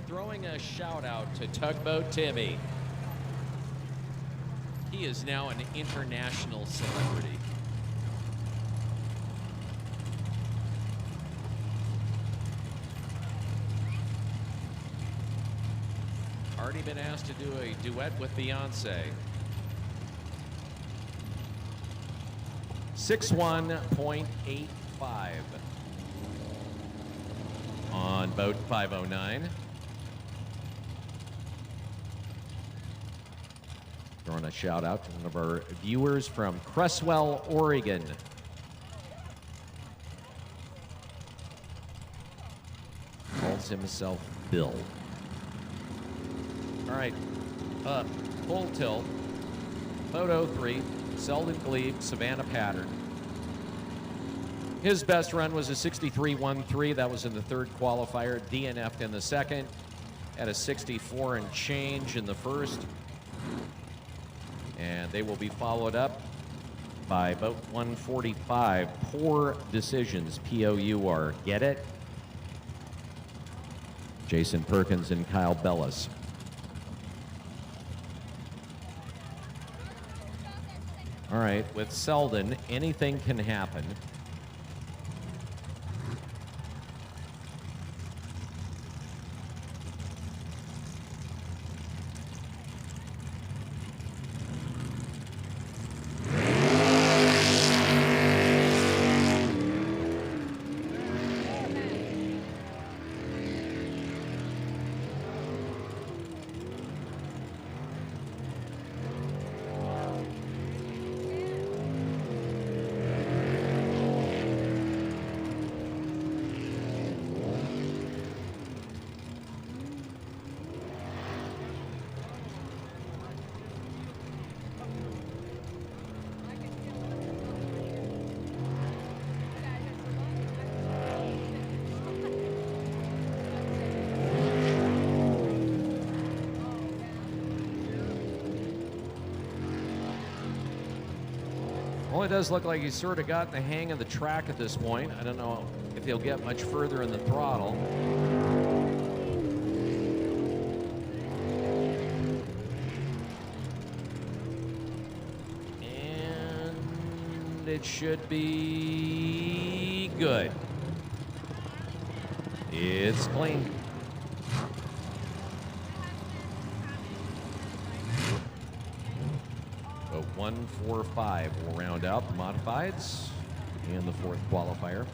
throwing a shout out to Tugboat Timmy. He is now an international celebrity. Already been asked to do a duet with Beyonce. 61.85 on boat 509. Throwing a shout out to one of our viewers from Cresswell, Oregon. Calls himself Bill. All right, up, full tilt, photo 3, Selden Glebe, Savannah Pattern. His best run was a 63.13. That was in the third qualifier. DNF'd in the second. Had a 64 and change in the first. And they will be followed up by boat 145. Poor decisions, P-O-U-R. Get it? Jason Perkins and Kyle Bellis. All right, with Selden, anything can happen. Well, it does look like he's sort of gotten the hang of the track at this point. I don't know if he'll get much further in the throttle. And it should be good. It's clean. So 145 will round out the modifieds and the fourth qualifier.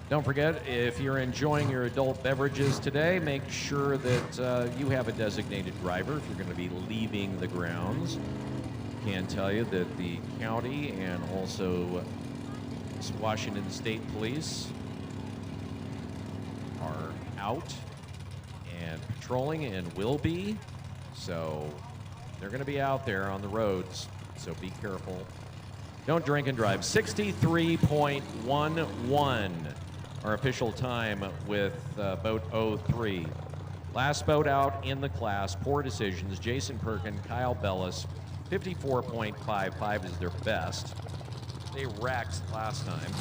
Don't forget, if you're enjoying your adult beverages today, make sure that you have a designated driver if you're going to be leaving the grounds. Can tell you that the county and also Washington State Police are out and patrolling and will be. So they're going to be out there on the roads, so be careful. Don't drink and drive. 63.11, our official time with boat 03. Last boat out in the class, poor decisions. Jason Perkin, Kyle Bellis, 54.55 is their best. They wrecked last time.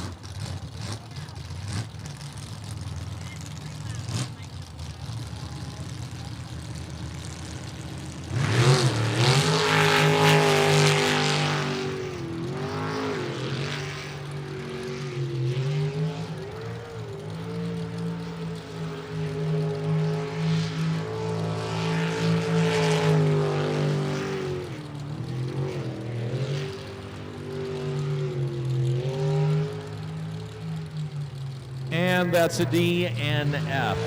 And that's a D and F.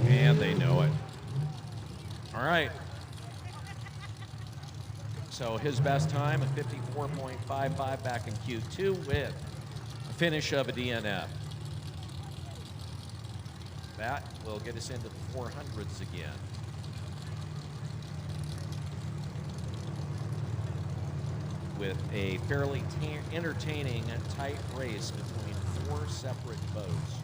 And they know it. All right. So his best time at 54.55 back in Q2 with a finish of a DNF. That will get us into the 400s again. With a fairly entertaining, tight race between 4 separate boats.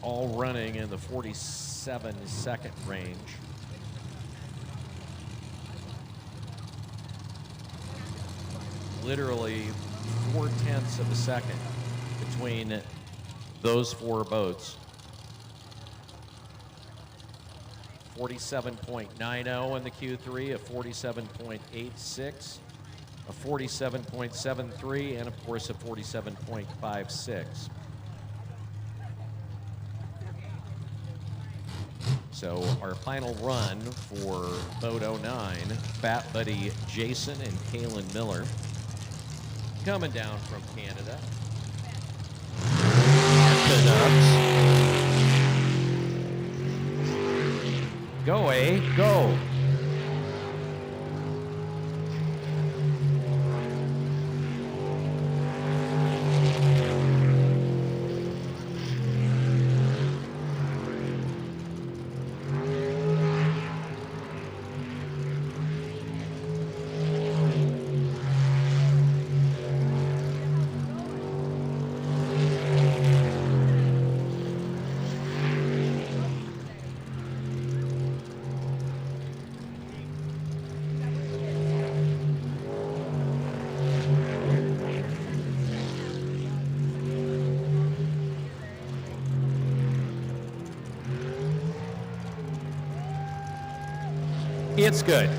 All running in the 47-second range. Literally 0.4 of a second between those 4 boats. 47.90 in the Q3, a 47.86, a 47.73, and of course a 47.56. So our final run for Boat 09, Fat Buddy Jason and Kaylin Miller, coming down from Canada. Go, A, go. It's good.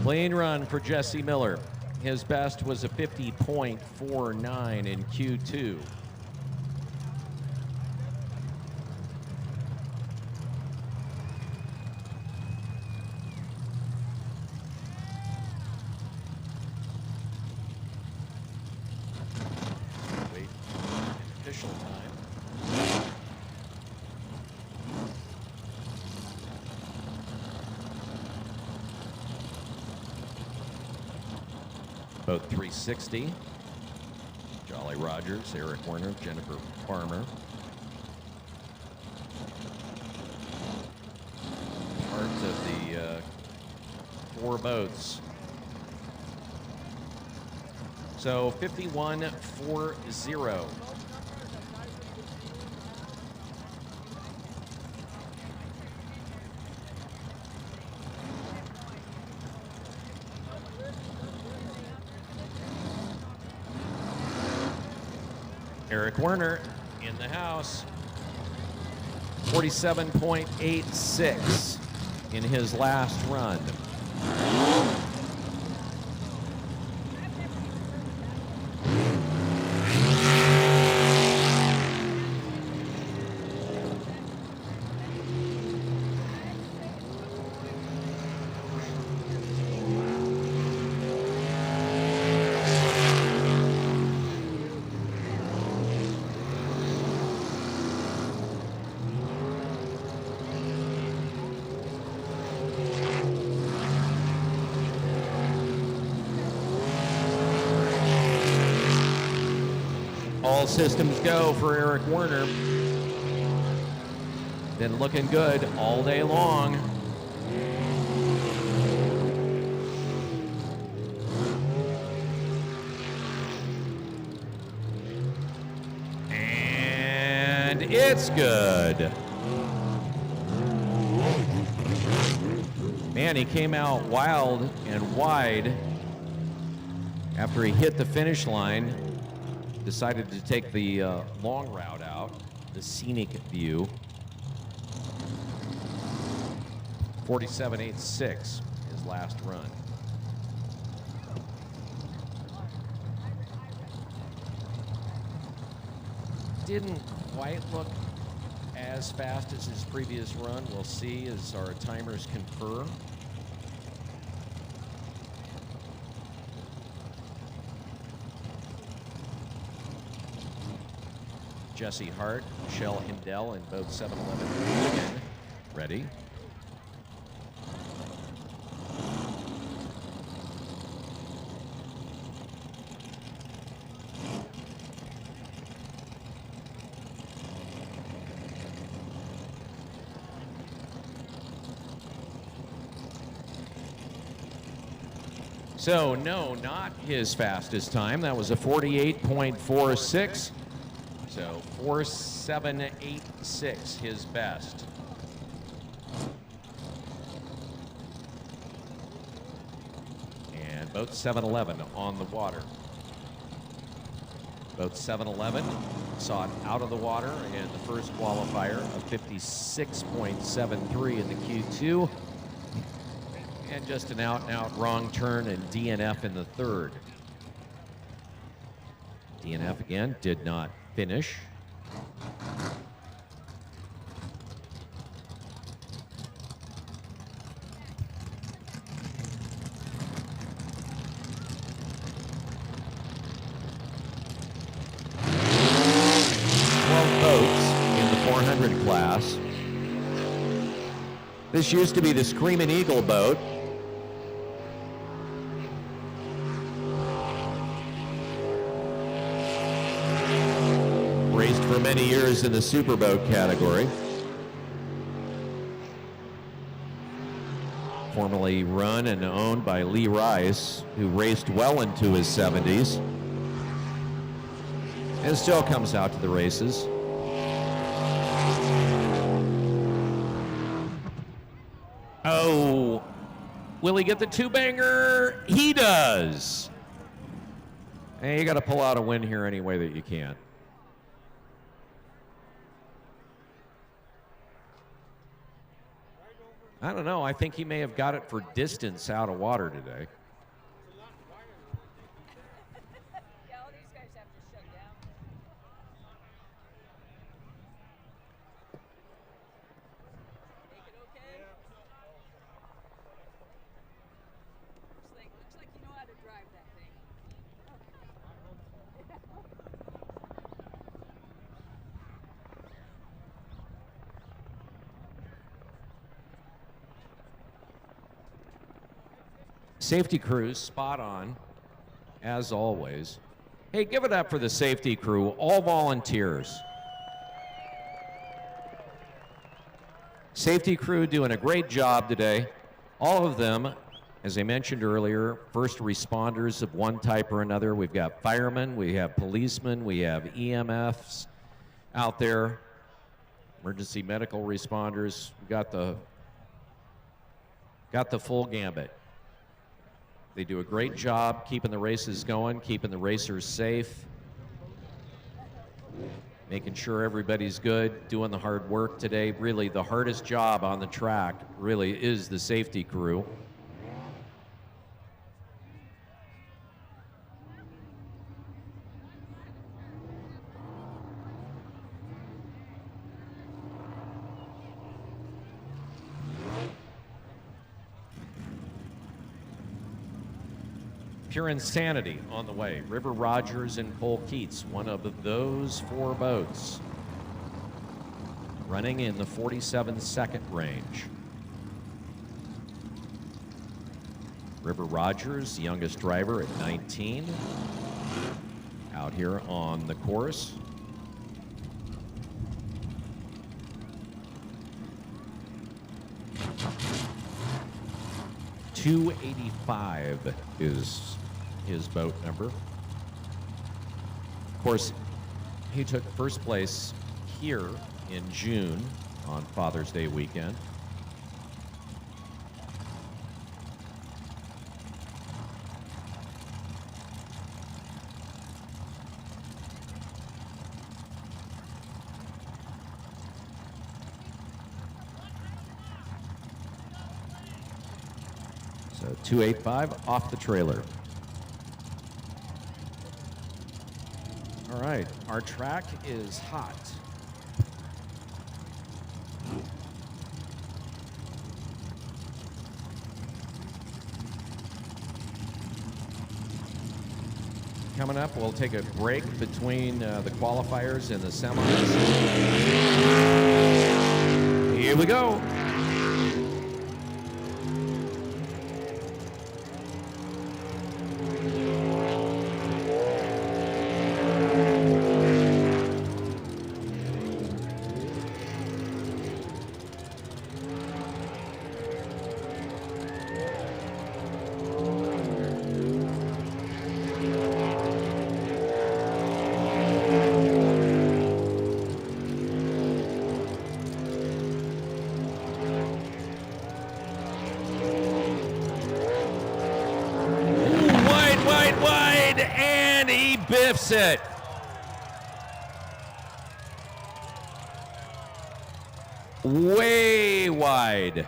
Clean run for Jesse Miller. His best was a 50.49 in Q2. Wait, official time. Boat 360, Jolly Rogers, Eric Werner, Jennifer Farmer. Part of the 4 boats. So 51.40. Eric Werner in the house. 47.86 in his last run. All systems go for Eric Werner. Been looking good all day long. And it's good. Man, he came out wild and wide after he hit the finish line. Decided to take the long route out, the scenic view. 47.86, his last run. Didn't quite look as fast as his previous run. We'll see as our timers confer. Jesse Hart, Michelle Hindell in boat 711 again. Ready? So, no, not his fastest time. That was a 48.46. So, 4786, his best. And boat 711 on the water. Boat 711 saw it out of the water in the first qualifier of 56.73 in the Q2. And just an out-and-out wrong turn and DNF in the third. DNF again did not finish. In the 400 class. This used to be the Screaming Eagle boat. Raced for many years in the superboat category. Formerly run and owned by Lee Rice, who raced well into his 70s. And still comes out to the races. Oh, will he get the two-banger? He does. Hey, you got to pull out a win here any way that you can. I don't know. I think he may have got it for distance out of water today. Safety crews spot on, as always. Hey, give it up for the safety crew, all volunteers. Safety crew doing a great job today. All of them, as I mentioned earlier, first responders of one type or another. We've got firemen, we have policemen, we have EMFs out there, emergency medical responders. We've got the full gambit. They do a great job keeping the races going, keeping the racers safe, making sure everybody's good, doing the hard work today. Really, the hardest job on the track really is the safety crew. Pure Insanity on the way. River Rogers and Cole Keats, one of those four boats, running in the 47-second range. River Rogers, youngest driver at 19, out here on the course. .285 is his boat number. Of course, he took first place here in June on Father's Day weekend. So 285 off the trailer. All right, our track is hot. Coming up, we'll take a break between the qualifiers and the semis. Here we go. lifts it. Way wide.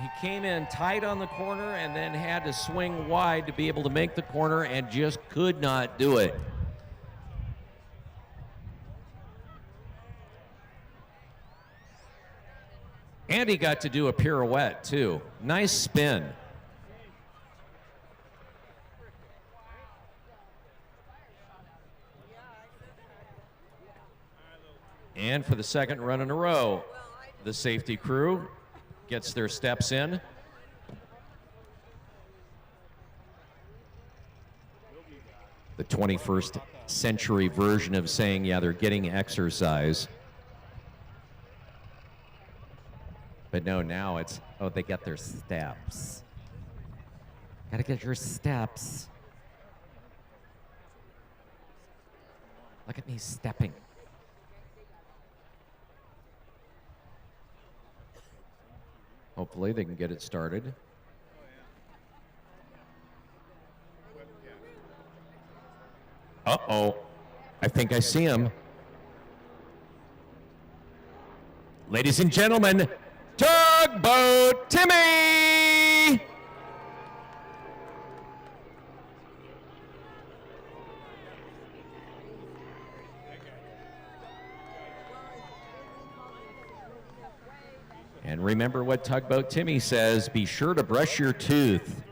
He came in tight on the corner and then had to swing wide to be able to make the corner and just could not do it. And he got to do a pirouette too. Nice spin. And for the second run in a row, the safety crew gets their steps in. The 21st century version of saying, yeah, they're getting exercise. But no, now it's, oh, they get their steps. Gotta get your steps. Look at me stepping. Hopefully they can get it started. Uh-oh. I think I see him. Ladies and gentlemen, Tugboat Timmy! And remember what Tugboat Timmy says, be sure to brush your tooth.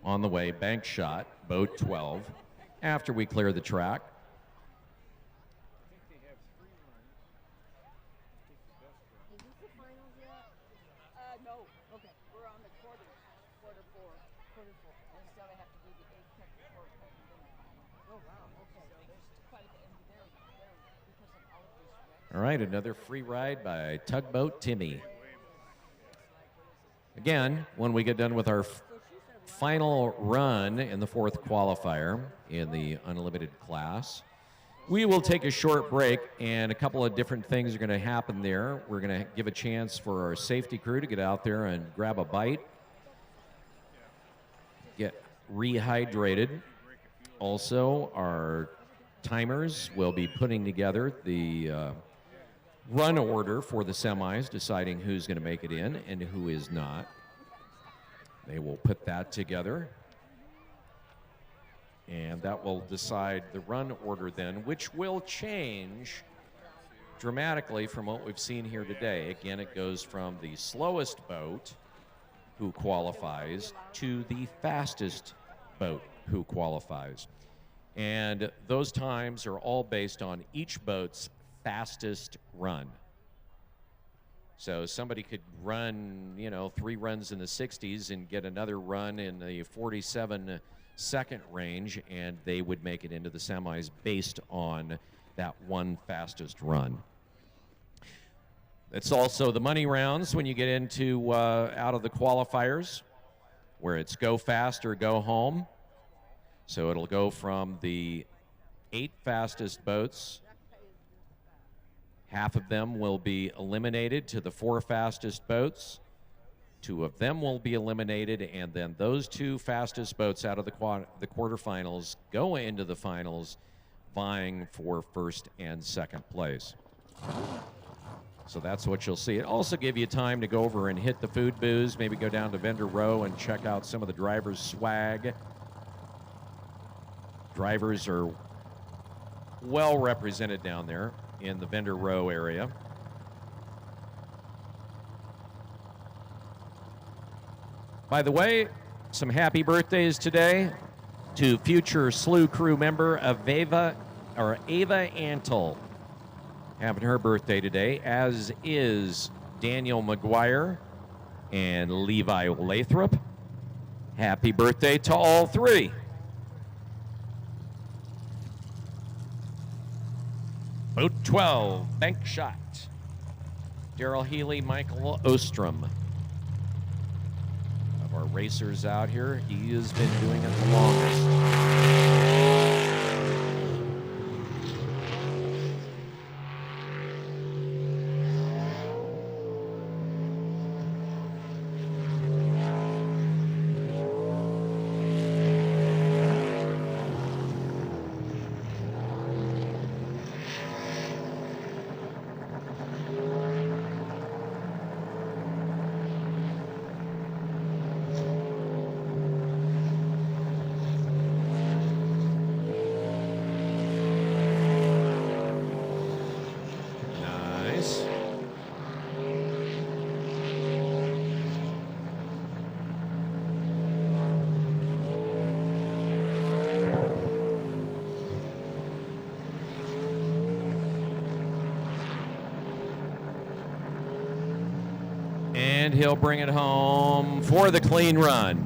On the way, bank shot, boat 12, after we clear the track. No. Okay. We're on the quarter four. And still they have to do the 8 check before it comes in the final. Oh, wow. Okay. So there's quite a bit in there because of all of these wrecks. All right, another free ride by Tugboat Timmy. Again, when we get done with our final run in the 4th qualifier in the unlimited class, we will take a short break, and a couple of different things are going to happen there. We're going to give a chance for our safety crew to get out there and grab a bite, get rehydrated. Also, our timers will be putting together the run order for the semis, deciding who's going to make it in and who is not. They will put that together, and that will decide the run order then, which will change dramatically from what we've seen here today. Again, it goes from the slowest boat who qualifies to the fastest boat who qualifies. And those times are all based on each boat's fastest run. So somebody could run, 3 runs in the 60s and get another run in the 47-second range, and they would make it into the semis based on that one fastest run. It's also the money rounds when you get into out of the qualifiers, where it's go fast or go home. So it'll go from the 8 fastest boats. Half of them will be eliminated to the 4 fastest boats. 2 of them will be eliminated, and then those 2 fastest boats out of the quarterfinals go into the finals, vying for 1st and 2nd place. So that's what you'll see. It also give you time to go over and hit the food booths, maybe go down to vendor row and check out some of the drivers' swag. Drivers are well represented down there in the vendor row area. By the way, some happy birthdays today to future Slough crew member Ava Antle, having her birthday today, as is Daniel McGuire and Levi Lathrop. Happy birthday to all 3. Boat 12, bank shot. Daryl Healy, Michael Ostrom of our racers out here, he has been doing it the longest. Nice. And he'll bring it home for the clean run.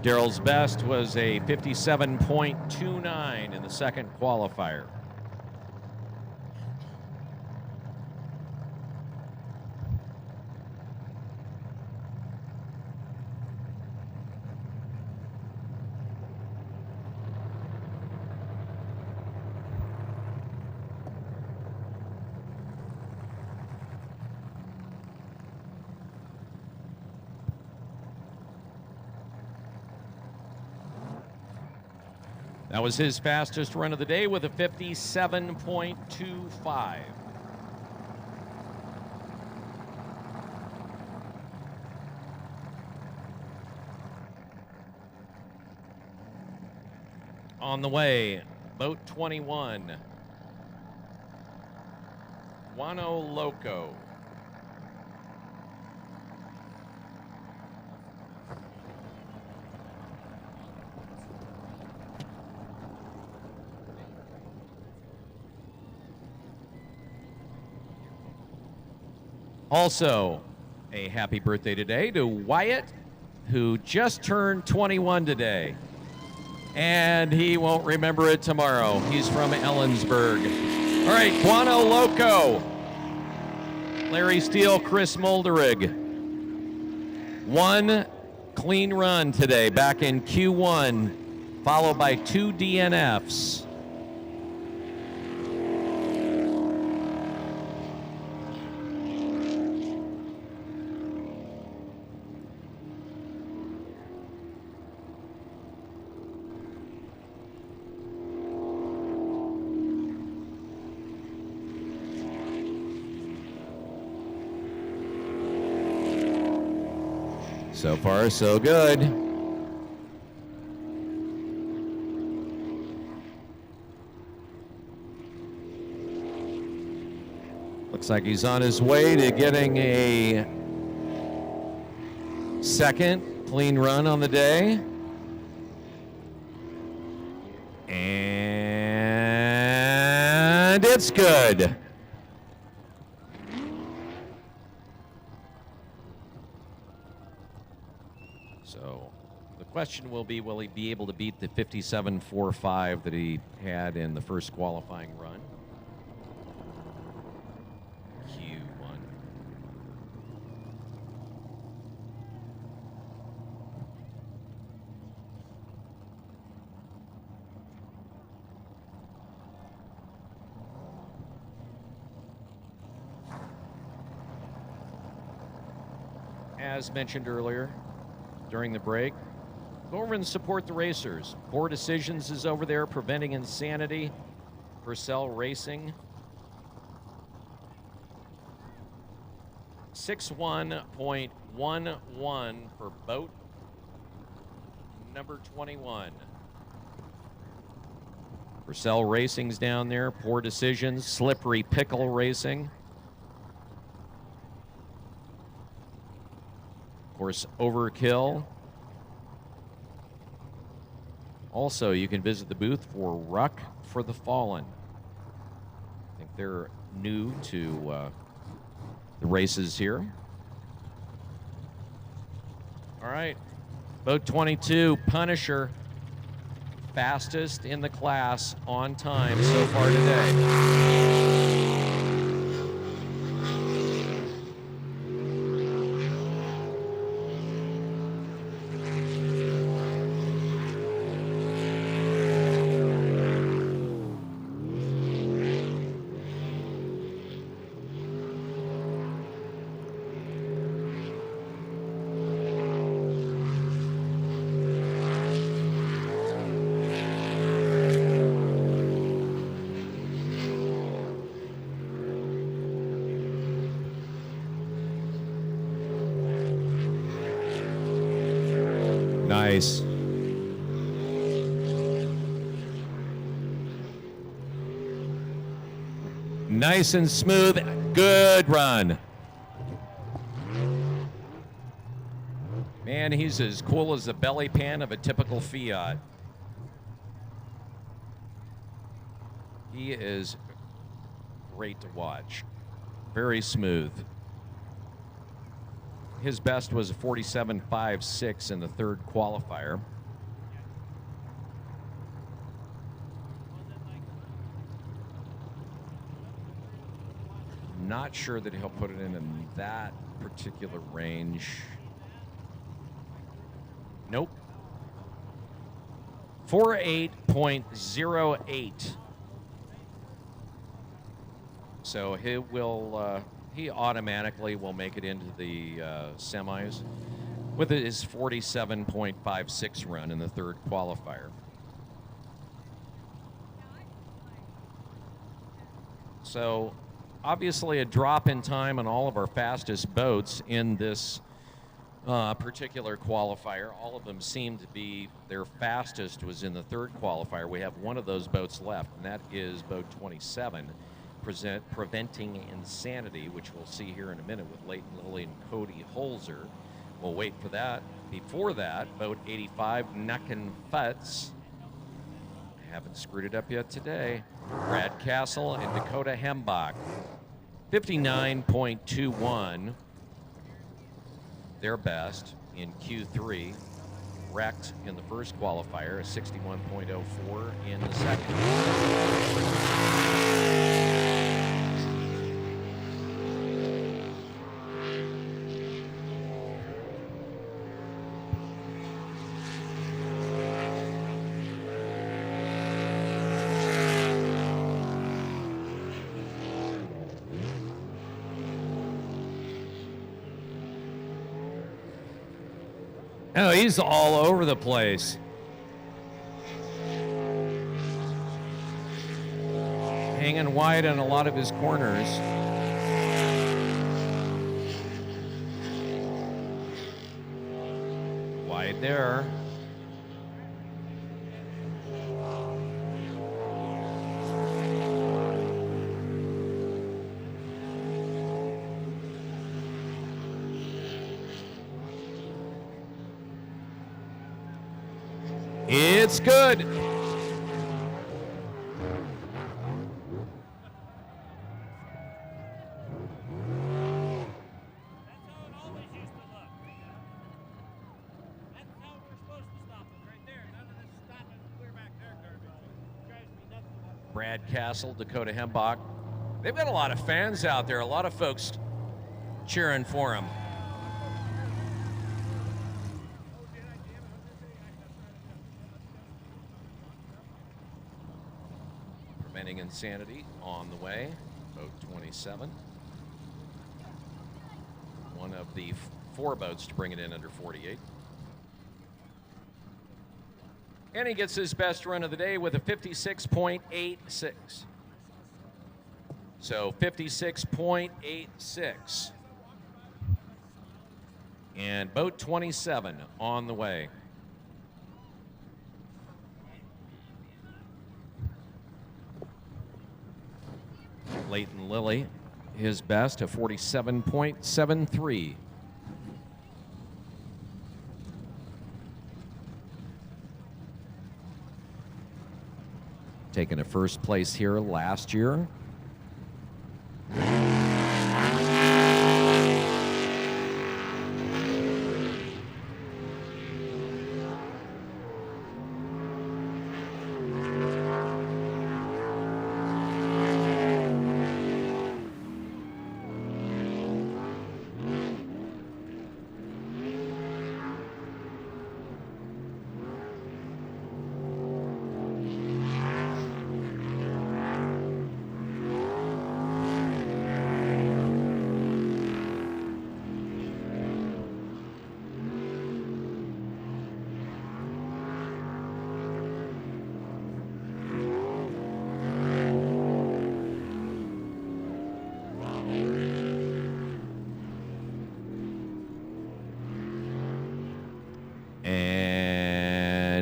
Darrell's best was a 57.29 in the second qualifier. That was his fastest run of the day with a 57.25. On the way, boat 21, Guano Loco. Also, a happy birthday today to Wyatt, who just turned 21 today. And he won't remember it tomorrow. He's from Ellensburg. All right, Guano Loco. Larry Steele, Chris Molderig. One clean run today, back in Q1, followed by 2 DNFs. So far, so good. Looks like he's on his way to getting a second clean run on the day. And it's good. So the question will be, will he be able to beat the 57.45 that he had in the first qualifying run? Q1. As mentioned earlier, during the break, go over and support the racers. Poor Decisions is over there preventing insanity. Purcell Racing. 61.11 for boat number 21. Purcell Racing's down there. Poor Decisions. Slippery Pickle Racing. Of course, Overkill. Also, you can visit the booth for Ruck for the Fallen. I think they're new to the races here. All right, boat 22, Punisher, fastest in the class on time so far today. Nice. Nice and smooth. Good run. Man, he's as cool as the belly pan of a typical Fiat. He is great to watch. Very smooth. His best was a 47.56 in the third qualifier. Not sure that he'll put it in that particular range. Nope. 48.08. So he automatically will make it into the semis with his 47.56 run in the third qualifier. So obviously a drop in time on all of our fastest boats in this particular qualifier. All of them seem to be, their fastest was in the third qualifier. We have one of those boats left, and that is boat 27, Preventing Insanity, which we'll see here in a minute with Leighton Lilly and Cody Holzer. We'll wait for that. Before that, boat 85, Nuckin Futz. I haven't screwed it up yet today. Brad Castle and Dakota Hembach. 59.21. Their best in Q3, wrecked in the first qualifier, a 61.04 in the second. Oh, he's all over the place. Hanging wide on a lot of his corners. Wide there. It's good. Brad Castle, Dakota Hembach. They've got a lot of fans out there, a lot of folks cheering for him. Preventing Insanity on the way, boat 27. One of the four boats to bring it in under 48. And he gets his best run of the day with a 56.86. So 56.86. And boat 27 on the way. Leighton Lilly, his best, a 47.73. Taking a first place here last year.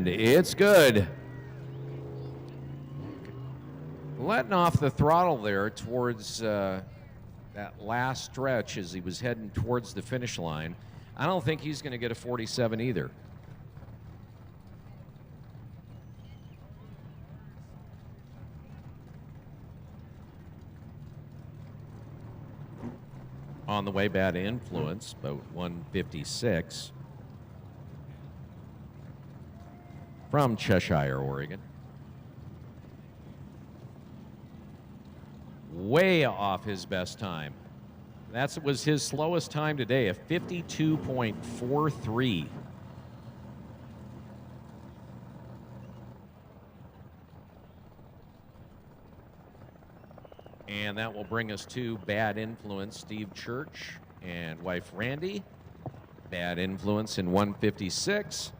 And it's good. Letting off the throttle there towards that last stretch as he was heading towards the finish line. I don't think he's going to get a 47 either. On the way, Bad Influence, boat 156 from Cheshire, Oregon. Way off his best time. That was his slowest time today, a 52.43. And that will bring us to Bad Influence, Steve Church and wife Randy. Bad Influence in 156.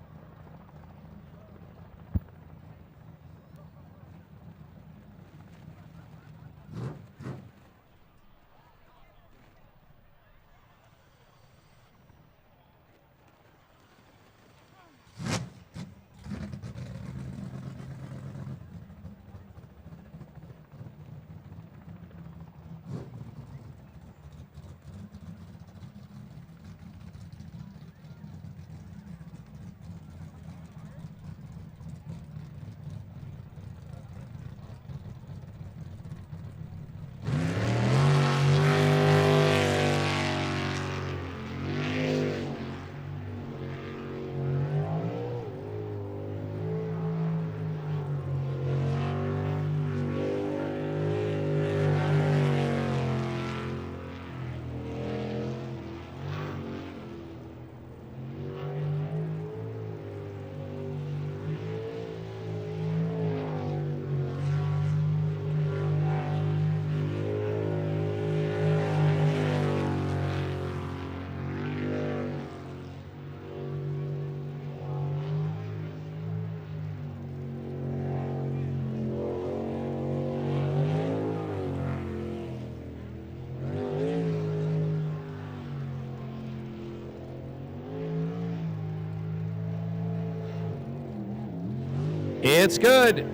It's good.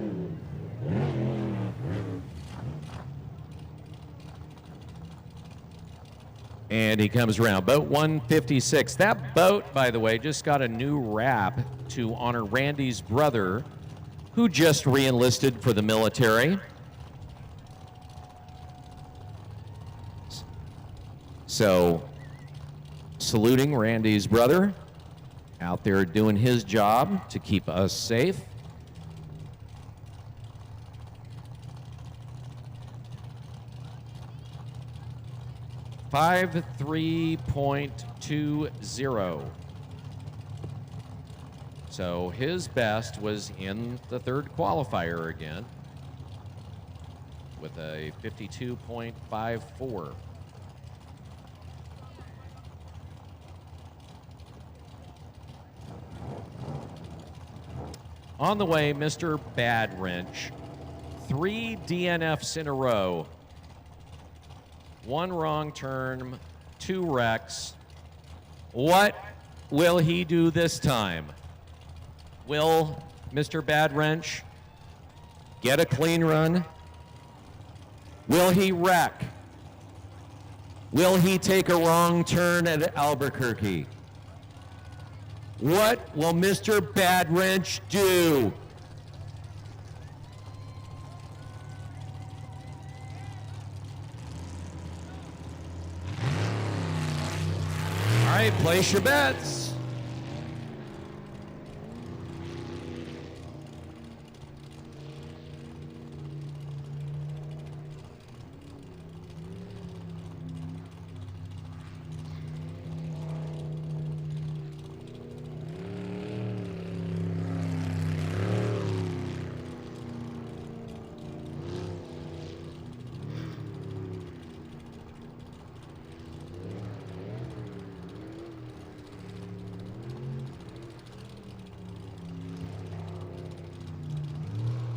And he comes around. Boat 156. That boat, by the way, just got a new wrap to honor Randy's brother, who just re-enlisted for the military. So, saluting Randy's brother, out there doing his job to keep us safe. .53.20. So his best was in the third qualifier again with a 52.54. On the way, Mr. Bad Wrench. 3 DNFs in a row. 1 wrong turn, 2 wrecks. What will he do this time? Will Mr. Bad Wrench get a clean run? Will he wreck? Will he take a wrong turn at Albuquerque? What will Mr. Bad Wrench do? All right, place your bets.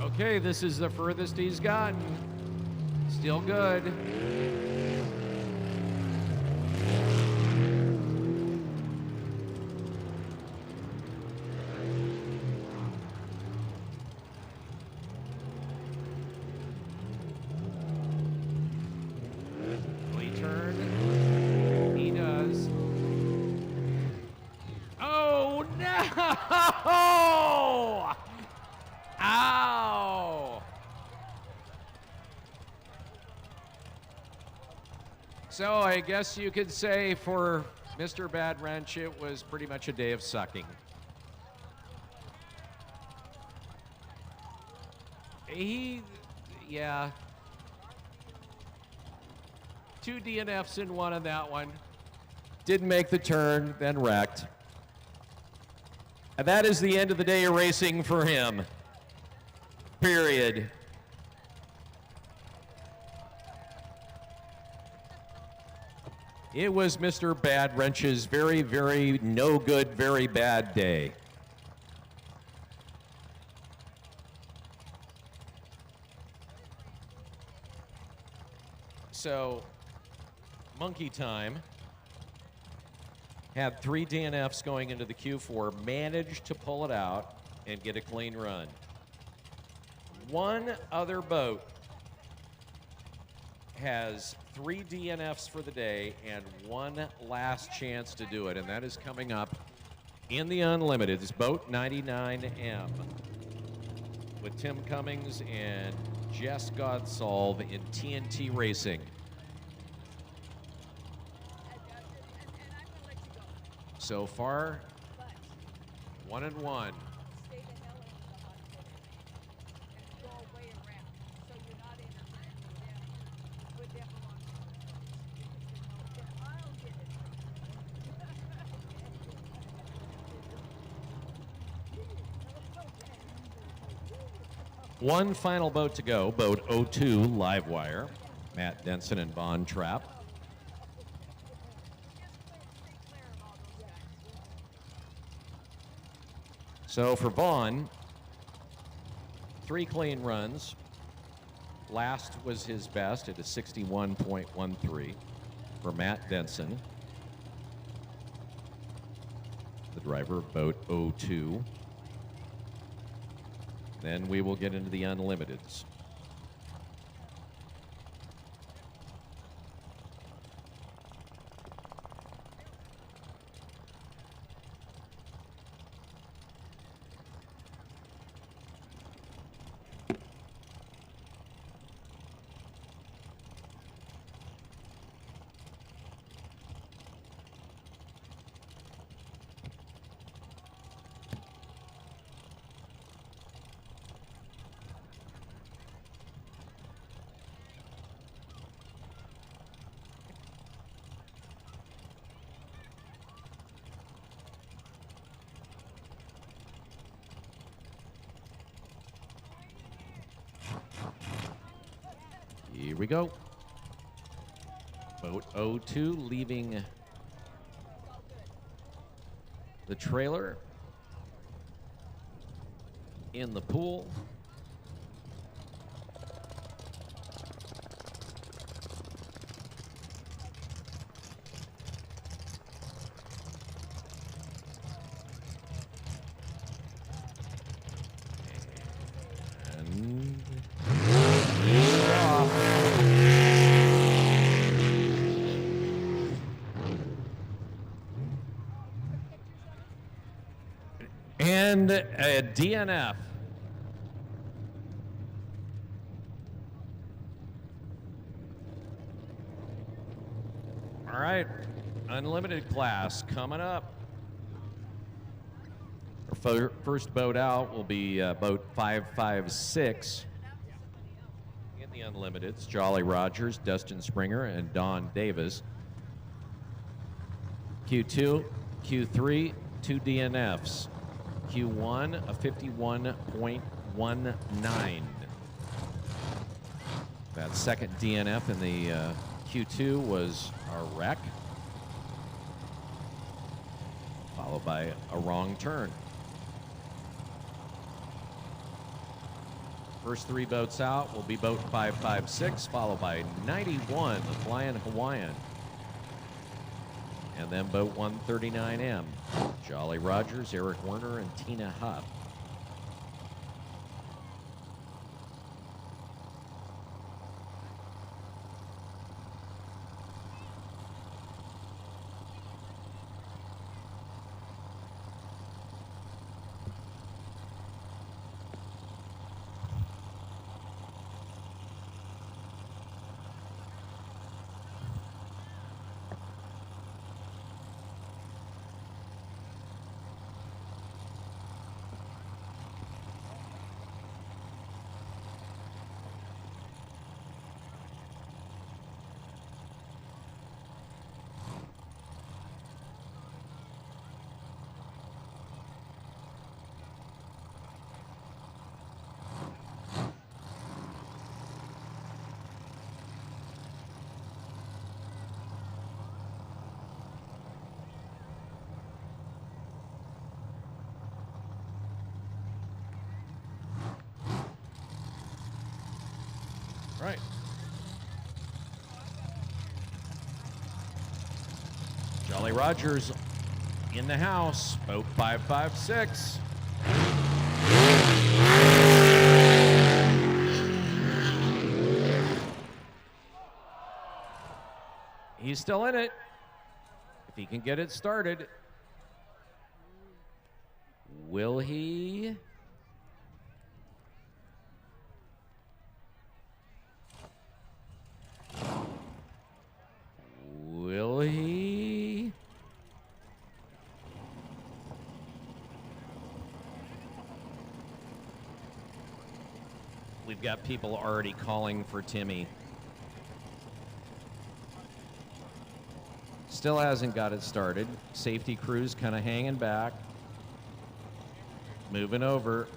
Okay, this is the furthest he's gotten. Still good. So I guess you could say for Mr. Bad Wrench, it was pretty much a day of sucking. Yeah. 2 DNFs in one on that one. Didn't make the turn, then wrecked. And that is the end of the day of racing for him. Period. It was Mr. Bad Wrench's very, very no good, very bad day. So, Monkey Time had 3 DNFs going into the Q4, managed to pull it out and get a clean run. One other boat has 3 DNFs for the day and one last chance to do it, and that is coming up in the Unlimited. It's boat 99M with Tim Cummings and Jess Godsolve in TNT Racing. So far, 1-1. Stay the hell in the hot finish and go away around, so you're not interfering with them along the road. I'll get it. One final boat to go, boat 02 Livewire, Matt Denson and Von Trapp. So for Vaughn, 3 clean runs. Last was his best at a 61.13. For Matt Denson, the driver of boat 02. Then we will get into the Unlimiteds. Here we go. Boat 02 leaving the trailer in the pool. And a DNF. All right, Unlimited class coming up. Our first boat out will be boat 556 in the Unlimiteds. Jolly Rogers, Dustin Springer, and Don Davis. Q2, Q3, 2 DNFs. Q1, a 51.19. That second DNF in the Q2 was a wreck, followed by a wrong turn. First 3 boats out will be boat 556, followed by 91, the Flying Hawaiian. And then boat 139M, Jolly Rogers, Eric Werner, and Tina Huff. Right. Jolly Rogers in the house, boat 556. He's still in it. If he can get it started. Will he? Will he? We've got people already calling for Timmy. Still hasn't got it started. Safety crew's kind of hanging back. Moving over.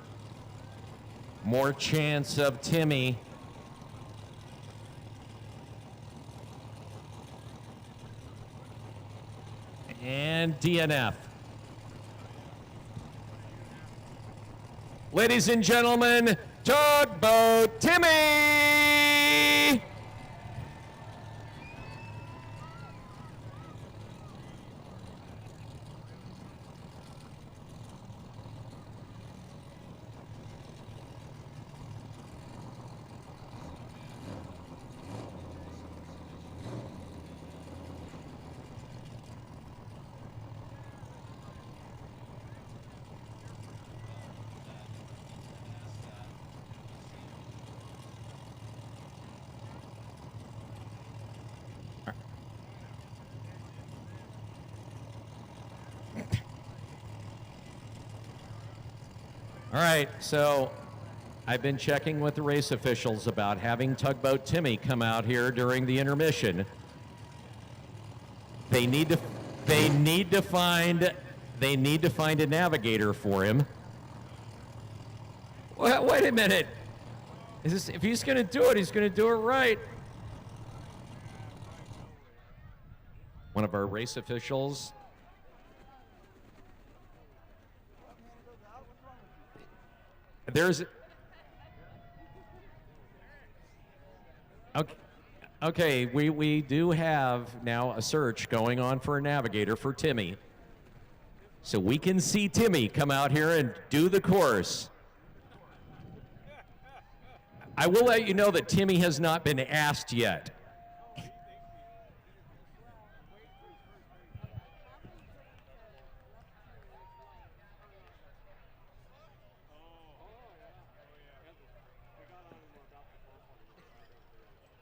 More chance of Timmy. And DNF. Ladies and gentlemen, Tugboat Timmy! All right, so I've been checking with the race officials about having Tugboat Timmy come out here during the intermission. They need to find a navigator for him. Well, wait a minute. If he's going to do it, he's going to do it right. One of our race officials. Okay, we do have now a search going on for a navigator for Timmy. So we can see Timmy come out here and do the course. I will let you know that Timmy has not been asked yet.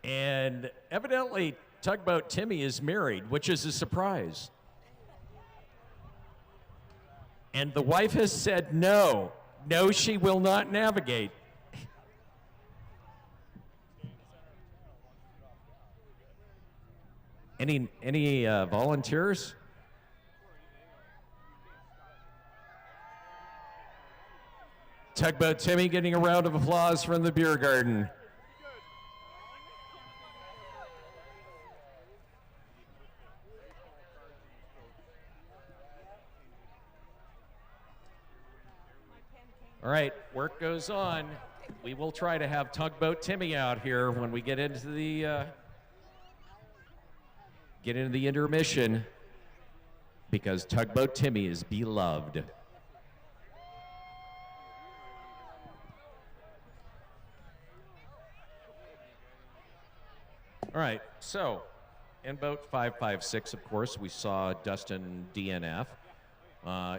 And evidently, Tugboat Timmy is married, which is a surprise. And the wife has said no. No, she will not navigate. Any volunteers? Tugboat Timmy getting a round of applause from the beer garden. All right, work goes on. We will try to have Tugboat Timmy out here when we get into the intermission, because Tugboat Timmy is beloved. All right, so in boat 556, of course, we saw Dustin DNF.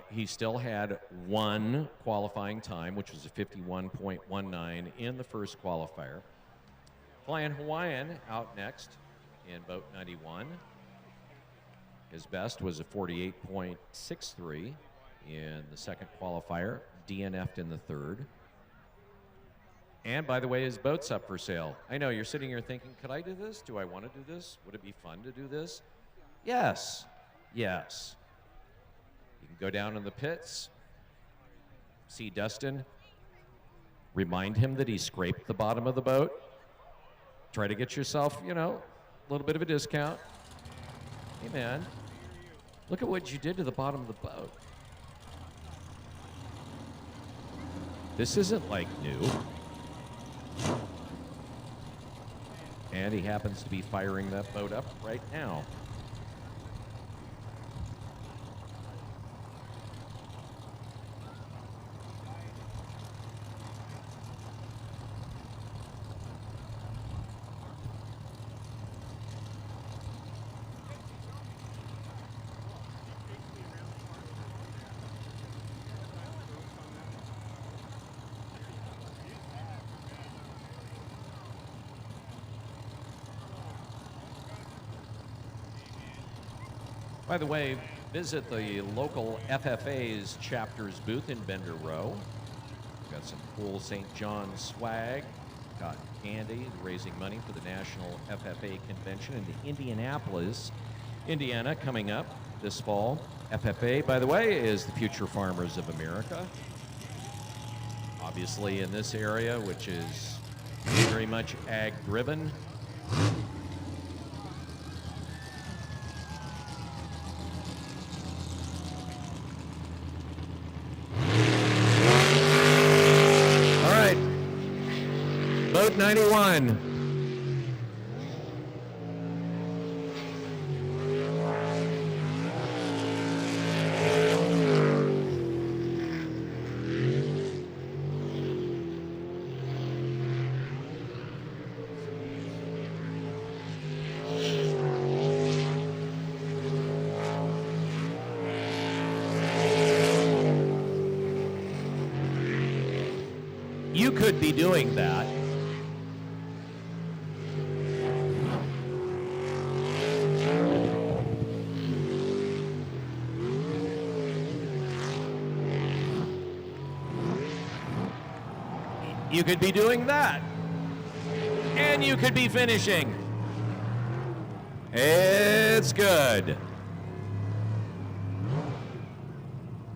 He still had one qualifying time, which was a 51.19 in the first qualifier. Flying Hawaiian out next in boat 91. His best was a 48.63 in the second qualifier, DNF'd in the third. And by the way, his boat's up for sale. I know you're sitting here thinking, could I do this? Do I want to do this? Would it be fun to do this? Yes, yes. You can go down in the pits, see Dustin, remind him that he scraped the bottom of the boat. Try to get yourself, a little bit of a discount. Hey, man, look at what you did to the bottom of the boat. This isn't like new. And he happens to be firing that boat up right now. By the way, visit the local FFA's chapters booth in Bender Row. We've got some cool St. John swag, cotton candy, raising money for the National FFA Convention in Indianapolis, Indiana, coming up this fall. FFA, by the way, is the Future Farmers of America. Obviously in this area, which is very much ag-driven. Boat 91. You could be doing that. You could be doing that. And you could be finishing. It's good.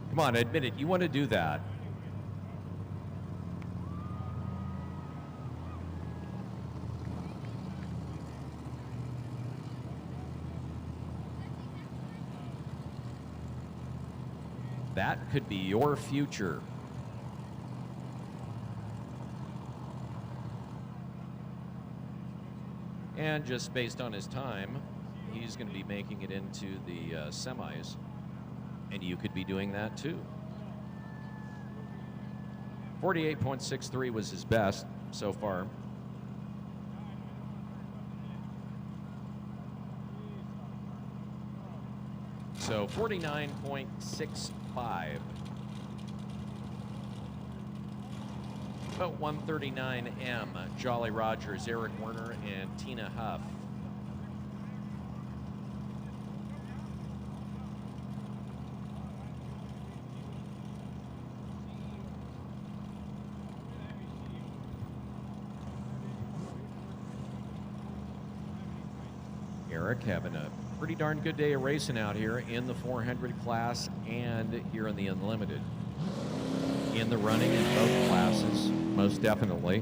Come on, admit it. You want to do that. That could be your future. And just based on his time, he's going to be making it into the semis. And you could be doing that too. 48.63 was his best so far. So 49.65. About 139M, Jolly Rogers, Eric Werner, and Tina Huff. Eric having a pretty darn good day of racing out here in the 400 class and here in the Unlimited. In the running in both classes, most definitely.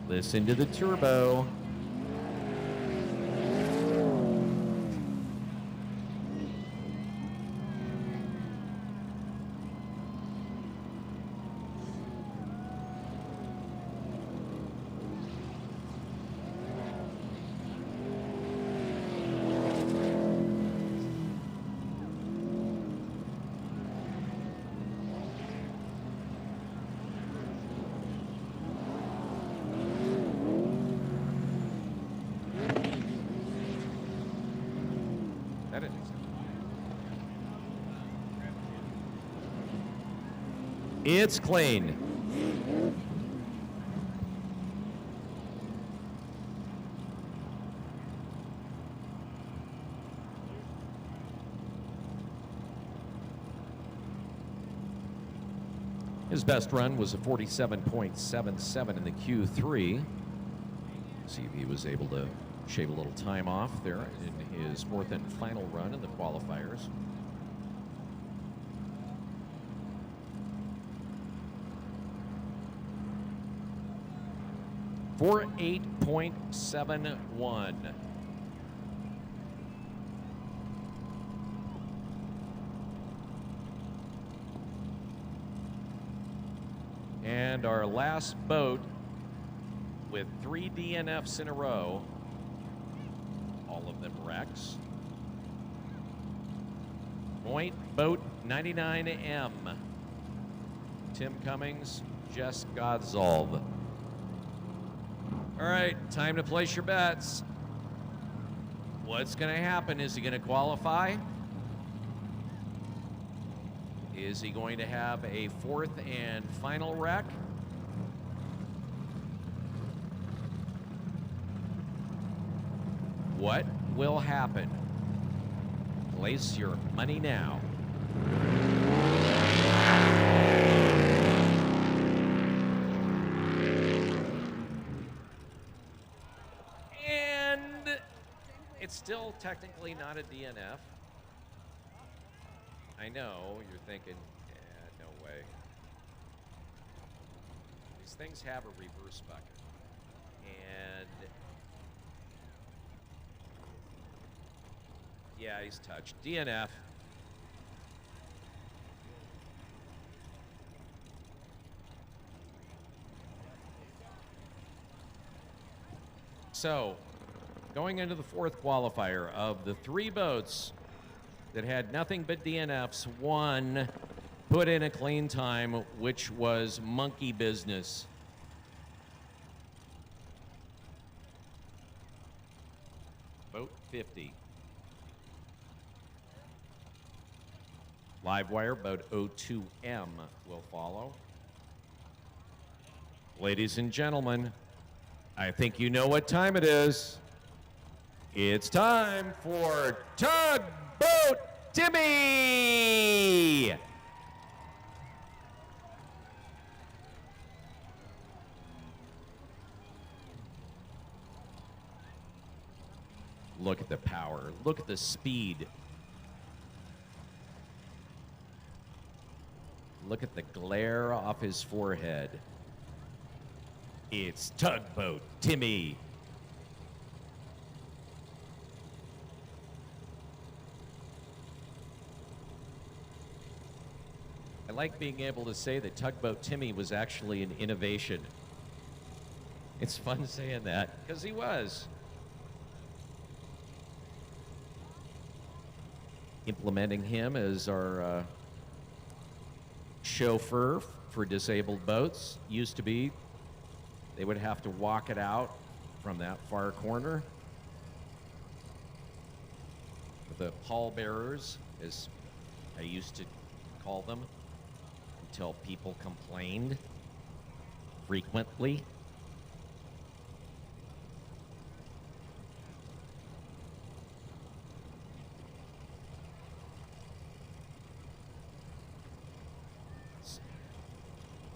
Listen to the turbo. It's clean. His best run was a 47.77 in the Q3. See if he was able to shave a little time off there in his fourth and final run in the qualifiers. For 8.71. And our last boat with 3 DNFs in a row, all of them wrecks. Point Boat 99M. Tim Cummings, Jess Godzolv. All right, time to place your bets. What's going to happen? Is he going to qualify? Is he going to have a 4th and final wreck? What will happen? Place your money now. And it's still technically not a DNF. I know, you're thinking, no way. These things have a reverse bucket. And yeah, he's touched. DNF. So, going into the 4th qualifier, of the 3 boats that had nothing but DNFs, 1 put in a clean time, which was monkey business. Boat 50. Livewire, boat 02M will follow. Ladies and gentlemen, I think you know what time it is. It's time for Tugboat Timmy! Look at the power. Look at the speed. Look at the glare off his forehead. It's Tugboat Timmy. I like being able to say that Tugboat Timmy was actually an innovation. It's fun saying that, because he was. Implementing him as our chauffeur for disabled boats. Used to be, they would have to walk it out from that far corner. The pallbearers, as I used to call them, until people complained frequently.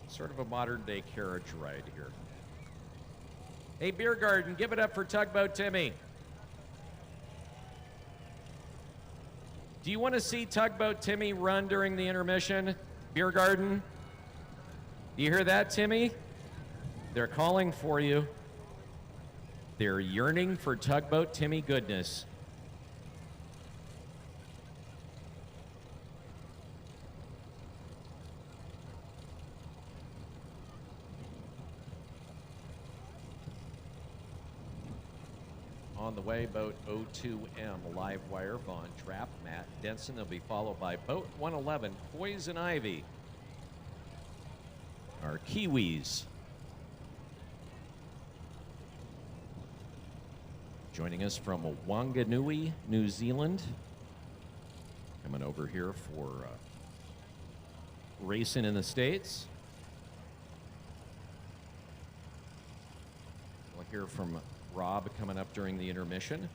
Sort of a modern day carriage ride here. Hey, Beer Garden, give it up for Tugboat Timmy. Do you want to see Tugboat Timmy run during the intermission? Beer Garden? Do you hear that, Timmy? They're calling for you. They're yearning for Tugboat Timmy goodness. On the way, boat 02M, live wire, Von Trapp, Matt Denson. They'll be followed by boat 111, Poison Ivy. Our Kiwis. Joining us from Wanganui, New Zealand. Coming over here for racing in the States. We'll hear from Rob coming up during the intermission.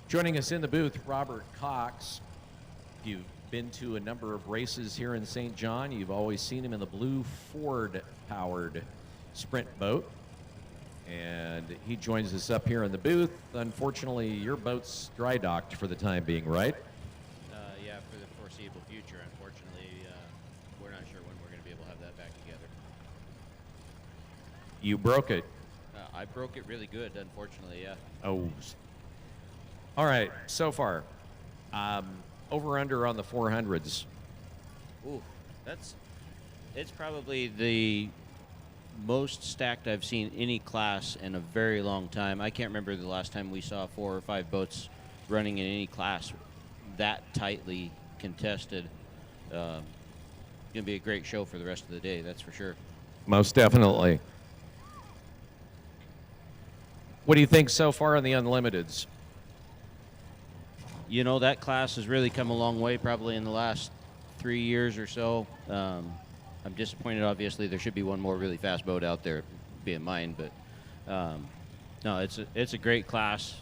Joining us in the booth, Robert Cox. If you've been to a number of races here in St. John, you've always seen him in the blue Ford-powered sprint boat. And he joins us up here in the booth. Unfortunately, your boat's dry docked for the time being, right? Yeah, for the foreseeable future. Unfortunately, we're not sure when we're going to be able to have that You broke it. I broke it really good, unfortunately, yeah. Oh. All right, so far. Over under on the 400s. Ooh, it's probably the most stacked I've seen any class in a very long time. I can't remember the last time we saw 4 or 5 boats running in any class that tightly contested. Going to be a great show for the rest of the day, that's for sure. Most definitely. What do you think so far on the Unlimiteds? You know, that class has really come a long way probably in the last 3 years or so. I'm disappointed, obviously. There should be one more really fast boat out there, being mine. But, no, it's a great class.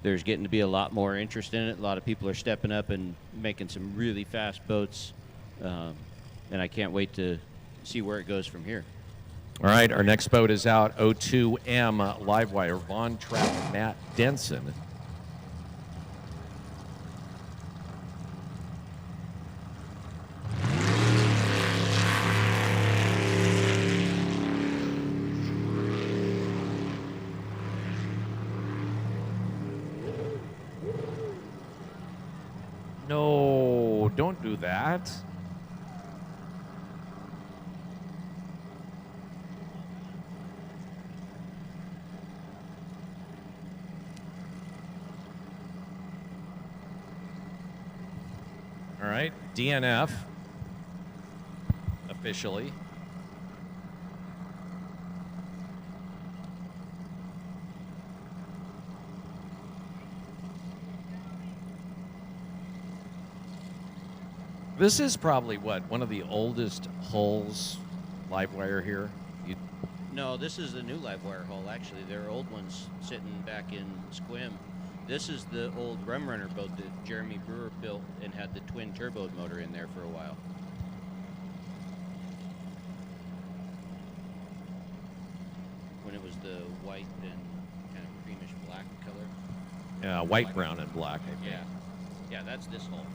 There's getting to be a lot more interest in it. A lot of people are stepping up and making some really fast boats. And I can't wait to see where it goes from here. All right, our next boat is out, O2M Livewire, Von Trapp, Matt Denson. No, don't do that. All right, DNF officially. This is probably one of the oldest hulls live wire here. No, this is the new live wire hull, actually. There are old ones sitting back in Squim. This is the old Rum Runner boat that Jeremy Brewer built and had the twin turbo motor in there for a while. When it was the white and kind of creamish black color. White, brown, and black, I think. Yeah. Yeah, that's this hull.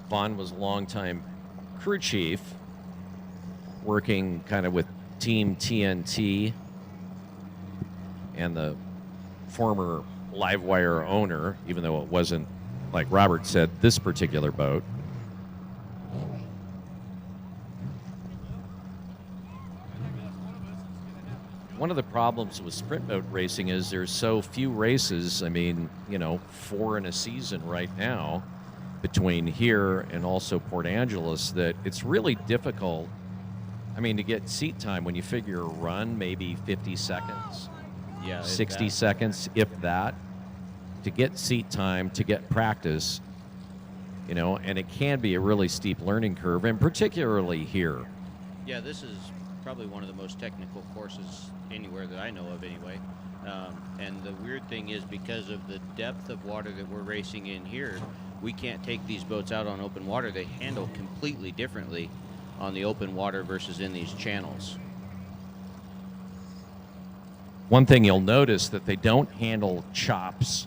Vaughn was a longtime crew chief, working kind of with Team TNT and the former Livewire owner, even though it wasn't, like Robert said, this particular boat. One of the problems with sprint boat racing is there's so few races. I mean, 4 in a season right now, between here and also Port Angeles, that it's really difficult, to get seat time when you figure a run, maybe 50 seconds, 60 seconds, if that, to get seat time, to get practice, and it can be a really steep learning curve, and particularly here. Yeah, this is probably one of the most technical courses anywhere that I know of anyway. And the weird thing is, because of the depth of water that we're racing in here, we can't take these boats out on open water. They handle completely differently on the open water versus in these channels. One thing you'll notice that they don't handle chops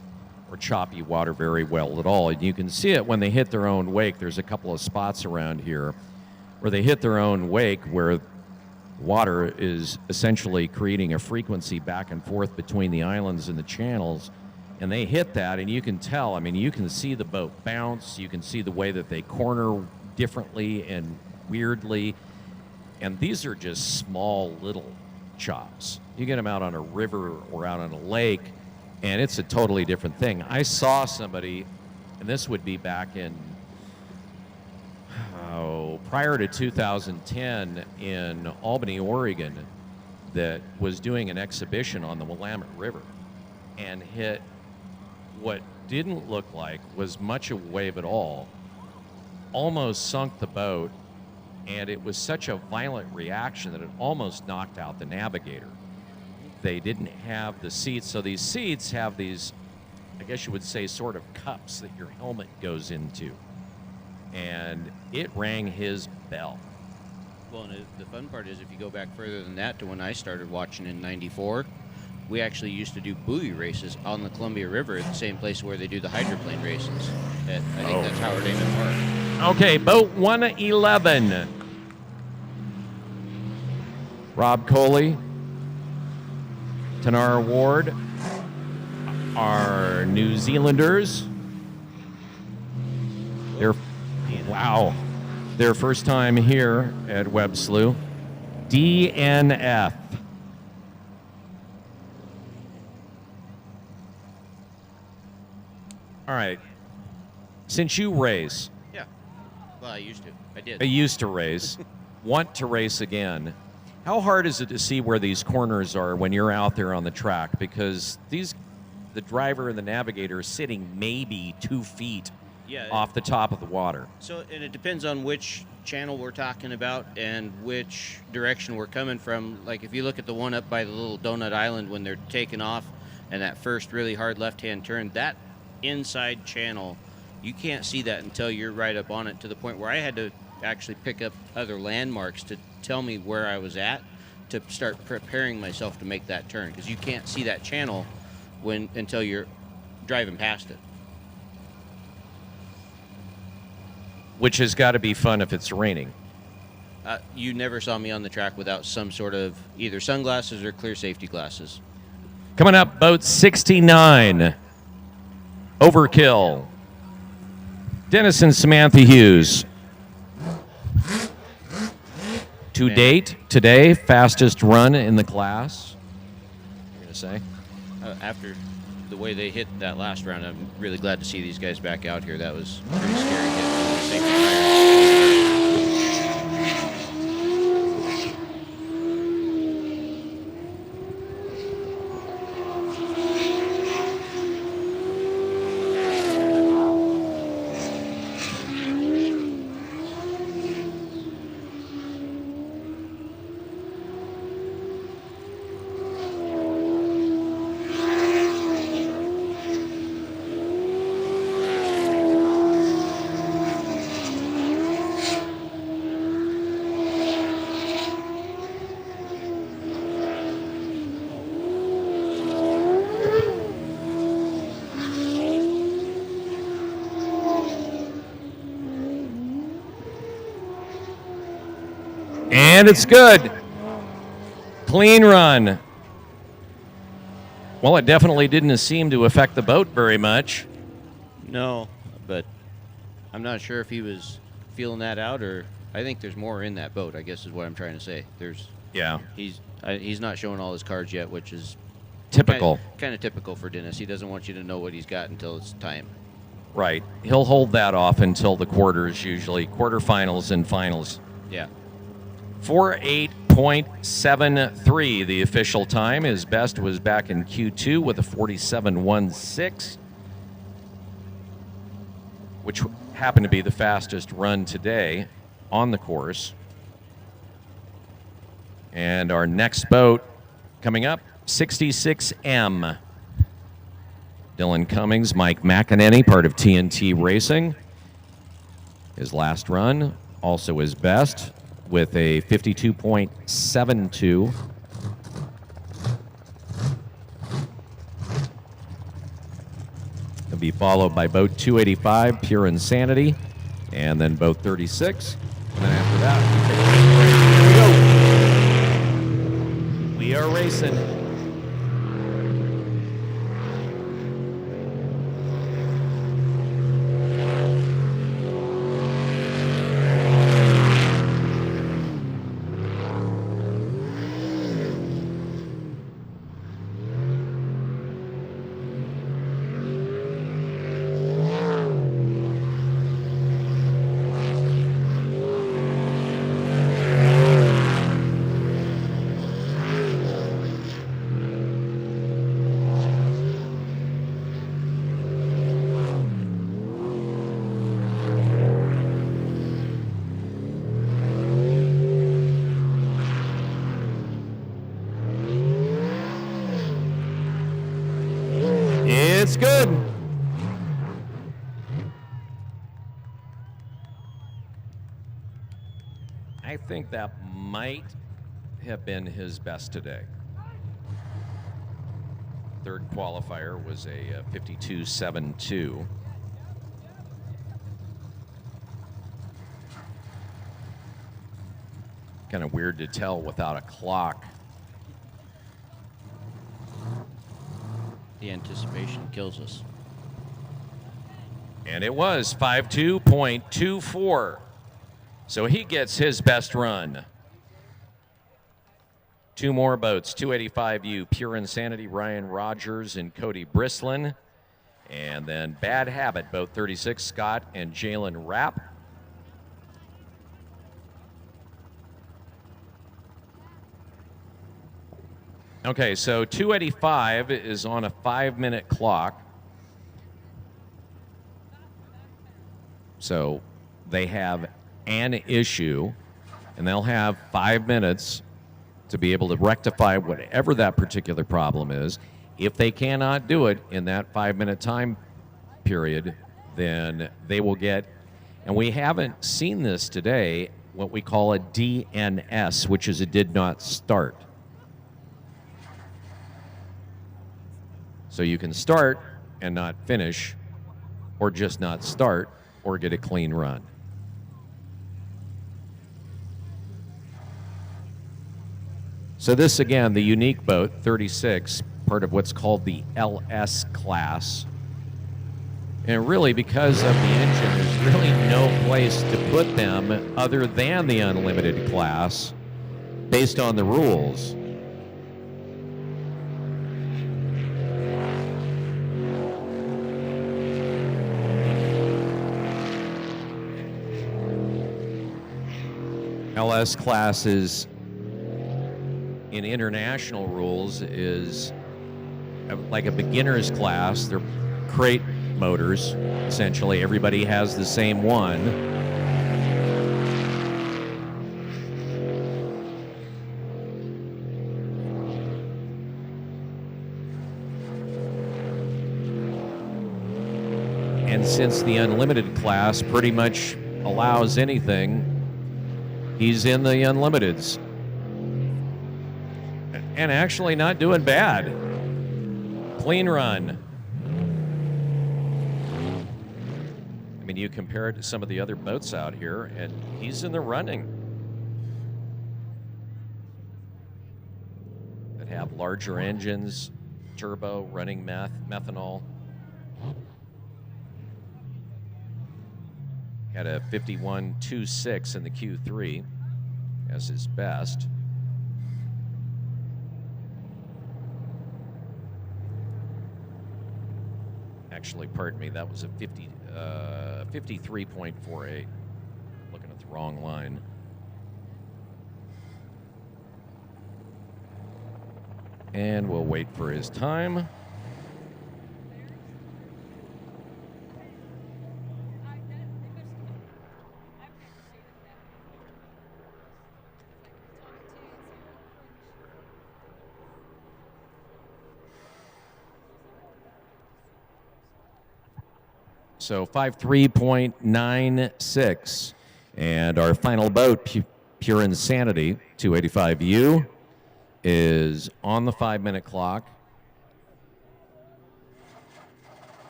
or choppy water very well at all. And you can see it when they hit their own wake. There's a couple of spots around here where they hit their own wake, where water is essentially creating a frequency back and forth between the islands and the channels. And they hit that, and you can tell. You can see the boat bounce. You can see the way that they corner differently and weirdly. And these are just small little chops. You get them out on a river or out on a lake, and it's a totally different thing. I saw somebody, and this would be back in, prior to 2010 in Albany, Oregon, that was doing an exhibition on the Willamette River and hit what didn't look like was much a wave at all, almost sunk the boat, and it was such a violent reaction that it almost knocked out the navigator. They didn't have the seats, so these seats have these, I guess you would say, sort of cups that your helmet goes into, and it rang his bell. Well, and the fun part is, if you go back further than that to when I started watching in '94, we actually used to do buoy races on the Columbia River at the same place where they do the hydroplane races. I think that's Howard Amon Park. Okay, boat 111. Rob Coley, Tanara Ward, our New Zealanders. Their first time here at Webb Slough. DNF. All right. Since you race, Yeah. Well, I used to. I did. I used to race, want to race again. How hard is it to see where these corners are when you're out there on the track? Because the driver and the navigator are sitting maybe 2 feet off the top of the water. So, and it depends on which channel we're talking about and which direction we're coming from. Like if you look at the one up by the little donut island when they're taking off and that first really hard left-hand turn, that inside channel, you can't see that until you're right up on it, to the point where I had to actually pick up other landmarks to tell me where I was at to start preparing myself to make that turn, because you can't see that channel until you're driving past it. Which has got to be fun if it's raining. You never saw me on the track without some sort of either sunglasses or clear safety glasses. Coming up, boat 69. Overkill. Dennis and Samantha Hughes. To date, today, fastest run in the class. You're going to say? After the way they hit that last round, I'm really glad to see these guys back out here. That was pretty scary hit from the safety tires. And it's good. Clean run. Well, it definitely didn't seem to affect the boat very much. No, but I'm not sure if he was feeling that out, or I think there's more in that boat, I guess is what I'm trying to say. He's not showing all his cards yet, which is typical. Kind of typical for Dennis. He doesn't want you to know what he's got until it's time. Right. He'll hold that off until the quarters, usually quarterfinals and finals. Yeah. 48.73, the official time. His best was back in Q2 with a 47.16, which happened to be the fastest run today on the course. And our next boat coming up, 66M. Dylan Cummings, Mike McEnany, part of TNT Racing. His last run, also his best, with a 52.72. He'll be followed by boat 285, Pure Insanity, and then boat 36. And then after that, here we go. We are racing. It's good. I think that might have been his best today. third qualifier was a 52.72. Kind of weird to tell without a clock. The anticipation kills us. And it was 5.2.24. So he gets his best run. Two more boats, 285U, Pure Insanity, Ryan Rogers and Cody Brislin. And then Bad Habit, boat 36, Scott and Jalen Rapp. Okay, so 285 is on a 5-minute clock. So they have an issue, and they'll have 5 minutes to be able to rectify whatever that particular problem is. If they cannot do it in that 5-minute time period, then they will get, and we haven't seen this today, what we call a DNS, which is a did not start. So you can start and not finish, or just not start, or get a clean run. So this, again, the unique boat, 36, part of what's called the LS class. And really, because of the engine, there's really no place to put them other than the unlimited class based on the rules. LS classes in international rules is like a beginner's class. They're crate motors, essentially. Everybody has the same one. And since the unlimited class pretty much allows anything, he's in the unlimiteds. And actually not doing bad. Clean run. I mean, you compare it to some of the other boats out here, and he's in the running. That have larger engines, turbo, running methanol. Had a 51.26 in the Q3 as his best. Actually, pardon me, that was a 53.48. Looking at the wrong line. And we'll wait for his time. So 53.96. And our final boat, Pure Insanity, 285U, is on the 5-minute clock.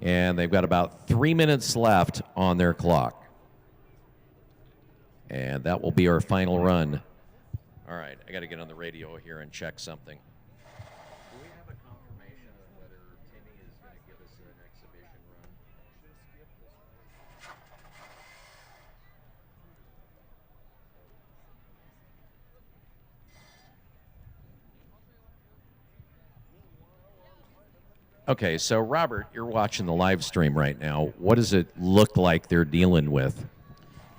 And they've got about 3 minutes left on their clock. And that will be our final run. All right, I got to get on the radio here and check something. Do we have a confirmation of whether Timmy is going to give us an exhibition run? Okay, so Robert, you're watching the live stream right now. What does it look like they're dealing with?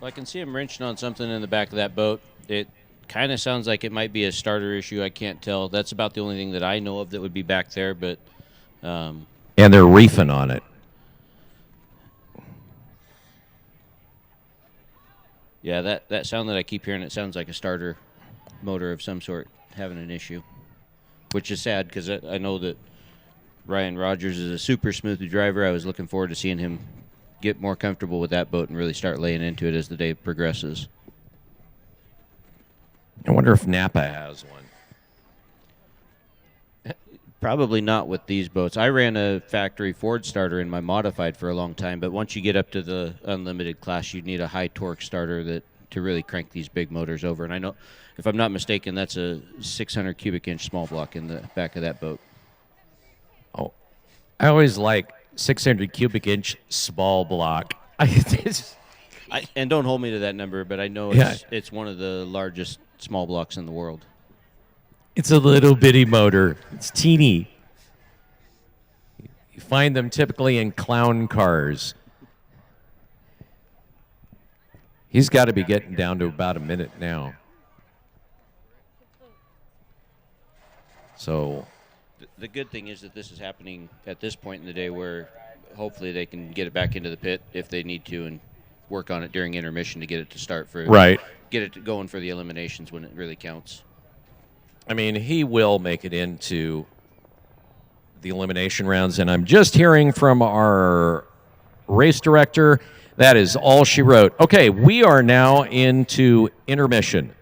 Well, I can see him wrenching on something in the back of that boat. It kind of sounds like it might be a starter issue. I can't tell. That's about the only thing that I know of that would be back there. But and they're reefing on it. Yeah, that sound that I keep hearing, it sounds like a starter motor of some sort having an issue, which is sad because I know that Ryan Rogers is a super smooth driver. I was looking forward to seeing him get more comfortable with that boat and really start laying into it as the day progresses. I wonder if Napa has one. Probably not with these boats. I ran a factory Ford starter in my modified for a long time, but once you get up to the unlimited class, you need a high torque starter to really crank these big motors over. And I know, if I'm not mistaken, that's a 600 cubic inch small block in the back of that boat. Oh, I always like 600 cubic inch small block. And don't hold me to that number, but I know it's one of the largest small blocks in the world. It's a little bitty motor. It's teeny. You find them typically in clown cars. He's got to be getting down to about a minute now. So The good thing is that this is happening at this point in the day where hopefully they can get it back into the pit if they need to and work on it during intermission to get it to start for get it going for the eliminations when it really counts. I mean, he will make it into the elimination rounds, and I'm just hearing from our race director. That is all she wrote. Okay, we are now into intermission.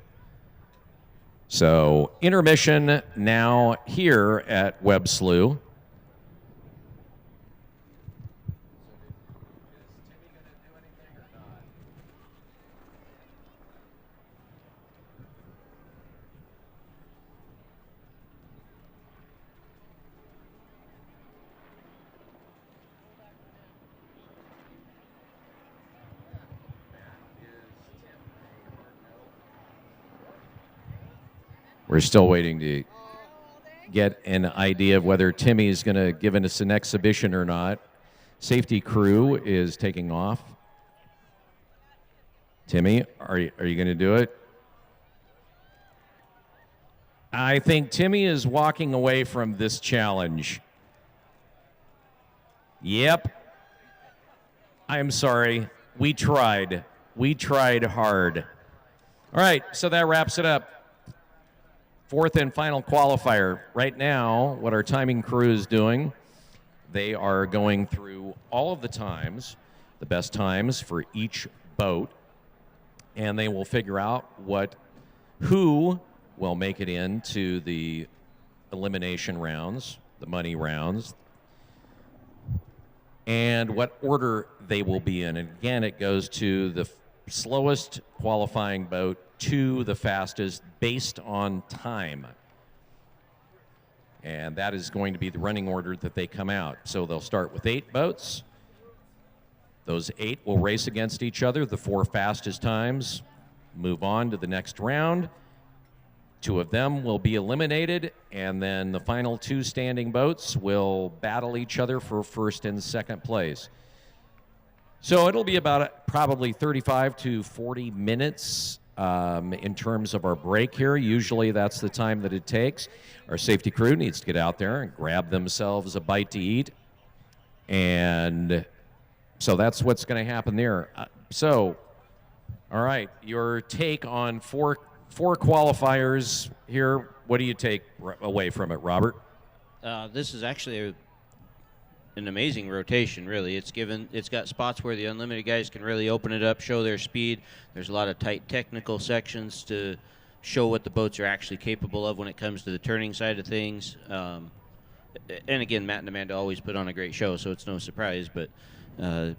So, intermission now here at Webb Slough. We're still waiting to get an idea of whether Timmy is going to give us an exhibition or not. Safety crew is taking off. Timmy, are you going to do it? I think Timmy is walking away from this challenge. Yep. I'm sorry. We tried. We tried hard. All right, so that wraps it up. Fourth and final qualifier. Right now, what our timing crew is doing, they are going through all of the times, the best times for each boat, and they will figure out who will make it into the elimination rounds, the money rounds, and what order they will be in. And again, it goes to the slowest qualifying boat to the fastest based on time. And that is going to be the running order that they come out. So they'll start with 8 boats. Those 8 will race against each other. The 4 fastest times move on to the next round. 2 of them will be eliminated, and then the final 2 standing boats will battle each other for first and second place. So it'll be about probably 35 to 40 minutes in terms of our break here. Usually that's the time that it takes. Our safety crew needs to get out there and grab themselves a bite to eat. And so that's what's going to happen there. So, all right, your take on four qualifiers here. What do you take away from it, Robert? This is actually an amazing rotation, really. It's got spots where the unlimited guys can really open it up, show their speed. There's a lot of tight technical sections to show what the boats are actually capable of when it comes to the turning side of things. And again, Matt and Amanda always put on a great show, so it's no surprise. But a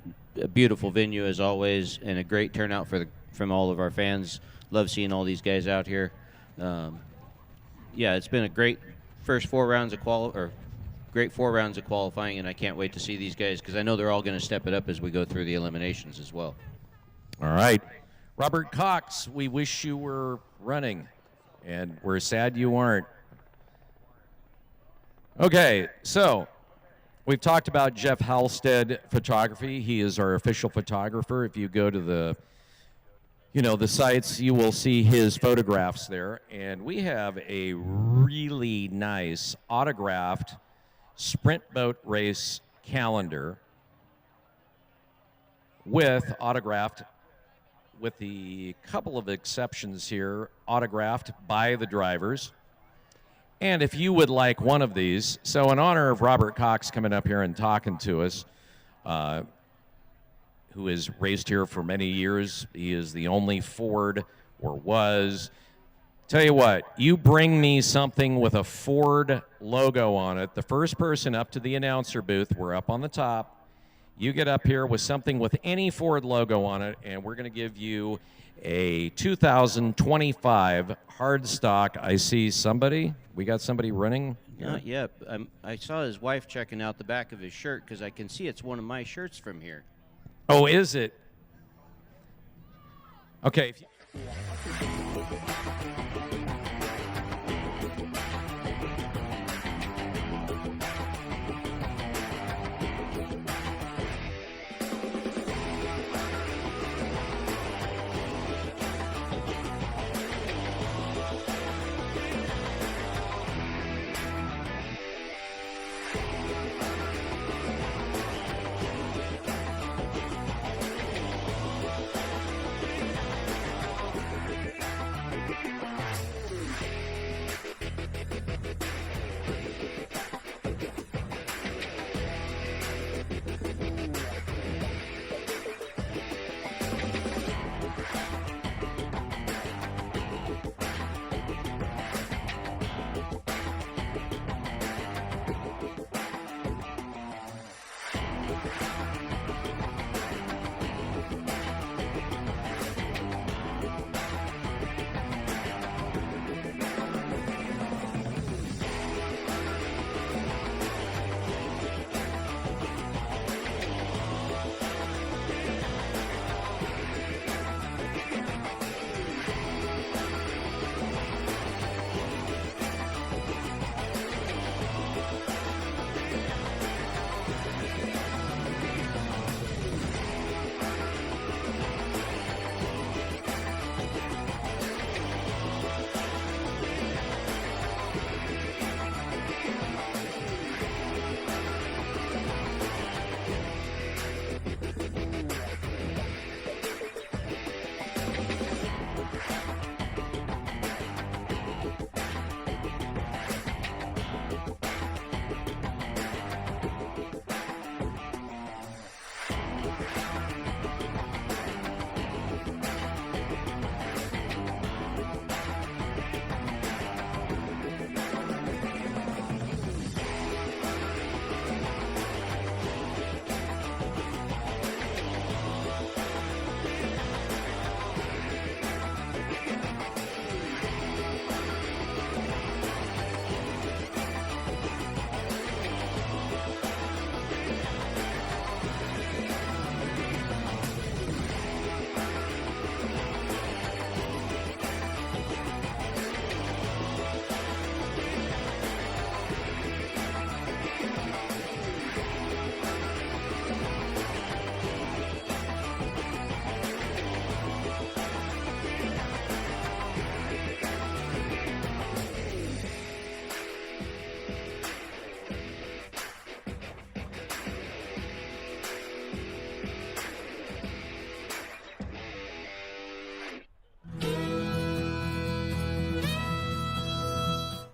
beautiful venue as always, and a great turnout from all of our fans. Love seeing all these guys out here. Yeah, it's been a great first 4 rounds of great 4 rounds of qualifying, and I can't wait to see these guys because I know they're all going to step it up as we go through the eliminations as well. All right. Robert Cox, we wish you were running, and we're sad you aren't. Okay, so we've talked about Jeff Halstead Photography. He is our official photographer. If you go to the sites, you will see his photographs there. And we have a really nice autographed sprint boat race calendar autographed with the couple of exceptions here, autographed by the drivers. And if you would like one of these, so in honor of Robert Cox coming up here and talking to us, who has raced here for many years, he is the only Ford, or was, Tell you what, you bring me something with a Ford logo on it. The first person up to the announcer booth, we're up on the top. You get up here with something with any Ford logo on it, and we're going to give you a 2025 hard stock. I see somebody. We got somebody running. Not yet. I saw his wife checking out the back of his shirt because I can see it's one of my shirts from here. Oh, is it? Okay.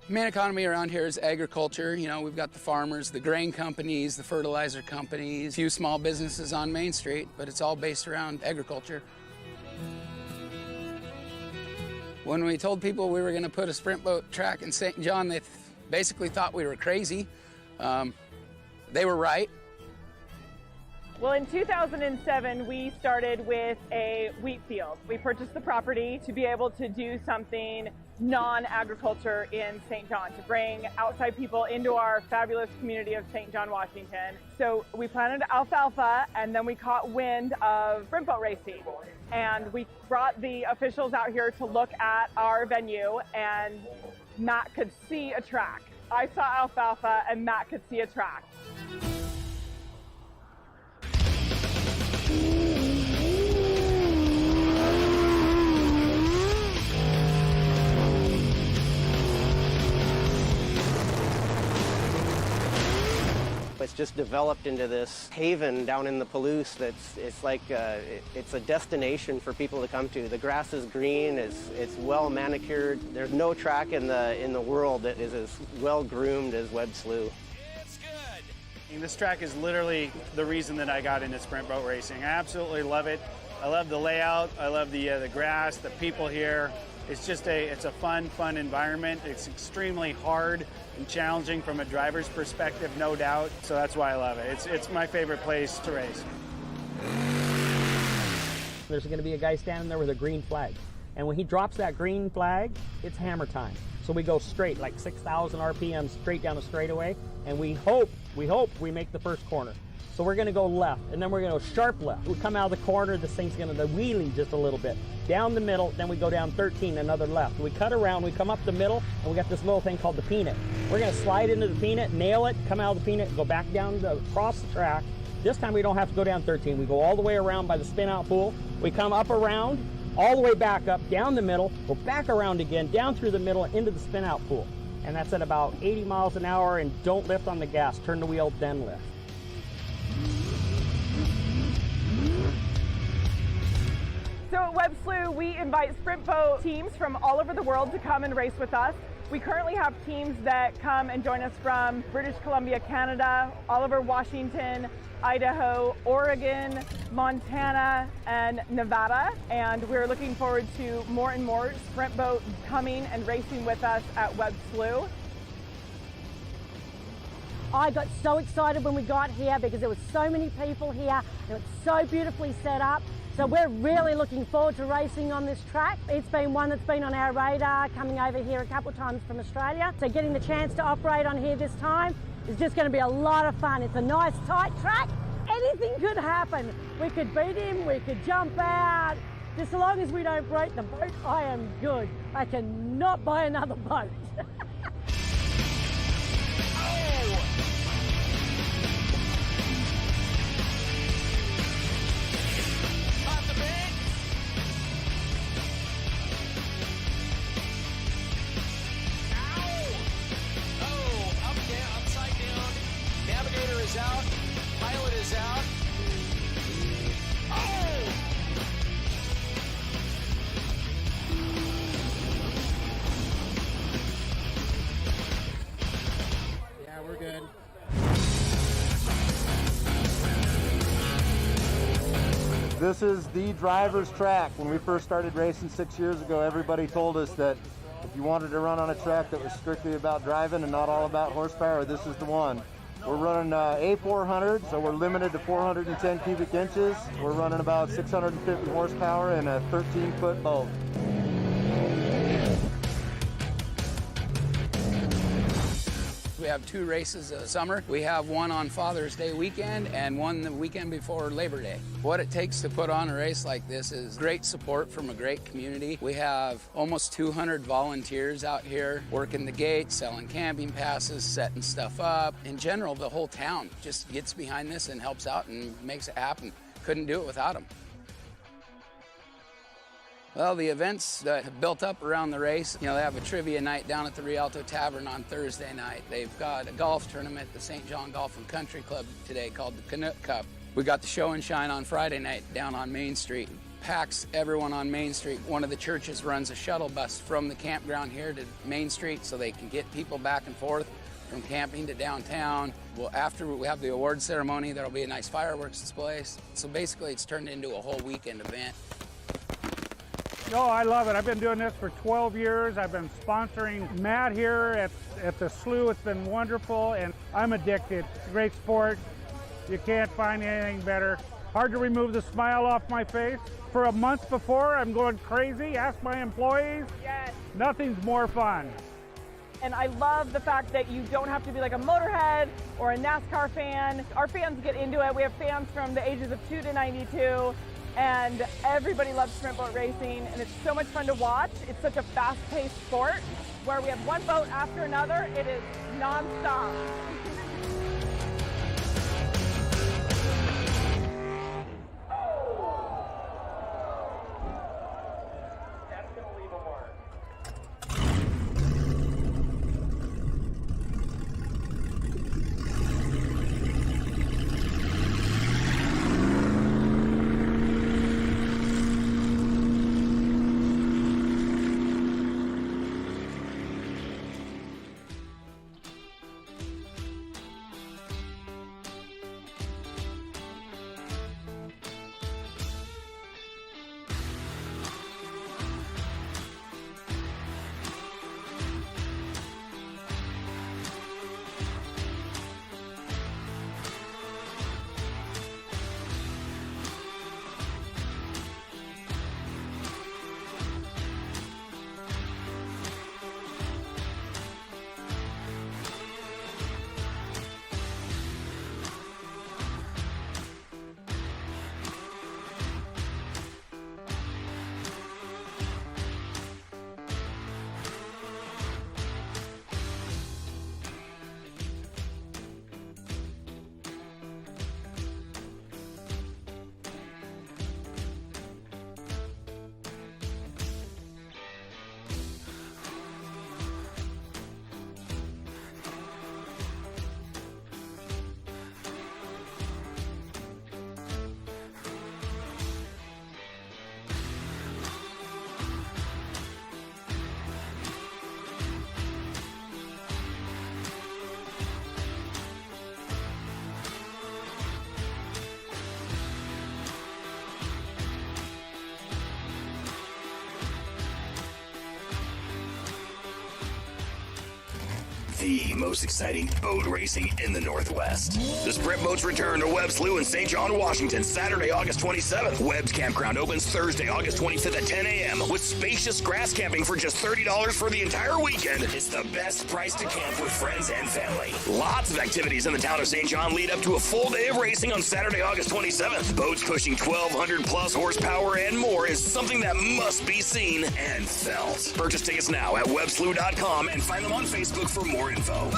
Main economy around here is agriculture. You know, we've got the farmers, the grain companies, the fertilizer companies, a few small businesses on Main Street, but it's all based around agriculture. When we told people we were going to put a sprint boat track in St. John, they basically thought we were crazy. They were right. Well, in 2007, we started with a wheat field. We purchased the property to be able to do something non-agriculture in St. John, to bring outside people into our fabulous community of St. John, Washington. So we planted alfalfa, and then we caught wind of sprint boat racing. And we brought the officials out here to look at our venue, and Matt could see a track. I saw alfalfa, and Matt could see a track. It's just developed into this haven down in the Palouse it's like it's a destination for people to come to. The grass is green, it's well manicured. There's no track in the world that is as well groomed as Webb Slough. It's good. This track is literally the reason that I got into sprint boat racing. I absolutely love it. I love the layout. I love the grass, the people here. It's just it's a fun environment. It's extremely hard and challenging from a driver's perspective, no doubt. So that's why I love it. It's my favorite place to race. There's going to be a guy standing there with a green flag. And when he drops that green flag, it's hammer time. So we go straight, like 6,000 RPM, straight down the straightaway. And we hope we make the first corner. So we're going to go left, and then we're going to go sharp left. We come out of the corner, this thing's going to wheelie just a little bit. Down the middle, then we go down 13, another left. We cut around, we come up the middle, and we got this little thing called the peanut. We're going to slide into the peanut, nail it, come out of the peanut, go back down across the track. This time we don't have to go down 13. We go all the way around by the spin-out pool. We come up around, all the way back up, down the middle, go back around again, down through the middle, into the spin-out pool. And that's at about 80 miles an hour, and don't lift on the gas. Turn the wheel, then lift. So at Webb Slough, we invite sprint boat teams from all over the world to come and race with us. We currently have teams that come and join us from British Columbia, Canada, all over Washington, Idaho, Oregon, Montana, and Nevada. And we're looking forward to more and more sprint boat coming and racing with us at Webb Slough. I got so excited when we got here because there were so many people here. It was so beautifully set up. So we're really looking forward to racing on this track. It's been one that's been on our radar, coming over here a couple of times from Australia. So getting the chance to operate on here this time is just going to be a lot of fun. It's a nice tight track. Anything could happen. We could beat him, we could jump out. Just as long as we don't break the boat, I am good. I cannot buy another boat. Is out. Pilot is out. Oh! Yeah, we're good. This is the driver's track. When we first started racing 6 years ago, everybody told us that if you wanted to run on a track that was strictly about driving and not all about horsepower, this is the one. We're running A400, so we're limited to 410 cubic inches. We're running about 650 horsepower and a 13-foot boat. We have 2 races a summer. We have one on Father's Day weekend and one the weekend before Labor Day. What it takes to put on a race like this is great support from a great community. We have almost 200 volunteers out here working the gates, selling camping passes, setting stuff up. In general, the whole town just gets behind this and helps out and makes it happen. Couldn't do it without them. Well, the events that have built up around the race, they have a trivia night down at the Rialto Tavern on Thursday night. They've got a golf tournament at the St. John Golf and Country Club today called the Canuck Cup. We got the show and shine on Friday night down on Main Street. Packs everyone on Main Street. One of the churches runs a shuttle bus from the campground here to Main Street so they can get people back and forth from camping to downtown. Well, after we have the award ceremony, there'll be a nice fireworks display. So basically, it's turned into a whole weekend event. No, I love it. I've been doing this for 12 years. I've been sponsoring Matt here at the Slough. It's been wonderful, and I'm addicted. It's a great sport. You can't find anything better. Hard to remove the smile off my face. For a month before, I'm going crazy. Ask my employees. Yes. Nothing's more fun. And I love the fact that you don't have to be like a motorhead or a NASCAR fan. Our fans get into it. We have fans from the ages of 2 to 92. And everybody loves sprint boat racing, and it's so much fun to watch. It's such a fast-paced sport where we have one boat after another. It is non-stop. the most exciting boat racing in the Northwest. The sprint boats return to Webb Slough in St. John, Washington, Saturday, August 27th. Webb's campground opens Thursday, August 25th at 10 a.m. with spacious grass camping for just $30 for the entire weekend. It's the best price to camp with friends and family. Lots of activities in the town of St. John lead up to a full day of racing on Saturday, August 27th. Boats pushing 1,200 plus horsepower and more is something that must be seen and felt. Purchase tickets now at webbslough.com and find them on Facebook for more info.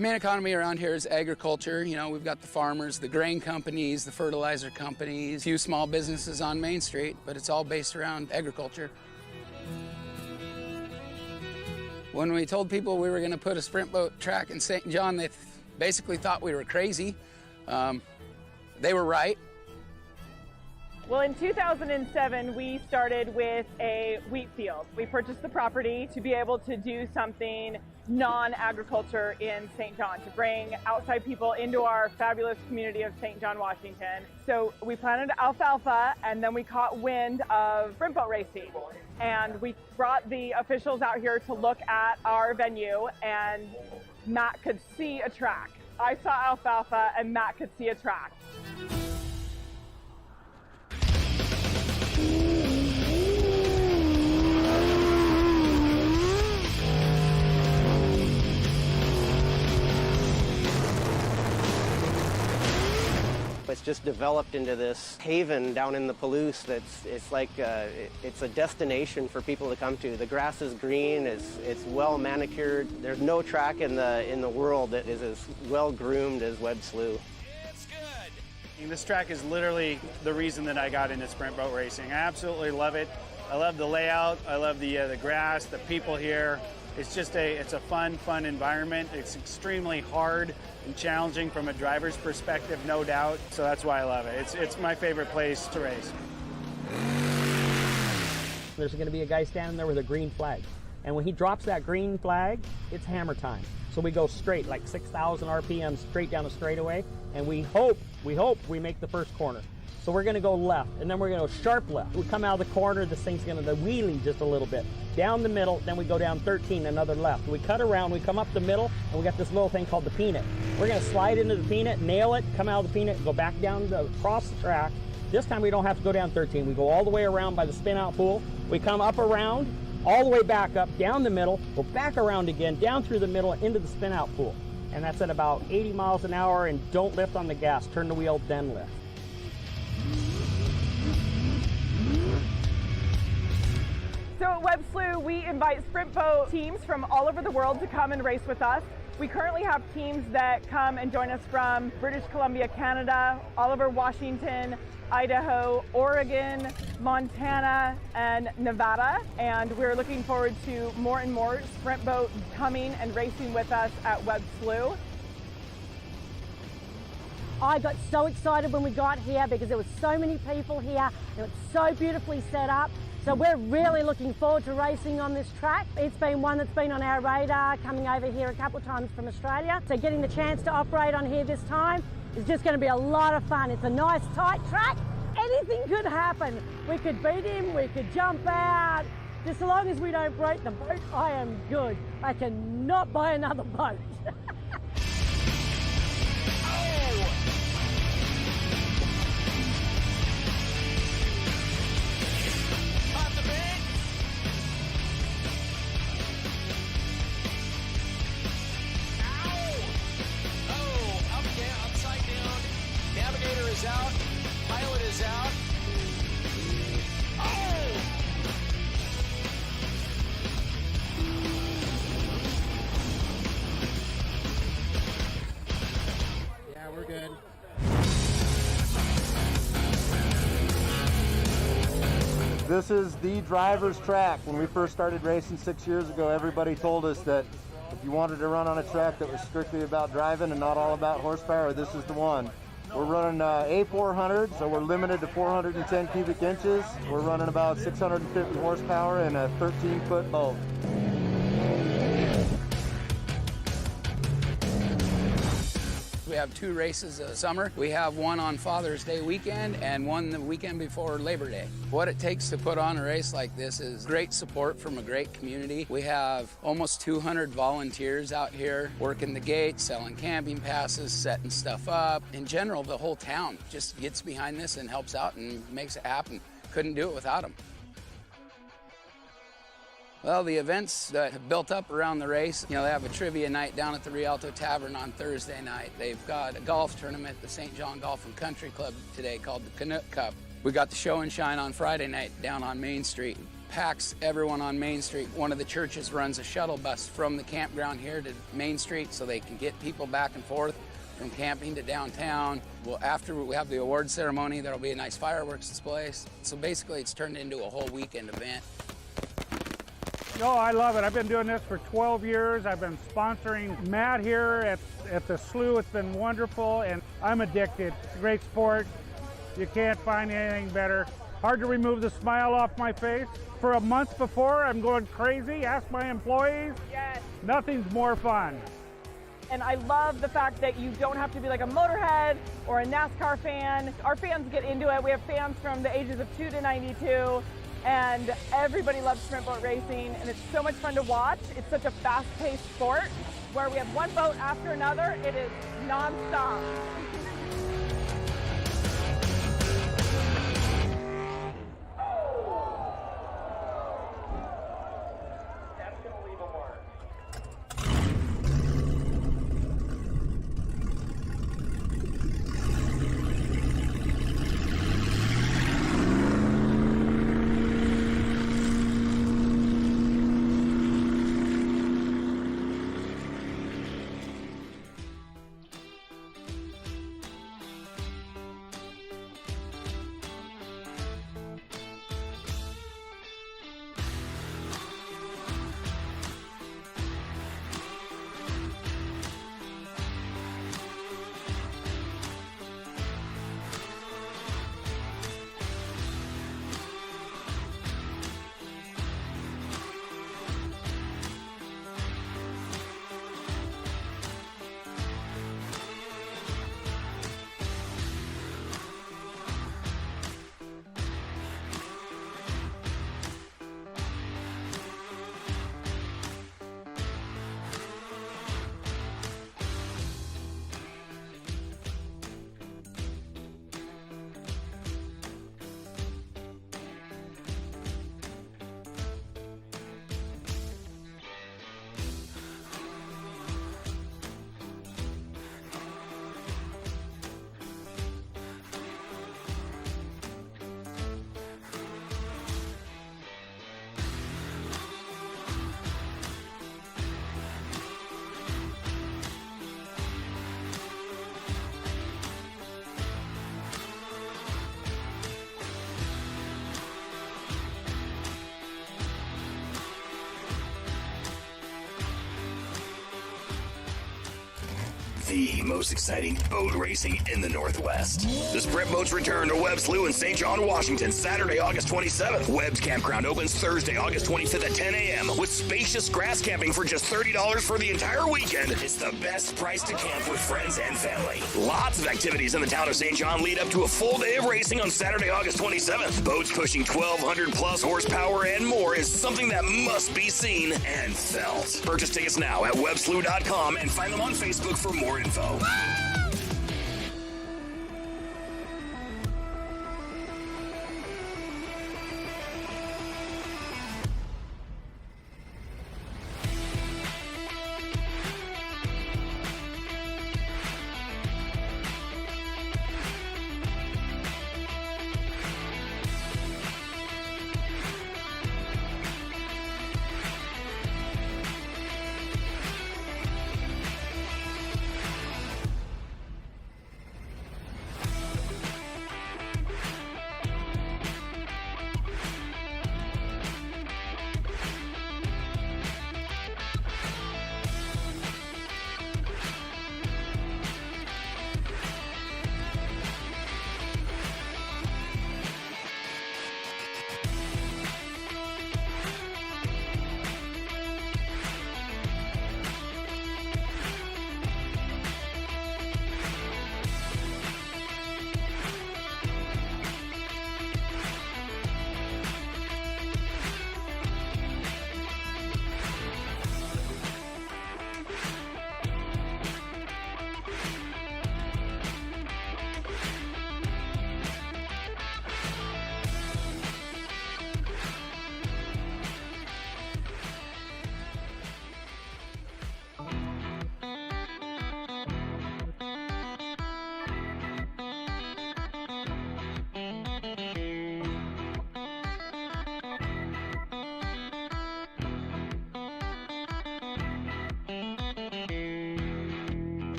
Main economy around here is agriculture. You know, we've got the farmers, the grain companies, the fertilizer companies, a few small businesses on Main Street, but it's all based around agriculture. When we told people we were going to put a sprint boat track in St. John, they basically thought we were crazy. They were right. Well, in 2007, we started with a wheat field. We purchased the property to be able to do something non-agriculture in St. John, to bring outside people into our fabulous community of St. John, Washington. So we planted alfalfa, and then we caught wind of sprint boat racing. And we brought the officials out here to look at our venue, and Matt could see a track. I saw alfalfa, and Matt could see a track. It's just developed into this haven down in the Palouse it's like it's a destination for people to come to. The grass is green, it's well manicured. There's no track in the world that is as well groomed as Webb Slough. This track is literally the reason that I got into sprint boat racing. I absolutely love it. I love the layout. I love the grass, the people here. It's just it's a fun environment. It's extremely hard and challenging from a driver's perspective, no doubt. So that's why I love it. It's my favorite place to race. There's going to be a guy standing there with a green flag. And when he drops that green flag, it's hammer time. So we go straight, like 6,000 RPM, straight down the straightaway. And we hope we make the first corner. So we're going to go left, and then we're going to go sharp left. We come out of the corner, this thing's going to wheelie just a little bit. Down the middle, then we go down 13, another left. We cut around, we come up the middle, and we got this little thing called the peanut. We're going to slide into the peanut, nail it, come out of the peanut, go back down across the track. This time we don't have to go down 13. We go all the way around by the spin-out pool. We come up around, all the way back up, down the middle, go back around again, down through the middle, into the spin-out pool. And that's at about 80 miles an hour, and don't lift on the gas. Turn the wheel, then lift. So at Webb Slough, we invite sprint boat teams from all over the world to come and race with us. We currently have teams that come and join us from British Columbia, Canada, all over Washington, Idaho, Oregon, Montana, and Nevada. And we're looking forward to more and more sprint boat coming and racing with us at Webb Slough. I got so excited when we got here because there was so many people here. It was so beautifully set up. So we're really looking forward to racing on this track. It's been one that's been on our radar, coming over here a couple of times from Australia. So getting the chance to operate on here this time is just going to be a lot of fun. It's a nice tight track. Anything could happen. We could beat him, we could jump out. Just as long as we don't break the boat, I am good. I cannot buy another boat. Is out. Pilot is out. Oh! Yeah, we're good. This is the driver's track. When we first started racing 6 years ago, everybody told us that if you wanted to run on a track that was strictly about driving and not all about horsepower, this is the one. We're running A400, so we're limited to 410 cubic inches. We're running about 650 horsepower in a 13-foot boat. We have 2 races a summer. We have one on Father's Day weekend and one the weekend before Labor Day. What it takes to put on a race like this is great support from a great community. We have almost 200 volunteers out here working the gates, selling camping passes, setting stuff up. In general, the whole town just gets behind this and helps out and makes it happen. Couldn't do it without them. Well, the events that have built up around the race, you know, they have a trivia night down at the Rialto Tavern on Thursday night. They've got a golf tournament at the St. John Golf and Country Club today called the Canuck Cup. We got the show and shine on Friday night down on Main Street. packs everyone on Main Street. One of the churches runs a shuttle bus from the campground here to Main Street so they can get people back and forth from camping to downtown. Well, after we have the award ceremony, there'll be a nice fireworks display. So basically, it's turned into a whole weekend event. No, I love it. I've been doing this for 12 years. I've been sponsoring Matt here at the Slough. It's been wonderful, and I'm addicted. It's a great sport. You can't find anything better. Hard to remove the smile off my face. For a month before, I'm going crazy. Ask my employees. Yes. Nothing's more fun. And I love the fact that you don't have to be like a motorhead or a NASCAR fan. Our fans get into it. We have fans from the ages of 2 to 92, and everybody loves sprint boat racing, and it's so much fun to watch. It's such a fast-paced sport where we have one boat after another. It is nonstop. The most exciting boat racing in the Northwest. The sprint boats return to Webb Slough in St. John, Washington, Saturday, August 27th. Webb's campground opens Thursday, August 25th at 10 a.m. with spacious grass camping for just $30 for the entire weekend. It's the best price to camp with friends and family. Lots of activities in the town of St. John lead up to a full day of racing on Saturday, August 27th. Boats pushing 1,200 plus horsepower and more is something that must be seen and felt. Purchase tickets now at webbslough.com and find them on Facebook for more info.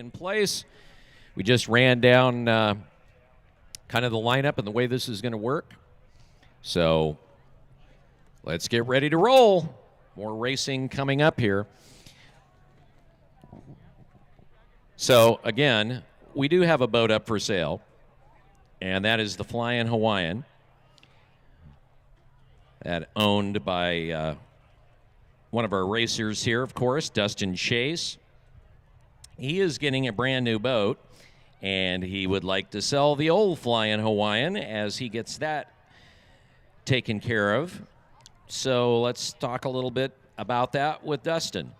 in place. We just ran down kind of the lineup and the way this is going to work. So let's get ready to roll. More racing coming up here. So, again, we do have a boat up for sale, and that is the Flying Hawaiian, that owned by one of our racers here, of course, Dustin Chase. He is getting a brand new boat, and he would like to sell the old Flying Hawaiian as he gets that taken care of. So let's talk a little bit about that with Dustin.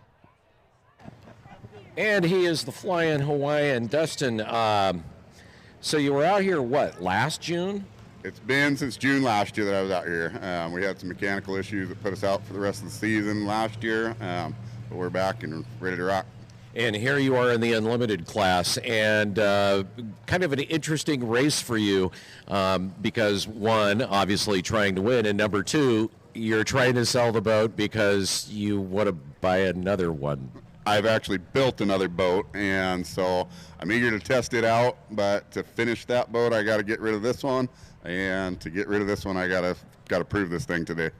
And he is the Flying Hawaiian. Dustin, so you were out here, what, last June? It's been since June last year that I was out here. We had some mechanical issues that put us out for the rest of the season last year, but we're back and ready to rock. And here you are in the Unlimited class, and kind of an interesting race for you because, one, obviously trying to win, and number two, you're trying to sell the boat because you want to buy another one. I've actually built another boat, and so I'm eager to test it out, but to finish that boat, I got to get rid of this one, and to get rid of this one, I got to prove this thing today.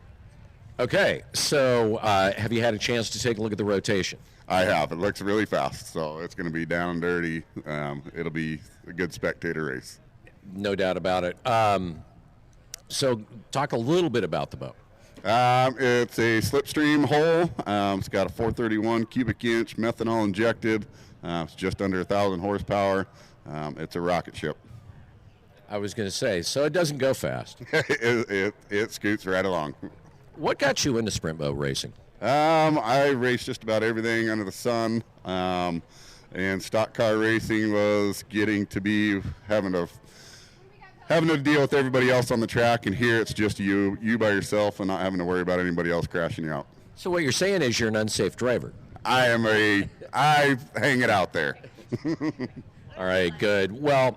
Okay, so have you had a chance to take a look at the rotation? I have. It looks really fast, so it's going to be down and dirty. It'll be a good spectator race. No doubt about it. So talk a little bit about the boat. It's a slipstream hull. It's got a 431 cubic inch methanol injected. It's just under 1,000 horsepower. It's a rocket ship. I was going to say, so it doesn't go fast. it scoots right along. What got you into sprint boat racing? I raced just about everything under the sun, and stock car racing was getting to be having to deal with everybody else on the track, and here it's just you by yourself and not having to worry about anybody else crashing you out. So what you're saying is you're an unsafe driver. I hang it out there. All right, good. Well,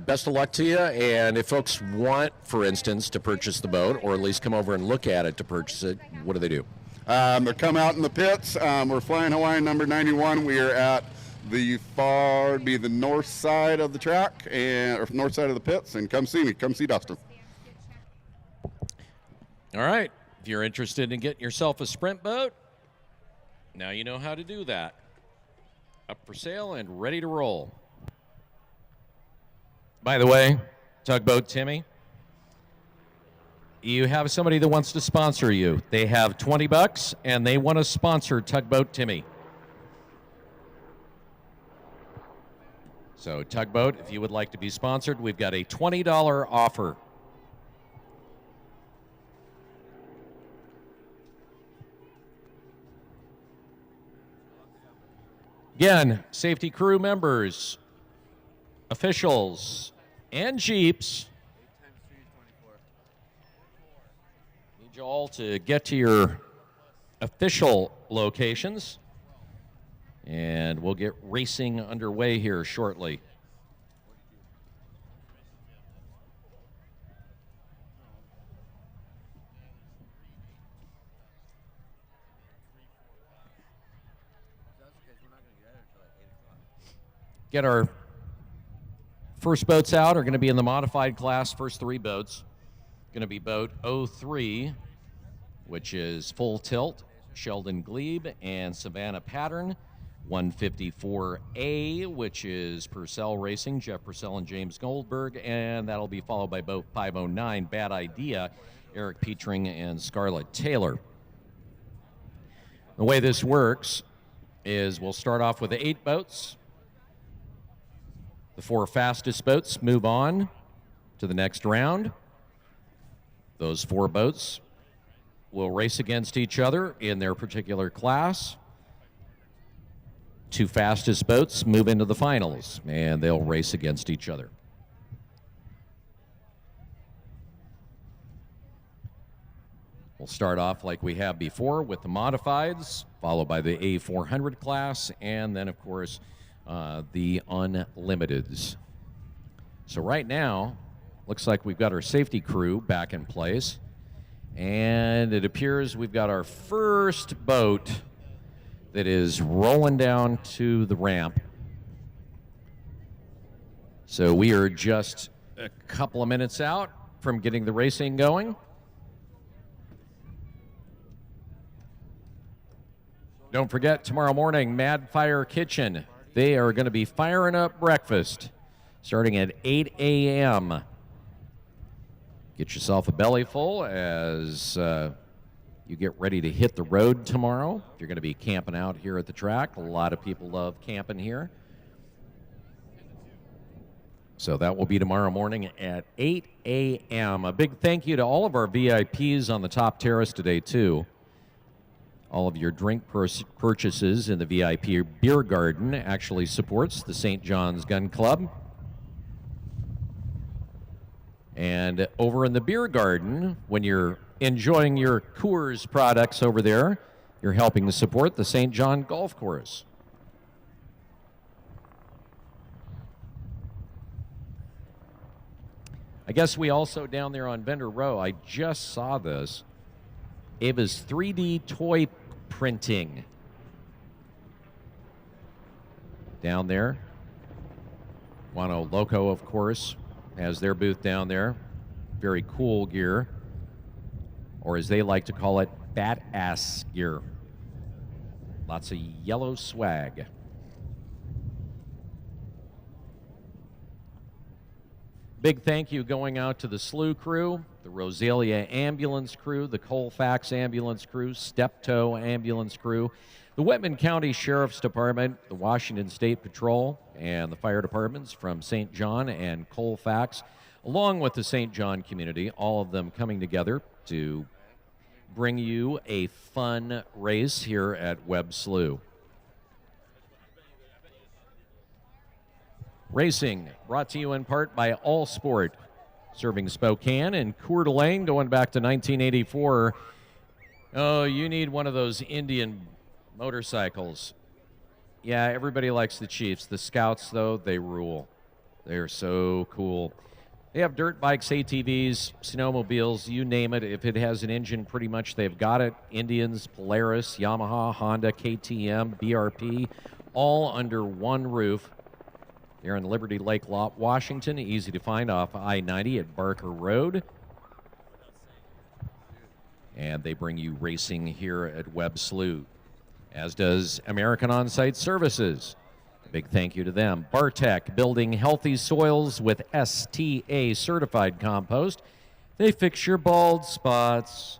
best of luck to you, and if folks want, for instance, to purchase the boat, or at least come over and look at it to purchase it, what do they do? They come out in the pits. We're Flying Hawaiian number 91. We are at the north side of the track or north side of the pits, and come see me. Come see Dustin. All right. If you're interested in getting yourself a sprint boat, now you know how to do that. Up for sale and ready to roll. By the way, Tugboat Timmy, you have somebody that wants to sponsor you. They have $20 and they want to sponsor Tugboat Timmy. So Tugboat, if you would like to be sponsored, we've got a $20 offer. Again, safety crew members, officials, and Jeeps, need you all to get to your official locations, and we'll get racing underway here shortly. Get our first boats out are going to be in the modified class, first three boats. Going to be boat 03, which is full tilt, Sheldon Glebe and Savannah Pattern. 154A, which is Purcell Racing, Jeff Purcell and James Goldberg, and that'll be followed by boat 509, Bad Idea, Eric Petring and Scarlett Taylor. The way this works is we'll start off with 8 boats. The 4 fastest boats move on to the next round. Those 4 boats will race against each other in their particular class. 2 fastest boats move into the finals, and they'll race against each other. We'll start off like we have before with the modifieds, followed by the A400 class, and then, of course, the unlimiteds. So right now, looks like we've got our safety crew back in place, and it appears we've got our first boat that is rolling down to the ramp. So we are just a couple of minutes out from getting the racing going. Don't forget, tomorrow morning, Mad Fire Kitchen. They are going to be firing up breakfast starting at 8 a.m. Get yourself a belly full as you get ready to hit the road tomorrow. If you're going to be camping out here at the track, a lot of people love camping here. So that will be tomorrow morning at 8 a.m. A big thank you to all of our VIPs on the top terrace today, too. All of your drink purchases in the VIP beer garden actually supports the St. John's Gun Club. And over in the beer garden, when you're enjoying your Coors products over there, you're helping to support the St. John Golf Course. I guess we also down there on Vendor Row, I just saw this. Ava's 3D toy printing down there. Guano Loco, of course, has their booth down there. Very cool gear, or as they like to call it, badass gear. Lots of yellow swag. Big thank you going out to the Slough crew, the Rosalia ambulance crew, the Colfax ambulance crew, Steptoe ambulance crew, the Whitman County Sheriff's Department, the Washington State Patrol, and the fire departments from St. John and Colfax, along with the St. John community, all of them coming together to bring you a fun race here at Webb Slough. Racing brought to you in part by All Sport, serving Spokane and Coeur d'Alene going back to 1984. Oh, you need one of those Indian motorcycles. Yeah, everybody likes the Chiefs. The Scouts, though, they rule. They're so cool. They have dirt bikes, ATVs, snowmobiles, you name it. If it has an engine, pretty much they've got it. Indians, Polaris, Yamaha, Honda, KTM, BRP, all under one roof. They're in Liberty Lake Lot, Washington, easy to find off I-90 at Barker Road. And they bring you racing here at Webb Slough, as does American On-Site Services. A big thank you to them. Bartec, building healthy soils with STA certified compost. They fix your bald spots.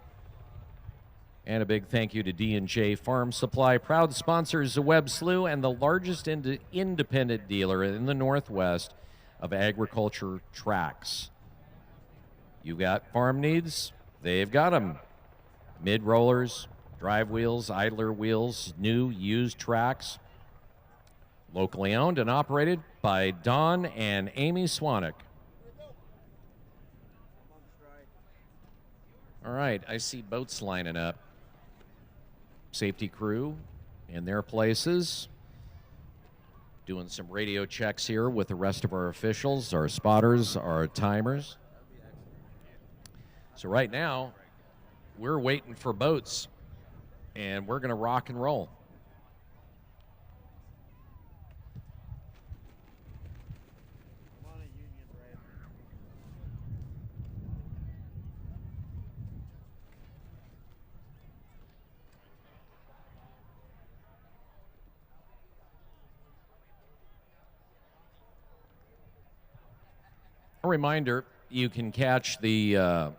And a big thank you to D&J Farm Supply, proud sponsors of Webb Slough and the largest independent dealer in the Northwest of agriculture tracks. You got farm needs? They've got them. Mid-rollers, drive wheels, idler wheels, new, used tracks. Locally owned and operated by Don and Amy Swanek. All right, I see boats lining up. Safety crew in their places. Doing some radio checks here with the rest of our officials, our spotters, our timers. So right now, we're waiting for boats, and we're going to rock and roll. A reminder, you can catch the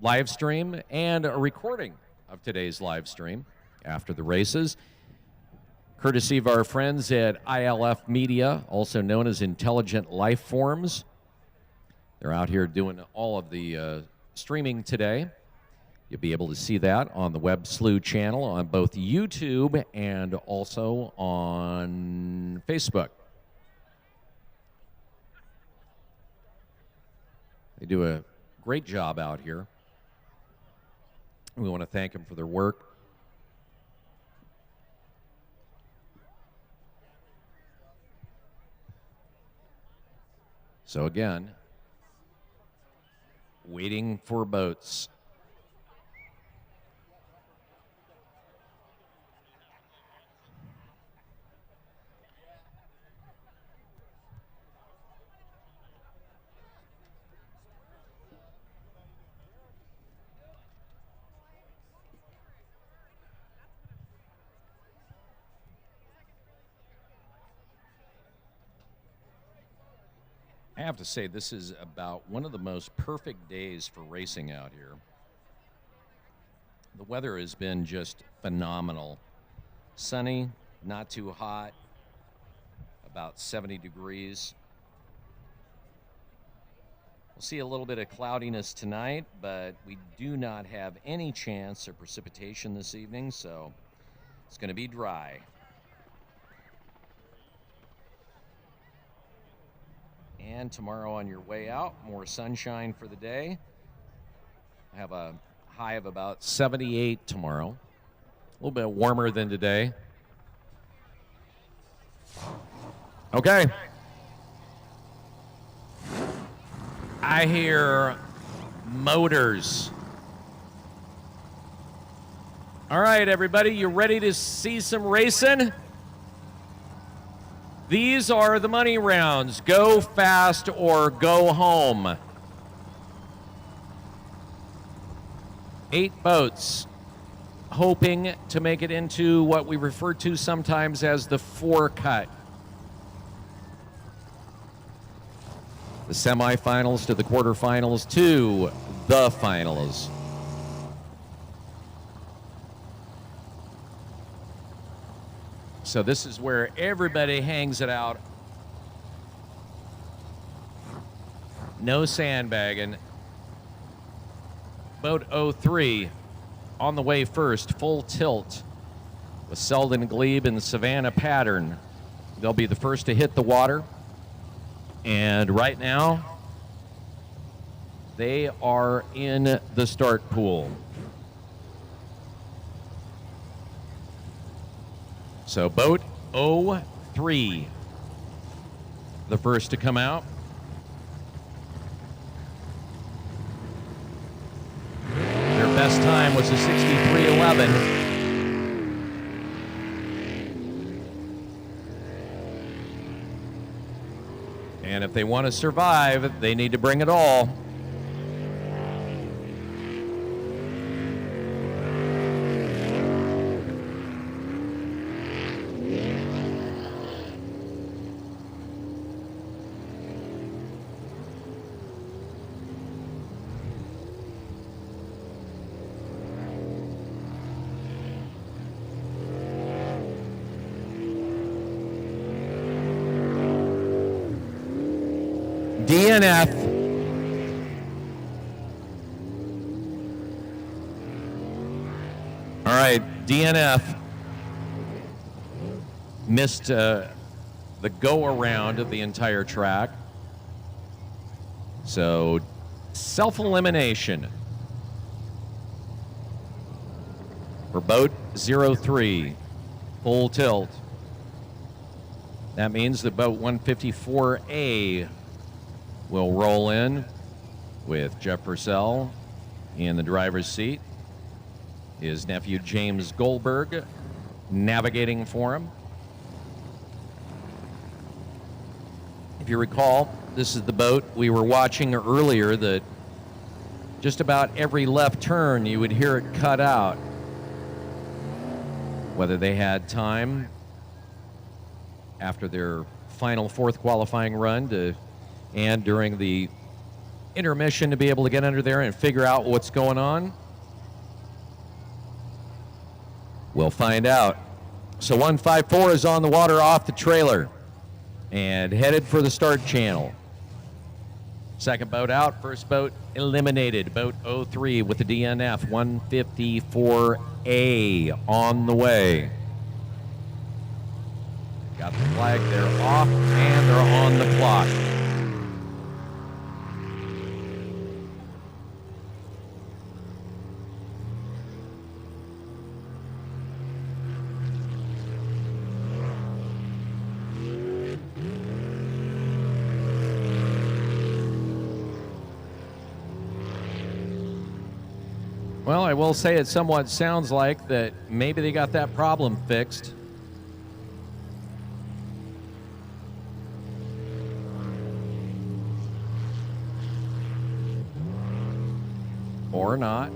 live stream and a recording of today's live stream after the races, courtesy of our friends at ILF Media, also known as Intelligent Life Forms. They're out here doing all of the streaming today. You'll be able to see that on the Webb Slough channel on both YouTube and also on Facebook. They do a great job out here. We want to thank them for their work. So again, waiting for boats. have to say, this is about one of the most perfect days for racing out here. The weather has been just phenomenal. Sunny, not too hot, about 70 degrees. We'll see a little bit of cloudiness tonight, but we do not have any chance of precipitation this evening, so it's going to be dry. And tomorrow on your way out, more sunshine for the day. I have a high of about 78 tomorrow. A little bit warmer than today. Okay. I hear motors. All right, everybody, you ready to see some racing? These are the money rounds. Go fast or go home. 8 boats hoping to make it into what we refer to sometimes as the 4 cut. The semifinals to the quarterfinals to the finals. So this is where everybody hangs it out. No sandbagging. Boat 03 on the way first, full tilt with Selden Glebe and Savannah Pattern. They'll be the first to hit the water. And right now, they are in the start pool. So boat 03, the first to come out. Their best time was a 63.11. And if they want to survive, they need to bring it all. DNF. All right, DNF missed the go-around of the entire track. So, self-elimination for boat 03, full tilt. That means that boat 154A will roll in with Jeff Purcell in the driver's seat. His nephew James Goldberg navigating for him. If you recall, this is the boat we were watching earlier that just about every left turn you would hear it cut out. Whether they had time after their final 4th qualifying run and during the intermission to be able to get under there and figure out what's going on. We'll find out. So 154 is on the water off the trailer and headed for the start channel. Second boat out, first boat eliminated. Boat 03 with the DNF, 154A on the way. Got the flag, they're off and they're on the clock. Well, I will say it somewhat sounds like that maybe they got that problem fixed. Or not.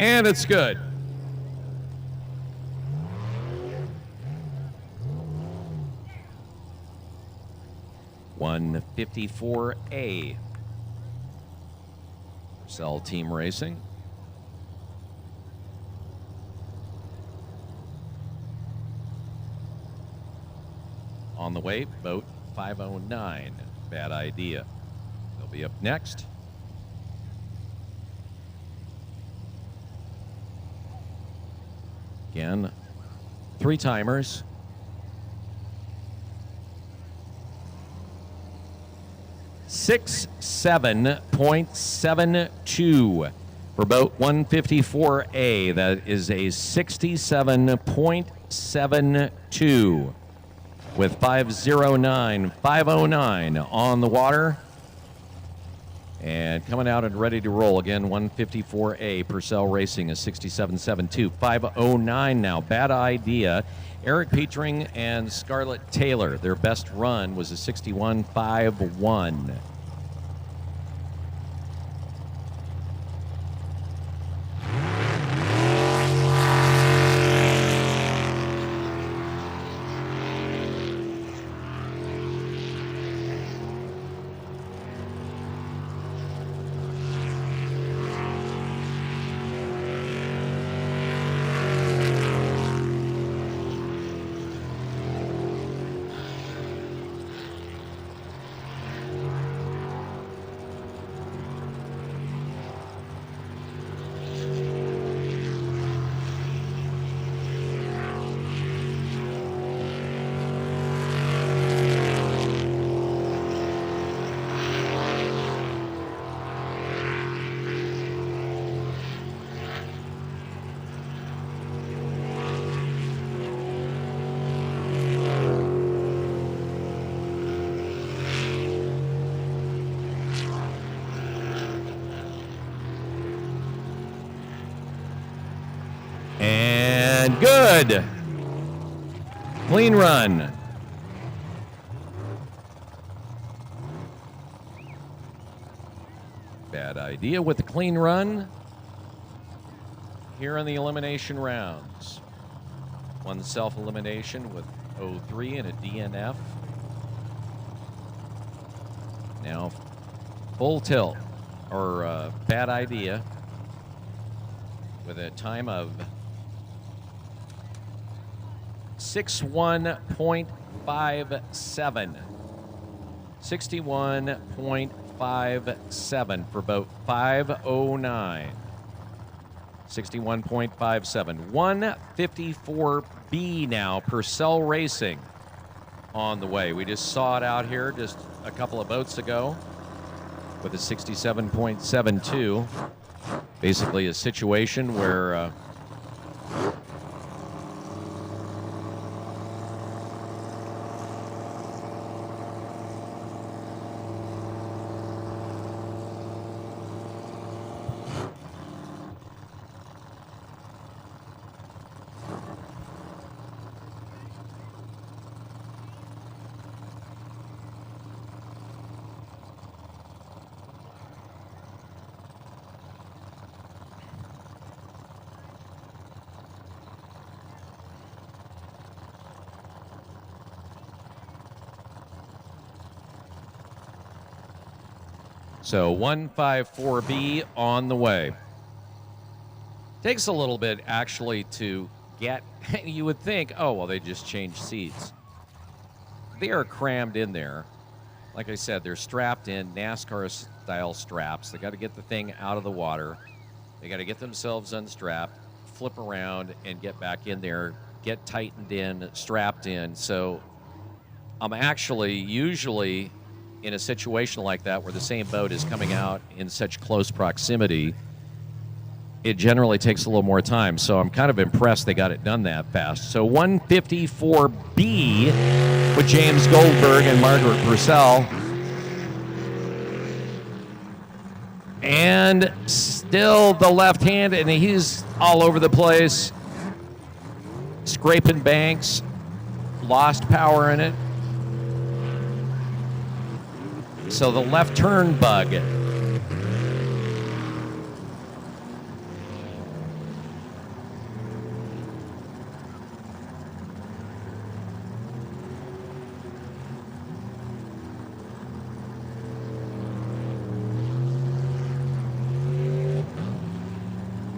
And it's good. $154A. Purcell Team Racing. On the way, boat 509. Bad idea. They'll be up next. Again, 3 timers. .72 for boat 154A. That is a 67.72 with 509 on the water. And coming out and ready to roll again, 154A. Purcell Racing is 67.72. 509 now. Bad idea. Eric Petring and Scarlett Taylor. Their best run was a 61.51. And good. Clean run. Bad idea with the clean run here in the elimination rounds. One self-elimination with 03 and a DNF. Now full tilt, or bad idea, with a time of 61.57. 61.57 for boat 509. 61.57. 154B now. Purcell Racing on the way. We just saw it out here just a couple of boats ago with a 67.72. Basically a situation where so 154B on the way. Takes a little bit actually to get, you would think, oh, well, they just changed seats. They are crammed in there. Like I said, they're strapped in, NASCAR-style straps. They got to get the thing out of the water. They got to get themselves unstrapped, flip around, and get back in there, get tightened in, strapped in. So I'm actually usually in a situation like that where the same boat is coming out in such close proximity, it generally takes a little more time. So I'm kind of impressed they got it done that fast. So 154B with James Goldberg and Margaret Purcell. And still the left hand, and he's all over the place. Scraping banks, lost power in it. So the left turn bug.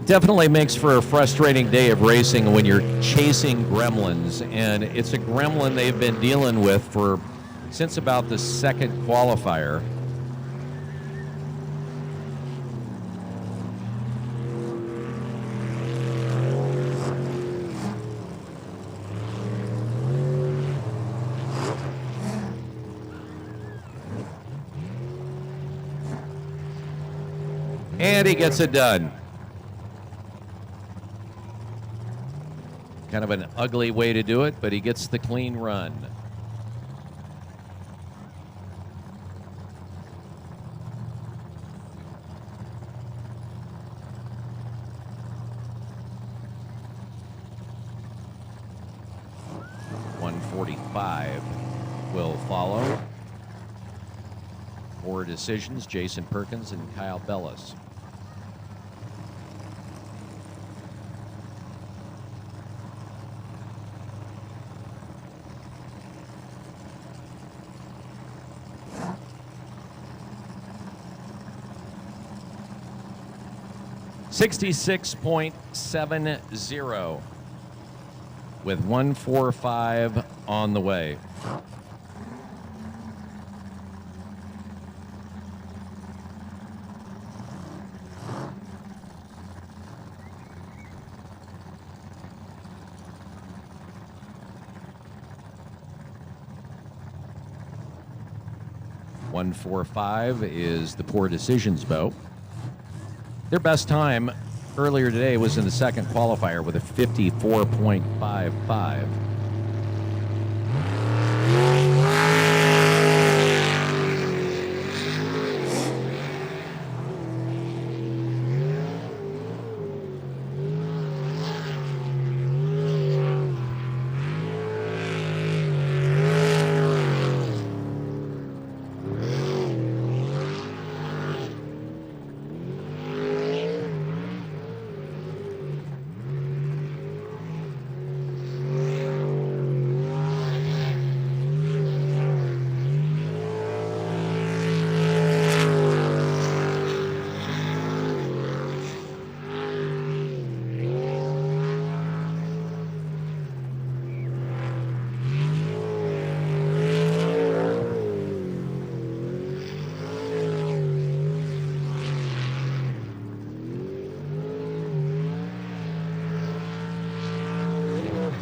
Definitely makes for a frustrating day of racing when you're chasing gremlins, and it's a gremlin they've been dealing with since about the second qualifier. And he gets it done. Kind of an ugly way to do it, but he gets the clean run. .145 will follow. 4 decisions, Jason Perkins and Kyle Bellis. .66.70 with 145 on the way. .145 is the Poor Decisions boat. Their best time earlier today was in the second qualifier with a 54.55.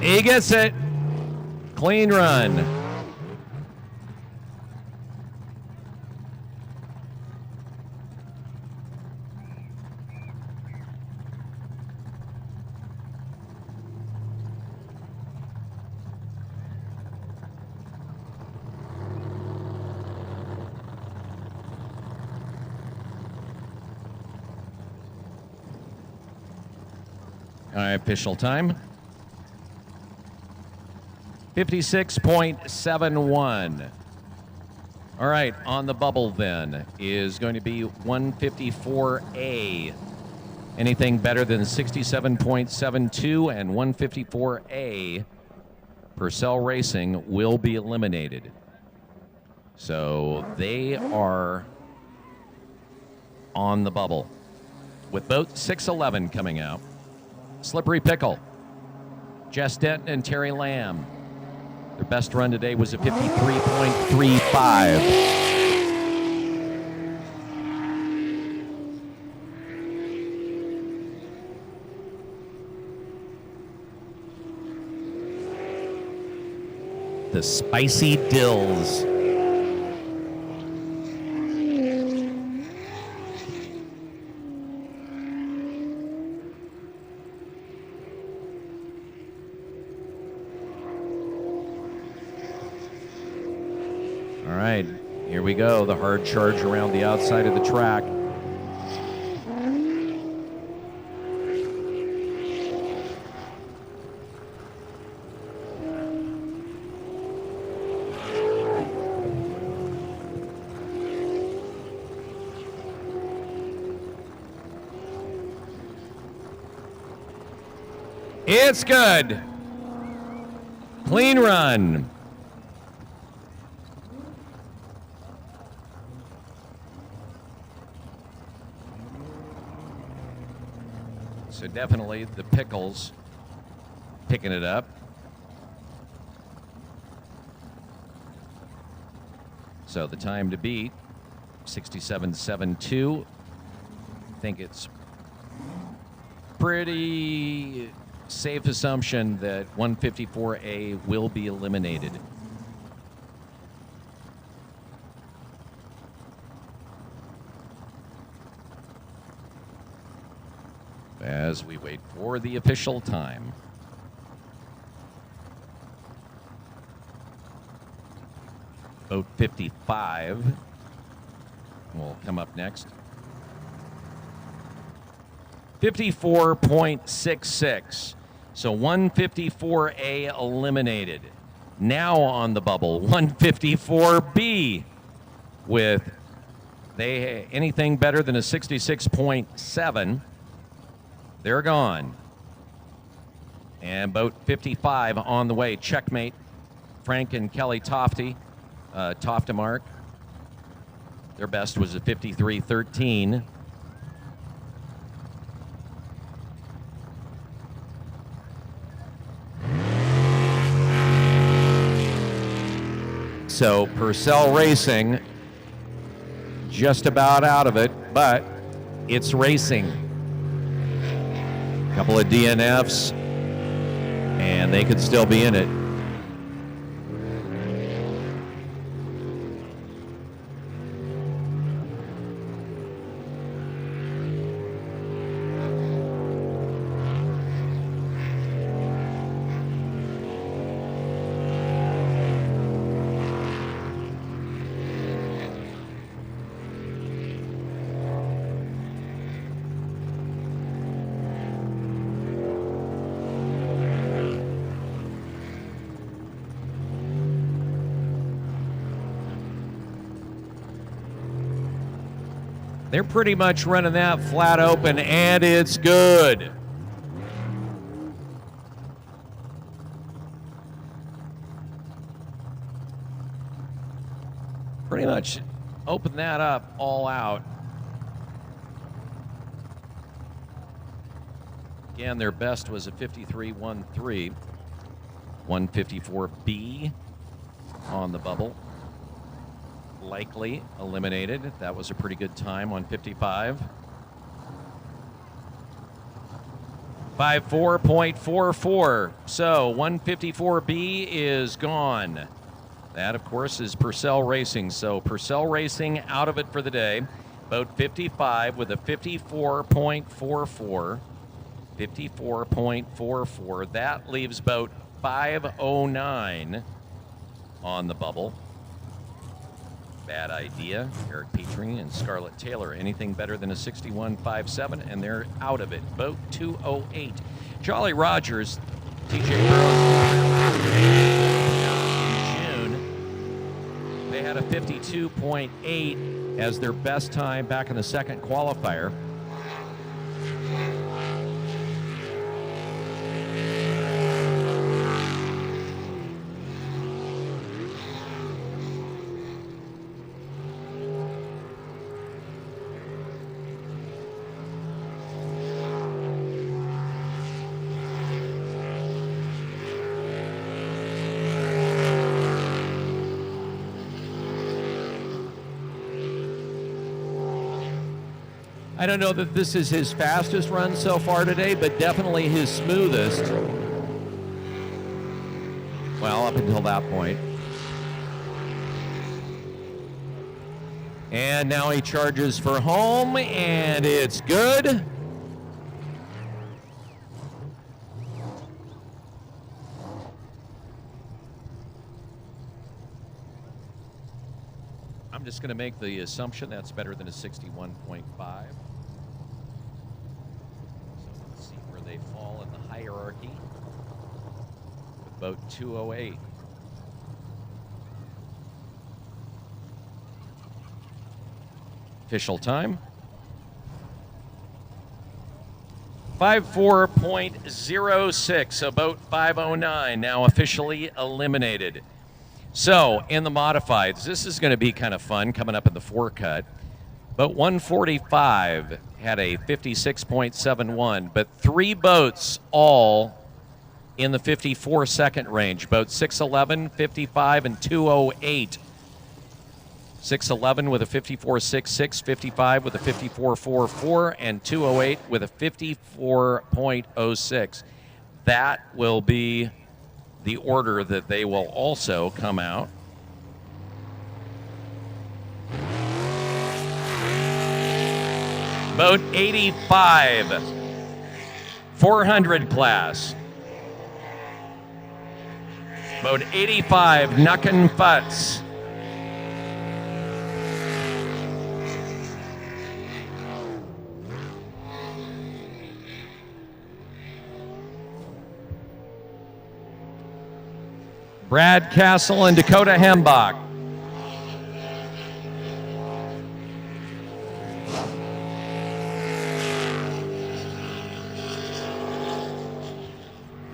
He gets it. Clean run. All right, official time. 56.71. All right, on the bubble then is going to be 154A. Anything better than 67.72 and 154A Purcell Racing will be eliminated. So they are on the bubble with boat 611 coming out. Slippery Pickle, Jess Denton and Terry Lamb. Their best run today was a 53.35. The Spicy Dills. All right, here we go. The hard charge around the outside of the track. It's good. Clean run. So definitely the Pickles picking it up. So the time to beat, 67.72. I think it's pretty safe assumption that 154A will be eliminated. As we wait for the official time. Boat 55 will come up next. 54.66. So 154A eliminated. Now on the bubble, 154B with anything better than a 66.7. They're gone. And boat 55 on the way. Checkmate. Frank and Kelly Tofty. Toftemark. Their best was a 53.13. So Purcell Racing just about out of it, but it's racing. A couple of DNFs, and they could still be in it. They're pretty much running that flat open, and it's good. Pretty much open that up all out. Again, their best was a 53.13. 154B on the bubble. Likely eliminated. That was a pretty good time on 55. 54.44. So 154B is gone. That, of course, is Purcell Racing. So Purcell Racing out of it for the day. Boat 55 with a 54.44. 54.44. That leaves boat 509 on the bubble. Bad idea. Eric Petrie and Scarlett Taylor. Anything better than a 61.57, and they're out of it. Boat 208. Jolly Rogers, TJ Burrows in June. They had a 52.8 as their best time back in the second qualifier. I don't know that this is his fastest run so far today, but definitely his smoothest. Well, up until that point. And now he charges for home, and it's good. I'm just going to make the assumption that's better than a 61.5. They fall in the hierarchy with boat 208. Official time. 54.06, so boat 509 now officially eliminated. So in the modifieds, this is going to be kind of fun coming up in the forecut. Boat 145 had a 56.71, but 3 boats all in the 54-second range. Boats 6'11", 55, and 208. 6'11 with a 54.66, 55 with a 54.44, and 208 with a 54.06. That will be the order that they will also come out. Boat 85, 400 class. Boat 85, Knuckin' Futz. Brad Castle and Dakota Hembach.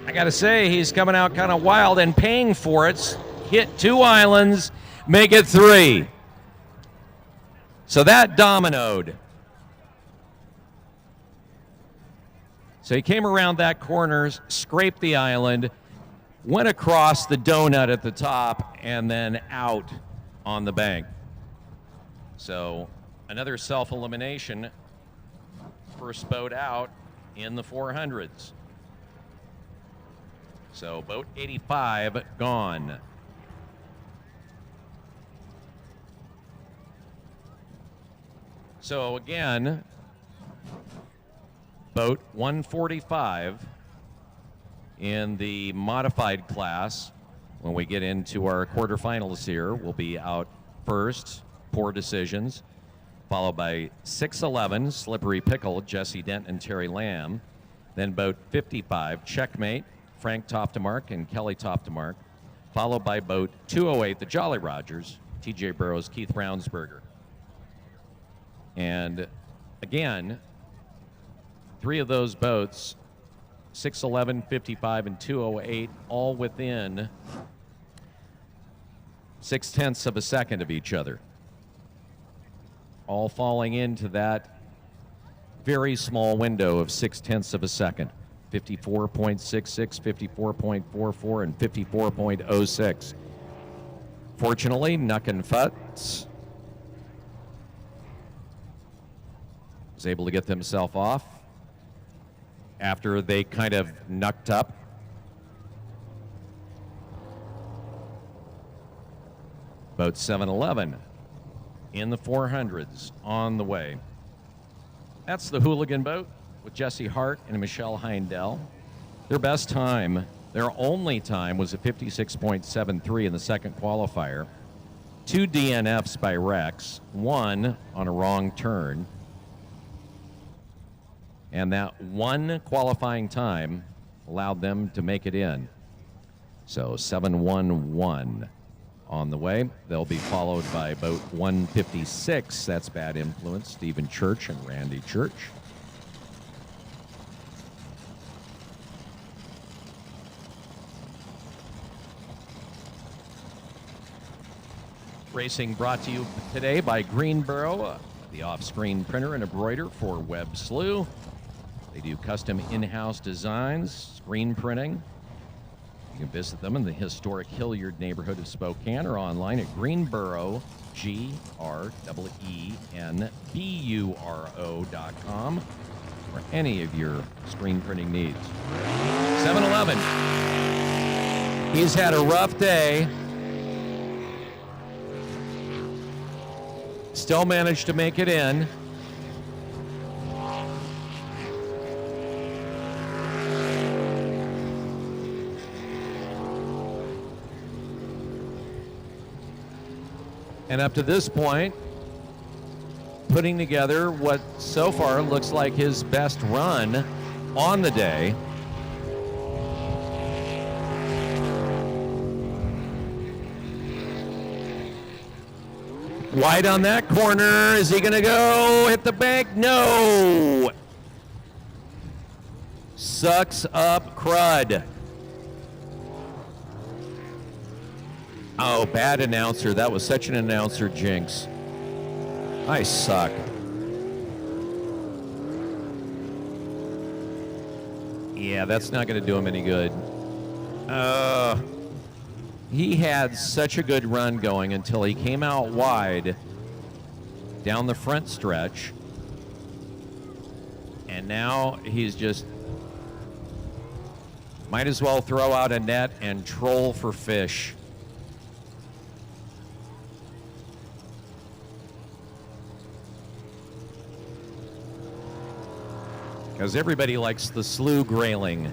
I got to say, he's coming out kind of wild and paying for it. Hit 2 islands, make it 3. So that dominoed. So he came around that corner, scraped the island, went across the donut at the top, and then out on the bank. So another self-elimination. First boat out in the 400s. So boat 85 gone. So again, boat 145 in the modified class, when we get into our quarterfinals here, will be out first, Poor Decisions, followed by 6'11", Slippery Pickle, Jesse Dent and Terry Lamb. Then boat 55, Checkmate, Frank Toptemark and Kelly Toptemark, followed by boat 208, the Jolly Rogers, TJ Burrows, Keith Brownsberger. And again, 3 of those boats, 6'11", 55, and 208, all within 0.6 of a second of each other. All falling into that very small window of 0.6 of a second. 54.66, 54.44, and 54.06. Fortunately, Knuckin' Futz was able to get themselves off after they kind of knucked up. Boat 711 in the 400s on the way. That's the Hooligan boat with Jesse Hart and Michelle Heindel. Their best time, their only time, was a 56.73 in the second qualifier. 2 DNFs by Rex, 1 on a wrong turn. And that 1 qualifying time allowed them to make it in. So 711 on the way. They'll be followed by boat 156. That's Bad Influence, Stephen Church and Randy Church. Racing brought to you today by Greenboro, the off-screen printer and embroider for Webb Slough. They do custom in-house designs, screen printing. You can visit them in the historic Hilliard neighborhood of Spokane or online at Greenboro, GREENBURO.com for any of your screen printing needs. 7-Eleven. He's had a rough day. Still managed to make it in. And up to this point, putting together what so far looks like his best run on the day. Wide on that corner. Is he going to go hit the bank? No. Sucks up crud. Oh, bad announcer. That was such an announcer jinx. I suck. Yeah, that's not going to do him any good. He had such a good run going until he came out wide down the front stretch. And now he's just might as well throw out a net and troll for fish. Because everybody likes the Slough grayling.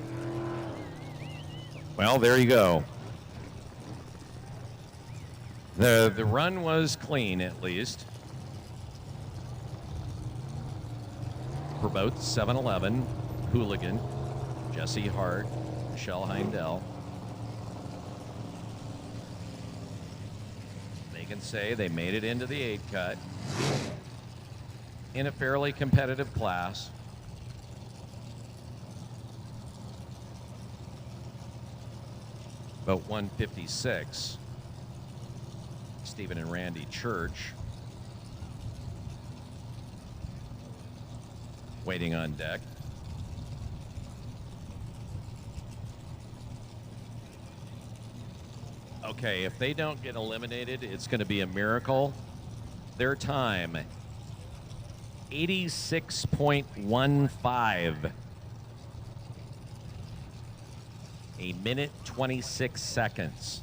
Well, there you go. The run was clean, at least. For both 7-Eleven, Hooligan, Jesse Hart, Michelle Heindel. They can say they made it into the 8 cut in a fairly competitive class. Boat 156, Stephen and Randy Church waiting on deck. Okay, if they don't get eliminated, it's going to be a miracle. Their time, 86.15. A minute 26 seconds.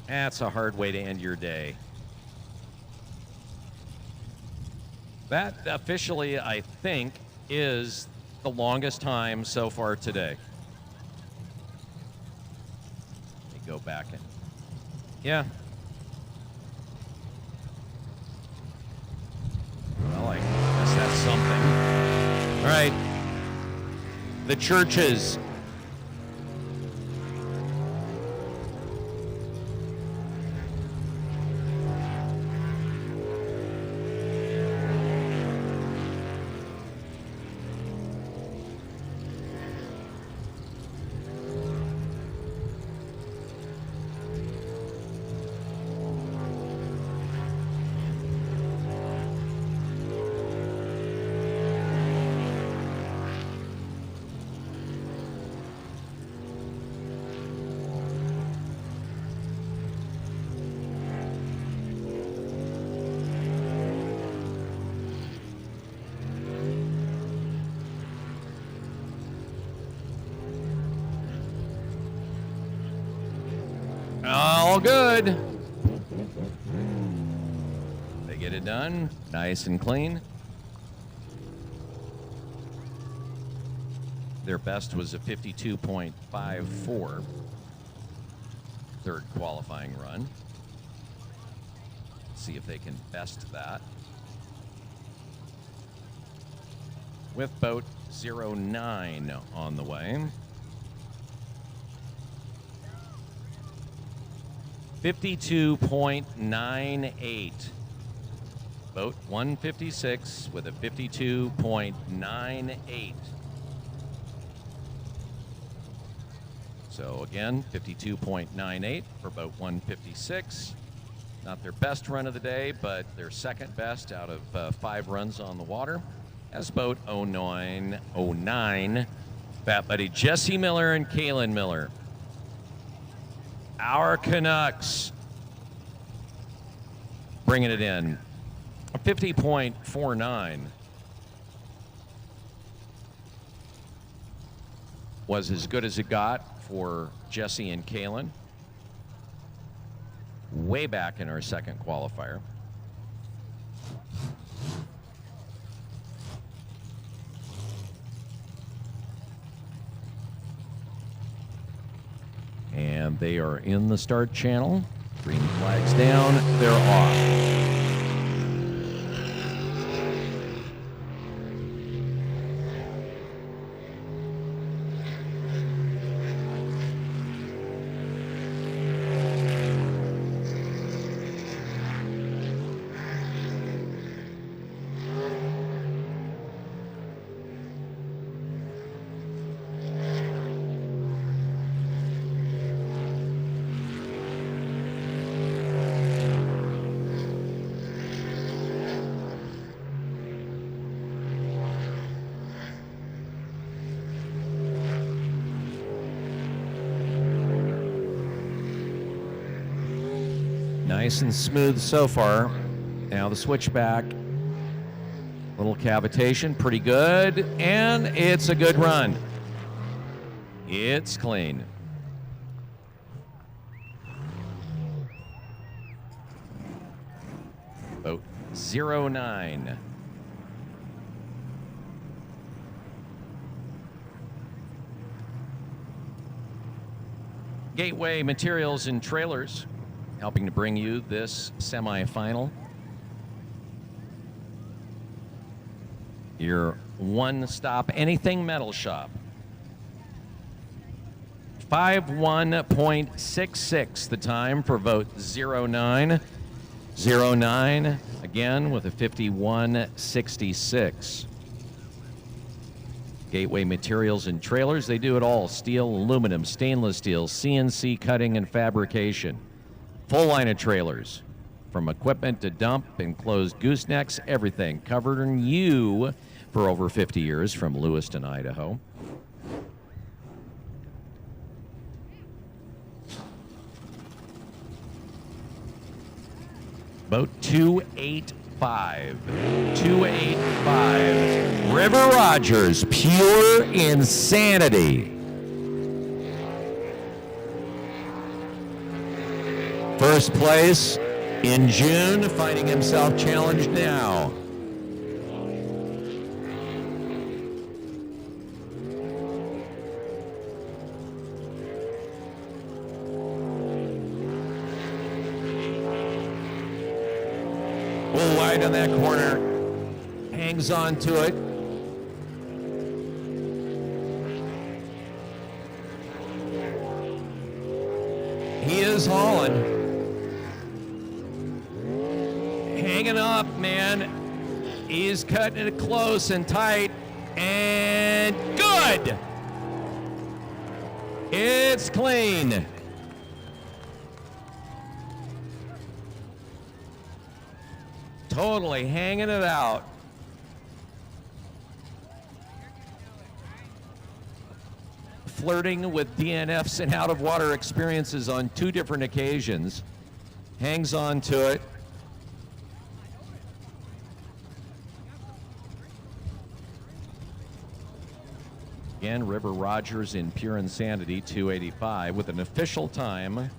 That's a hard way to end your day. That officially, I think, is the longest time so far today. Let me go back and, yeah. Well, I guess that's something. All right. The Churches. All good. They get it done, nice and clean. Their best was a 52.54 third qualifying run. See if they can best that. With boat 09 on the way. 52.98. Boat 156 with a 52.98. So again, 52.98 for boat 156. Not their best run of the day, but their second best out of 5 runs on the water. As boat 09, Fat Buddy Jesse Miller and Kaylin Miller. Our Canucks bringing it in. A 50.49 was as good as it got for Jesse and Kaylin. Way back in our second qualifier. And they are in the start channel. Green flags down, they're off. Nice and smooth so far. Now the switchback. Little cavitation, pretty good. And it's a good run. It's clean. Boat 09. Gateway Materials and Trailers, helping to bring you this semifinal. Your one-stop anything metal shop. 51.66 the time for vote 09. 09 again with a 51.66. Gateway Materials and Trailers, they do it all. Steel, aluminum, stainless steel, CNC cutting and fabrication. Full line of trailers. From equipment to dump, enclosed goosenecks, everything. Covering you for over 50 years from Lewiston, Idaho. Boat 285. 285. River Rogers, pure insanity. First place in June, finding himself challenged now. Wide on that corner, hangs on to it. He is hauling. Hanging up, man. He's cutting it close and tight, and good. It's clean. Totally hanging it out. Flirting with DNFs and out of water experiences on 2 different occasions. Hangs on to it. Again, River Rogers in pure insanity, 285 with an official time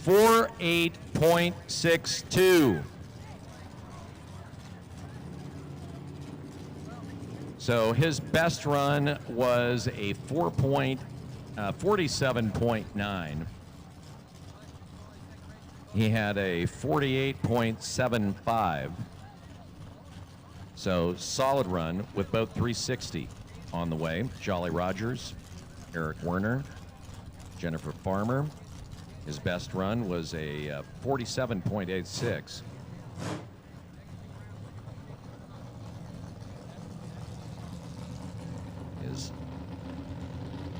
48.62. So his best run was a 47.9. He had a 48.75. So solid run with boat 360 on the way. Jolly Rogers, Eric Werner, Jennifer Farmer. His best run was a 47.86.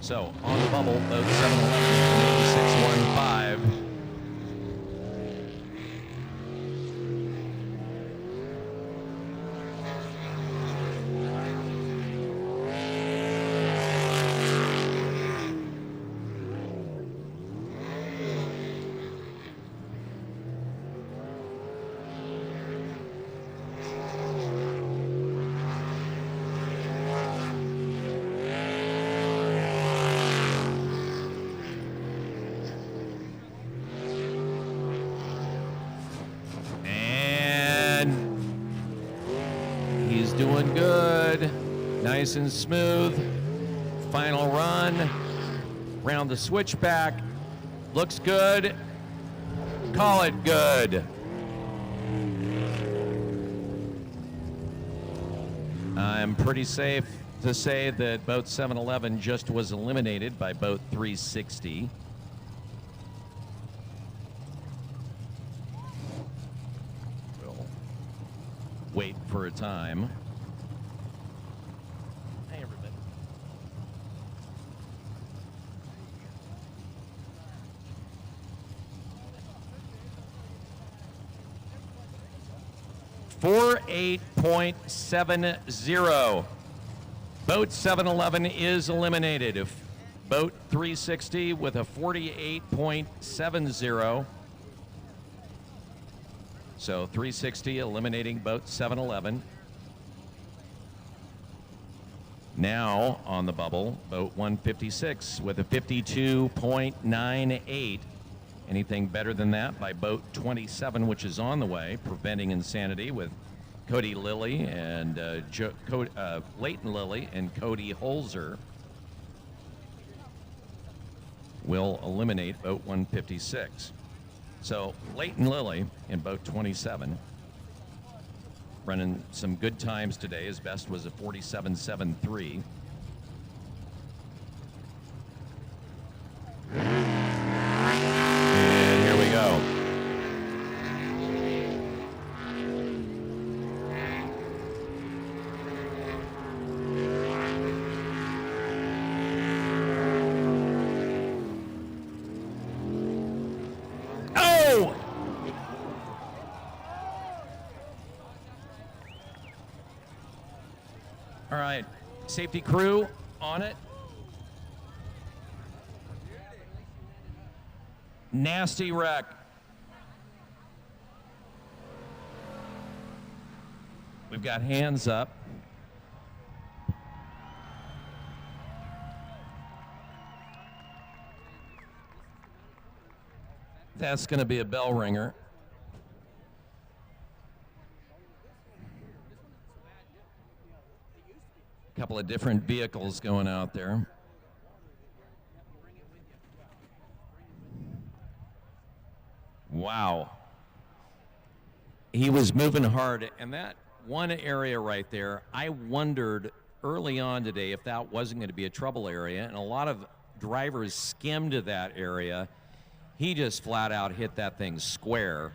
So on the bubble, boat 711, 615. Doing good, nice and smooth. Final run, round the switchback, looks good, call it good. I'm pretty safe to say that boat 711 just was eliminated by boat 360. We'll wait for a time. 48.70. Boat 711 is eliminated. Boat 360 with a 48.70. So 360 eliminating boat 711. Now on the bubble, boat 156 with a 52.98. Anything better than that by boat 27, which is on the way, Preventing Insanity with Cody Lilly and Leighton Lilly and Cody Holzer will eliminate boat 156. So Leighton Lilly in boat 27 running some good times today. His best was a 47.73. And here we go. Oh! All right, safety crew on it. Nasty wreck. We've got hands up. That's going to be a bell ringer. A couple of different vehicles going out there. Wow. He was moving hard, and that one area right there, I wondered early on today if that wasn't going to be a trouble area, and a lot of drivers skimmed that area. He just flat out hit that thing square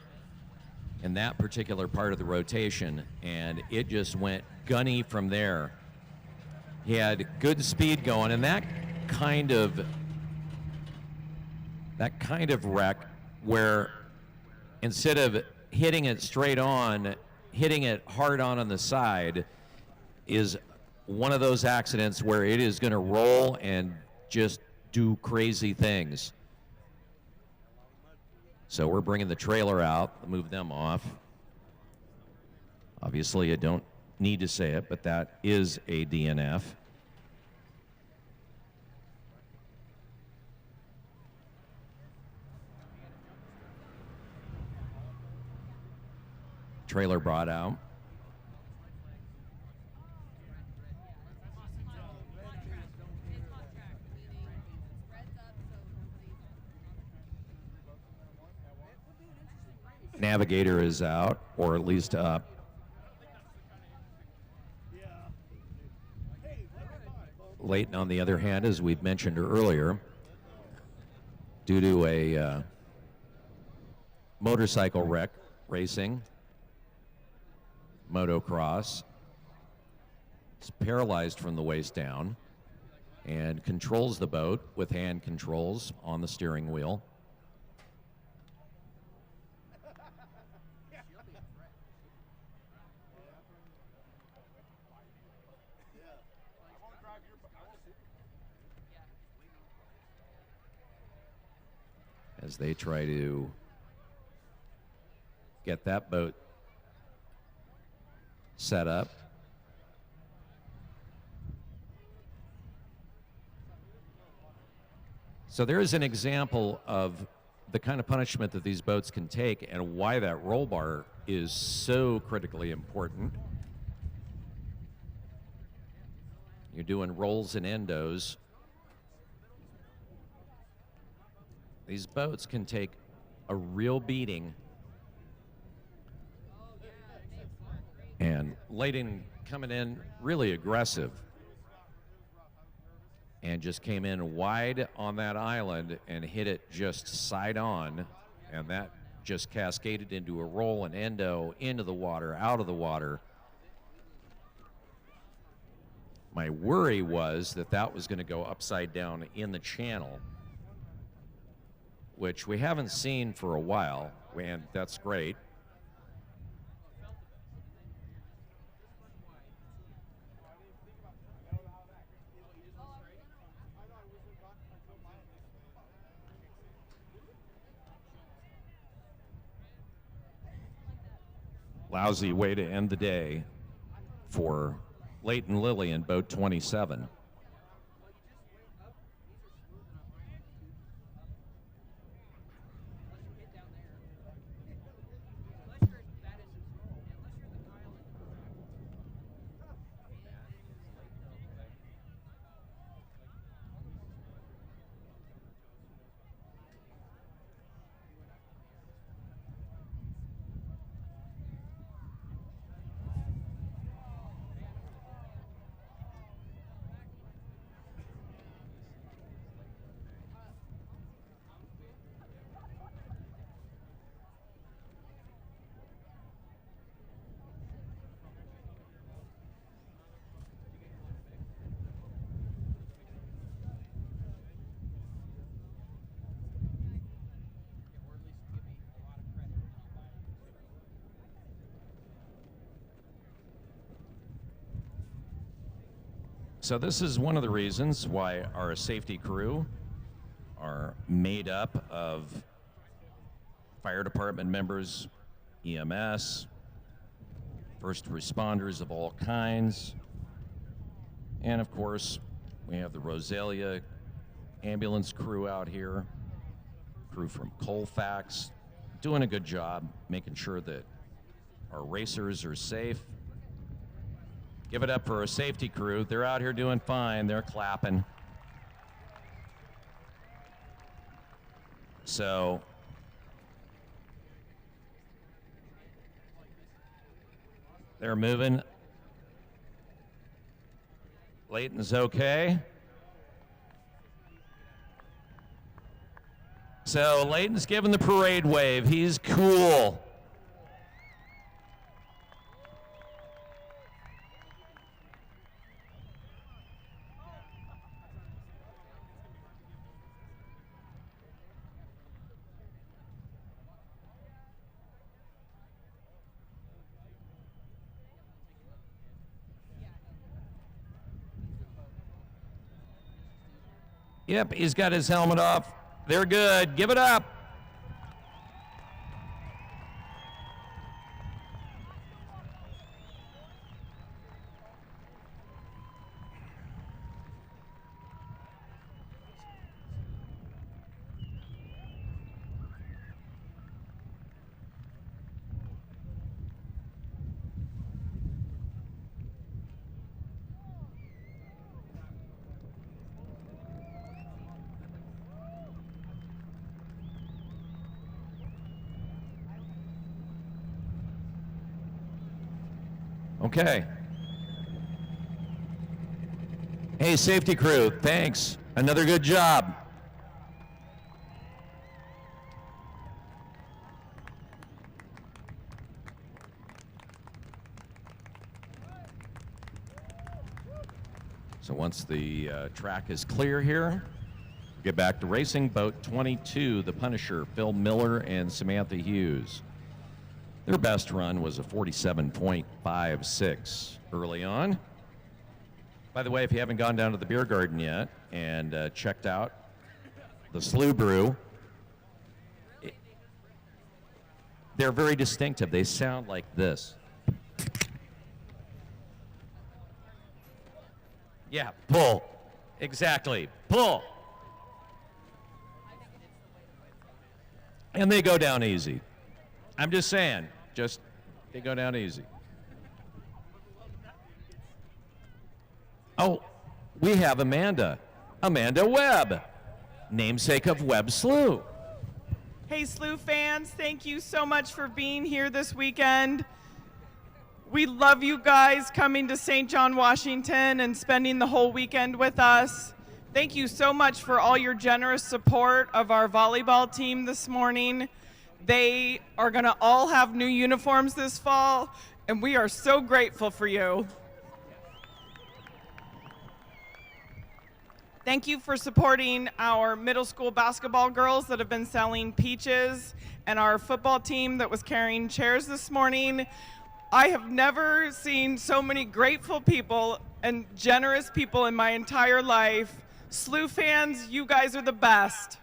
in that particular part of the rotation, and it just went gunny from there. He had good speed going, and that kind of wreck where instead of hitting it straight on, hitting it hard on the side is one of those accidents where it is going to roll and just do crazy things. So we're bringing the trailer out, move them off. Obviously, I don't need to say it, but that is a DNF. Trailer brought out. Navigator is out, or at least up. Leighton, on the other hand, as we've mentioned earlier, due to a motorcycle wreck racing, motocross, is paralyzed from the waist down and controls the boat with hand controls on the steering wheel. As they try to get that boat set up. So there is an example of the kind of punishment that these boats can take and why that roll bar is so critically important. You're doing rolls and endos. These boats can take a real beating. And Leighton coming in really aggressive and just came in wide on that island and hit it just side on, and that just cascaded into a roll and endo into the water, out of the water. My worry was that that was going to go upside down in the channel, which we haven't seen for a while, and that's great. Lousy way to end the day for Leighton Lilly in boat 27. So this is one of the reasons why our safety crew are made up of fire department members, EMS, first responders of all kinds, and of course, we have the Rosalia ambulance crew out here, crew from Colfax, doing a good job making sure that our racers are safe. Give it up for our safety crew. They're out here doing fine. They're clapping. So they're moving. Leighton's okay. So Leighton's giving the parade wave. He's cool. Yep, he's got his helmet off. They're good. Give it up. Okay. Hey, safety crew, thanks. Another good job. So once the track is clear here, get back to racing. Boat 22, the Punisher, Phil Miller and Samantha Hughes. Their best run was a 47.56 early on. By the way, if you haven't gone down to the beer garden yet and checked out the Slough Brew, they're very distinctive. They sound like this. Yeah, pull. Exactly, pull. And they go down easy. I'm just saying, they go down easy. Oh, we have Amanda Webb, namesake of Webb Slough. Hey, Slough fans, thank you so much for being here this weekend. We love you guys coming to St. John, Washington and spending the whole weekend with us. Thank you so much for all your generous support of our volleyball team this morning. They are going to all have new uniforms this fall, and we are so grateful for you. Thank you for supporting our middle school basketball girls that have been selling peaches and our football team that was carrying chairs this morning. I have never seen so many grateful people and generous people in my entire life. Slough fans, you guys are the best.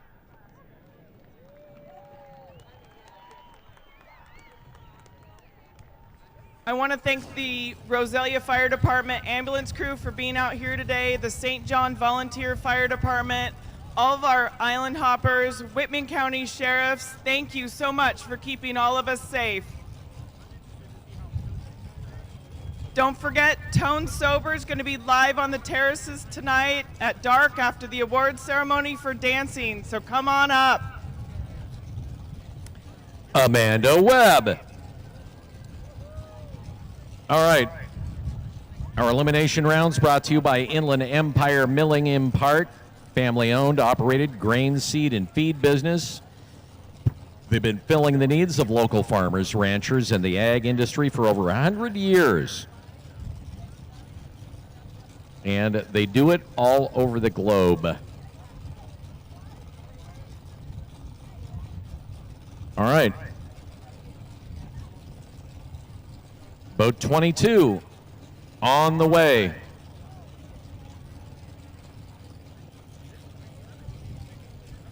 I want to thank the Roselia Fire Department ambulance crew for being out here today, the St. John Volunteer Fire Department, all of our island hoppers, Whitman County sheriffs. Thank you so much for keeping all of us safe. Don't forget, Tone Sober is going to be live on the terraces tonight at dark after the awards ceremony for dancing, so come on up. Amanda Webb. All right. Our elimination rounds brought to you by Inland Empire Milling in part. Family-owned, operated grain, seed, and feed business. They've been filling the needs of local farmers, ranchers, and the ag industry for over 100 years. And they do it all over the globe. All right. Boat 22 on the way.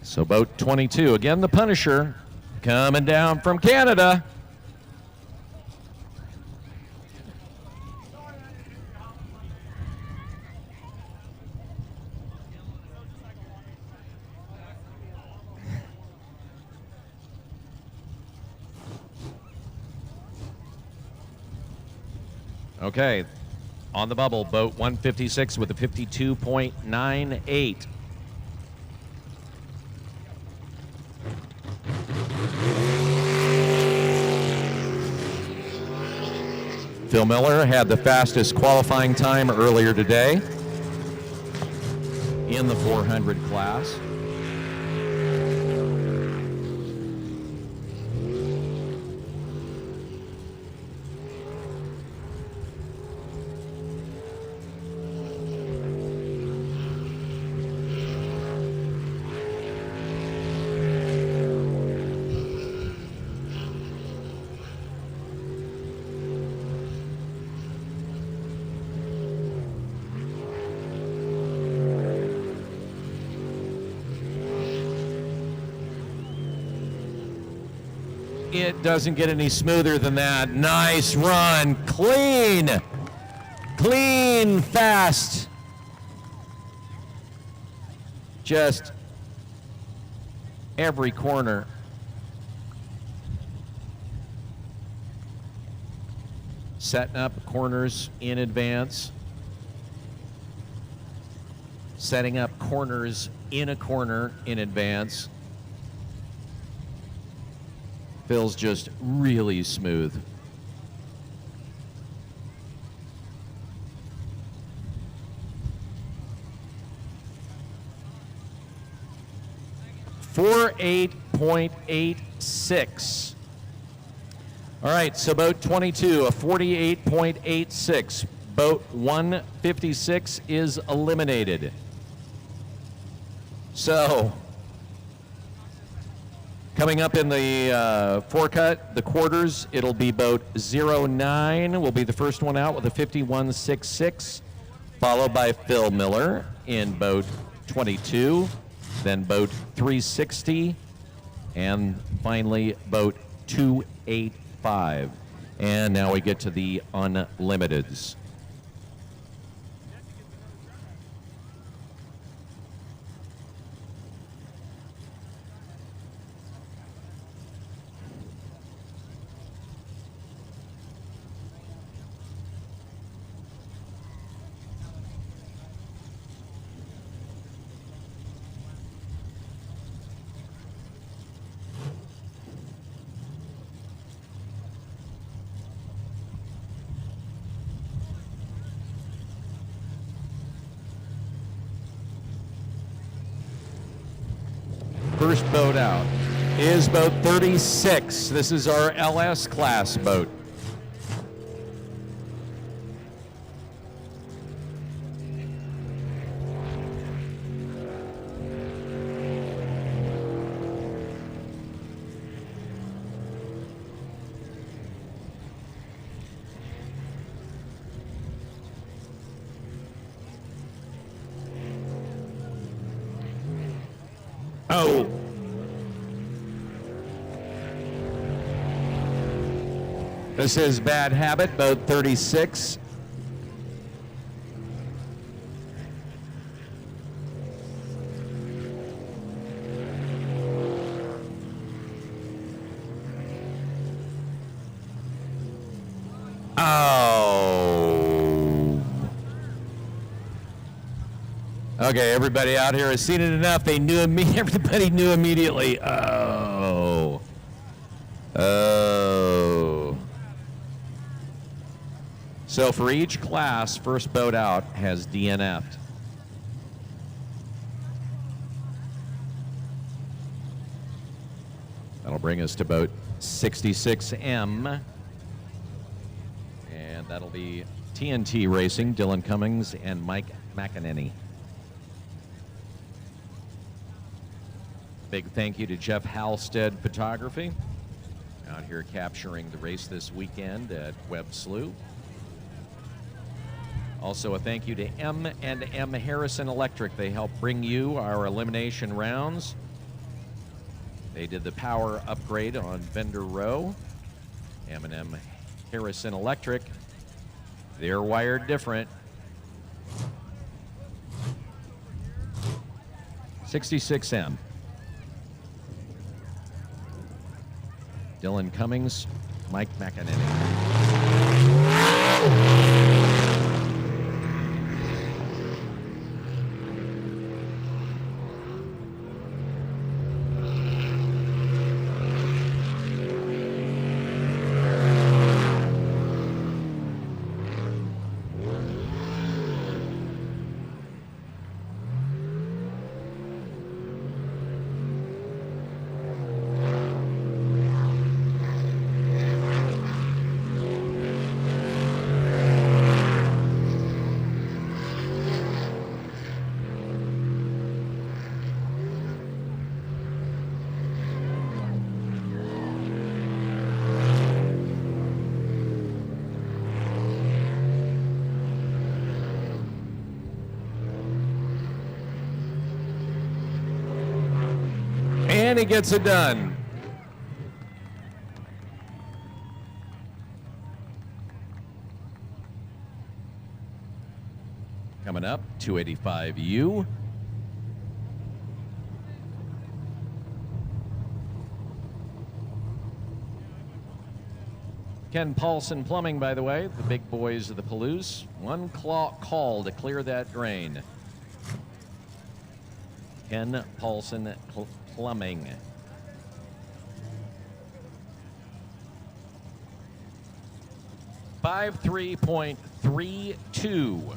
So boat 22, again the Punisher, coming down from Canada. Okay, on the bubble, boat 156 with a 52.98. Phil Miller had the fastest qualifying time earlier today in the 400 class. It doesn't get any smoother than that. Nice run. Clean. Clean, fast. Just every corner. Setting up corners in advance. Setting up corners in a corner in advance. Feels just really smooth. .86. All right, so boat 22, a 48.86. Boat 156 is eliminated. So, coming up in the forecut, the quarters, it'll be boat 09 will be the first one out with a 51.66, followed by Phil Miller in boat 22, then boat 360, and finally boat 285. And now we get to the unlimiteds. First boat out is boat 36. This is our LS class boat. Oh. This is Bad Habit, boat 36. Oh. Okay, everybody out here has seen it enough. They knew everybody knew immediately. Oh. Oh. So for each class, first boat out has DNF'd. That'll bring us to boat 66M. And that'll be TNT Racing, Dylan Cummings and Mike McEnany. Big thank you to Jeff Halstead Photography, out here capturing the race this weekend at Webb Slough. Also a thank you to M&M Harrison Electric. They help bring you our elimination rounds. They did the power upgrade on Vendor Row. M&M Harrison Electric. They're wired different. 66M. Dylan Cummings, Mike McEnany. And he gets it done. Coming up, 285U. Ken Paulson Plumbing, by the way, the big boys of the Palouse. One call to clear that drain. Ken Paulson Plumbing. $53.32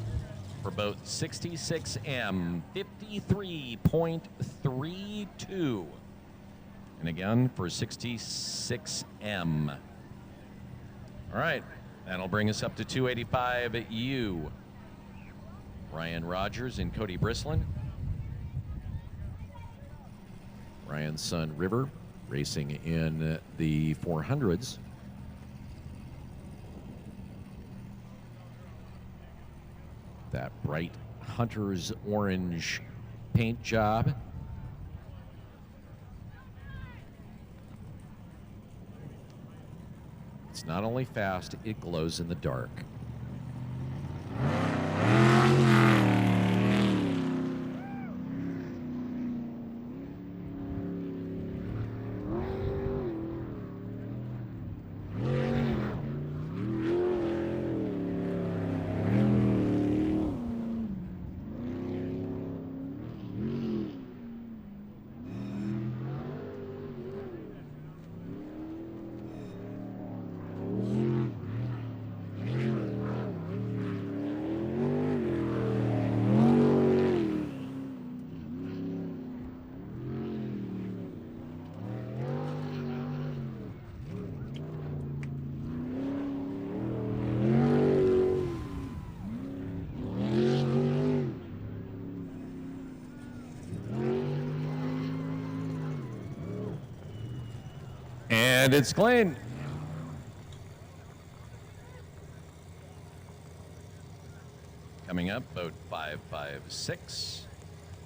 for boat 66M. 53.32. And again for 66M. All right, that'll bring us up to 285U. Ryan Rogers and Cody Brislin. Ryan's son River racing in the 400s. That bright hunter's orange paint job. It's not only fast, it glows in the dark. And it's clean. Coming up, boat 556.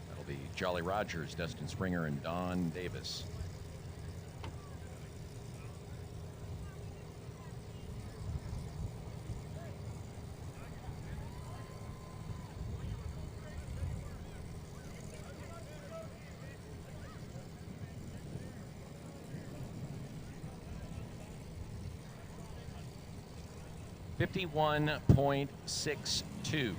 That'll be Jolly Rogers, Dustin Springer, and Don Davis. 51.62.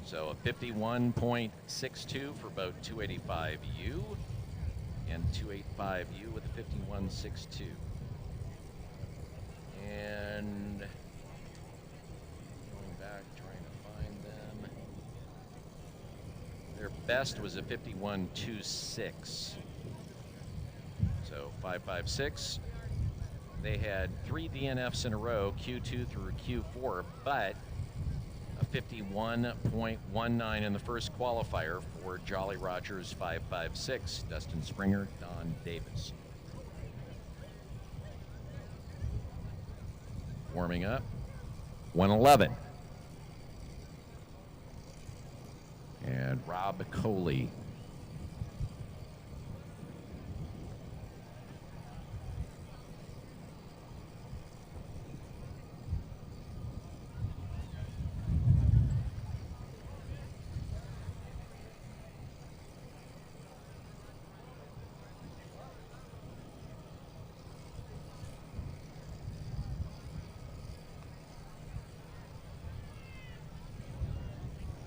So a 51.62 for boat 285U and 285U with a 51.62. And going back, trying to find them. Their best was a 51.26. So 556. They had 3 DNFs in a row, Q2 through Q4, but a 51.19 in the first qualifier for Jolly Rogers 556, Dustin Springer, Don Davis. Warming up, 111. And Rob Coley.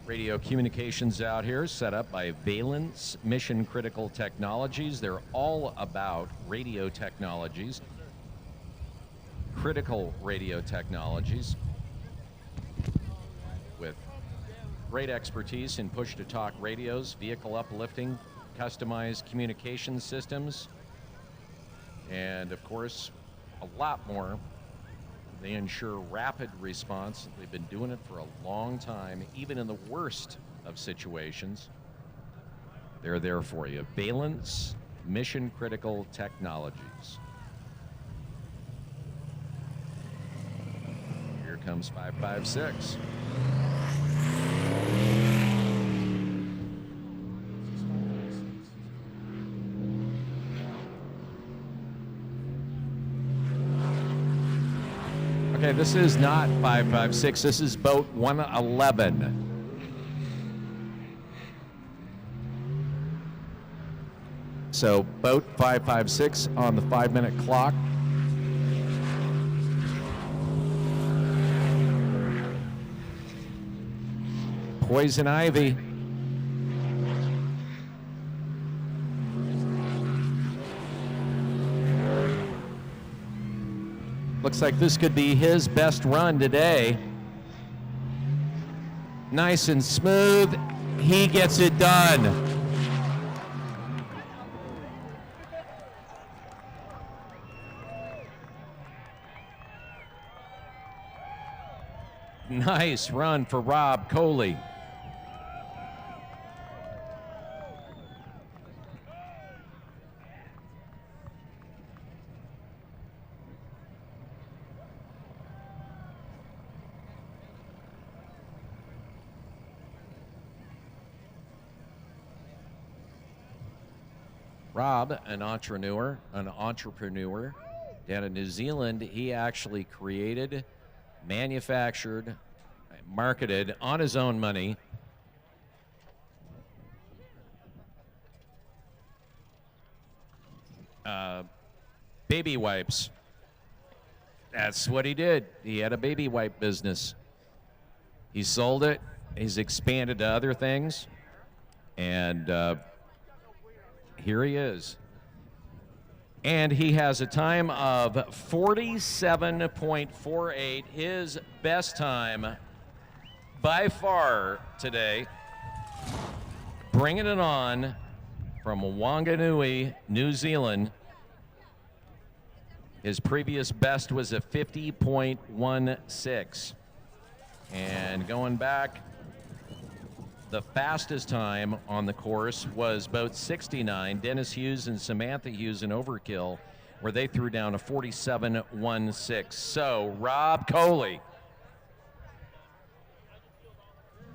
Radio communications out here set up by Valence Mission Critical Technologies. They're all about radio technologies, critical radio technologies, with great expertise in push-to-talk radios, vehicle uplifting, customized communication systems, and of course, a lot more. They ensure rapid response. They've been doing it for a long time, even in the worst of situations. They're there for you. Valence Mission Critical Technologies. Here comes 556. Okay, this is not 556. This is boat 111. So boat 556 on the 5-minute clock. Poison Ivy. Looks like this could be his best run today. Nice and smooth. He gets it done. Nice run for Rob Coley. Rob, an entrepreneur down in New Zealand. He actually created, manufactured, marketed on his own money baby wipes. That's what he did. He had a baby wipe business. He sold it. He's expanded to other things. And here he is. And he has a time of 47.48, his best time by far today. Bringing it on from Wanganui, New Zealand. His previous best was a 50.16. And going back, the fastest time on the course was boat 69, Dennis Hughes and Samantha Hughes in Overkill, where they threw down a 47.16. So, Rob Coley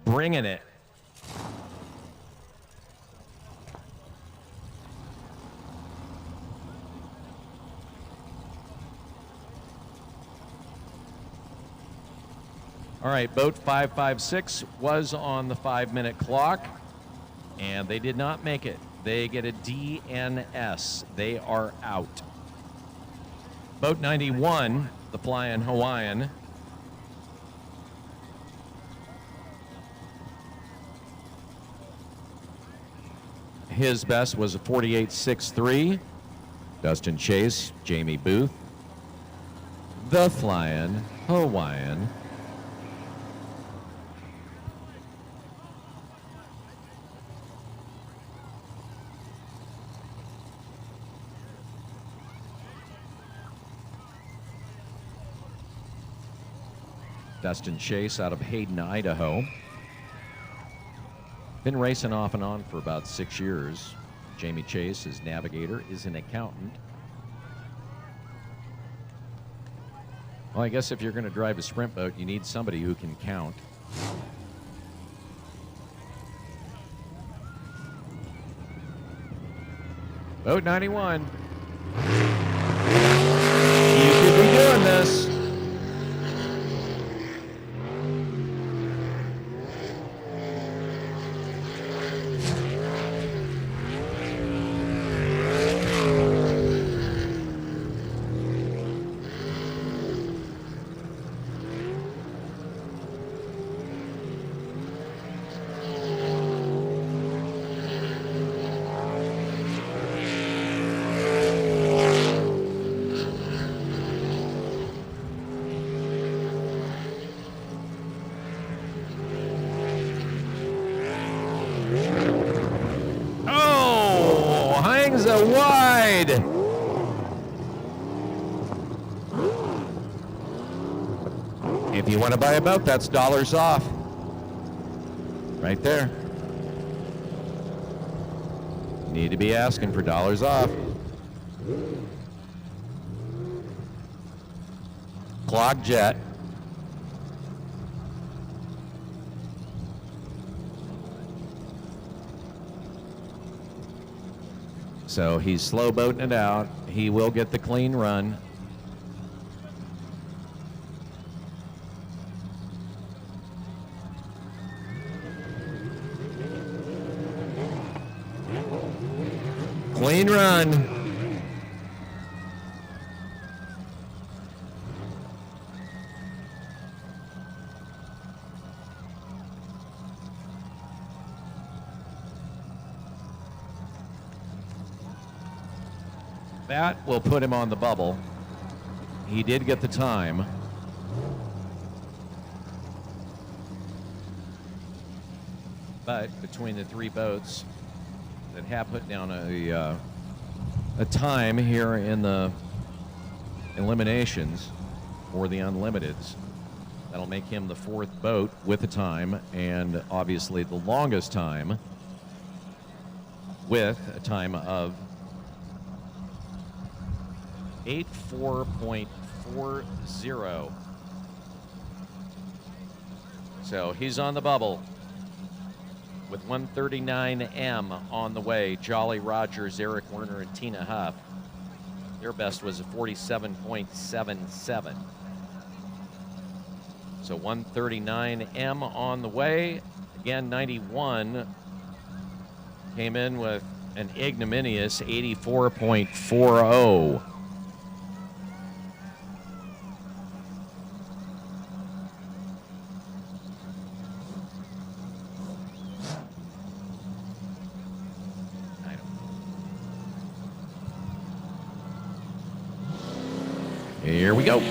bringing it. All right, boat 556 was on the 5-minute clock, and they did not make it. They get a DNS. They are out. Boat 91, the Flying Hawaiian, His best was a 48.63. Dustin Chase, Jamie Booth, the Flying Hawaiian. Dustin Chase out of Hayden, Idaho. Been racing off and on for about 6 years. Jamie Chase, his navigator, is an accountant. Well, I guess if you're going to drive a sprint boat, you need somebody who can count. Boat 91. You could be doing this. Wide. If you want to buy a boat, that's $dollars off. Right there. Need to be asking for $dollars off. Clog jet. So he's slow boating it out. He will get the clean run. Clean run. That will put him on the bubble. He did get the time. But between the three boats that have put down a time here in the eliminations or the unlimiteds, that'll make him the fourth boat with a time, and obviously the longest time with a time of 84.40. So he's on the bubble with 139M on the way. Jolly Rogers, Eric Werner, and Tina Huff. Their best was a 47.77. So 139M on the way. Again, 91 came in with an ignominious 84.40. Here we go.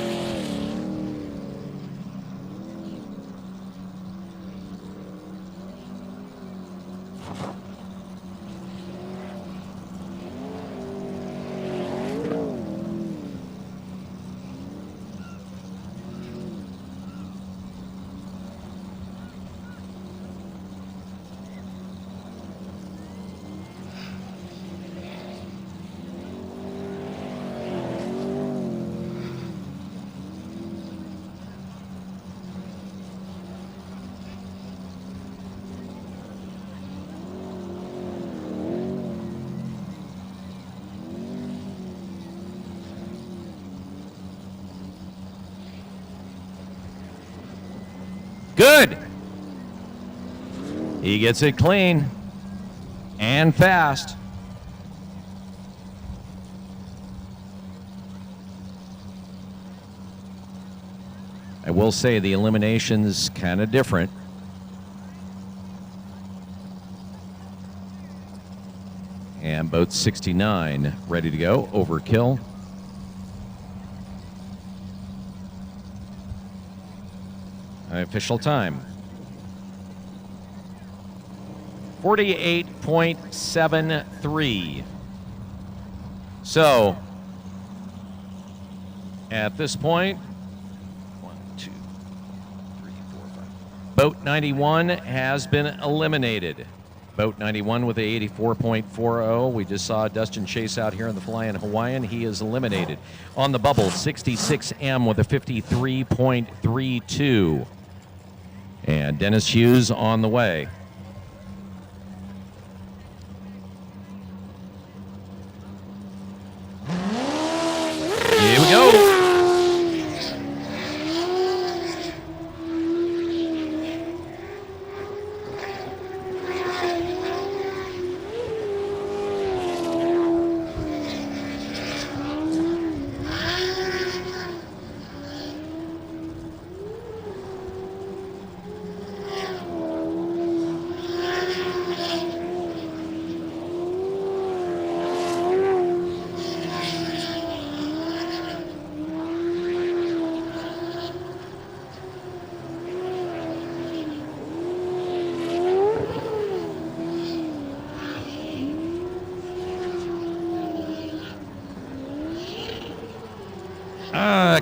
Good. He gets it clean and fast. I will say the elimination's kind of different. And boat 69 ready to go. Overkill. Official time. 48.73. So, at this point, 1, 2, 3, 4, 5. Boat 91 has been eliminated. Boat 91 with a 84.40. We just saw Dustin Chase out here in the Flying Hawaiian. He is eliminated. On the bubble, 66M with a 53.32. And Dennis Hughes on the way. Here we go.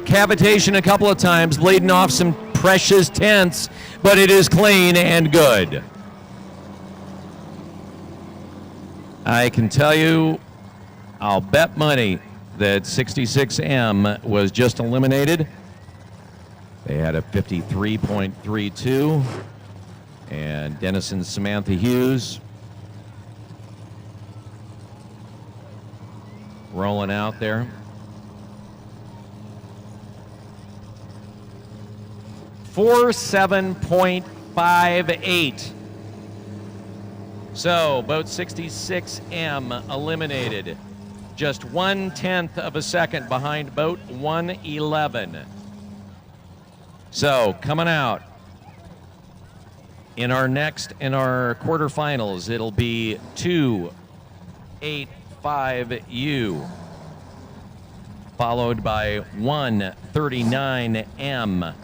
Cavitation a couple of times, bleeding off some precious tents, but it is clean and good. I can tell you, I'll bet money that 66M was just eliminated. They had a 53.32, and Dennis and Samantha Hughes rolling out there. 47.58. So, boat 66M eliminated. Just 1/10 of a second behind boat 111. So, coming out in our quarterfinals, it'll be 285U, followed by 139M.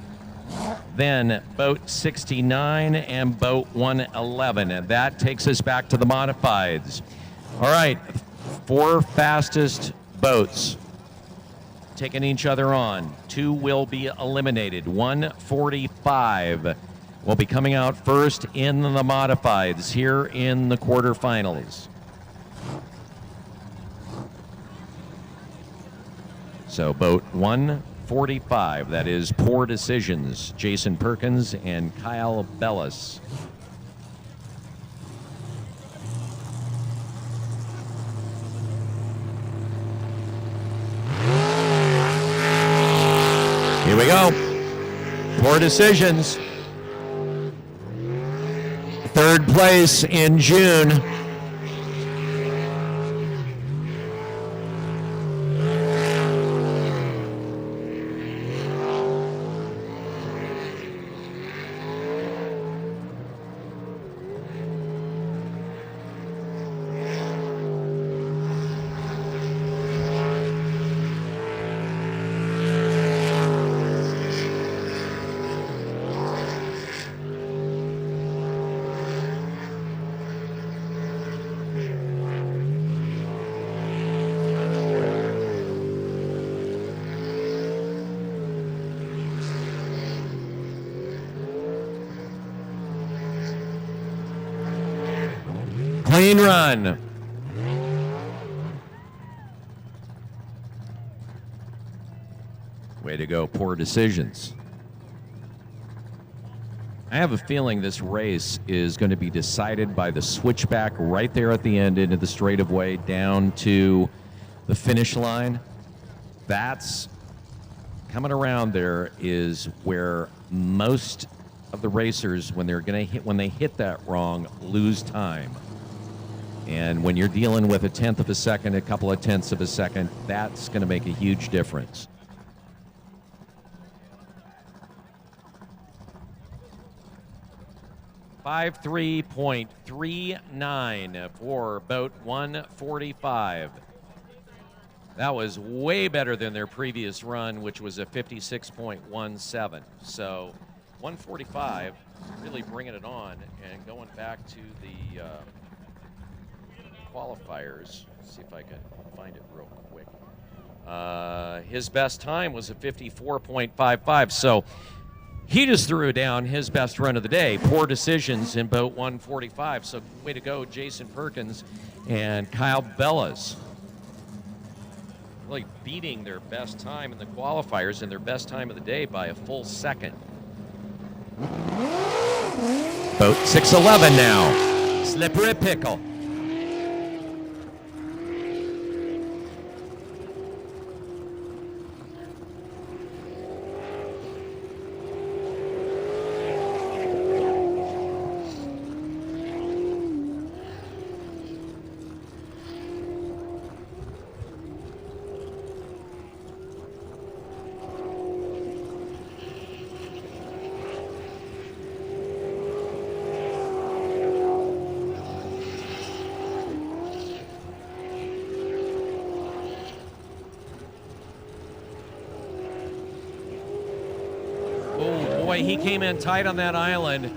Then boat 69 and boat 111. And that takes us back to the modifieds. All right, 4 fastest boats taking each other on. 2 will be eliminated. 145 will be coming out first in the modifieds here in the quarterfinals. So boat 145, that is Poor Decisions, Jason Perkins and Kyle Bellis. Here we go. Poor Decisions. 3rd place in June. Clean run. Way to go, Poor Decisions. I have a feeling this race is going to be decided by the switchback right there at the end into the straightaway down to the finish line. That's coming around there is where most of the racers, when they hit that wrong, lose time. And when you're dealing with 1/10 of a second, a couple of tenths of a second, that's going to make a huge difference. 53.39 for boat 145. That was way better than their previous run, which was a 56.17. So 145, really bringing it on. And going back to the qualifiers, see if I can find it real quick. His best time was a 54.55. So he just threw down his best run of the day. Poor decisions in boat 145. So way to go, Jason Perkins and Kyle Bellas. Really beating their best time in the qualifiers and their best time of the day by a full second. Boat 611 now. Slippery Pickle. He came in tight on that island.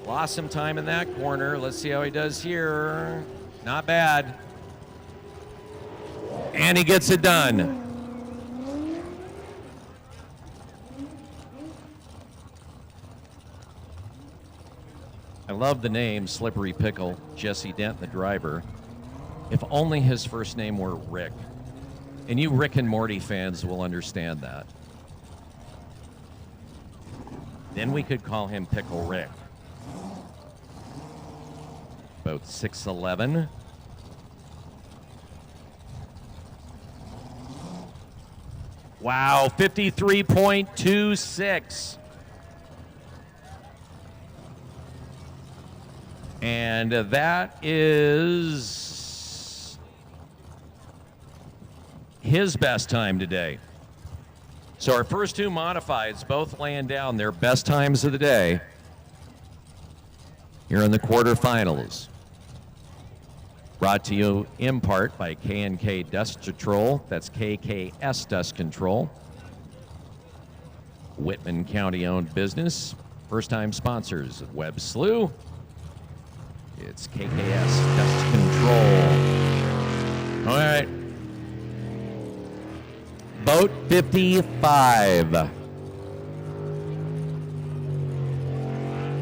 Lost some time in that corner. Let's see how he does here. Not bad. And he gets it done. I love the name Slippery Pickle. Jesse Dent, the driver. If only his first name were Rick. And you Rick and Morty fans will understand that. Then we could call him Pickle Rick. Boat 611. Wow, 53.26. And that is his best time today. So our first two modifieds both laying down their best times of the day here in the quarterfinals. Brought to you in part by K&K Dust Control. That's KKS Dust Control. Whitman County-owned business. First-time sponsors of Webb Slough. It's KKS Dust Control. All right. Boat 55.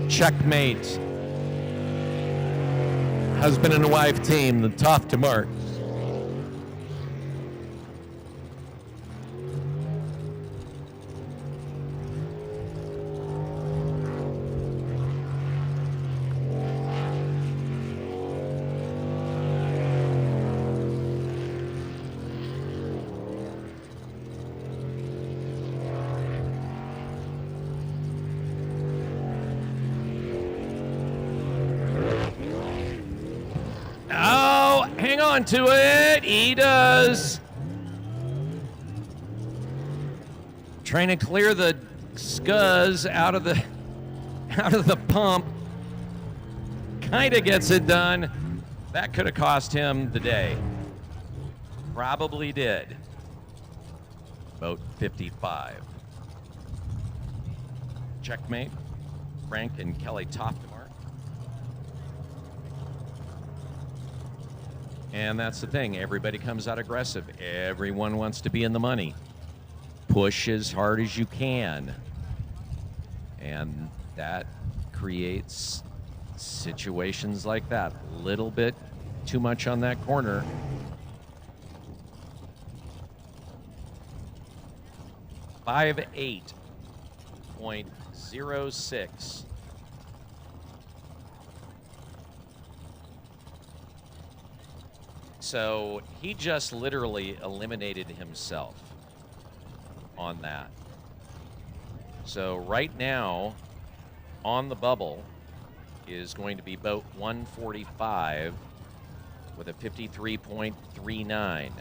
Checkmate. Husband and wife team, the tough to mark. To it, he does. Trying to clear the scuzz out of the pump. Kind of gets it done. That could have cost him the day. Probably did. Boat 55. Checkmate. Frank and Kelly Toftemark. And that's the thing. Everybody comes out aggressive. Everyone wants to be in the money. Push as hard as you can. And that creates situations like that. A little bit too much on that corner. .06. So he just literally eliminated himself on that. So right now on the bubble is going to be boat 145 with a 53.39.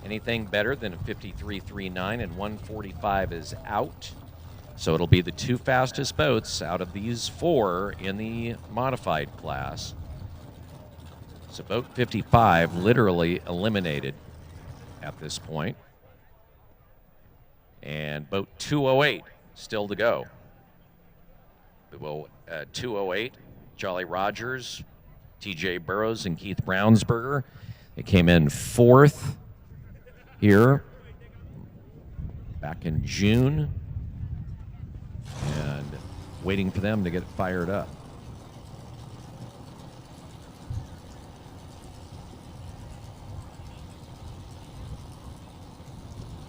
Anything better than a 53.39 and 145 is out. So it'll be the 2 fastest boats out of these 4 in the modified class. So boat 55 literally eliminated at this point. And boat 208 still to go. 208, Jolly Rogers, TJ Burrows, and Keith Brownsberger. They came in 4th here back in June. And waiting for them to get fired up.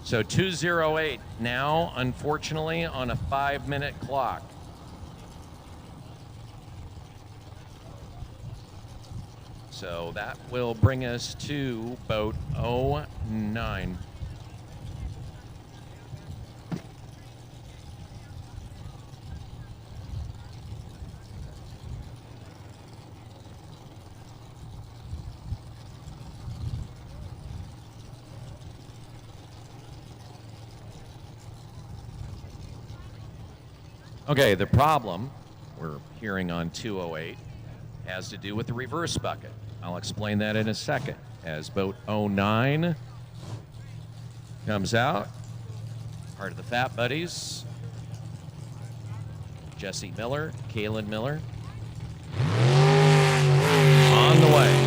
So 208 now, unfortunately, on a 5-minute clock. So that will bring us to boat 09. Okay, the problem we're hearing on 208 has to do with the reverse bucket. I'll explain that in a second. As boat 09 comes out, part of the Fat Buddies, Jesse Miller, Kalen Miller, on the way.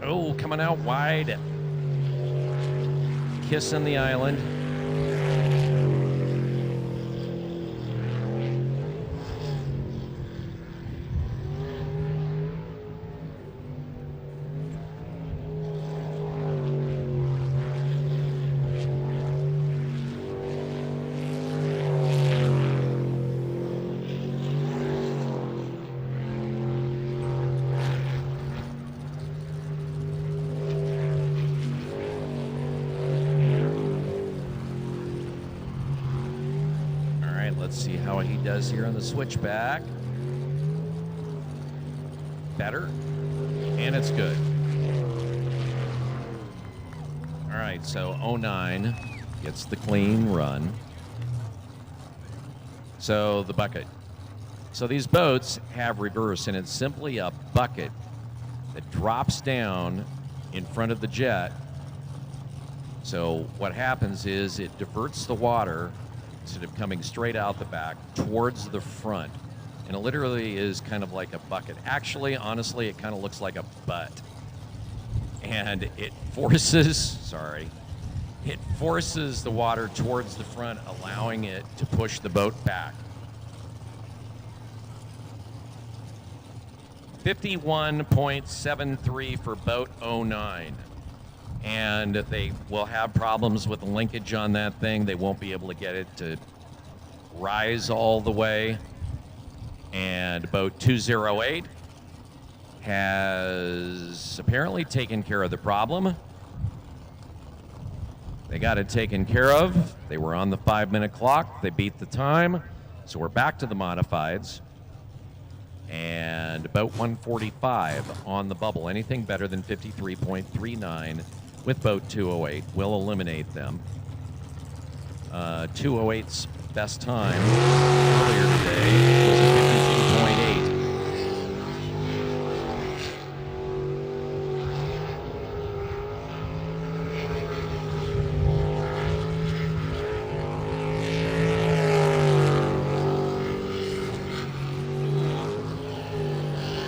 Oh, coming out wide. Kissing the island. Let's see how he does here on the switchback. Better, and it's good. All right, so 09 gets the clean run. So the bucket. So these boats have reverse, and it's simply a bucket that drops down in front of the jet. So what happens is it diverts the water instead of coming straight out the back towards the front. And it literally is kind of like a bucket. Actually, honestly, it kind of looks like a butt. And it forces the water towards the front, allowing it to push the boat back. 51.73 for boat 09. And they will have problems with the linkage on that thing. They won't be able to get it to rise all the way. And boat 208 has apparently taken care of the problem. They got it taken care of. They were on the 5-minute clock. They beat the time. So we're back to the modifieds. And boat 145 on the bubble. Anything better than 53.39 with boat 208 will eliminate them. 208's best time earlier today was a 52.28.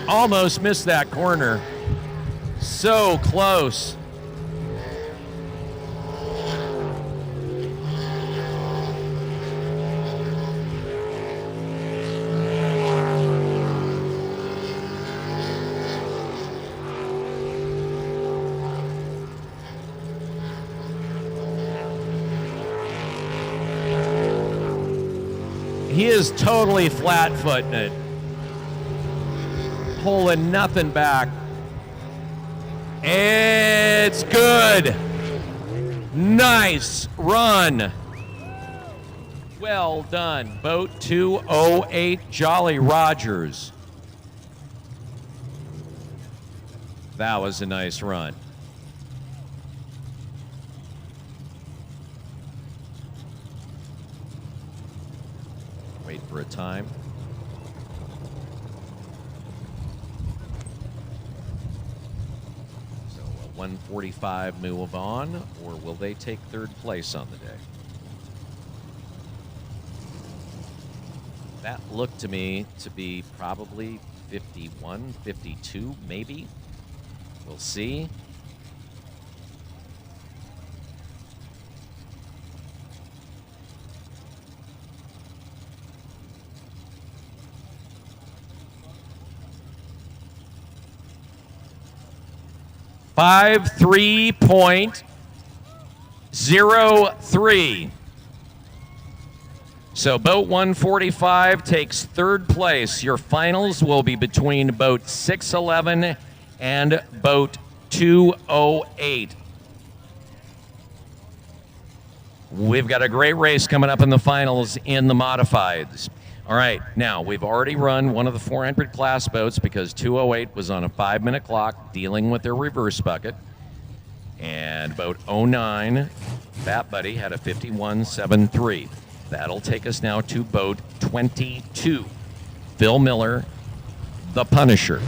Almost missed that corner. So close. He is totally flat-footing it. Pulling nothing back. It's good. Nice run. Well done. Boat 208, Jolly Rogers. That was a nice run. Wait for a time. So a 145 move on, or will they take third place on the day? That looked to me to be probably 51, 52, maybe. We'll see. Five 3.03. So boat 145 takes third place. Your finals will be between boat 611 and boat 208. We've got a great race coming up in the finals in the modifieds. All right, now we've already run one of the 400 class boats because 208 was on a 5-minute clock dealing with their reverse bucket. And boat 09, Bat Buddy, had a 51.73. That'll take us now to boat 22, Phil Miller, the Punisher.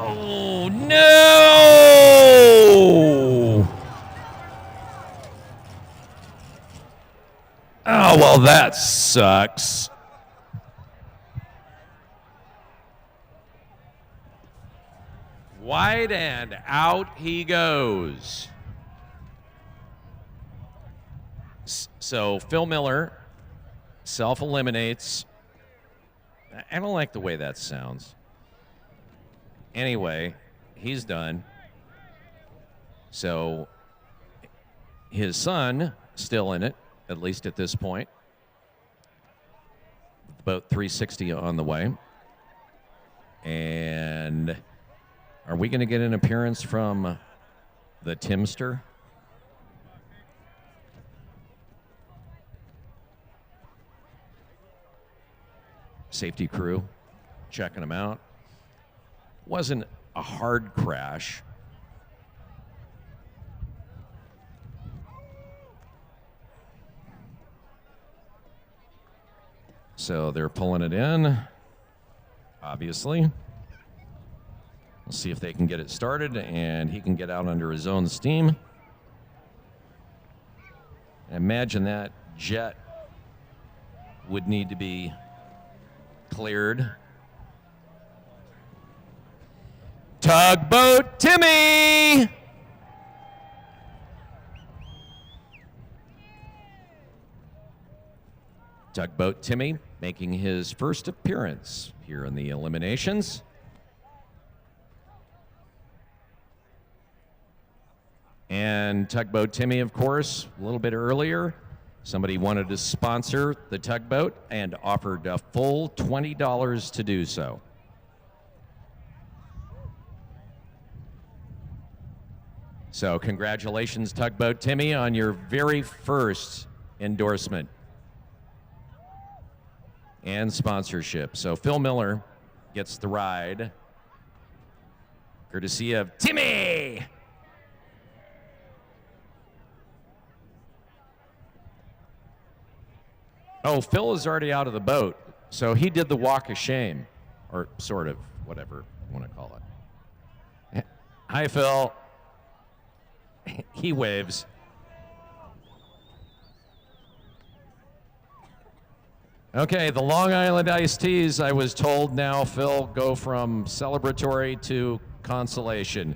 Oh, no! Oh, well, that sucks. Wide and out he goes. So Phil Miller self-eliminates. I don't like the way that sounds. Anyway, he's done. So his son still in it, at least at this point. About 360 on the way. And are we going to get an appearance from the Timster? Safety crew checking them out. Wasn't a hard crash. So they're pulling it in, obviously. We'll see if they can get it started and he can get out under his own steam. Imagine that jet would need to be cleared. Tugboat Timmy! Tugboat Timmy making his first appearance here in the eliminations. And Tugboat Timmy, of course, a little bit earlier, somebody wanted to sponsor the tugboat and offered a full $20 to do so. So congratulations, Tugboat Timmy, on your very first endorsement and sponsorship. So Phil Miller gets the ride, courtesy of Timmy. Oh, Phil is already out of the boat, so he did the walk of shame, or sort of, whatever you want to call it. Hi, Phil. He waves. Okay, the Long Island iced teas, I was told now, Phil, go from celebratory to consolation.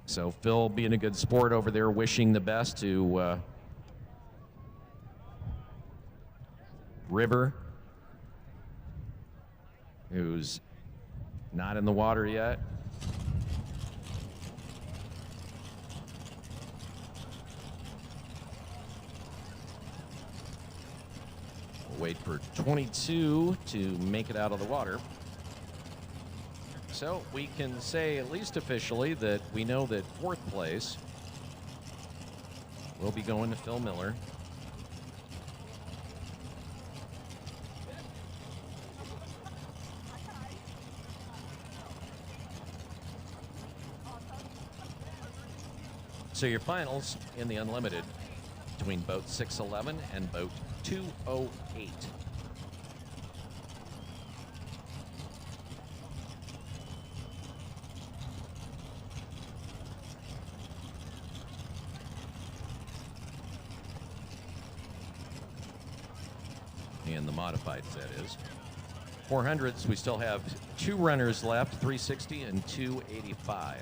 So Phil being a good sport over there, wishing the best to River, who's not in the water yet. wait for 22 to make it out of the water. So we can say, at least officially, that we know that fourth place will be going to Phil Miller. So your finals in the Unlimited between boat 611 and boat 208. In the modifieds, that is. 400s, we still have 2 runners left, 360 and 285.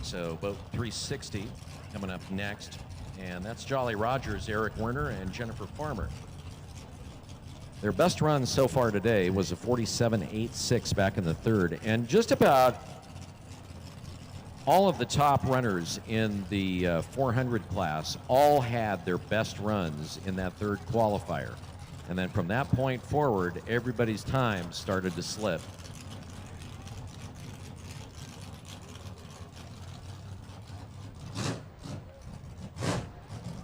So boat 360 coming up next, and that's Jolly Rogers, Eric Werner, and Jennifer Farmer. Their best run so far today was a 47.86 back in the third, and just about all of the top runners in the 400 class all had their best runs in that third qualifier. And then from that point forward, everybody's time started to slip.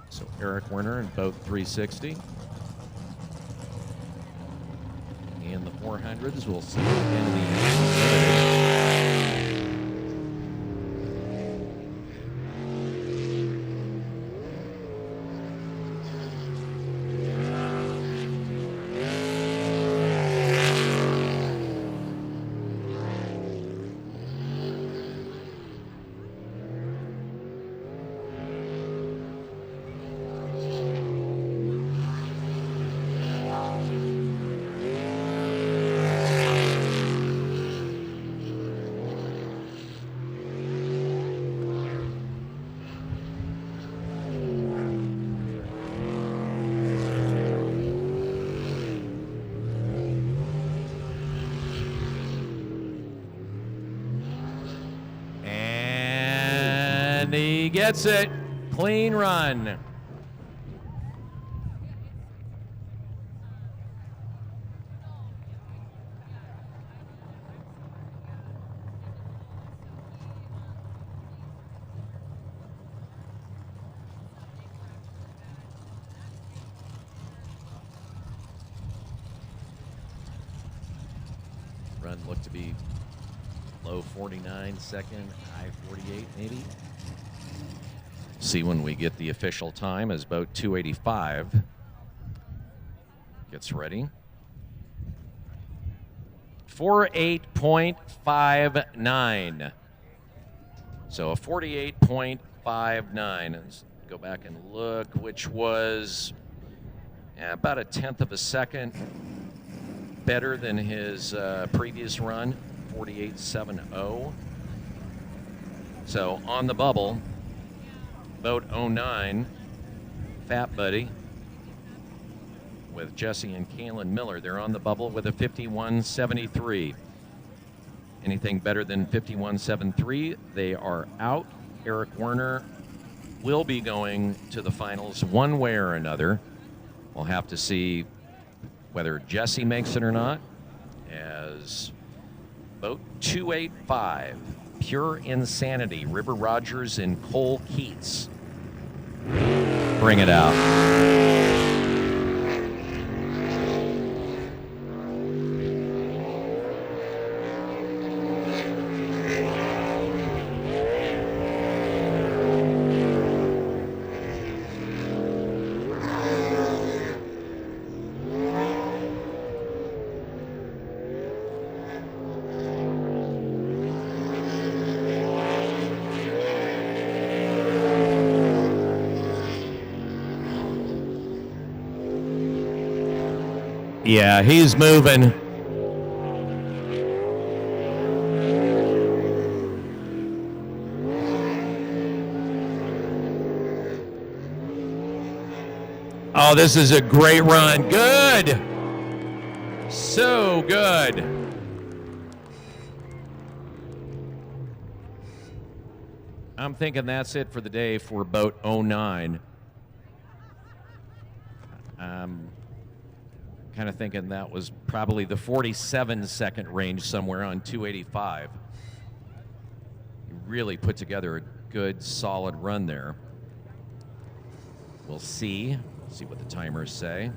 So Eric Werner in boat 360. In the 400s, we'll see in the and he gets it. Clean run. Run looked to be low 49, second, high 48 maybe. See when we get the official time as boat 285 gets ready. 48.59. So a 48.59. Let's go back and look, which was about a tenth of a second better than his previous run, 48.70. So on the bubble, boat 09, Fat Buddy, with Jesse and Kaylin Miller. They're on the bubble with a 51.73. Anything better than 51.73, they are out. Eric Werner will be going to the finals one way or another. We'll have to see whether Jesse makes it or not, as boat 285, Pure Insanity, River Rogers and Cole Keats, bring it out. Yeah, he's moving. Oh, this is a great run. Good. So good. I'm thinking that's it for the day for boat 09. I'm kind of thinking that was probably the 47-second range somewhere on 285. He really put together a good, solid run there. We'll see what the timers say.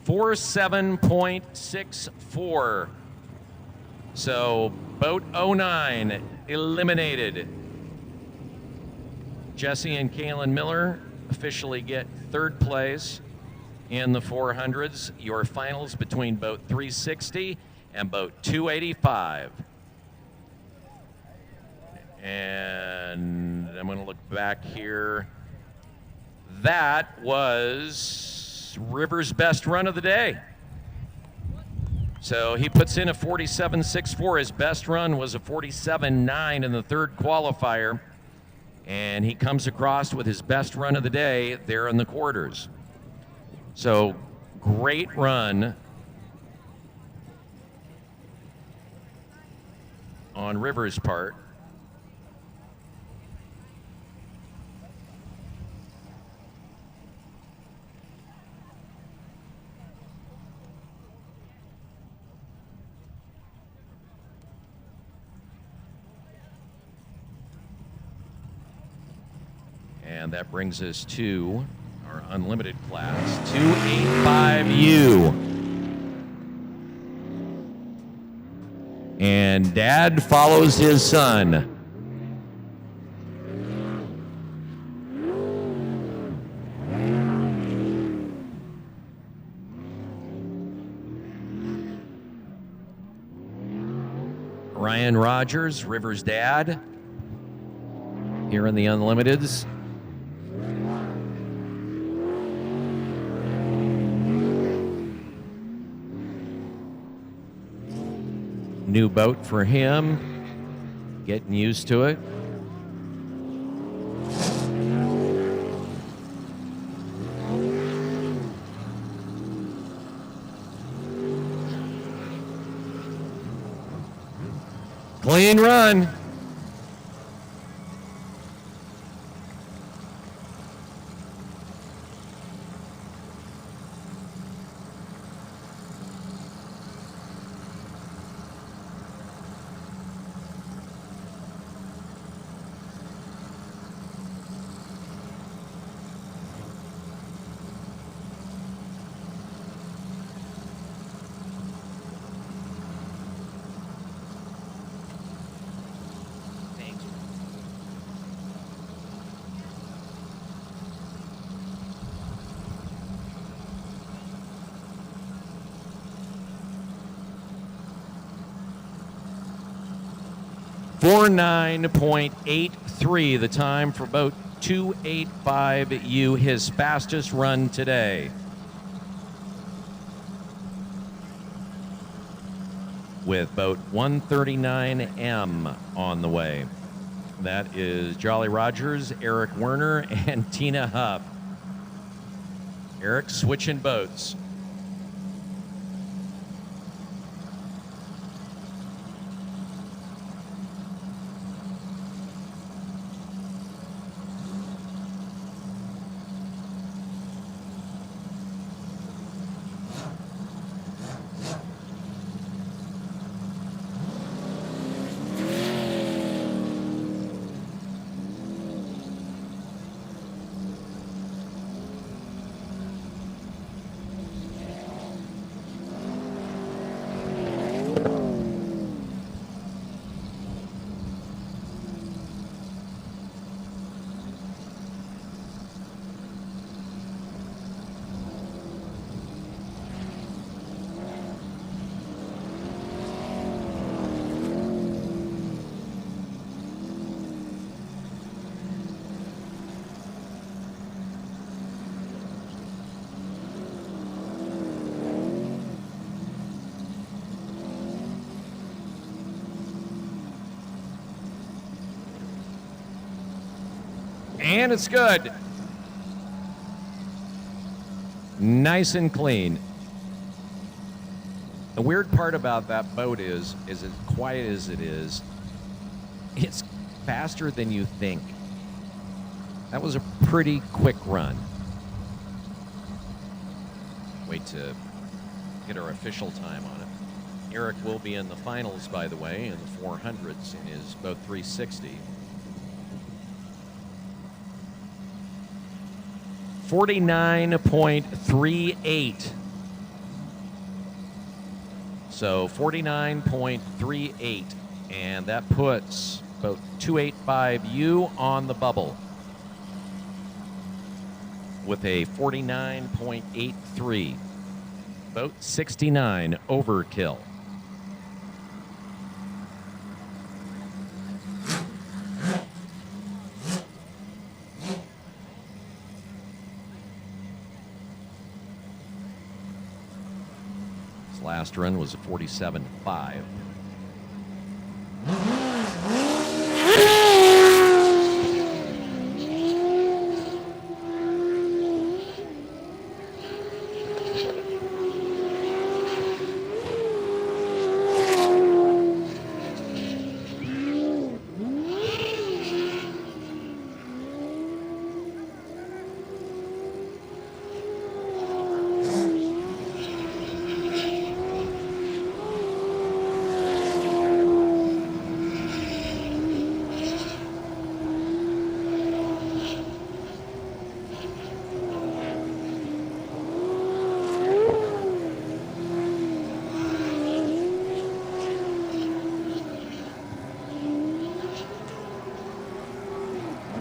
.47.64. So boat 09 eliminated. Jesse and Kaylin Miller officially get third place in the 400s. Your finals between boat 360 and boat 285. And I'm going to look back here. That was Rivers' best run of the day. So he puts in a 47.64. His best run was a 47.9 in the third qualifier. And he comes across with his best run of the day there in the quarters. So great run on Rivers' part. And that brings us to our unlimited class, 285U. And Dad follows his son. Ryan Rogers, Rivers' dad, here in the Unlimiteds. New boat for him, getting used to it. Clean run. .49.83, the time for boat 285U, his fastest run today. With boat 139M on the way. That is Jolly Rogers, Eric Werner, and Tina Huff. Eric switching boats. And it's good. Nice and clean. The weird part about that boat is as quiet as it is, it's faster than you think. That was a pretty quick run. Wait to get our official time on it. Eric will be in the finals, by the way, in the 400s in his boat 360. 49.38. So 49.38, and that puts boat 285U on the bubble with a 49.83. Boat 69 overkill. His last run was a 47.5.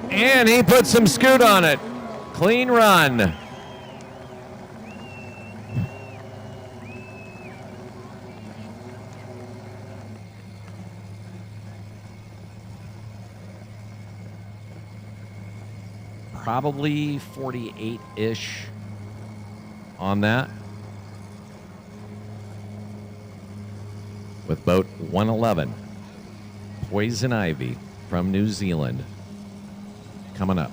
And he put some scoot on it. Clean run. Probably 48-ish on that. With boat 111, Poison Ivy from New Zealand. Coming up.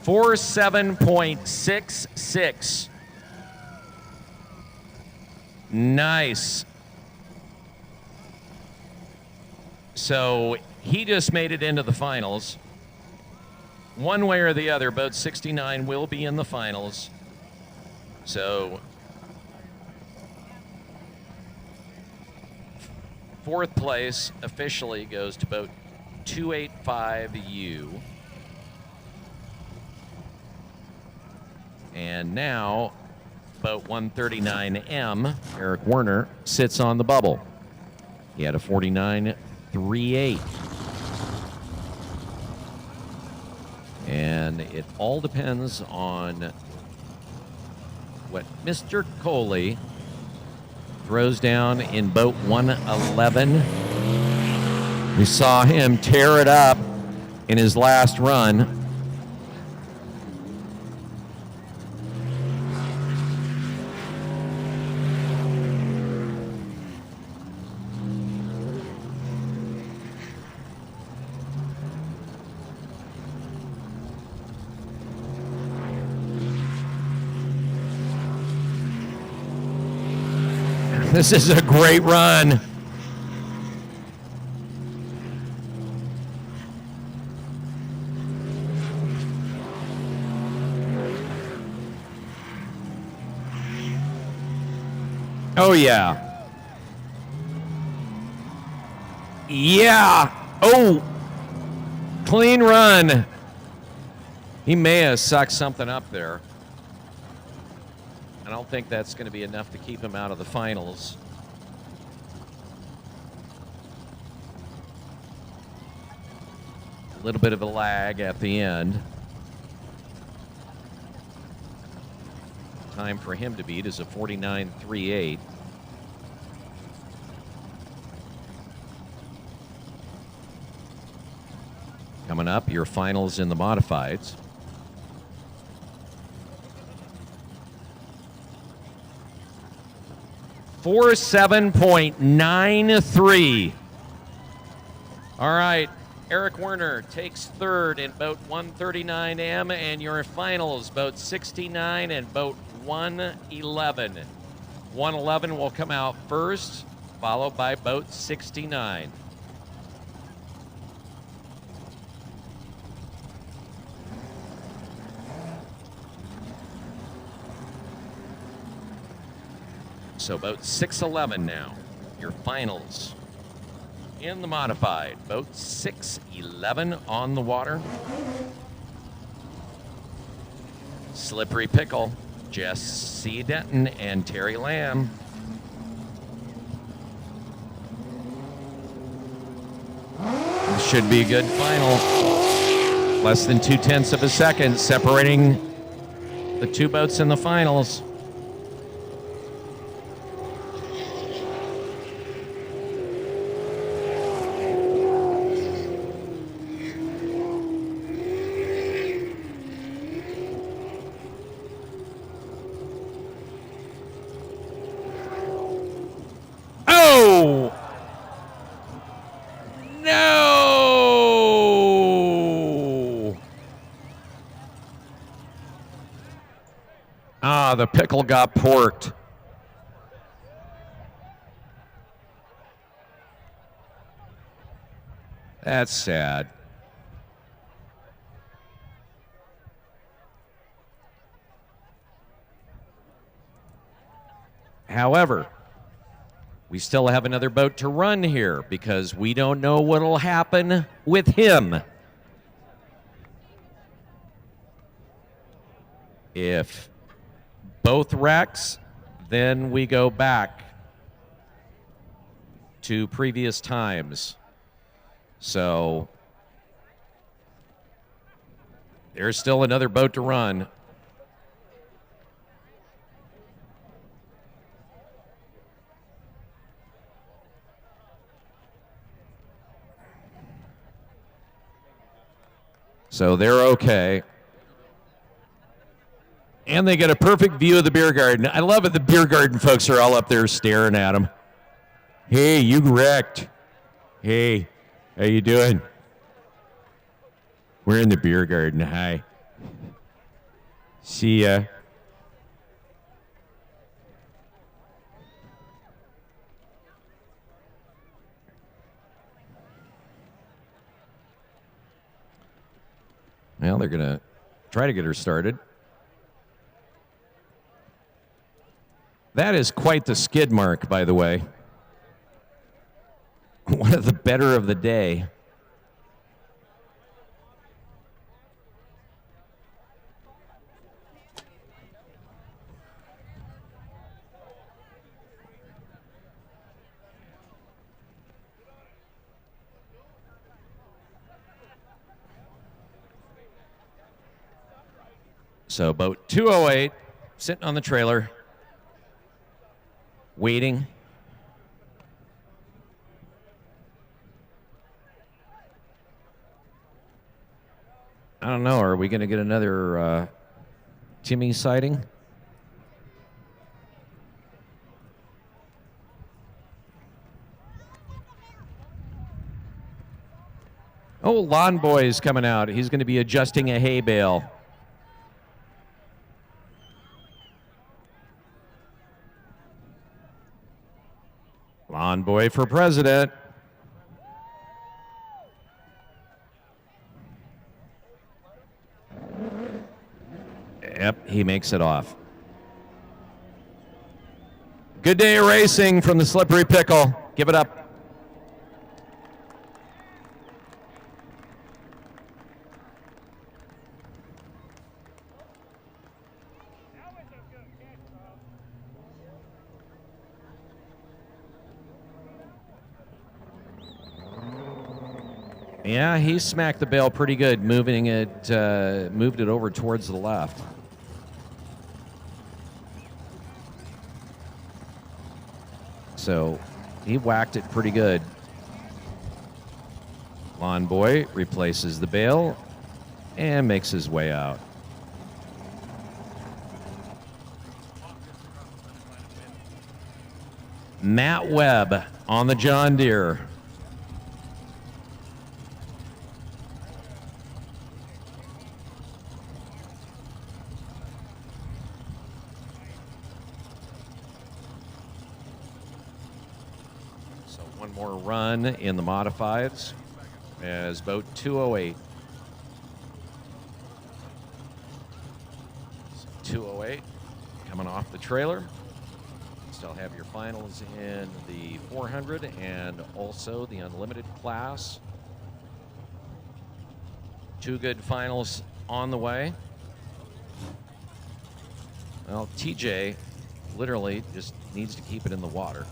.66. Nice. So he just made it into the finals. One way or the other, boat 69 will be in the finals. So fourth place officially goes to boat 285U. And now boat 139M, Eric Werner, sits on the bubble. He had a 49.38. And it all depends on what Mr. Coley throws down in boat 111. We saw him tear it up in his last run. This is a great run. Oh, yeah. Yeah. Oh, clean run. He may have sucked something up there. I don't think that's going to be enough to keep him out of the finals. A little bit of a lag at the end. Time for him to beat is a 49.38. Coming up, your finals in the modifieds. .47.93. All right, Eric Werner takes third in boat 139M, and your finals, boat 69 and boat 111. 111 will come out first, followed by boat 69. So boat 611 now, your finals. In the modified, boat 611 on the water. Slippery Pickle, Jess C. Denton and Terry Lamb. This should be a good final. Less than 0.2 of a second separating the two boats in the finals. The pickle got porked. That's sad. However, we still have another boat to run here because we don't know what'll happen with him. If both wrecks, then we go back to previous times. So there's still another boat to run. So they're okay. And they get a perfect view of the beer garden. I love it. The beer garden folks are all up there staring at them. Hey, you wrecked. Hey, how you doing? We're in the beer garden. Hi. See ya. Well, they're going to try to get her started. That is quite the skid mark, by the way. One of the better of the day. So boat 208 sitting on the trailer, waiting. I don't know. Are we going to get another Timmy sighting? Oh, Lawn Boy's coming out. He's going to be adjusting a hay bale. Lawn Boy for president. Yep, he makes it off. Good day of racing from the Slippery Pickle. Give it up. Yeah, he smacked the bale pretty good, moved it over towards the left. So he whacked it pretty good. Lawn Boy replaces the bale and makes his way out. Matt Webb on the John Deere. One more run in the modifieds as boat 208. 208 coming off the trailer. Still have your finals in the 400 and also the unlimited class. 2 good finals on the way. Well, TJ literally just needs to keep it in the water.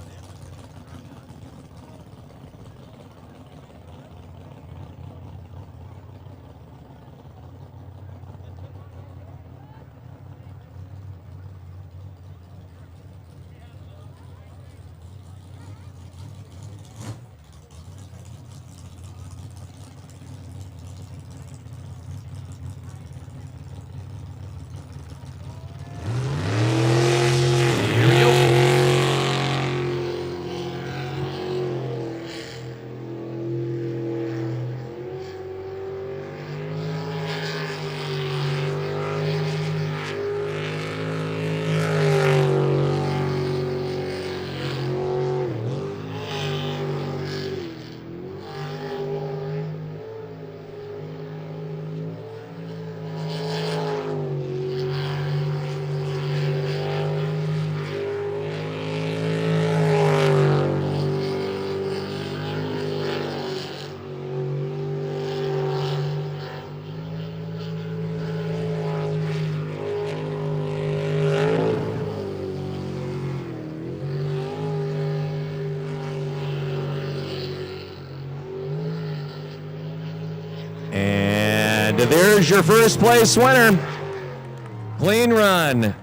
And there's your first place winner. Clean run.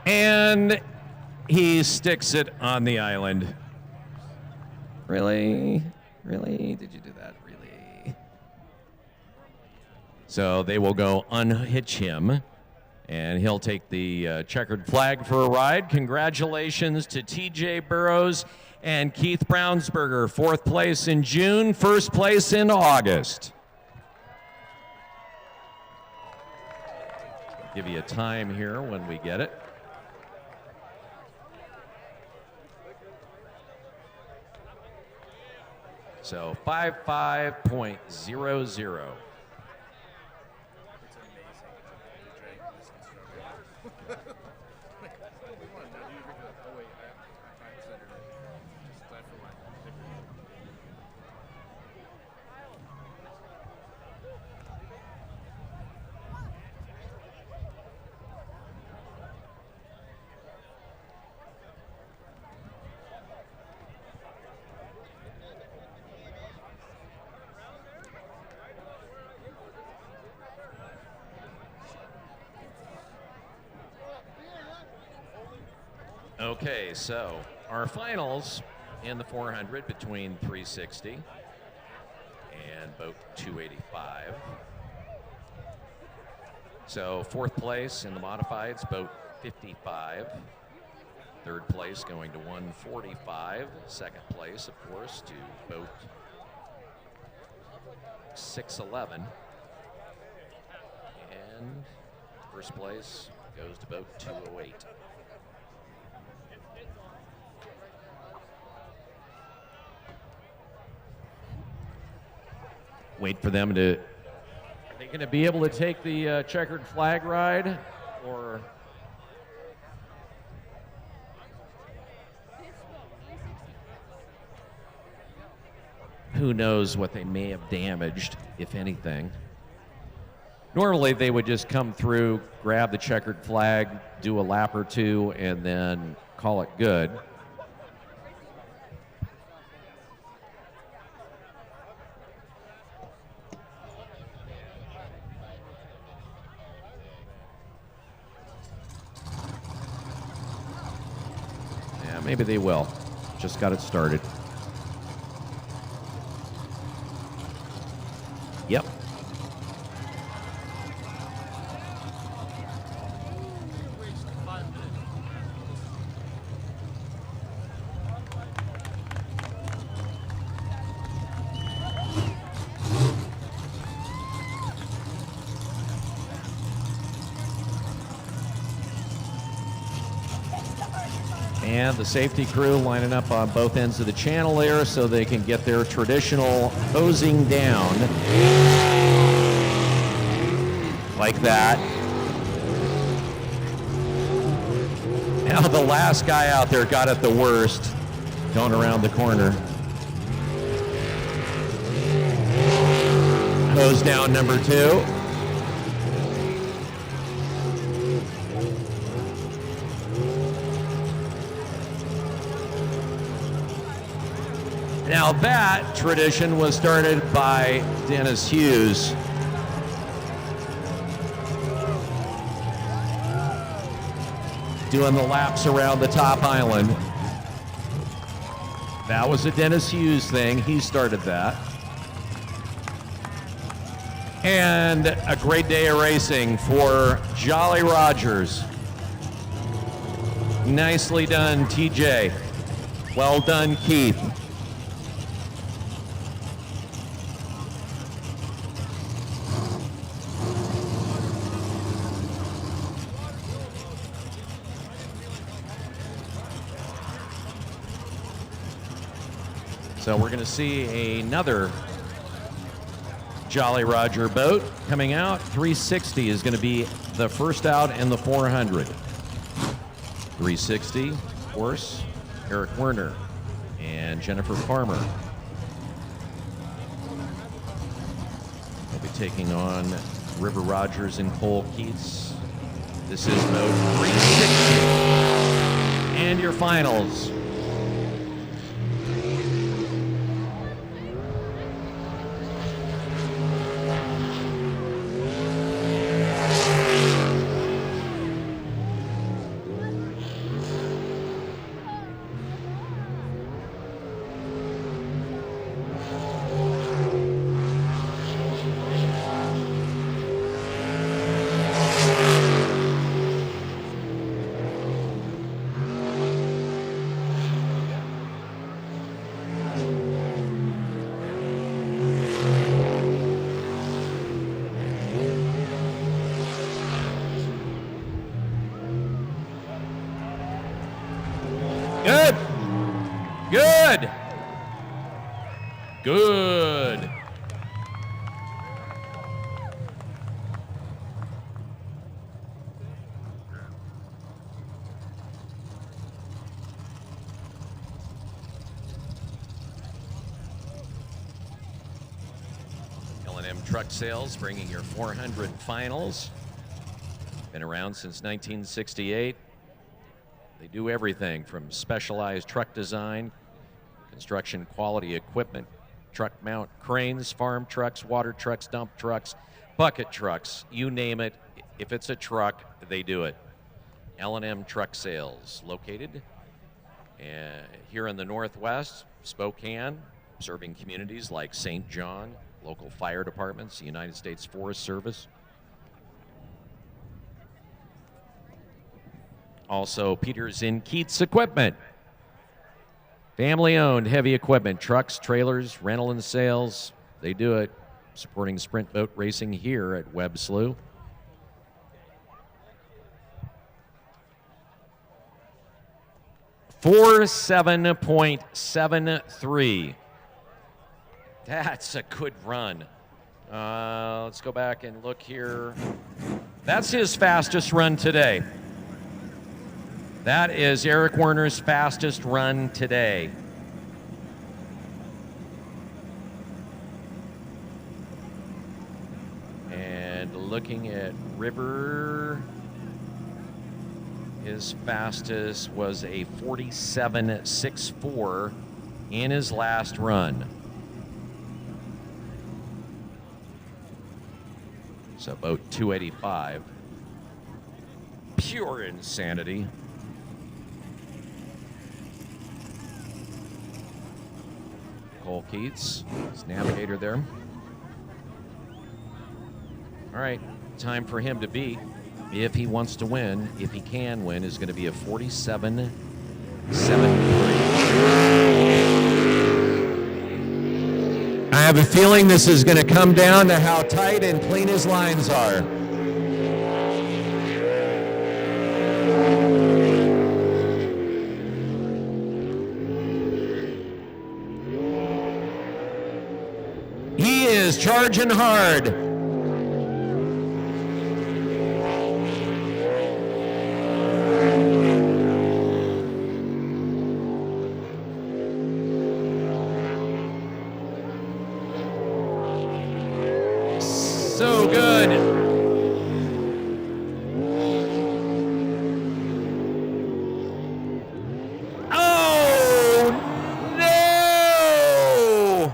And he sticks it on the island. Really? Really? Did you do that? Really? So they will go unhitch him, and he'll take the checkered flag for a ride. Congratulations to TJ Burrows and Keith Brownsberger. 4th place in June, 1st place in August. Give you a time here when we get it. So 55.00. Okay, so our finals in the 400 between 360 and boat 285. So 4th place in the modifieds, boat 55. 3rd place going to 145. 2nd place, of course, to boat 611. And 1st place goes to boat 208. Wait for them to, are they going to be able to take the checkered flag ride, or? Who knows what they may have damaged, if anything. Normally they would just come through, grab the checkered flag, do a lap or two, and then call it good. Maybe they will. Just got it started. Yep. And the safety crew lining up on both ends of the channel there so they can get their traditional hosing down. Like that. Now the last guy out there got it the worst, going around the corner. Hose down number 2. Now that tradition was started by Dennis Hughes. Doing the laps around the top island. That was a Dennis Hughes thing. He started that. And a great day of racing for Jolly Rogers. Nicely done, TJ. Well done, Keith. So we're going to see another Jolly Roger boat coming out. 360 is going to be the first out in the 400. 360, of course, Eric Werner and Jennifer Farmer. They'll be taking on River Rogers and Cole Keats. This is boat 360. And your finals. Good. Good. Good. L&M Truck Sales bringing your 400 finals. Been around since 1968. They do everything from specialized truck design, construction quality equipment, truck mount cranes, farm trucks, water trucks, dump trucks, bucket trucks, you name it. If it's a truck, they do it. L&M Truck Sales, located here in the Northwest, Spokane, serving communities like St. John, local fire departments, the United States Forest Service. Also, Peters and Keats Equipment. Family-owned heavy equipment, trucks, trailers, rental and sales. They do it. Supporting sprint boat racing here at Webb Slough. .73. That's a good run. Let's go back and look here. That's his fastest run today. That is Eric Werner's fastest run today. And looking at River, his fastest was a 47.64 in his last run. So about 285. Pure insanity. Cole Keats, his navigator there. All right, time for him to beat, if he wants to win, if he can win, is going to be a 47.73. I have a feeling this is going to come down to how tight and clean his lines are. is charging hard. So good. Oh, no!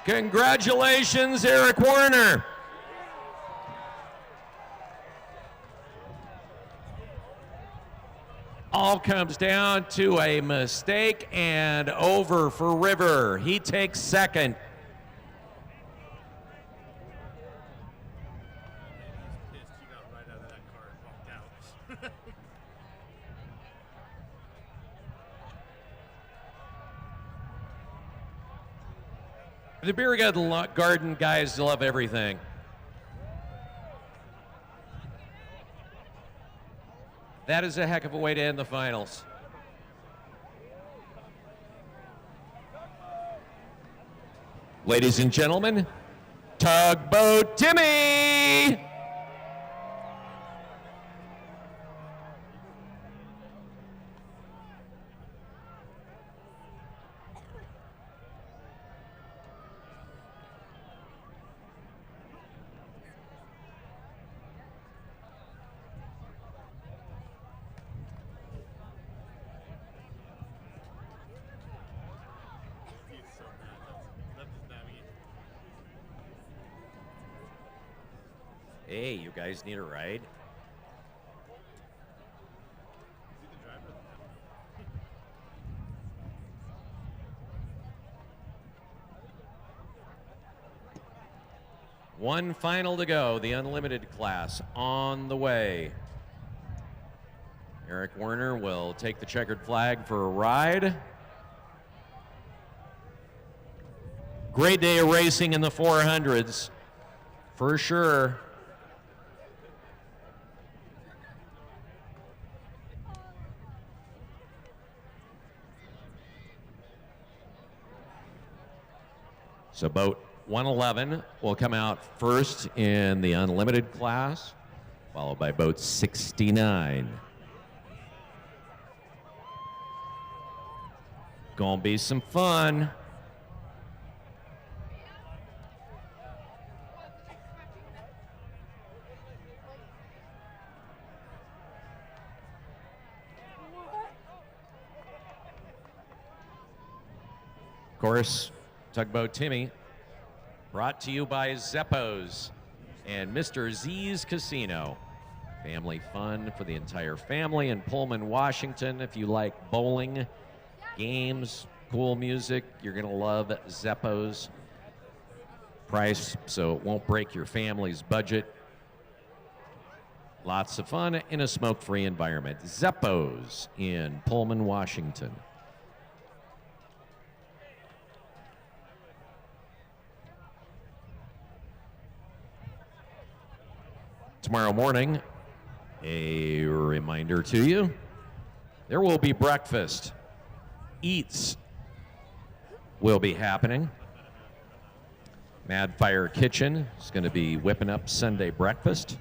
Congratulations, Eric Warner. All comes down to a mistake and over for River. He takes second. The beer garden guys love everything. That is a heck of a way to end the finals. Ladies and gentlemen, Tugboat Timmy! Hey, you guys need a ride? One final to go, the unlimited class on the way. Eric Werner will take the checkered flag for a ride. Great day of racing in the 400s, for sure. So boat 111 will come out first in the unlimited class, followed by boat 69. Gonna be some fun. Of course, Tugboat Timmy, brought to you by Zeppos and Mr. Z's Casino. Family fun for the entire family in Pullman, Washington. If you like bowling, games, cool music, you're gonna love Zeppos. Price, so it won't break your family's budget. Lots of fun in a smoke-free environment. Zeppos in Pullman, Washington. Tomorrow morning, a reminder to you, there will be breakfast. Eats will be happening. Mad Fire Kitchen is going to be whipping up Sunday breakfast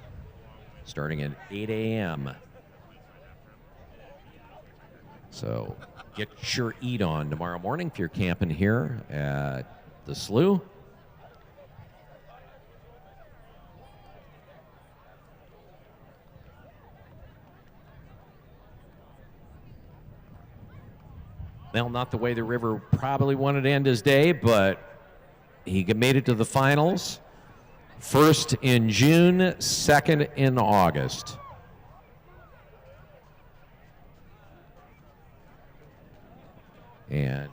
starting at 8 a.m. So get your eat on tomorrow morning if you're camping here at the Slough. Well, not the way the River probably wanted to end his day, but he made it to the finals. First in June, second in August. And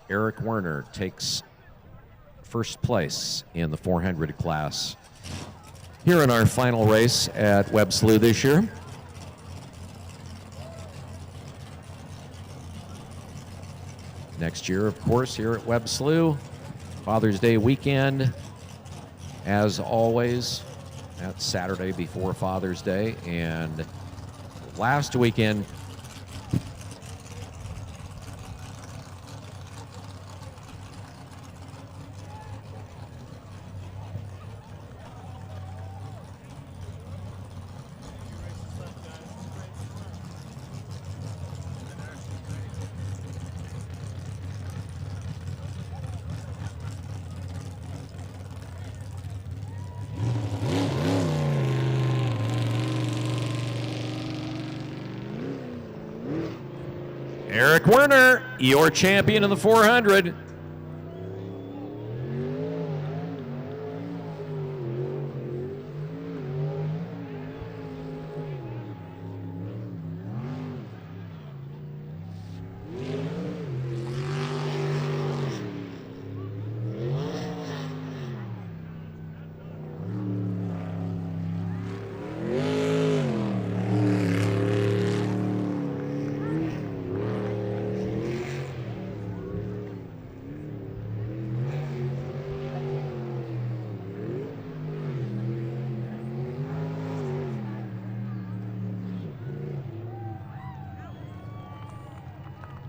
Eric Werner takes first place in the 400 class here in our final race at Webb Slough this year. Next year, of course, here at Webb Slough, Father's Day weekend, as always, that's Saturday before Father's Day. And last weekend, Eric Werner, your champion in the 400.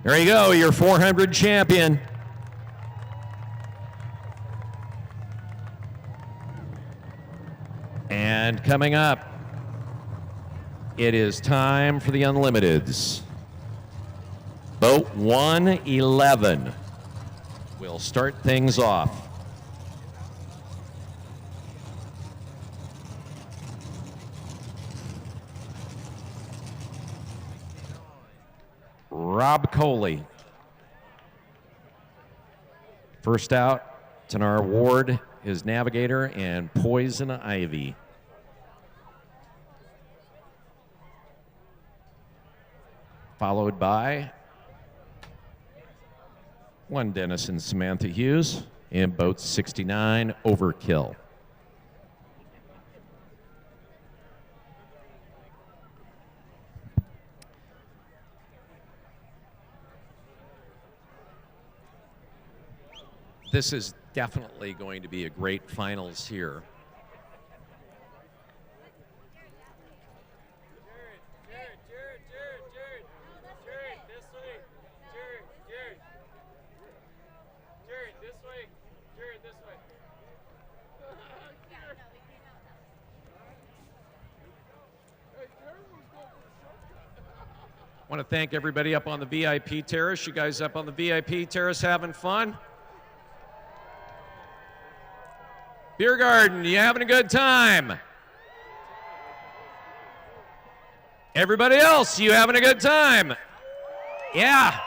There you go, your 400 champion. And coming up, it is time for the Unlimiteds. Boat 111 will start things off. Rob Coley. First out, Tanar Ward, his navigator, and Poison Ivy. Followed by one Dennis and Samantha Hughes in boat 69, Overkill. This is definitely going to be a great finals here. I want to thank everybody up on the VIP terrace. You guys up on the VIP terrace having fun? Beer garden, you having a good time? Everybody else, you having a good time? Yeah.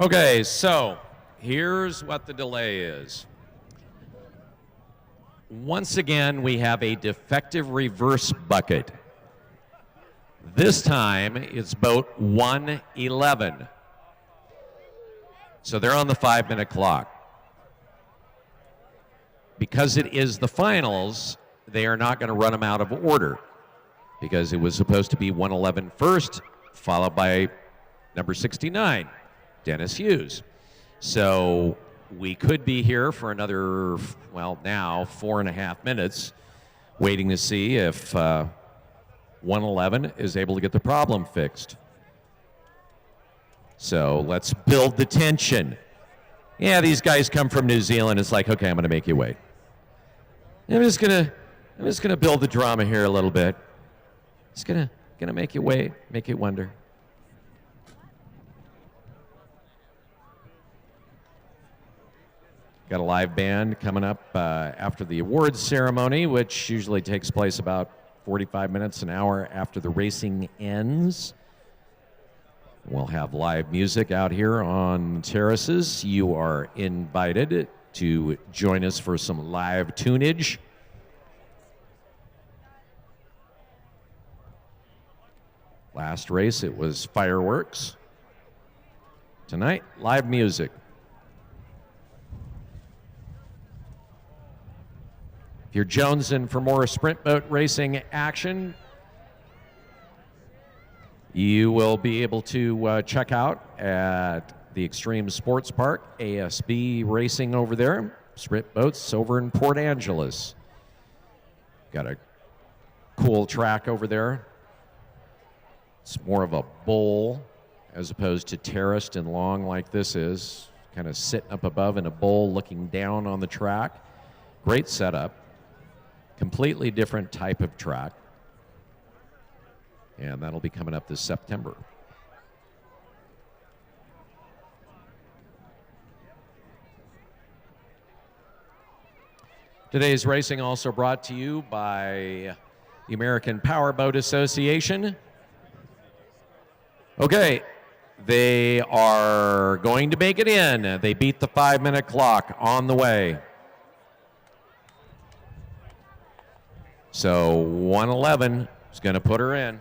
Okay, so here's what the delay is. Once again, we have a defective reverse bucket. This time, it's boat 111. So they're on the 5-minute clock. Because it is the finals, they are not going to run them out of order, because it was supposed to be 111 first, followed by number 69. Dennis Hughes. So we could be here for another, well, now 4.5 minutes, waiting to see if 111 is able to get the problem fixed. So let's build the tension. Yeah, these guys come from New Zealand. It's like, okay, I'm going to make you wait. I'm just gonna build the drama here a little bit. Just gonna make you wait, make you wonder. Got a live band coming up after the awards ceremony, which usually takes place about 45 minutes, an hour after the racing ends. We'll have live music out here on terraces. You are invited to join us for some live tunage. Last race, it was fireworks. Tonight, live music. If you're jonesing for more sprint boat racing action, you will be able to check out at the Extreme Sports Park, ASB Racing over there, sprint boats over in Port Angeles. Got a cool track over there. It's more of a bowl as opposed to terraced and long like this is, kind of sitting up above in a bowl looking down on the track. Great setup. Completely different type of track. And that'll be coming up this September. Today's racing also brought to you by the American Powerboat Association. Okay, they are going to make it in. They beat the 5-minute clock on the way. So 111 is going to put her in.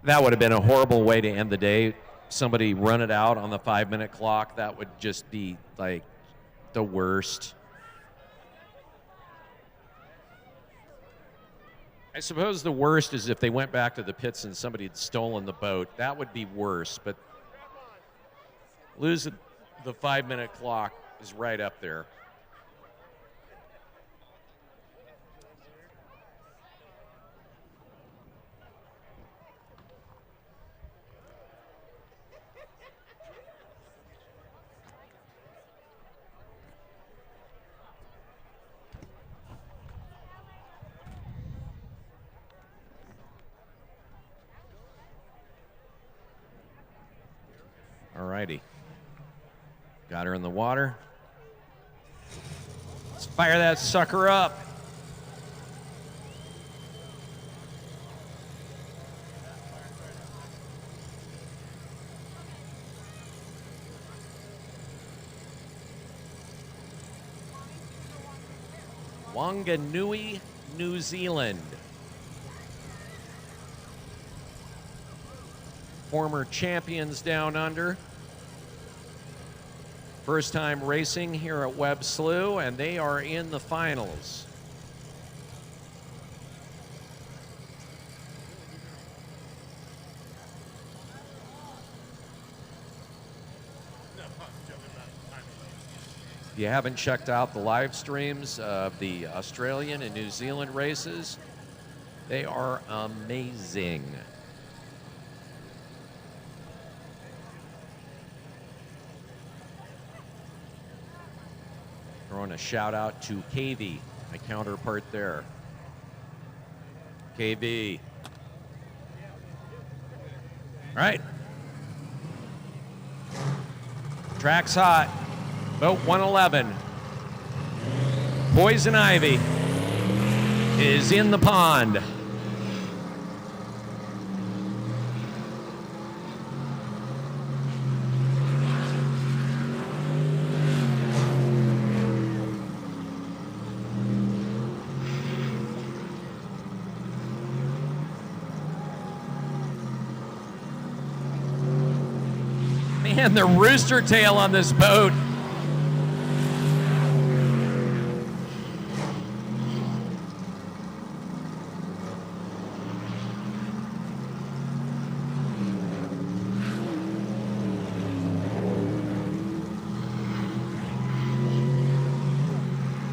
That would have been a horrible way to end the day. Somebody run it out on the 5-minute clock. That would just be like the worst. I suppose the worst is if they went back to the pits and somebody had stolen the boat. That would be worse, but losing the 5-minute clock is right up there. All righty. Got her in the water. Let's fire that sucker up. Wanganui, New Zealand. Former champions down under. First time racing here at Webb Slough, and they are in the finals. If you haven't checked out the live streams of the Australian and New Zealand races, they are amazing. Throwing a shout out to KV, my counterpart there. KV. All right. Track's hot. Boat 111. Poison Ivy is in the pond. Man, the rooster tail on this boat.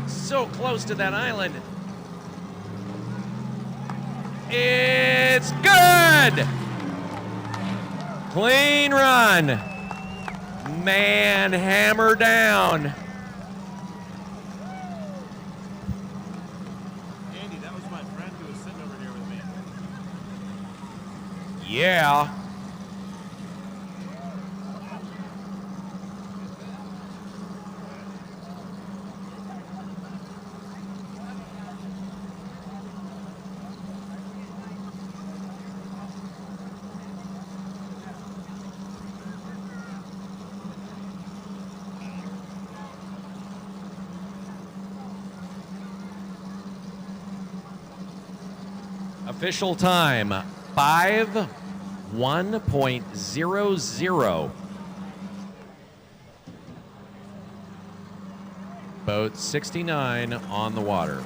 So close to that island. It's good. Clean run. Man, hammer down. Andy, that was my friend who was sitting over here with me. Yeah. Official time, 5:1.00. Boat 69 on the water.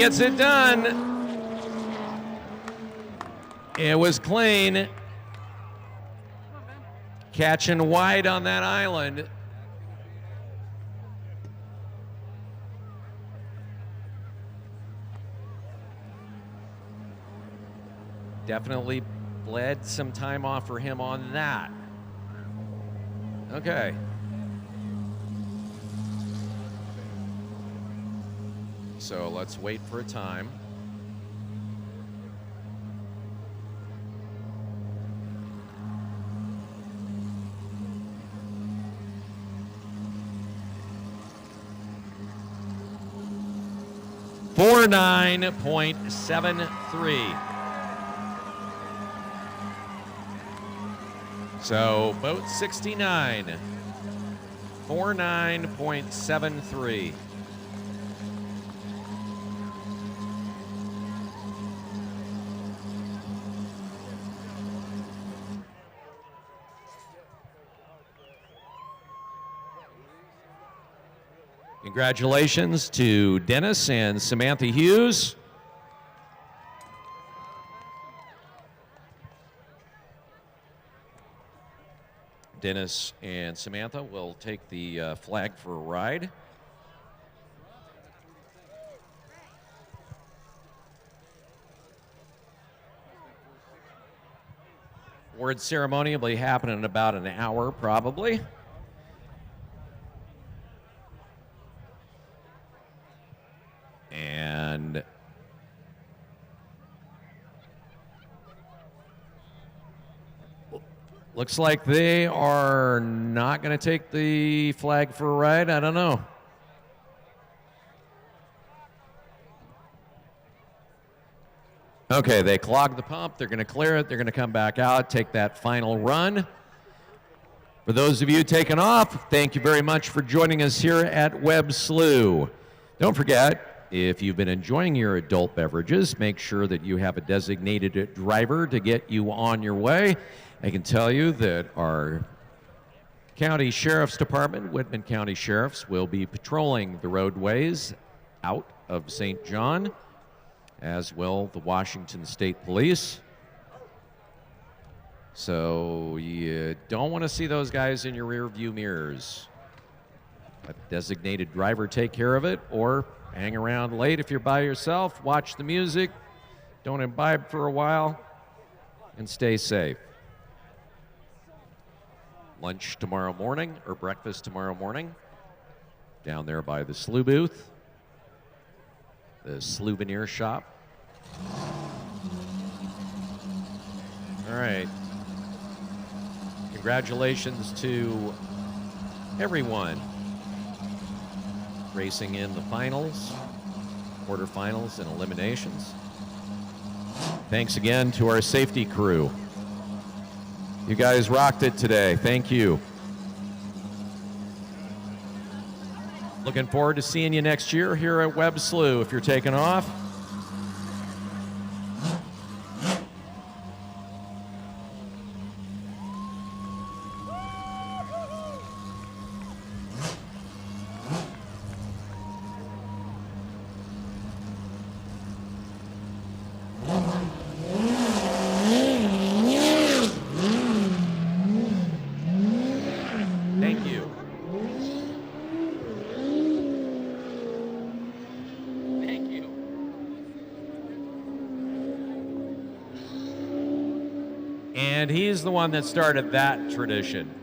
gets it done. It was clean. Catching wide on that island. Definitely bled some time off for him on that. Okay. So let's wait for a time. .73. So boat 69, 49.73. Congratulations to Dennis and Samantha Hughes. Dennis and Samantha will take the flag for a ride. Award ceremony will be happening in about an hour, probably. And looks like they are not going to take the flag for a ride. I don't know. Okay, they clogged the pump. They're going to clear it. They're going to come back out, take that final run. For those of you taking off, thank you very much for joining us here at Webb Slough. Don't forget, if you've been enjoying your adult beverages, make sure that you have a designated driver to get you on your way. I can tell you that our County Sheriff's Department, Whitman County Sheriffs, will be patrolling the roadways out of St. John, as will the Washington State Police. So you don't want to see those guys in your rear view mirrors. Let a designated driver take care of it, or hang around late if you're by yourself, watch the music, don't imbibe for a while, and stay safe. Lunch tomorrow morning, or breakfast tomorrow morning, down there by the Slough booth, the Souvenir shop. All right. Congratulations to everyone racing in the finals, quarterfinals, and eliminations. Thanks again to our safety crew. You guys rocked it today. Thank you. Looking forward to seeing you next year here at Webb Slough if you're taking off. And he's the one that started that tradition.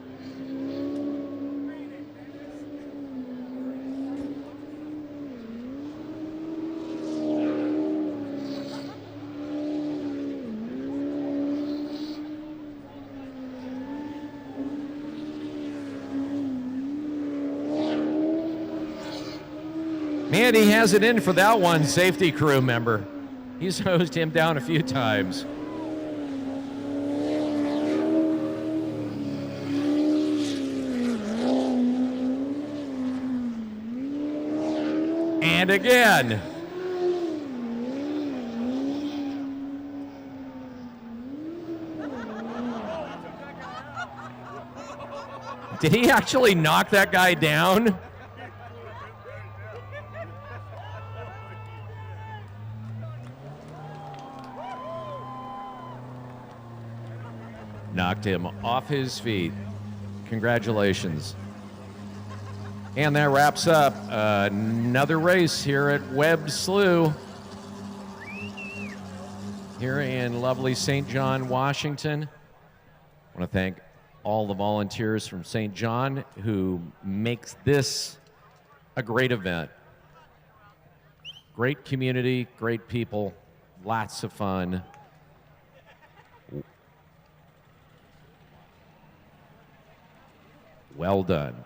Man, he has it in for that one safety crew member. He's hosed him down a few times. And again. Did he actually knock that guy down? knocked him off his feet. Congratulations. And that wraps up another race here at Webb Slough, here in lovely St. John, Washington. I want to thank all the volunteers from St. John who makes this a great event. Great community, great people, lots of fun. Well done.